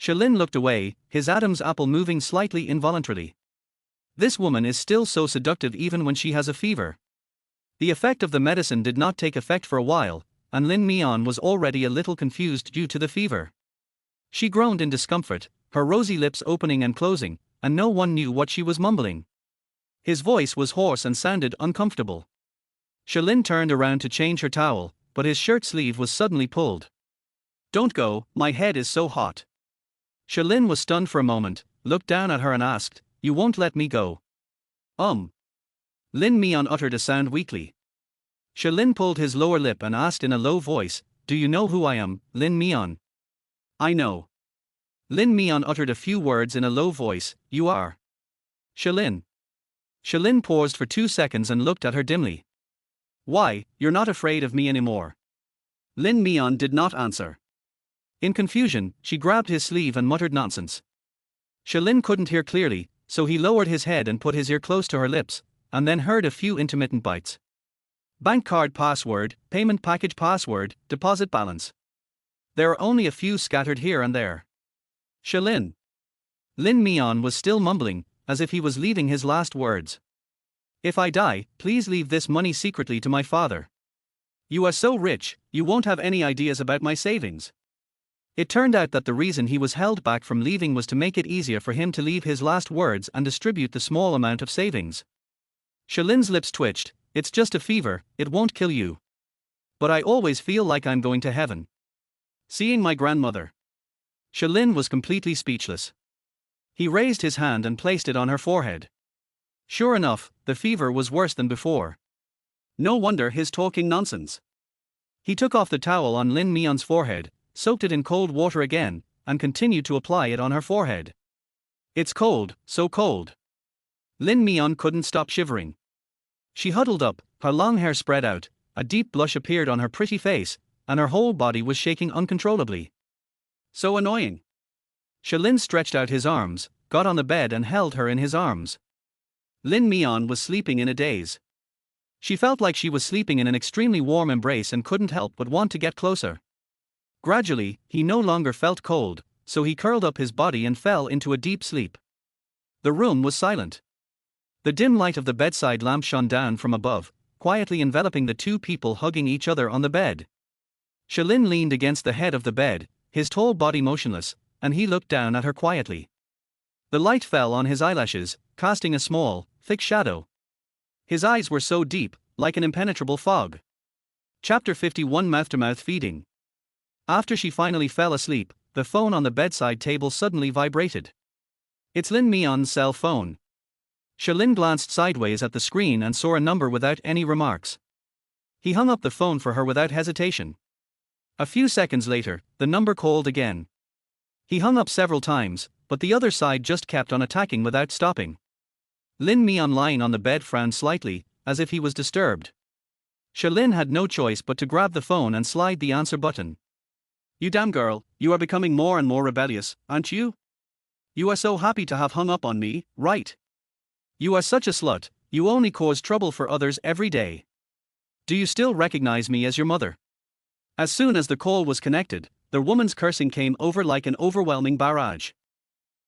Shalin looked away, his Adam's apple moving slightly involuntarily. This woman is still so seductive even when she has a fever. The effect of the medicine did not take effect for a while, and Lin Mian was already a little confused due to the fever. She groaned in discomfort, her rosy lips opening and closing, and no one knew what she was mumbling. His voice was hoarse and sounded uncomfortable. Shalin turned around to change her towel, but his shirt sleeve was suddenly pulled. "Don't go, my head is so hot." Shalin was stunned for a moment, looked down at her and asked, "You won't let me go?" Lin Mian uttered a sound weakly. Shalin pulled his lower lip and asked in a low voice, "Do you know who I am, Lin Mian?" "I know." Lin Mian uttered a few words in a low voice, "You are Shalin." Shalin paused for 2 seconds and looked at her dimly. "Why, you're not afraid of me anymore?" Lin Mian did not answer. In confusion, she grabbed his sleeve and muttered nonsense. Shalin couldn't hear clearly, so he lowered his head and put his ear close to her lips, and then heard a few intermittent bites. Bank card password, payment package password, deposit balance. There are only a few scattered here and there. Shalin. Lin Mian was still mumbling, as if he was leaving his last words. "If I die, please leave this money secretly to my father. You are so rich, you won't have any ideas about my savings." It turned out that the reason he was held back from leaving was to make it easier for him to leave his last words and distribute the small amount of savings. Shalin's lips twitched. "It's just a fever, it won't kill you. But I always feel like I'm going to heaven. Seeing my grandmother." Shalin was completely speechless. He raised his hand and placed it on her forehead. Sure enough, the fever was worse than before. No wonder he's talking nonsense. He took off the towel on Lin Mian's forehead, soaked it in cold water again, and continued to apply it on her forehead. "It's cold, so cold." Lin Mian couldn't stop shivering. She huddled up, her long hair spread out, a deep blush appeared on her pretty face, and her whole body was shaking uncontrollably. "So annoying." Shalin stretched out his arms, got on the bed and held her in his arms. Lin Mian was sleeping in a daze. She felt like she was sleeping in an extremely warm embrace and couldn't help but want to get closer. Gradually, he no longer felt cold, so he curled up his body and fell into a deep sleep. The room was silent. The dim light of the bedside lamp shone down from above, quietly enveloping the two people hugging each other on the bed. Shalin leaned against the head of the bed, his tall body motionless, and he looked down at her quietly. The light fell on his eyelashes, casting a small, thick shadow. His eyes were so deep, like an impenetrable fog. Chapter 51 Mouth-to-mouth feeding. After she finally fell asleep, the phone on the bedside table suddenly vibrated. It's Lin Mian's cell phone. Shalin glanced sideways at the screen and saw a number without any remarks. He hung up the phone for her without hesitation. A few seconds later, the number called again. He hung up several times, but the other side just kept on attacking without stopping. Lin Mian lying on the bed frowned slightly, as if he was disturbed. Shalin had no choice but to grab the phone and slide the answer button. "You damn girl, you are becoming more and more rebellious, aren't you? You are so happy to have hung up on me, right? You are such a slut, you only cause trouble for others every day. Do you still recognize me as your mother?" As soon as the call was connected, the woman's cursing came over like an overwhelming barrage.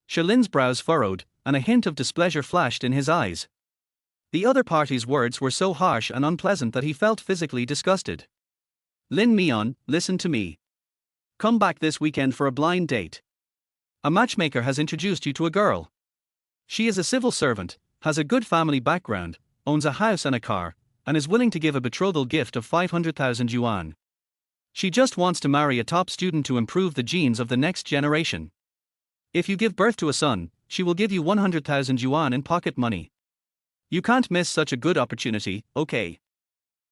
Shalin's brows furrowed, and a hint of displeasure flashed in his eyes. The other party's words were so harsh and unpleasant that he felt physically disgusted. "Lin Mian, listen to me. Come back this weekend for a blind date. A matchmaker has introduced you to a girl. She is a civil servant, has a good family background, owns a house and a car, and is willing to give a betrothal gift of 500,000 yuan. She just wants to marry a top student to improve the genes of the next generation. If you give birth to a son, she will give you 100,000 yuan in pocket money. You can't miss such a good opportunity, okay?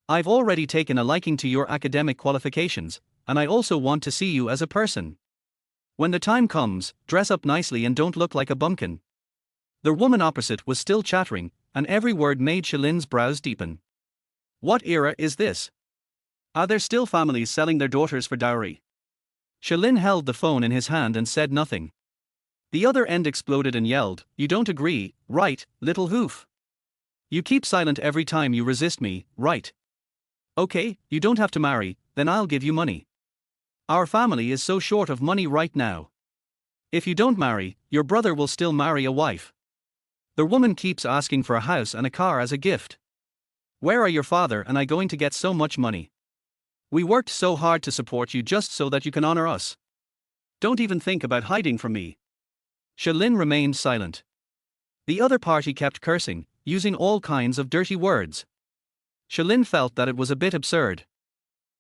I've already taken a liking to your academic qualifications, and I also want to see you as a person. When the time comes, dress up nicely and don't look like a bumpkin." The woman opposite was still chattering, and every word made Shalin's brows deepen. What era is this? Are there still families selling their daughters for dowry? Shalin held the phone in his hand and said nothing. The other end exploded and yelled, "You don't agree, right, little hoof? You keep silent every time you resist me, right? Okay, you don't have to marry, then I'll give you money. Our family is so short of money right now. If you don't marry, your brother will still marry a wife. The woman keeps asking for a house and a car as a gift. Where are your father and I going to get so much money? We worked so hard to support you just so that you can honor us. Don't even think about hiding from me. Lin remained silent. The other party kept cursing, using all kinds of dirty words. Lin felt that it was a bit absurd.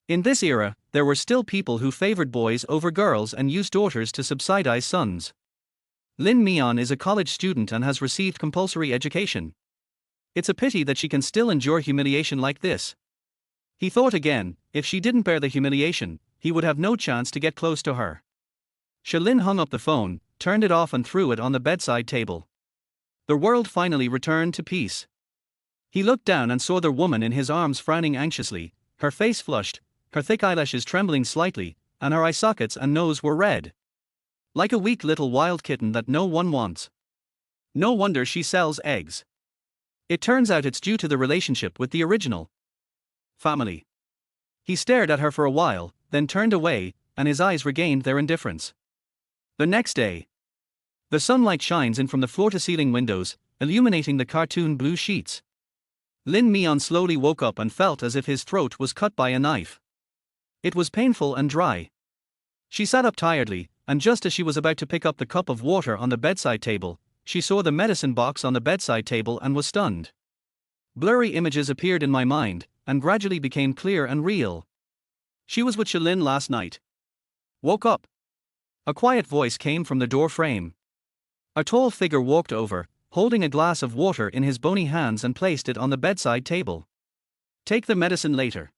In this era, there were still people who favored boys over girls and used daughters to subsidize sons. Lin Mian is a college student and has received compulsory education. It's a pity that she can still endure humiliation like this. He thought again, if she didn't bear the humiliation, he would have no chance to get close to her. Lin hung up the phone, turned it off and threw it on the bedside table. The world finally returned to peace. He looked down and saw the woman in his arms frowning anxiously, her face flushed, her thick eyelashes trembling slightly, and her eye sockets and nose were red. Like a weak little wild kitten that no one wants. No wonder she sells eggs. It turns out it's due to the relationship with the original family. He stared at her for a while, then turned away, and his eyes regained their indifference. The next day, the sunlight shines in from the floor-to-ceiling windows, illuminating the cartoon blue sheets. Lin Mian slowly woke up and felt as if his throat was cut by a knife. It was painful and dry. She sat up tiredly, and just as she was about to pick up the cup of water on the bedside table, she saw the medicine box on the bedside table and was stunned. Blurry images appeared in my mind, and gradually became clear and real. She was with Lin last night. Woke up. A quiet voice came from the door frame. A tall figure walked over, holding a glass of water in his bony hands and placed it on the bedside table. Take the medicine later.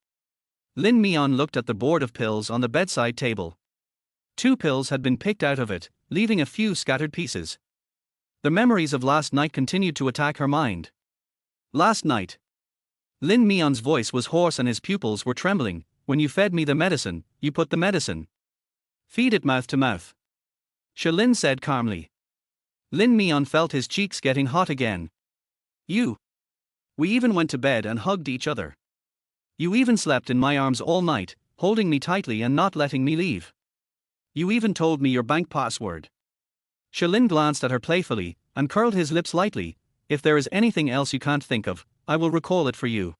Lin Mian looked at the board of pills on the bedside table. 2 pills had been picked out of it, leaving a few scattered pieces. The memories of last night continued to attack her mind. Last night. Lin Mian's voice was hoarse and his pupils were trembling. When you fed me the medicine, you put the medicine. Feed it mouth to mouth. Lin said calmly. Lin Mian felt his cheeks getting hot again. You. We even went to bed and hugged each other. You even slept in my arms all night, holding me tightly and not letting me leave. You even told me your bank password. Lin glanced at her playfully, and curled his lips lightly. If there is anything else you can't think of, I will recall it for you.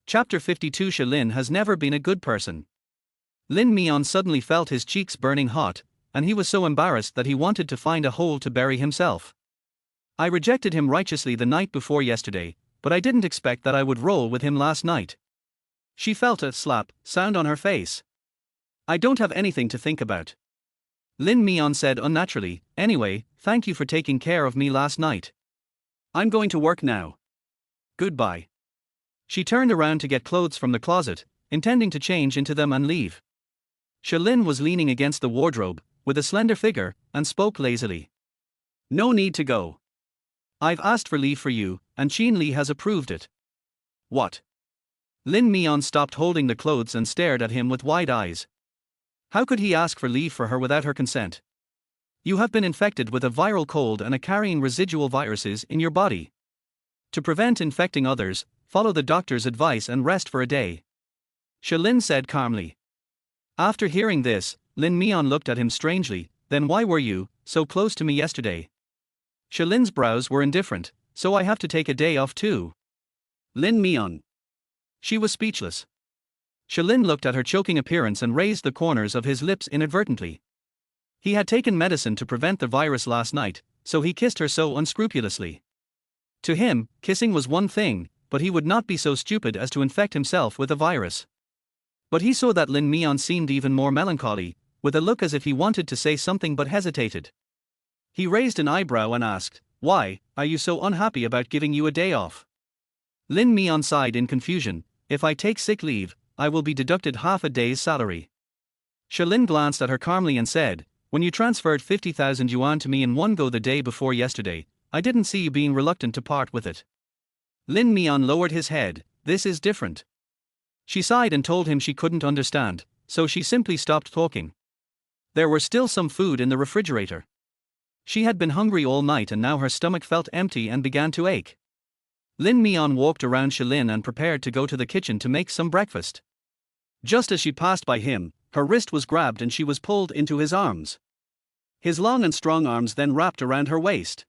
Chapter 52. Lin has never been a good person. Lin Mian suddenly felt his cheeks burning hot, and he was so embarrassed that he wanted to find a hole to bury himself. I rejected him righteously the night before yesterday, but I didn't expect that I would roll with him last night. She felt a slap sound on her face. I don't have anything to think about. Lin Mian said unnaturally, anyway, thank you for taking care of me last night. I'm going to work now. Goodbye. She turned around to get clothes from the closet, intending to change into them and leave. Lin was leaning against the wardrobe, with a slender figure, and spoke lazily. No need to go. I've asked for leave for you, and Qin Li has approved it. What? Lin Mian stopped holding the clothes and stared at him with wide eyes. How could he ask for leave for her without her consent? You have been infected with a viral cold and are carrying residual viruses in your body. To prevent infecting others, follow the doctor's advice and rest for a day. Lin said calmly. After hearing this, Lin Mian looked at him strangely. Then why were you so close to me yesterday? Lin's brows were indifferent. So I have to take a day off too. Lin Mian. She was speechless. Lin looked at her choking appearance and raised the corners of his lips inadvertently. He had taken medicine to prevent the virus last night, so he kissed her so unscrupulously. To him, kissing was one thing, but he would not be so stupid as to infect himself with a virus. But he saw that Lin Mian seemed even more melancholy, with a look as if he wanted to say something but hesitated. He raised an eyebrow and asked, why are you so unhappy about giving you a day off? Lin Mian sighed in confusion. If I take sick leave, I will be deducted half a day's salary. Lin glanced at her calmly and said, when you transferred 50,000 yuan to me in one go the day before yesterday, I didn't see you being reluctant to part with it. Lin Mian lowered his head. This is different. She sighed and told him she couldn't understand, so she simply stopped talking. There were still some food in the refrigerator. She had been hungry all night and now her stomach felt empty and began to ache. Lin Mian walked around Shilin and prepared to go to the kitchen to make some breakfast. Just as she passed by him, her wrist was grabbed and she was pulled into his arms. His long and strong arms then wrapped around her waist.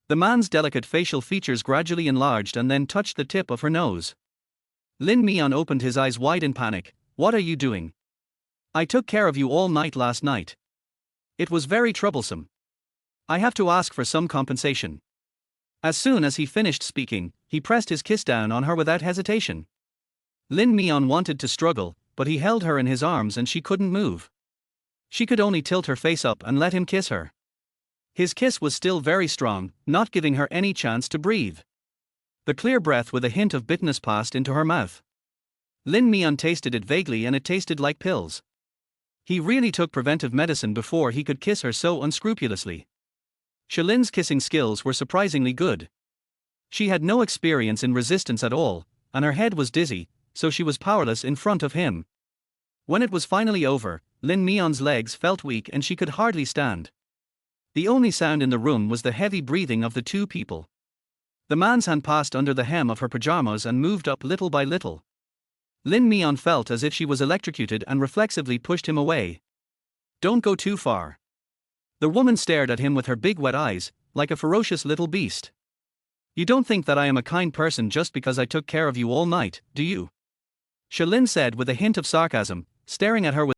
The man's delicate facial features gradually enlarged and then touched the tip of her nose. Lin Mian opened his eyes wide in panic. "What are you doing? I took care of you all night last night. It was very troublesome. I have to ask for some compensation." As soon as he finished speaking, he pressed his kiss down on her without hesitation. Lin Mian wanted to struggle, but he held her in his arms and she couldn't move. She could only tilt her face up and let him kiss her. His kiss was still very strong, not giving her any chance to breathe. The clear breath with a hint of bitterness passed into her mouth. Lin Mian tasted it vaguely and it tasted like pills. He really took preventive medicine before he could kiss her so unscrupulously. Shilin's kissing skills were surprisingly good. She had no experience in resistance at all, and her head was dizzy, so she was powerless in front of him. When it was finally over, Lin Mian's legs felt weak and she could hardly stand. The only sound in the room was the heavy breathing of the two people. The man's hand passed under the hem of her pajamas and moved up little by little. Lin Mian felt as if she was electrocuted and reflexively pushed him away. "Don't go too far." The woman stared at him with her big wet eyes, like a ferocious little beast. "You don't think that I am a kind person just because I took care of you all night, do you?" Shilin said with a hint of sarcasm, staring at her with